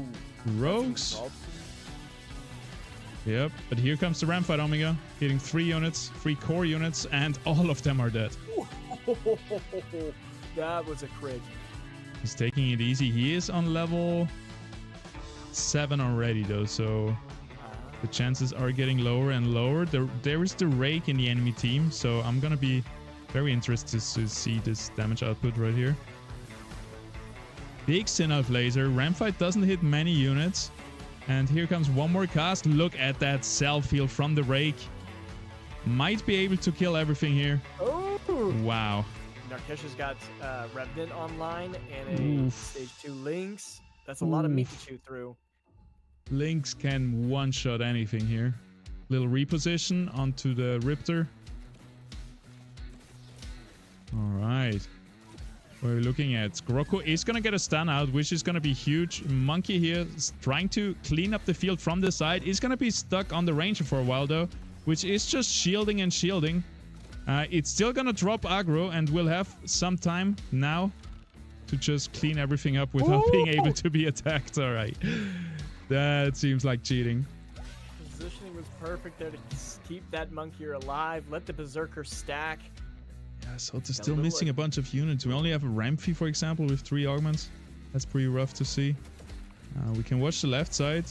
B: rogues. Yep, but here comes the ramp fight, Omega. Hitting 3 units, 3 core units, and all of them are dead.
C: That was a crit.
B: He's taking it easy. He is on level 7 already, though, so the chances are getting lower and lower. There is the Rake in the enemy team, so I'm gonna be very interested to see this damage output right here. Big Synalph laser. Ramp fight doesn't hit many units. And here comes 1 more cast. Look at that self-heal from the Rake. Might be able to kill everything here.
C: Oh!
B: Wow.
C: Narkesh has got Revenant online and a stage 2 Lynx. That's a lot of meat to chew through.
B: Lynx can one-shot anything here. Little reposition onto the Riptor. Alright. What are we looking at? Grocko is going to get a stun out, which is going to be huge. Monkey here is trying to clean up the field from the side. Is going to be stuck on the Ranger for a while, though, which is just shielding and shielding. It's still going to drop aggro, and we'll have some time now to just clean everything up without being able to be attacked. All right. That seems like cheating.
C: Positioning was perfect there to keep that Monkey alive. Let the Berserker stack.
B: Yeah, so they're still missing a bunch of units. We only have a Rampy, for example, with 3 augments. That's pretty rough to see. We can watch the left side,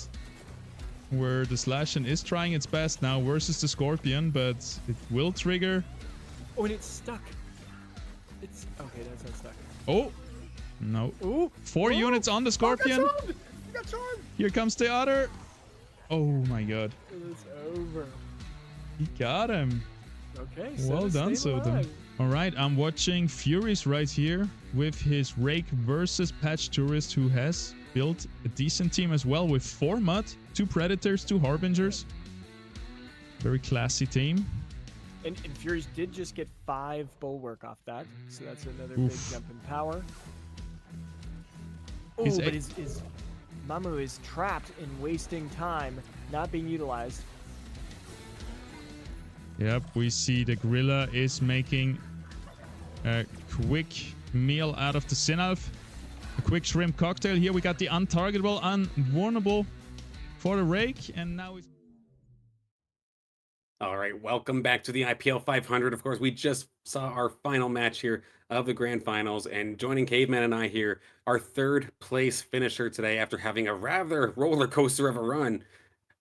B: where the Slashin is trying its best now versus the Scorpion, but it will trigger.
C: Oh, and it's stuck. It's okay. That's not stuck.
B: Oh, no.
C: Ooh.
B: 4 units on the Scorpion.
C: Got charmed.
B: Here comes the other. Oh my god.
C: It's over.
B: He got him.
C: Okay.
B: Well done, Soden. All right, I'm watching Furies right here with his Rake versus Patch Tourist, who has built a decent team as well with 4 Mud, 2 Predators, 2 Harbingers. Very classy team.
C: And Furies did just get 5 Bulwark off that, so that's another
B: Oof.
C: big jump in power. Oh,
B: He's
C: but his Mamu is trapped in wasting time, not being utilized.
B: Yep, we see the Gorilla is making a quick meal out of the Synalf. A quick shrimp cocktail. Here we got the untargetable, unwarnable for the Rake, and now it's...
A: All right, welcome back to the IPL 500. Of course, we just saw our final match here of the grand finals, and joining Caveman and I here, our 3rd place finisher today after having a rather roller coaster of a run.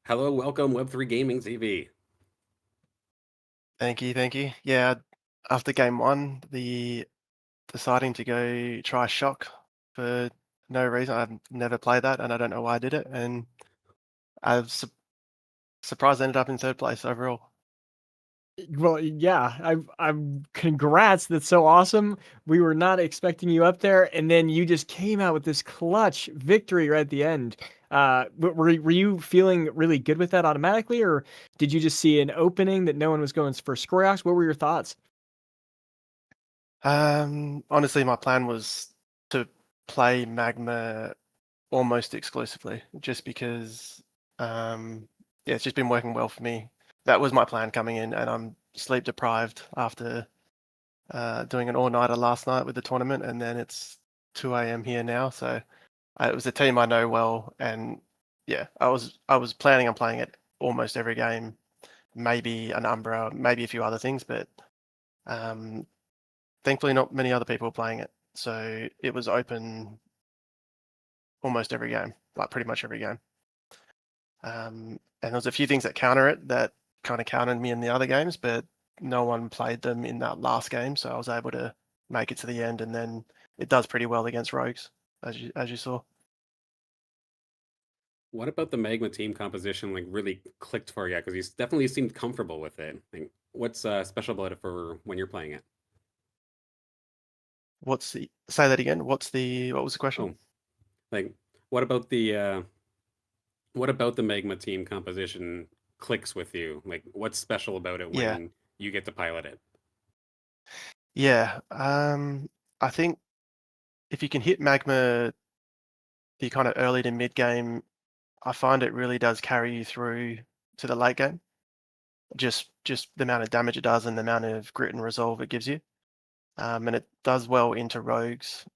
A: Hello, welcome, Web3 Gaming TV.
D: Thank you. Yeah, after game 1, deciding to go try Shock for no reason. I've never played that, and I don't know why I did it. And I'm surprised I ended up in 3rd place overall.
C: Well, yeah, I'm congrats. That's so awesome. We were not expecting you up there, and then you just came out with this clutch victory right at the end. Were you feeling really good with that automatically, or did you just see an opening that no one was going for Scoriox? What were your thoughts?
D: Honestly, my plan was to play Magma almost exclusively, just because it's just been working well for me. That was my plan coming in, and I'm sleep deprived after doing an all-nighter last night with the tournament, and then it's 2 a.m. here now. So it was a team I know well, and yeah, I was planning on playing it almost every game, maybe an Umbra, maybe a few other things, but thankfully not many other people were playing it. So it was open almost every game, like pretty much every game. And there's a few things that counter it that kind of countered me in the other games, but no one played them in that last game, so I was able to make it to the end, and then it does pretty well against Rogues, as you saw.
A: What about the Magma team composition like really clicked for you? Because you definitely seemed comfortable with it. Like, what's special about it for when you're playing it?
D: Say that again? What was the question?
A: Oh, like what about the Magma team composition clicks with you? Like, what's special about it when you get to pilot it?
D: Yeah, I think if you can hit Magma the kind of early to mid game, I find it really does carry you through to the late game. Just the amount of damage it does and the amount of grit and resolve it gives you, and it does well into Rogues.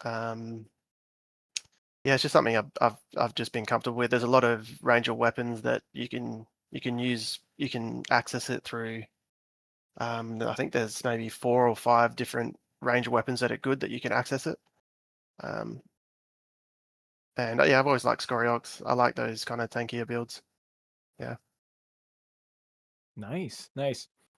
D: Yeah, it's just something I've just been comfortable with. There's a lot of Ranger weapons that you can use. You can access it through. I think there's maybe 4 or 5 different Ranger weapons that are good that you can access it. And yeah, I've always liked Scoriox. I like those kind of tankier builds. Yeah.
C: Nice.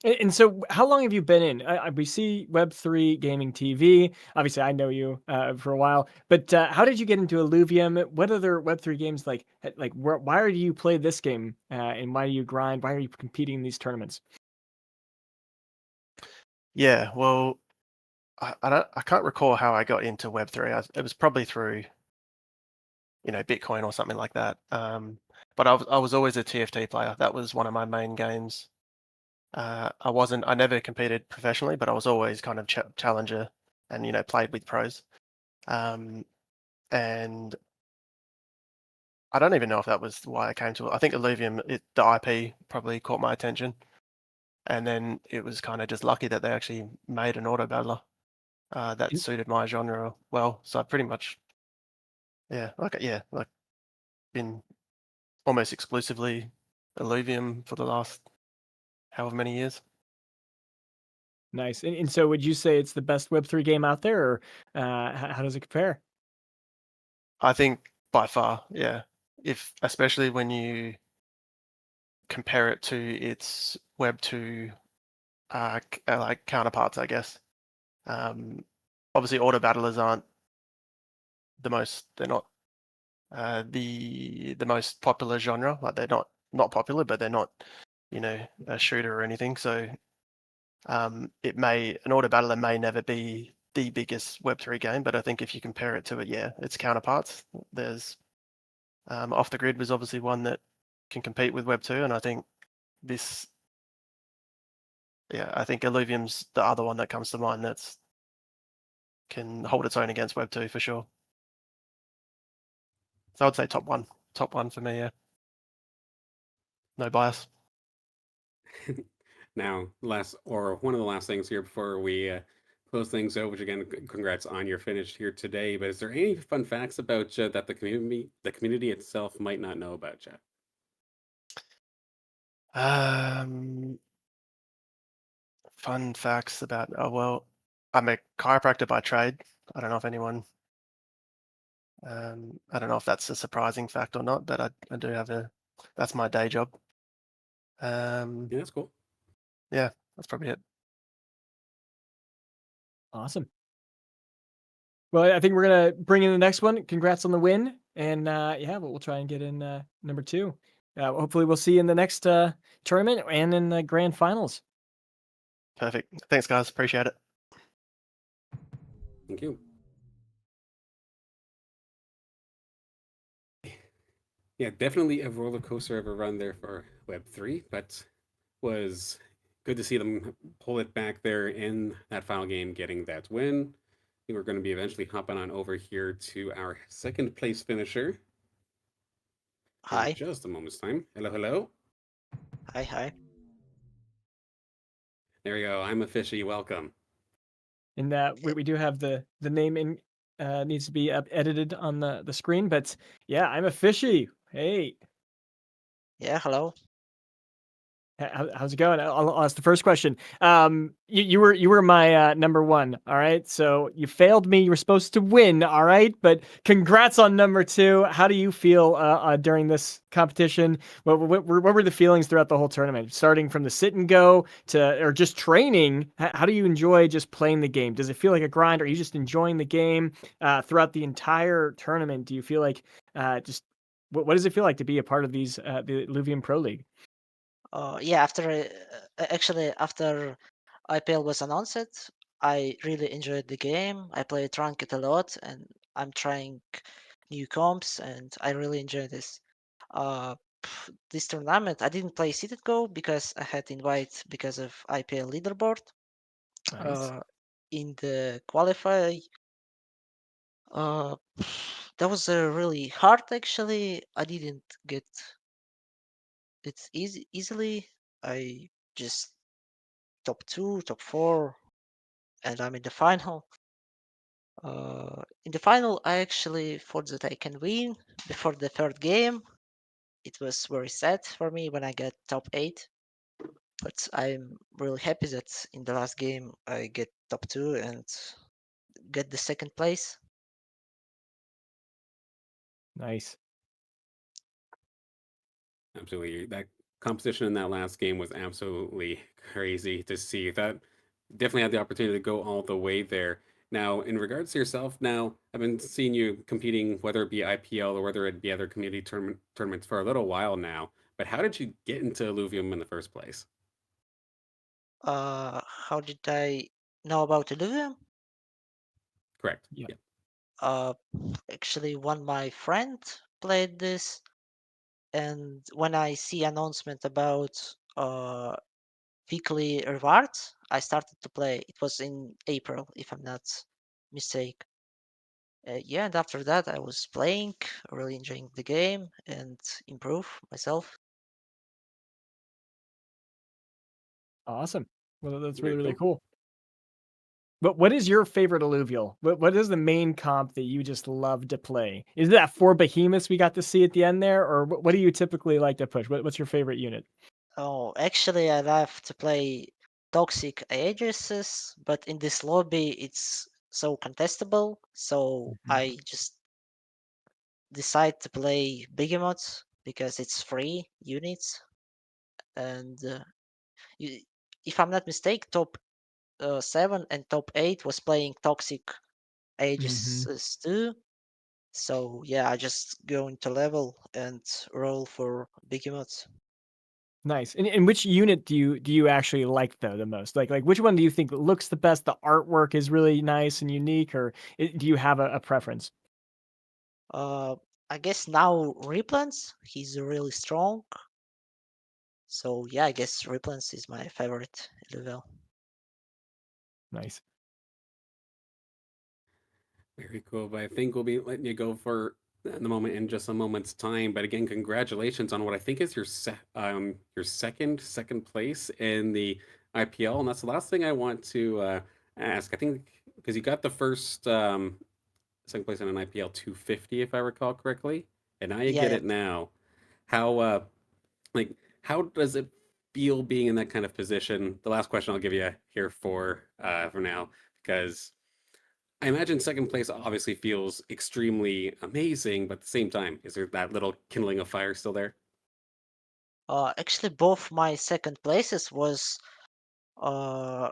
C: And so, how long have you been in? We see Web3 Gaming TV. Obviously, I know you for a while. But how did you get into Illuvium? What other Web3 games why do you play this game? And why do you grind? Why are you competing in these tournaments?
D: Yeah. Well, I can't recall how I got into Web3. It was probably through, Bitcoin or something like that. But I was always a TFT player. That was one of my main games. I never competed professionally, but I was always kind of challenger and, played with pros. And I don't even know if that was why I came to it. I think Illuvium, the IP probably caught my attention. And then it was kind of just lucky that they actually made an auto battler. that suited my genre well. So I pretty much, like been almost exclusively Illuvium for the last however many years.
C: Nice. And so would you say it's the best Web3 game out there, or how does it compare?
D: I think by far, yeah. Especially when you compare it to its Web 2 like counterparts, I guess. Obviously, autobattlers aren't they're not the most popular genre. Like they're not popular, but they're not, a shooter or anything. So an autobattler may never be the biggest Web3 game, but I think if you compare it to it, yeah, its counterparts. There's Off the Grid was obviously one that can compete with Web 2, and I think I think Illuvium's the other one that comes to mind that's can hold its own against Web 2 for sure. So I'd say top one for me, yeah. No bias.
A: Now, one of the last things here before we close things out, which again, congrats on your finish here today. But is there any fun facts about you that the community itself might not know about you?
D: Fun facts about I'm a chiropractor by trade. I don't know if anyone I don't know if that's a surprising fact or not, but I do have that's my day job.
A: Yeah, that's cool.
D: Yeah, that's probably it.
C: Awesome. Well, I think we're gonna bring in the next one. Congrats on the win, and we'll try and get in number 2. Hopefully, we'll see you in the next tournament and in the grand finals.
D: Perfect. Thanks, guys. Appreciate it.
A: Thank you. Yeah, definitely a roller coaster of a run there for Web3, but was good to see them pull it back there in that final game, getting that win. I think we're going to be eventually hopping on over here to our second place finisher.
E: Hi.
A: In just a moment's time. Hello, hello.
E: Hi.
A: There we go. I'm a fishy. Welcome.
C: And we do have the name in needs to be edited on the screen, but yeah, I'm a fishy. Hey.
E: Yeah, hello.
C: How's it going? I'll ask the first question. You were my number 1. All right, so you failed me. You were supposed to win. All right, but congrats on number 2. How do you feel during this competition? What were the feelings throughout the whole tournament? Starting from the sit and go or just training. How do you enjoy just playing the game? Does it feel like a grind? Or are you just enjoying the game throughout the entire tournament? Do you feel like what does it feel like to be a part of these the Illuvium Pro League?
E: Yeah, after IPL was announced, I really enjoyed the game. I played ranked a lot, and I'm trying new comps, and I really enjoy this. This tournament, I didn't play sit and go because I had invite because of IPL leaderboard.
C: Nice.
E: In the qualify, that was really hard. Actually, I didn't get it easily. I just top 2, top 4, and I'm in the final. In the final, I actually thought that I can win before the third game. It was very sad for me when I got top 8, but I'm really happy that in the last game I get top 2 and get the second place.
C: Nice.
A: Absolutely. That competition in that last game was absolutely crazy to see. That definitely had the opportunity to go all the way there. Now, in regards to yourself, now I've been seeing you competing, whether it be IPL or whether it be other community tournaments for a little while now. But how did you get into Illuvium in the first place?
E: How did I know about Illuvium?
A: Correct.
C: Yeah.
E: Uh, Actually, one my friend played this, and when I see announcement about weekly rewards, I started to play. It was in April, if I'm not mistaken. Yeah, and after that, I was playing, really enjoying the game, and improve myself.
C: Awesome. Well, that's
A: Very
C: really
A: cool.
C: cool. But what is your favorite alluvial? What is the main comp that you just love to play? Is it that 4 behemoths we got to see at the end there, or what do you typically like to push? What's your favorite unit?
E: Oh, actually, I love to play Toxic Aegis, but in this lobby, it's so contestable. So I just decide to play Behemoths because it's free units. And you, if I'm not mistaken, top 7 and top 8 was playing Toxic Aegis too. So yeah, I just go into level and roll for Behemoths.
C: Nice. And which unit do you actually like though the most? Like which one do you think looks the best? The artwork is really nice and unique, or do you have a preference?
E: I guess now Replants, he's really strong. So yeah, I guess Replants is my favorite level.
C: Nice.
A: Very cool. But I think we'll be letting you go for the moment in just a moment's time. But again, congratulations on what I think is your second place in the IPL, and that's the last thing I want to ask. I think because you got the first second place in an IPL 250, if I recall correctly, and now you
E: Yeah,
A: get
E: yeah.
A: it now. How like how does it feel being in that kind of position? The last question I'll give you here for now, because I imagine second place obviously feels extremely amazing, but at the same time, is there that little kindling of fire still there?
E: Actually, both my second places was uh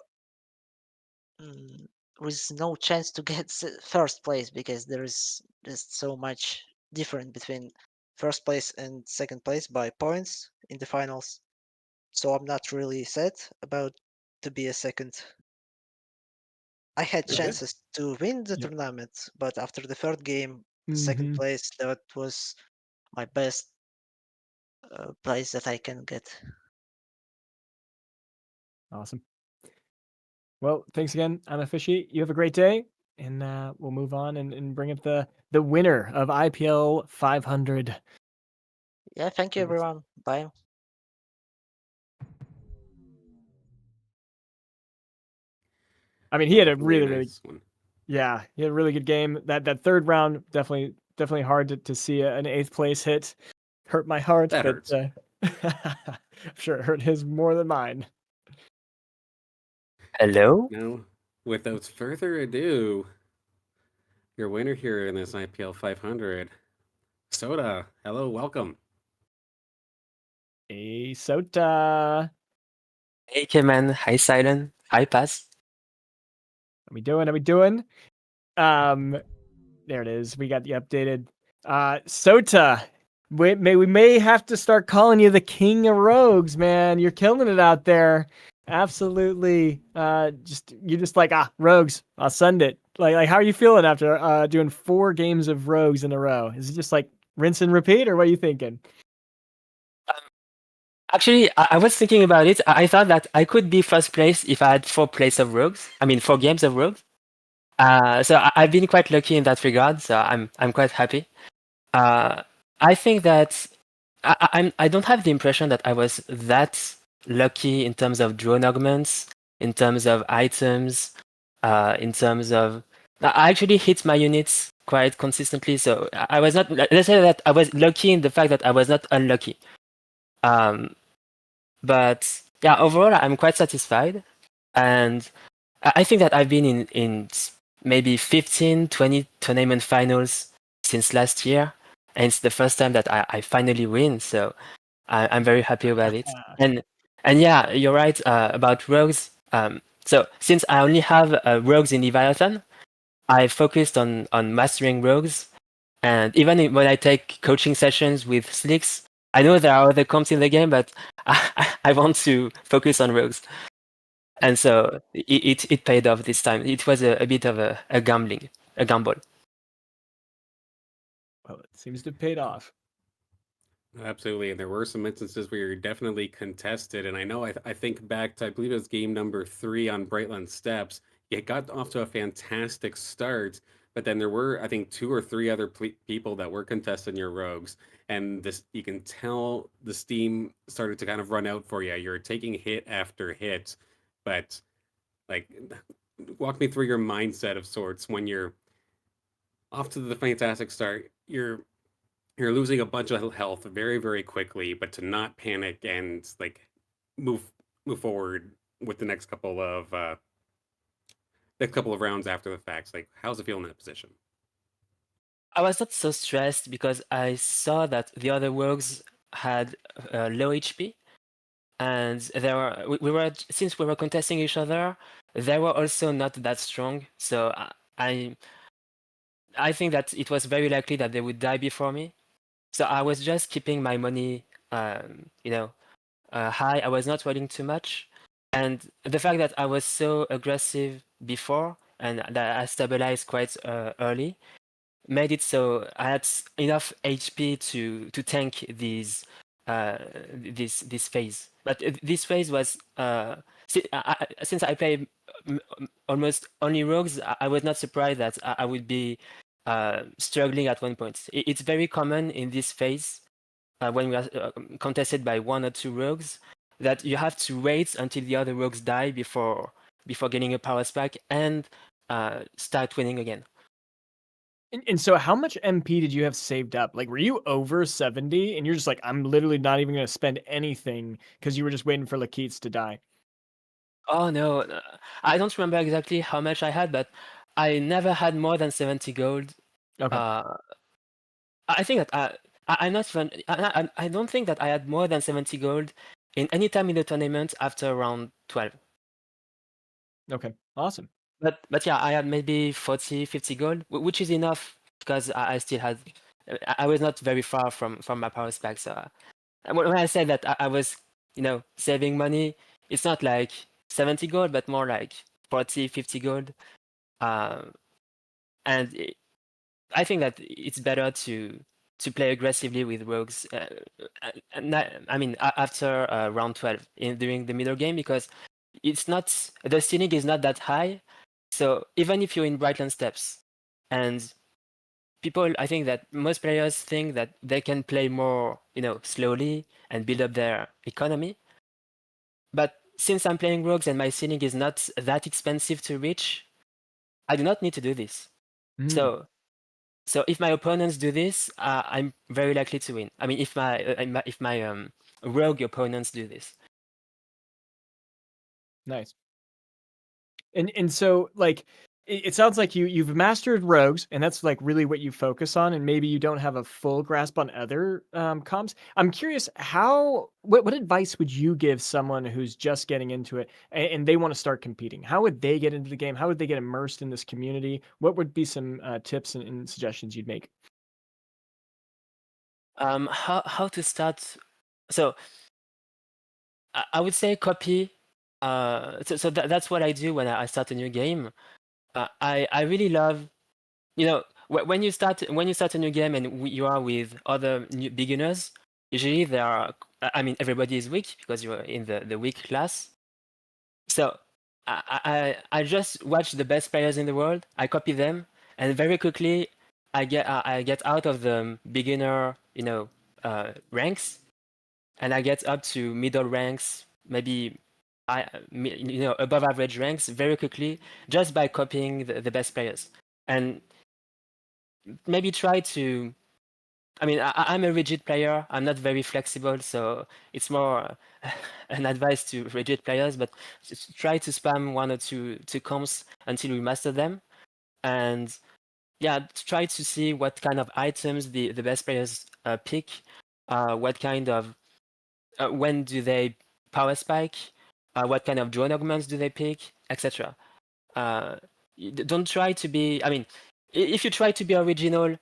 E: mm, with no chance to get first place because there is just so much different between first place and second place by points in the finals. So I'm not really sad about to be a second. I had
A: Very good.
E: chances to win the
C: Yep.
E: tournament, but after the third game, second
C: Mm-hmm.
E: place, that was my best place that I can get.
C: Awesome. Well, thanks again, Unofficiate. You have a great day, and we'll move on and bring up the winner of IPL 500.
E: Yeah, thank you everyone. Bye.
C: I mean, he
A: That
C: had
A: was
C: a
A: really
C: really, really,
A: nice one.
C: yeah, he had a really good game. That third round definitely hard to see an 8th place hit. Hurt my heart,
A: That
C: but
A: hurts.
C: I'm sure it hurt his more than mine.
F: Hello?
A: Now, without further ado, your winner here in this IPL 500, Soda. Hello, welcome.
C: Hey, Sota.
F: Hey, Keman. Hi, Silent. Hi, Pass.
C: How we doing? How we doing? Um, there it is. We got the updated. Sota. We may have to start calling you the King of Rogues, man. You're killing it out there. Absolutely. You're just like Rogues. I'll send it. Like how are you feeling after doing 4 games of Rogues in a row? Is it just like rinse and repeat, or what are you thinking?
F: Actually, I was thinking about it. I thought that I could be first place if I had 4 plays of Rogues. I mean, 4 games of Rogues. So I've been quite lucky in that regard. So I'm quite happy. Uh, I think that I don't have the impression that I was that lucky in terms of drone augments, in terms of items, in terms of I actually hit my units quite consistently. So I was not. Let's say that I was lucky in the fact that I was not unlucky. Um, but yeah, overall, I'm quite satisfied. And I think that I've been in maybe 15, 20 tournament finals since last year. And it's the first time that I finally win. So I'm very happy about it. And yeah, you're right about rogues. So since I only have rogues in Leviathan, I focused on mastering rogues. And even when I take coaching sessions with Slicks, I know there are other comps in the game, but I want to focus on rogues. And so it paid off this time. It was a bit of a gamble.
C: Well, it seems to have paid off.
A: Absolutely, and there were some instances where you're definitely contested. And I know I think back to I believe it was game number 3 on Brightland Steps. You got off to a fantastic start, but then there were I think 2 or 3 other people that were contesting your rogues, and this you can tell the steam started to kind of run out for you. You're taking hit after hit, but like walk me through your mindset of sorts when you're off to the fantastic start. You're losing a bunch of health very, very quickly, but to not panic and like move move forward with the next couple of rounds after the facts. Like, how's it feel in that position?
F: I was not so stressed because I saw that the other rogues had low HP, and we were, since we were contesting each other, they were also not that strong. So I I think that it was very likely that they would die before me. So I was just keeping my money, high. I was not rolling too much, and the fact that I was so aggressive before and that I stabilized quite early made it so I had enough HP to tank this phase. But this phase was since I play almost only rogues, I was not surprised that I would be struggling at one point. It's very common in this phase when we are contested by one or two rogues that you have to wait until the other rogues die before getting a power spike and start winning again.
C: And so how much MP did you have saved up? Like, were you over 70 and you're just like, I'm literally not even going to spend anything because you were just waiting for Lakeets to die?
F: Oh no, I don't remember exactly how much I had, but I never had more than 70 gold.
C: Okay.
F: I think that I'm not even, I don't think that I had more than 70 gold in any time in the tournament after round 12.
C: Okay. Awesome.
F: But yeah, I had maybe 40, 50 gold, which is enough because I still had, I was not very far from my power spec. So when I said that I was, saving money, it's not like 70 gold, but more like 40, 50 gold. And I think that it's better to play aggressively with rogues. I mean, after round 12 during the middle game, because it's not, the ceiling is not that high. So even if you're in Brightland steps, and people, I think that most players think that they can play more, slowly and build up their economy. But since I'm playing rogues and my ceiling is not that expensive to reach, I do not need to do this.
C: Mm.
F: So if my opponents do this, I'm very likely to win. I mean, if my rogue opponents do this.
C: Nice. And so like it sounds like you've mastered rogues and that's like really what you focus on, and maybe you don't have a full grasp on other comps. I'm curious, what advice would you give someone who's just getting into it and they want to start competing? How would they get into the game? How would they get immersed in this community? What would be some tips and suggestions you'd make?
F: How to start? So I would say copy. So that's what I do when I start a new game. I really love, when you start a new game and you are with other new beginners. Usually there are, I mean, everybody is weak because you're in the weak class. So I just watch the best players in the world. I copy them, and very quickly I get out of the beginner, ranks, and I get up to middle ranks, maybe above average ranks very quickly just by copying the best players. And maybe try to, I mean, I'm a rigid player. I'm not very flexible, so it's more an advice to rigid players. But just try to spam one or two comps until we master them, and yeah, try to see what kind of items the best players pick, what kind of when do they power spike, what kind of drone augments do they pick, etc. Don't try to be. I mean, if you try to be original,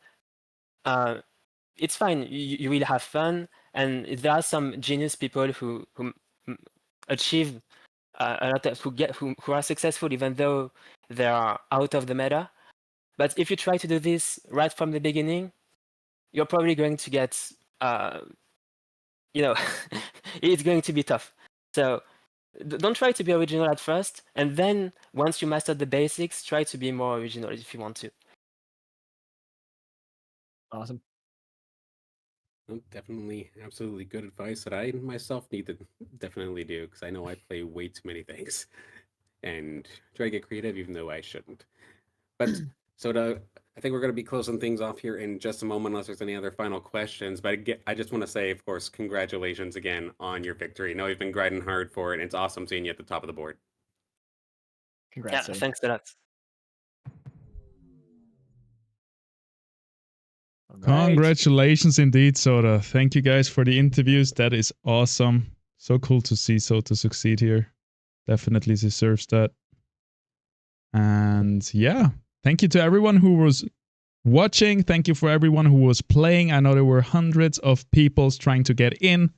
F: it's fine. You will have fun, and there are some genius people who achieve a lot of who are successful even though they are out of the meta. But if you try to do this right from the beginning, you're probably going to get it's going to be tough. So don't try to be original at first, and then once you master the basics, try to be more original if you want to.
C: Awesome.
A: Definitely, absolutely good advice that I myself need to definitely do because I know I play way too many things. and try to get creative, even though I shouldn't. But so I think we're going to be closing things off here in just a moment, unless there's any other final questions. But I just want to say, of course, congratulations again on your victory. I know you've been grinding hard for it, and it's awesome seeing you at the top of the board.
C: Congrats.
F: Yeah, thanks a lot.
C: All right.
B: Congratulations indeed, Soda. Thank you guys for the interviews. That is awesome. So cool to see Soda succeed here. Definitely deserves that. And yeah, thank you to everyone who was watching. Thank you for everyone who was playing. I know there were hundreds of people trying to get in,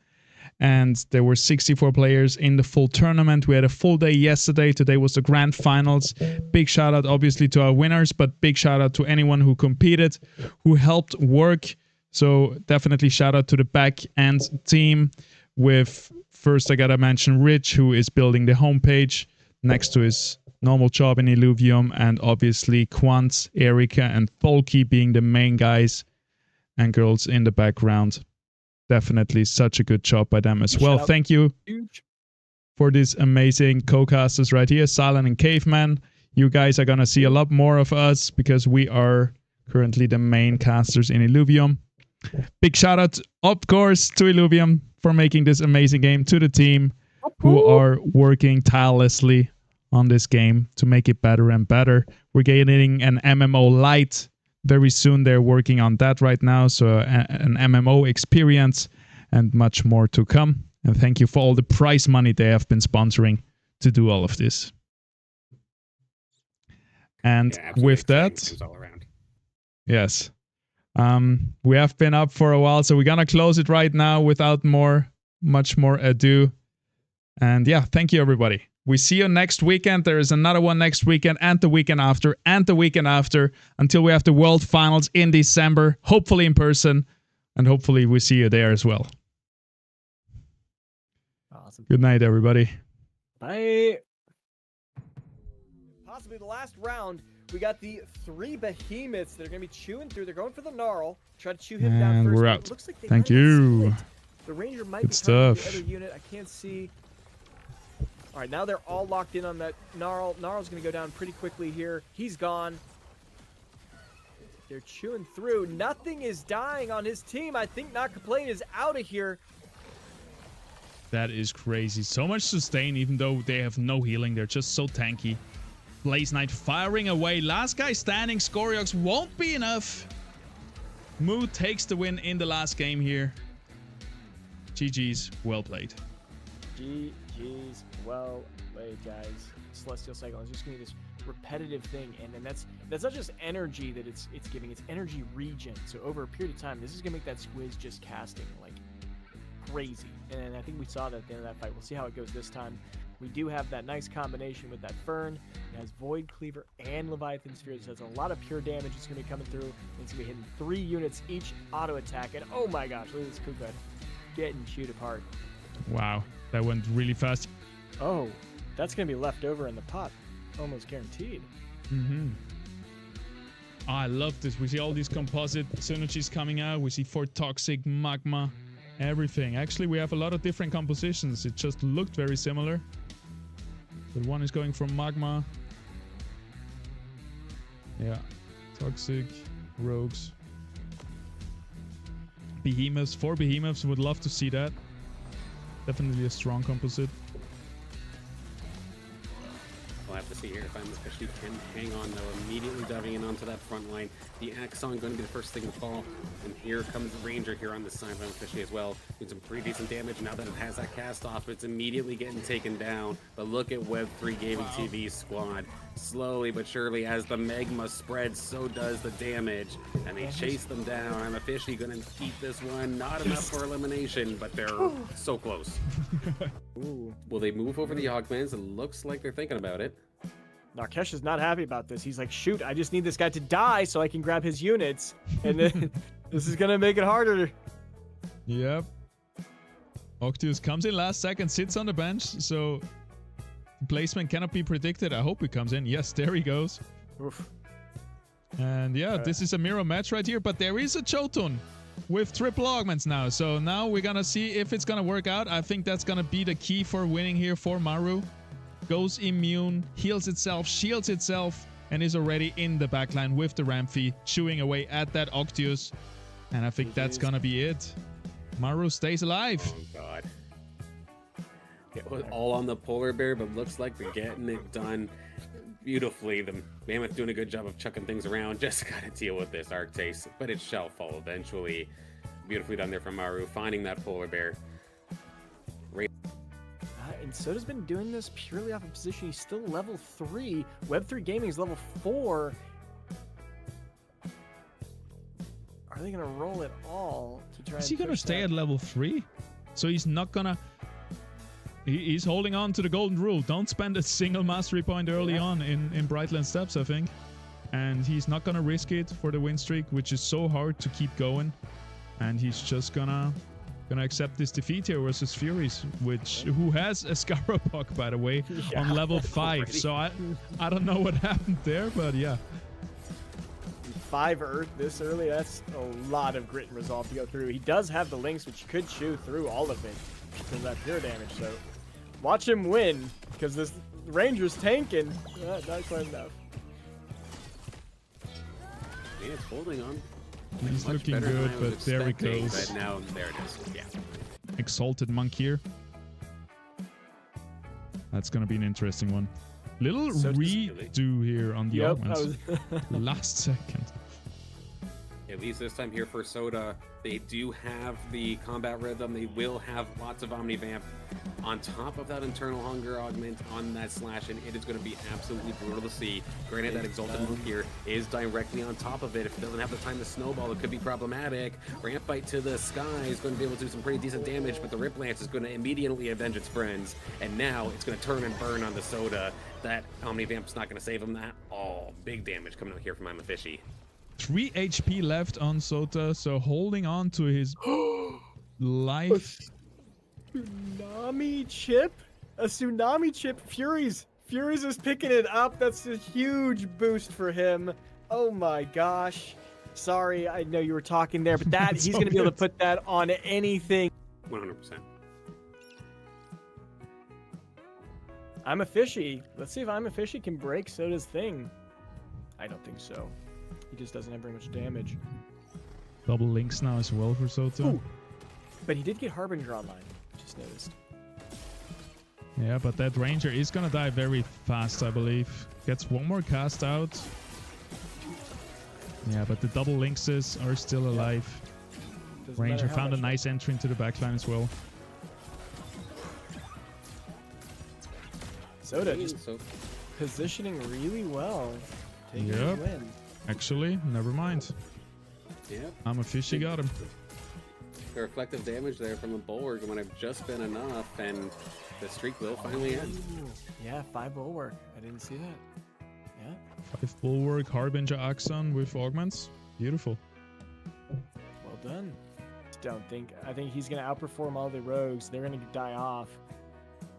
B: and there were 64 players in the full tournament. We had a full day yesterday. Today was the grand finals. Big shout out obviously to our winners, but big shout out to anyone who competed, who helped work. So definitely shout out to the back end team. With first I gotta mention Rich, who is building the homepage next to his normal job in Illuvium, and obviously Quant, Erika, and Tholki being the main guys and girls in the background. Definitely such a good job by them as well. Thank you for these amazing co-casters right here, Silent and Caveman. You guys are gonna see a lot more of us because we are currently the main casters in Illuvium. Big shout out, of course, to Illuvium for making this amazing game, to the team who are working tirelessly on this game to make it better and better. We're getting an MMO Lite very soon. They're working on that right now, so an MMO experience and much more to come. And thank you for all the prize money they have been sponsoring to do all of this. And with that,
A: all around.
B: yes, we have been up for a while, so we're gonna close it right now without much more ado. And yeah, thank you everybody. We see you next weekend. There is another one next weekend, and the weekend after, and the weekend after, until we have the World Finals in December, hopefully in person, and hopefully we see you there as well.
C: Awesome.
B: Good night, everybody.
C: Bye. Possibly the last round. We got the 3 behemoths that are going to be chewing through. They're going for the Gnarl. Try to chew him down
B: And
C: first.
B: we're
C: It
B: out.
C: looks like they
B: Thank
C: might have
B: you.
C: split. The Ranger might
B: Good
C: be coming to
B: stuff.
C: the other unit. I can't see. All right, now they're all locked in on that Gnarl. Gnarl's going to go down pretty quickly here. He's gone. They're chewing through. Nothing is dying on his team. I think Not Complain is out of here.
B: That is crazy. So much sustain, even though they have no healing. They're just so tanky. Blaze Knight firing away. Last guy standing. Scoriox won't be enough. Moo takes the win in the last game here. GG's. Well played.
C: GG's. Well played, guys. Celestial Cycle is just going to be this repetitive thing, and then that's not just energy that it's giving, it's energy regen. So over a period of time, this is going to make that Squiz just casting like crazy. And I think we saw that at the end of that fight. We'll see how it goes this time. We do have that nice combination with that Fern. It has Void Cleaver and Leviathan Sphere. It has a lot of pure damage. It's going to be coming through. It's going to be hitting 3 units each auto attack. And oh my gosh, look at this Kuka getting chewed apart.
B: Wow, that went really fast.
C: Oh, that's going to be left over in the pot. Almost guaranteed.
B: Mm-hmm. Oh, I love this. We see all these composite synergies coming out. We see 4 Toxic, Magma, everything. Actually, we have a lot of different compositions. It just looked very similar. But one is going from Magma. Yeah. Toxic, Rogues. Behemoths. 4 Behemoths. Would love to see that. Definitely a strong composite.
A: We'll have to see here if I'm officially can hang on, though. Immediately diving in onto that front line. The Axon going to be the first thing to fall. And here comes the Ranger here on the sideline officially as well. Doing some pretty decent damage now that it has that cast off. It's immediately getting taken down. But look at Web3 Gaming TV's squad. Slowly but surely, as the magma spreads, so does the damage. And they chase them down. I'm officially going to keep this one. Not enough for elimination, but they're so close.
C: Ooh.
A: Will they move over the Augments? It looks like they're thinking about it.
C: Narkesh is not happy about this. He's like, shoot, I just need this guy to die so I can grab his units. And then this is going to make it harder.
B: Yep. Octius comes in last second, sits on the bench, so placement cannot be predicted. I hope he comes in. Yes, there he goes.
C: Oof.
B: And yeah, this is a mirror match right here, but there is a Jotun with triple augments now. So now we're gonna see if it's gonna work out. I think that's gonna be the key for winning here for Maru. goes immune, heals itself, shields itself, and is already in the backline with the Rampy, chewing away at that Octius. And I think that's gonna be it. Maru stays alive.
A: Oh god. It was all on the polar bear, but looks like they're getting it done beautifully. The Mammoth doing a good job of chucking things around. Just gotta deal with this Arctase, but it shall fall eventually. Beautifully done there from Maru, finding that polar bear.
C: And Soda's been doing this purely off of position. He's still level 3. Web3 Gaming is level 4. Are they going to roll it all to try?
B: Is he going to stay at level 3? So he's not going to... He's holding on to the golden rule. Don't spend a single mastery point early on in Brightland Steps, I think. And he's not going to risk it for the win streak, which is so hard to keep going. And he's just gonna accept this defeat here versus Furies, who has a Scarabok, by the way, on level 5.
A: Already.
B: So I don't know what happened there, but yeah.
C: 5 Earth this early, that's a lot of grit and resolve to go through. He does have the links, which could chew through all of it from that pure damage, so watch him win, because this Ranger's tanking. Not quite enough.
A: Yeah, it's holding on.
B: He's
A: Much
B: looking
A: better than
B: good,
A: I was
B: but there he
A: expecting,
B: goes.
A: But now, there it is. Yeah.
B: Exalted Monk here. That's gonna be an interesting one. Little
C: So
B: redo here on the
C: Yep,
B: augments. Last second.
A: At least this time here for Soda, they do have the combat rhythm. They will have lots of Omnivamp on top of that internal hunger augment on that slash, and it is going to be absolutely brutal to see. Granted, that Exalted Monk here is directly on top of it. If it doesn't have the time to snowball, it could be problematic. Ramp Bite to the sky is going to be able to do some pretty decent damage, but the Rip Lance is going to immediately avenge its friends, and now it's going to turn and burn on the Soda. That Omnivamp's not going to save him at all. Big damage coming out here from I'm a Fishy.
B: 3 HP left on Sota, so holding on to his life.
C: Tsunami chip? A tsunami chip? Furies is picking it up. That's a huge boost for him. Oh my gosh. Sorry, I know you were talking there, but that he's going to be able to put that on anything.
A: 100%.
C: I'm a Fishy. Let's see if I'm a Fishy can break Soda's thing. I don't think so. He just doesn't have very much damage.
B: Double links now as well for Sota.
C: Ooh. But he did get Harbinger online. Just noticed.
B: Yeah, but that Ranger is gonna die very fast, I believe. Gets one more cast out. Yeah, but the double linkses are still alive.
C: Doesn't
B: Ranger
C: matter how
B: found a
C: much-
B: nice entry into the backline as well.
C: Soda just
A: So
C: positioning really well. Taking
B: Yep.
C: his win.
B: Actually, never mind.
A: yeah,
B: I'm a Fishy got him.
A: the reflective damage there from the Bulwark would have just been enough, and the streak will finally end.
C: Ooh, yeah, 5 bulwark. I didn't see that. Yeah.
B: 5 Bulwark, Harbinger Axon with augments. Beautiful.
C: Well done. I think he's going to outperform all the rogues. They're going to die off.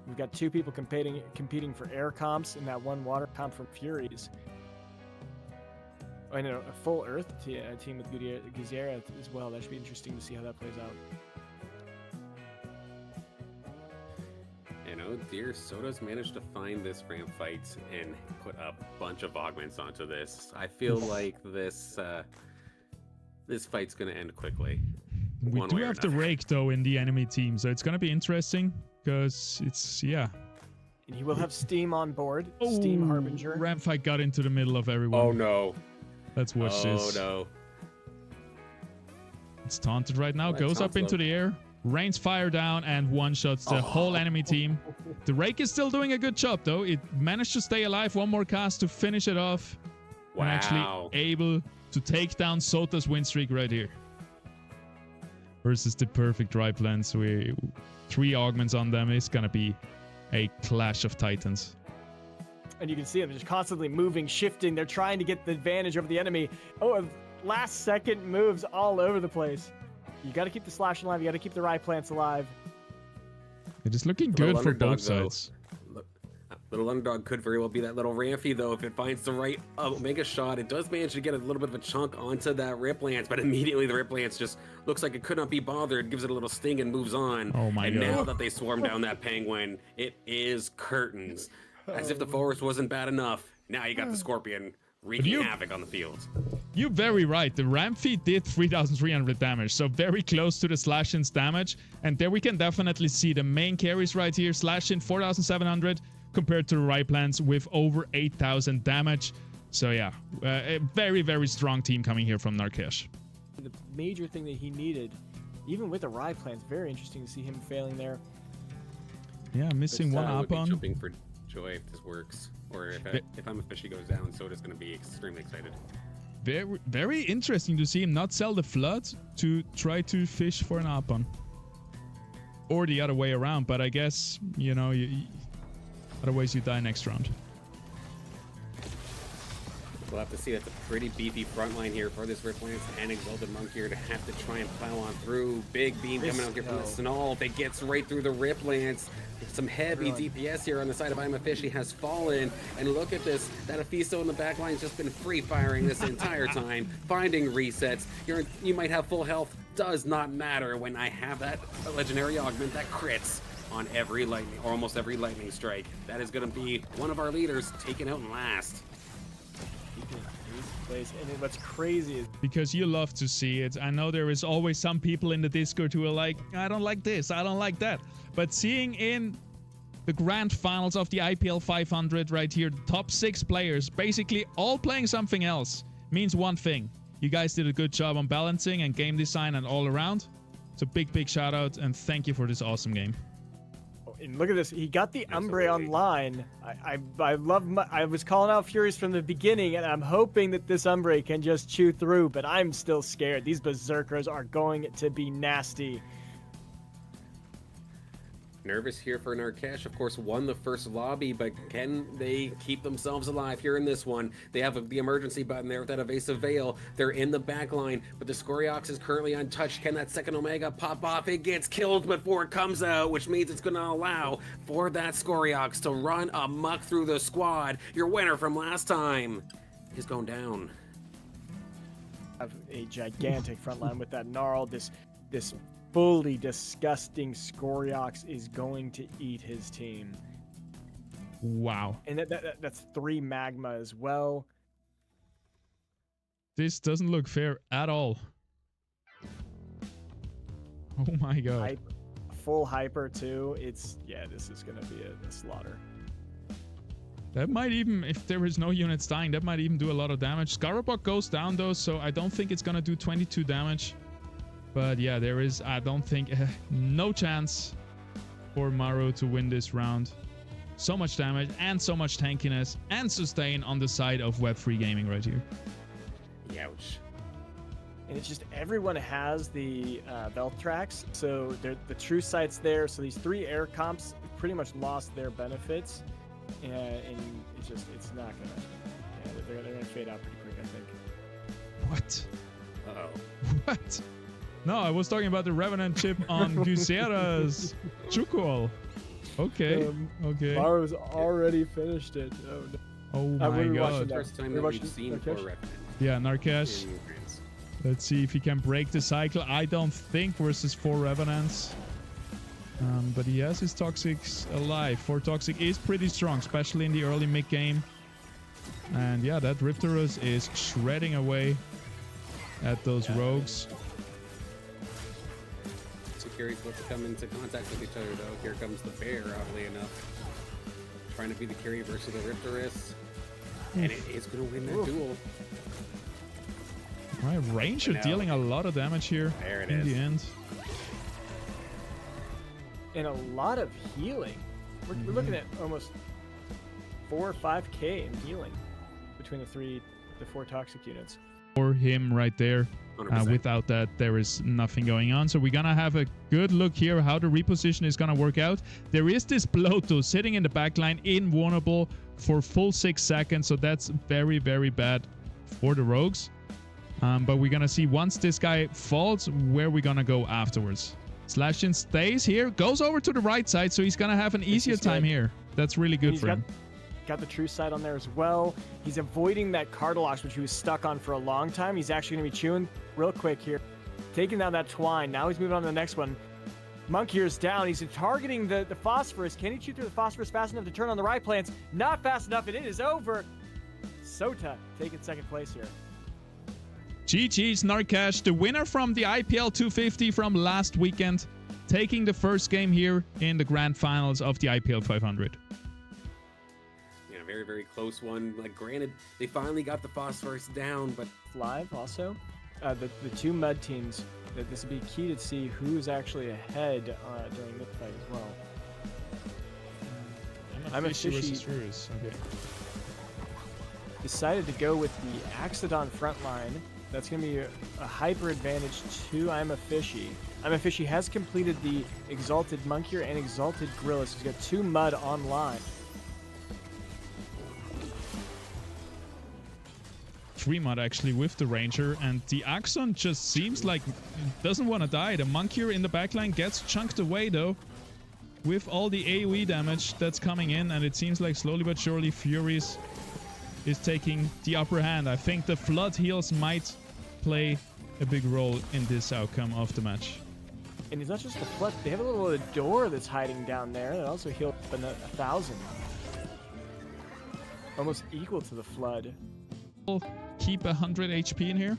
C: We've got 2 people competing for air comps and that 1 water comp from Furies. Oh, no, a full Earth team with Guzera as well. That should be interesting to see how that plays out.
A: You know, dear Soda's managed to find this ramp fight and put a bunch of augments onto this. I feel like this fight's going to end quickly.
B: We
A: One
B: do
A: way or
B: have the
A: another.
B: Rake, though, in the enemy team, so it's going to be interesting, because it's, yeah.
C: And he will have Steam on board. Steam Harbinger.
B: Ramp fight got into the middle of everyone.
A: Oh no.
B: Let's watch this.
A: Oh
B: It's taunted right now,
A: That
B: goes up
A: sounds
B: into
A: low.
B: the air, rains fire down, and one-shots the whole enemy team. The Rake is still doing a good job, though. It managed to stay alive, one more cast to finish it off.
A: Wow.
B: And actually able to take down Sota's win streak right here. Versus the perfect Ripe Lens, where 3 augments on them is going to be a clash of titans.
C: And you can see them just constantly moving, shifting. They're trying to get the advantage over the enemy. Oh, last second moves all over the place. You got to keep the slash alive. You got to keep the rye plants alive.
B: It is looking
A: Little
B: good for
A: underdog,
B: both
A: though.
B: sides.
A: Little underdog could very well be that little Rampy, though, if it finds the right Omega shot. It does manage to get a little bit of a chunk onto that Rip Lance, but immediately the Rip Lance just looks like it could not be bothered, gives it a little sting and moves on.
B: Oh my
A: and
B: God.
A: now that they swarm down that Penguin, it is curtains. As if the forest wasn't bad enough. Now you got the Scorpion wreaking havoc on the field.
B: You're very right. The ramp feed did 3,300 damage, so very close to the Slash-In's damage. And there we can definitely see the main carries right here. Slash-In 4,700 compared to the Ryplans with over 8,000 damage. So yeah, a very, very strong team coming here from Narkesh.
C: The major thing that he needed, even with the Ryplans, very interesting to see him failing there.
B: Yeah, missing one up on.
A: Jumping for joy if this works, or if I'm officially goes down, Soda's going to be extremely excited.
B: Very, very interesting to see him not sell the Flood to try to fish for an up on. Or the other way around, but I guess, you know, otherwise you die next round.
A: We'll have to see. That's a pretty beefy front line here for this Ryplans and Exalted Monk here to have to try and plow on through. Big beam coming out here from the Snarl. It gets right through the Ryplans. Some heavy DPS here on the side of I'm Officially has fallen. And look at this. That Aphisto in the back line's just been free firing this entire time, finding resets. You might have full health. Does not matter when I have that legendary augment that crits on every lightning, or almost every lightning strike. That is going to be one of our leaders taken out last.
C: Place. And what's crazy is
B: because you love to see it. I know there is always some people in the Discord who are like, I don't like this, I don't like that. But seeing in the grand finals of the IPL 500 right here, the top 6 players basically all playing something else means one thing. You guys did a good job on balancing and game design and all around. So big shout out and thank you for this awesome game.
C: And look at this. He got the Umbre online. I love. I was calling out Furies from the beginning, and I'm hoping that this Umbre can just chew through. But I'm still scared. These Berserkers are going to be nasty.
A: Nervous here for Narkesh. Of course, won the first lobby, but can they keep themselves alive here in this one? They have the emergency button there with that evasive veil. They're in the back line, but the Scoriox is currently untouched. Can that second Omega pop off? It gets killed before it comes out, which means it's going to allow for that Scoriox to run amok through the squad. Your winner from last time is going down.
C: Have a gigantic front line with that Gnarl. This fully disgusting Scoriox is going to eat his team.
B: Wow.
C: And that's 3 Magma as well.
B: This doesn't look fair at all. Oh my god.
C: Full Hyper too. This is going to be a slaughter.
B: That might even, if there is no units dying, that might even do a lot of damage. Scarabok goes down though, so I don't think it's going to do 22 damage. But yeah, there is, I don't think, no chance for Maru to win this round. So much damage and so much tankiness and sustain on the side of Web3 Gaming right here.
A: Ouch.
C: And it's just everyone has the Vealth tracks, so the true sight's there. So these 3 air comps pretty much lost their benefits, and it's not gonna. Yeah, they're gonna fade out pretty quick, I think.
B: What?
A: Uh-oh.
B: What? No, I was talking about the Revenant chip on Gusera's Chukol. Okay, okay.
C: Maru's already finished it. Oh, no.
B: Oh my god.
A: First time that we've seen for Revenant.
B: Yeah, Narkesh. Let's see if he can break the cycle. I don't think versus 4 Revenants. But he has his Toxics alive. 4 Toxic is pretty strong, especially in the early mid-game. And yeah, that Riptorus is shredding away at those rogues.
A: Security's supposed to come into contact with each other, though. Here comes the bear, oddly enough. Trying to be the carry versus the Riptorus. And it is going to win that duel.
B: Right, Ranger dealing a lot of damage here
A: there it
B: in
A: is.
B: the end.
C: And a lot of healing. We're looking at almost 4 or 5k in healing between the 4 toxic units.
B: For him right there. Without that, there is nothing going on. So we're going to have a good look here how the reposition is going to work out. There is this Bloto sitting in the backline, invulnerable for full 6 seconds. So that's very, very bad for the rogues. But we're going to see once this guy falls, where we're going to go afterwards. Slash-In stays here, goes over to the right side, so he's going to have an easier time here. That's really good for him.
C: Got the true sight on there as well. He's avoiding that Cardilox, which he was stuck on for a long time. He's actually going to be chewing real quick here. Taking down that Twine. Now he's moving on to the next one. Monkier's down. He's targeting the phosphorus. Can he shoot through the phosphorus fast enough to turn on the right plants? Not fast enough, and it is over. Sota taking second place here.
B: GG's Narcash, the winner from the IPL 250 from last weekend, taking the first game here in the grand finals of the IPL 500.
A: Yeah, very, very close one. Like, granted, they finally got the phosphorus down, but
C: Live also. The two mud teams, that this would be key to see who's actually ahead during the fight as well. I'm a fishy
B: versus Furious. Okay.
C: Decided to go with the Axodon front line. That's going to be a hyper advantage to I'm a Fishy. I'm a Fishy has completed the Exalted Monkier and Exalted Gorilla, so he's got 2 mud online.
B: 3 mud actually with the Ranger, and the Axon just seems like it doesn't want to die. The Monkier in the backline gets chunked away though, with all the AoE damage that's coming in, and it seems like slowly but surely Furious is taking the upper hand. I think the Flood heals might play a big role in this outcome of the match.
C: And it's not just the Flood, they have a little door that's hiding down there that also healed 1,000. Almost equal to the Flood.
B: Keep 100 HP in here.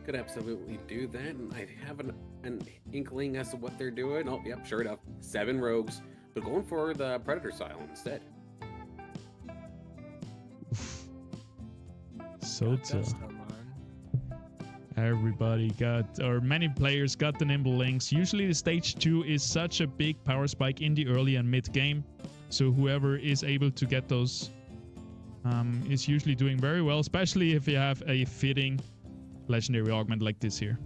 A: could absolutely do that. And I have an inkling as to what they're doing. Oh, yep, sure enough. 7 rogues, but going for the Predator style instead.
B: Sota. Everybody got, or many players got the nimble links. Usually the stage 2 is such a big power spike in the early and mid game. So whoever is able to get those is usually doing very well, especially if you have a fitting legendary augment like this here.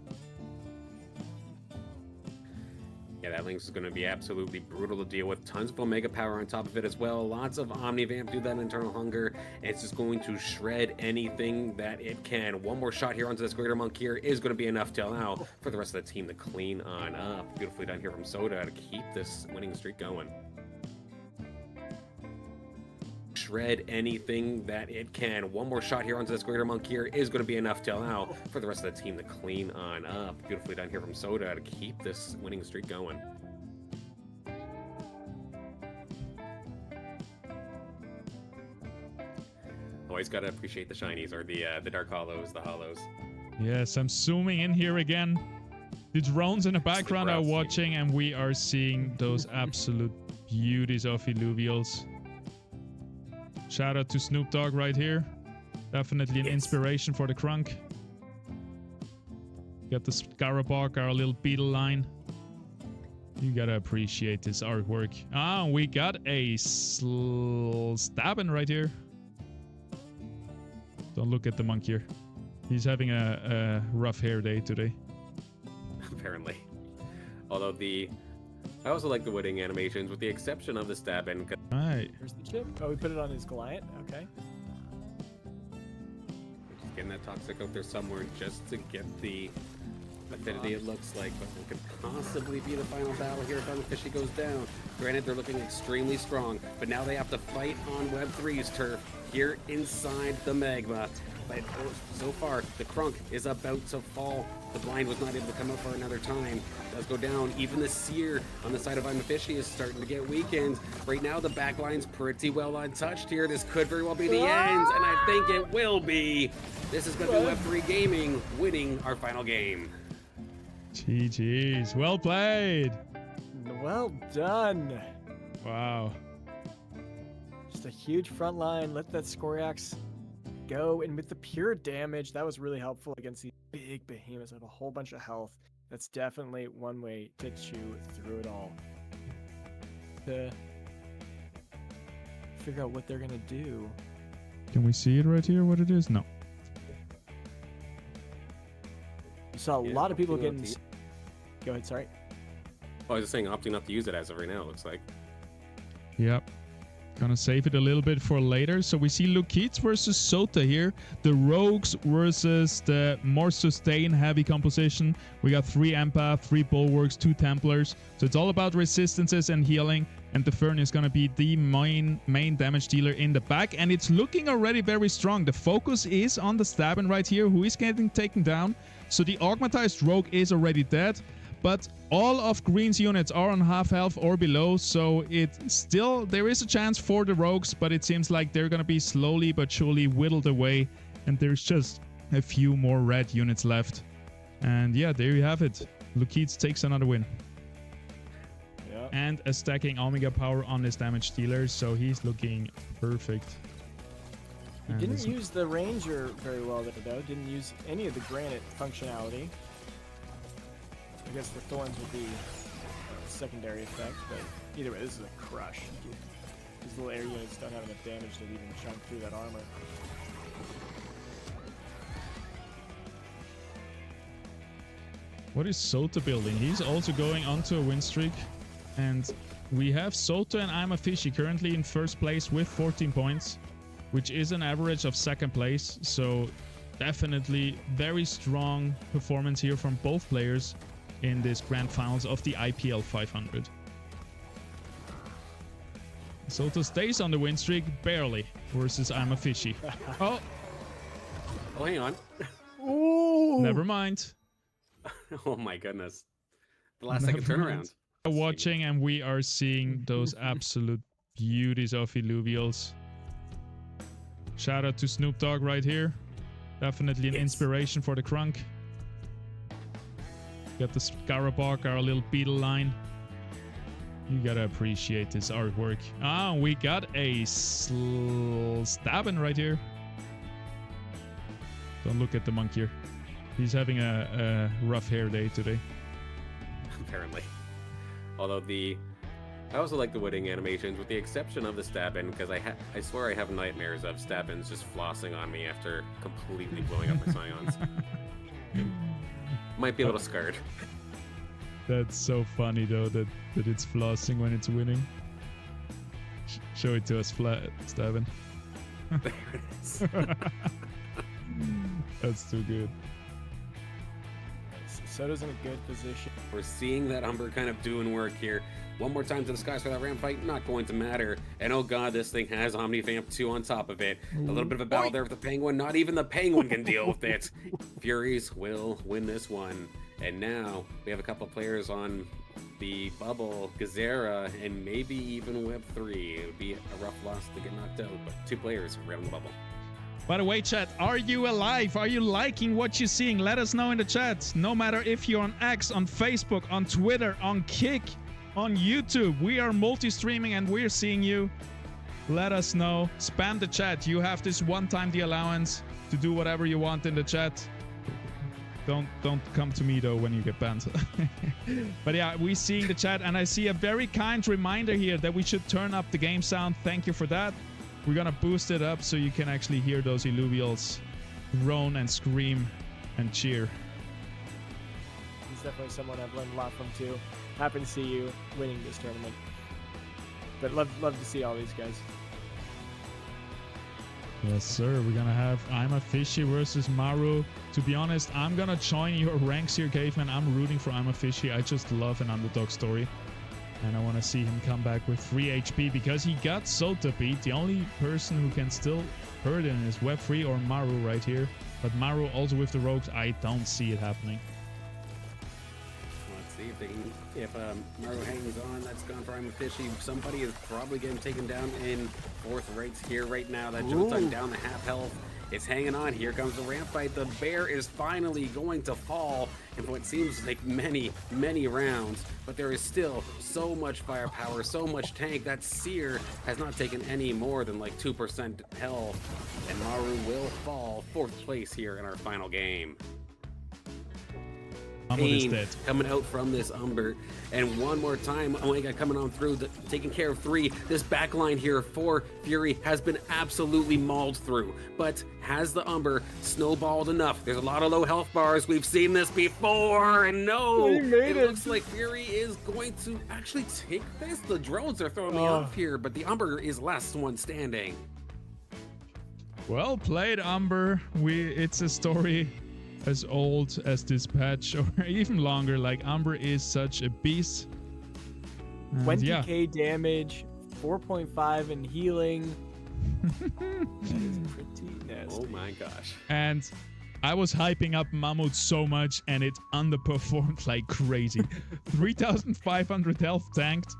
A: Yeah, that Lynx is going to be absolutely brutal to deal with. Tons of Omega power on top of it as well. Lots of Omnivamp do that internal hunger. It's just going to shred anything that it can. One more shot here onto this Greater Monk here is going to be enough to allow for the rest of the team to clean on up. Beautifully done here from Sota to keep this winning streak going. Shred anything that it can. One more shot here onto this Greater Monk here is going to be enough to allow for the rest of the team to clean on up. Beautifully done here from Sota to keep this winning streak going. Always got to appreciate the shinies, or the dark hollows, the hollows.
B: Yes, I'm zooming in here again. The drones in the background are watching, and we are seeing those absolute beauties of Illuvials. Shout out to Snoop Dogg right here. Definitely an inspiration for the Crunk. Got the Scarabog, our little beetle line. You gotta appreciate this artwork. Ah, we got a stabbing right here. Don't look at the monk here. He's having a rough hair day today.
A: Apparently. Although I also like the winning animations, with the exception of the stabbing.
B: Right.
C: Here's the chip. Oh, we put it on his Goliath. Okay.
A: Just getting that toxic out there somewhere just to get the affinity, it looks like. But it could possibly be the final battle here if Fishy goes down. Granted, they're looking extremely strong, but now they have to fight on Web3's turf here inside the Magma. But so far, the Crunk is about to fall. The blind was not able to come up for another time. Does go down. Even the Seer on the side of I'm a Fishy is starting to get weakened. Right now, the backline's pretty well untouched here. This could very well be the end, and I think it will be. This is going to be Web3 Gaming winning our final game.
B: GG's. Well played.
C: Well done.
B: Wow.
C: Just a huge front line. Let that Scoriax go, and with the pure damage, that was really helpful against these big behemoths that have a whole bunch of health. That's definitely one way to chew through it all. To figure out what they're gonna do.
B: Can we see it right here, what it is? No.
C: You saw a lot of people getting... Go ahead, sorry.
A: Oh, I was just saying, opting not to use it as of right now, it looks like.
B: Yep. Gonna save it a little bit for later. So we see Lukitz versus Sota here. The Rogues versus the more sustain heavy composition. We got 3 Empath, 3 Bulwarks, 2 Templars. So it's all about resistances and healing. And the Fern is gonna be the main damage dealer in the back. And it's looking already very strong. The focus is on the Stabbin right here, who is getting taken down. So the Augmatized Rogue is already dead. but all of Green's units are on half health or below, so there is a chance for the rogues, but it seems like they're gonna be slowly but surely whittled away, and there's just a few more red units left. And yeah, there you have it. Lukic takes another win.
C: Yeah.
B: And a stacking Omega power on his damage dealer, so he's looking perfect.
C: He didn't use the Ranger very well there, though. Didn't use any of the Granite functionality. I guess the Thorns would be a secondary effect, but either way, this is a crush. These little air units don't have enough damage to even chunk through that armor.
B: What is Sota building? He's also going onto a win streak. And we have Sota and I'm a Fishy currently in first place with 14 points, which is an average of second place. So definitely very strong performance here from both players in this grand finals of the IPL 500. Sota stays on the win streak, barely, versus I'm a Fishy. Oh,
A: hang on.
C: Ooh!
B: never mind.
A: Oh my goodness. The last second turnaround.
B: Watching, and we are seeing those absolute beauties of Illuvials. Shout out to Snoop Dogg right here. Definitely an inspiration for the Crunk. Got the Scarabog, our little beetle line. You gotta appreciate this artwork. Ah, we got a stabbing right here. Don't look at the monk here. He's having a rough hair day today.
A: Apparently. Although I also like the winning animations, with the exception of the Stabbin, because I swear I have nightmares of Stabbins just flossing on me after completely blowing up my Scions. Might be a little scared.
B: That's so funny though that it's flossing when it's winning. Show it to us, Stabbin.
A: There it is.
B: That's too good.
C: Soto's in a good position.
A: We're seeing that Umber kind of doing work here. One more time to the skies for that ramp fight, not going to matter. And oh god, this thing has Omnivamp 2 on top of it. A little bit of a battle there with the Penguin. Not even the Penguin can deal with it. Furies will win this one. And now we have a couple players on the bubble, Gazera, and maybe even Web 3. It would be a rough loss to get knocked out, but 2 players around the bubble.
B: By the way, chat, are you alive? Are you liking what you're seeing? Let us know in the chat. No matter if you're on X, on Facebook, on Twitter, on Kick, on YouTube. We are multi-streaming and we're seeing you. Let us know. Spam the chat. You have this one-time the allowance to do whatever you want in the chat. Don't come to me though when you get banned. But yeah, we're seeing the chat and I see a very kind reminder here that we should turn up the game sound. Thank you for that. We're gonna boost it up so you can actually hear those Illuvials groan and scream and cheer.
C: He's definitely someone I've learned a lot from too. Happy to see you winning this tournament. But love to see all these guys.
B: Yes, sir. We're gonna have I'm a Fishy versus Maru. To be honest, I'm gonna join your ranks here, Caveman. I'm rooting for I'm a Fishy. I just love an underdog story. And I want to see him come back with 3 HP because he got Sota beat. The only person who can still hurt him is Web3 or Maru right here. But Maru also with the rogues, I don't see it happening.
A: Let's see if Maru hangs on. That's gone for I'm a Fishy. Somebody is probably getting taken down in 4th rates here right now. That Jotun down to half health. It's hanging on. Here comes the ramp fight. The bear is finally going to fall in what seems like many, many rounds. But there is still so much firepower, so much tank. That Seer has not taken any more than like 2% health. And Maru will fall 4th place here in our final game. Pain coming out from this Umber. And one more time, Omega coming on through, taking care of 3. This backline here for Fury has been absolutely mauled through. But has the Umber snowballed enough? There's a lot of low health bars. We've seen this before. And no, it looks like Fury is going to actually take this. The drones are throwing me off here, but the Umber is last one standing.
B: Well played, Umber. It's a story as old as this patch or even longer. Like Umber is such a beast.
C: 20k damage, 4.5 in healing. That is pretty nasty.
A: Oh my gosh.
B: And I was hyping up Mammoth so much and it underperformed like crazy. 3,500 health tanked.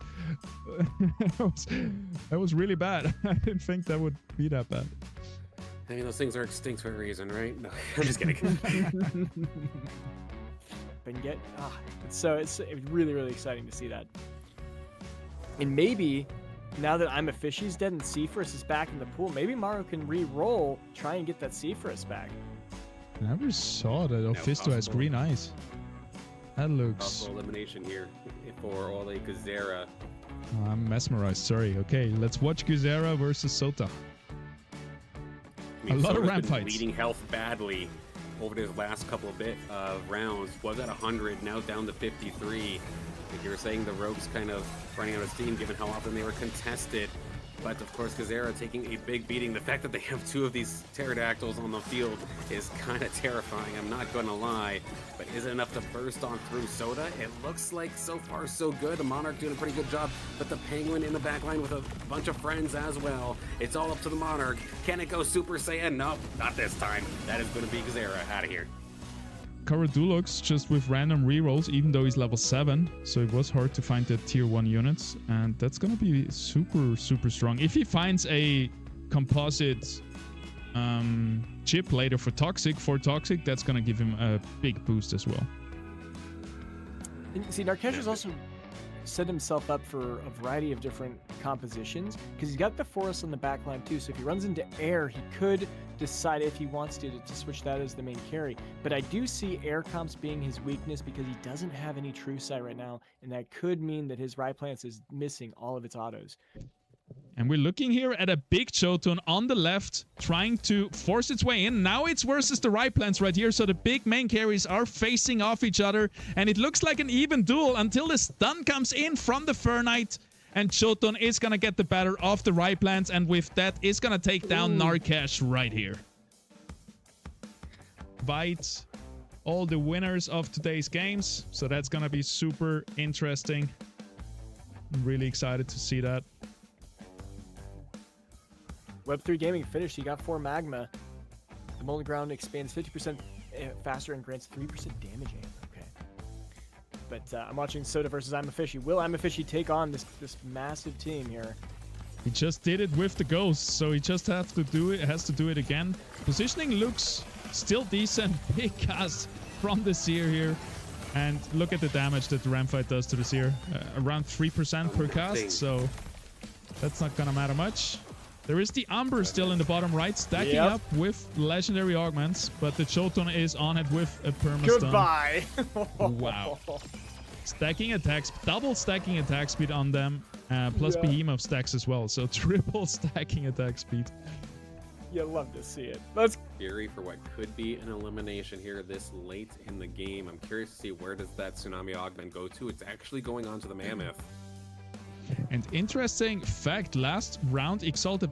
B: That was really bad. I didn't think that would be that bad.
A: I mean, those things are extinct for a reason, right? No, I'm just kidding.
C: It's really, really exciting to see that. And maybe now that I'm a Fishy's dead and Seafirst is back in the pool, maybe Mario can re-roll, try and get that Seafirst back.
B: I never saw that Ophisto has green eyes. That looks...
A: Possible elimination here for Ole Gazera.
B: Oh, I'm mesmerized, sorry. Okay, let's watch Guzera versus Sota.
A: I mean,
B: a lot of
A: Sota's
B: ramp
A: been
B: fights.
A: Bleeding health badly over his last couple of rounds. Was at 100, now down to 53. Like you were saying, the Rogues kind of running out of steam given how often they were contested. But of course, Gazera taking a big beating. The fact that they have two of these pterodactyls on the field is kind of terrifying, I'm not going to lie. But is it enough to burst on through Soda? It looks like so far so good. The Monarch doing a pretty good job, but the Penguin in the back line with a bunch of friends as well. It's all up to the Monarch. Can it go Super Saiyan? No, not this time. That is going to be Gazera out of here.
B: Karadulux just with random rerolls, even though he's level 7, so it was hard to find the tier 1 units, and that's gonna be super, super strong. If he finds a composite chip later for Toxic, that's gonna give him a big boost as well.
C: And see, Narkesha's also set himself up for a variety of different compositions, because he's got the Forest on the back line too, so if he runs into air, he could decide if he wants to switch that as the main carry. But I do see air comps being his weakness because he doesn't have any true sight right now, and that could mean that his Rhyplance is missing all of its autos.
B: And we're looking here at a big Jotun on the left, trying to force its way in. Now it's versus the Rhyplance right here, so the big main carries are facing off each other, and it looks like an even duel until the stun comes in from the Fernite, and Jotun is gonna get the better of the Rhyplance, and with that is gonna take down Narkesh right here. Bite all the winners of today's games, so that's gonna be super interesting. I'm really excited to see that.
C: Web3 Gaming finished. He got 4 Magma. The Molten Ground expands 50% faster and grants 3% damage aim. Okay. But I'm watching Soda versus I'm a Fishy. Will I'm a Fishy take on this massive team here?
B: He just did it with the Ghost, so he just has to do it again. Positioning looks still decent. Big cast from the Seer here. And look at the damage that the Ramfight does to the Seer. Around 3% per cast, so that's not gonna matter much. There is the Umber still in the bottom right, stacking up with legendary augments, but the Jotun is on it with a permastone.
C: Goodbye!
B: Wow. Stacking attacks, double stacking attack speed on them, plus Behemoth stacks as well, so triple stacking attack speed.
C: You love to see it. Let's
A: Fury for what could be an elimination here this late in the game. I'm curious to see where does that Tsunami Augment go to. It's actually going on to the Mammoth.
B: And interesting fact, last round Exalted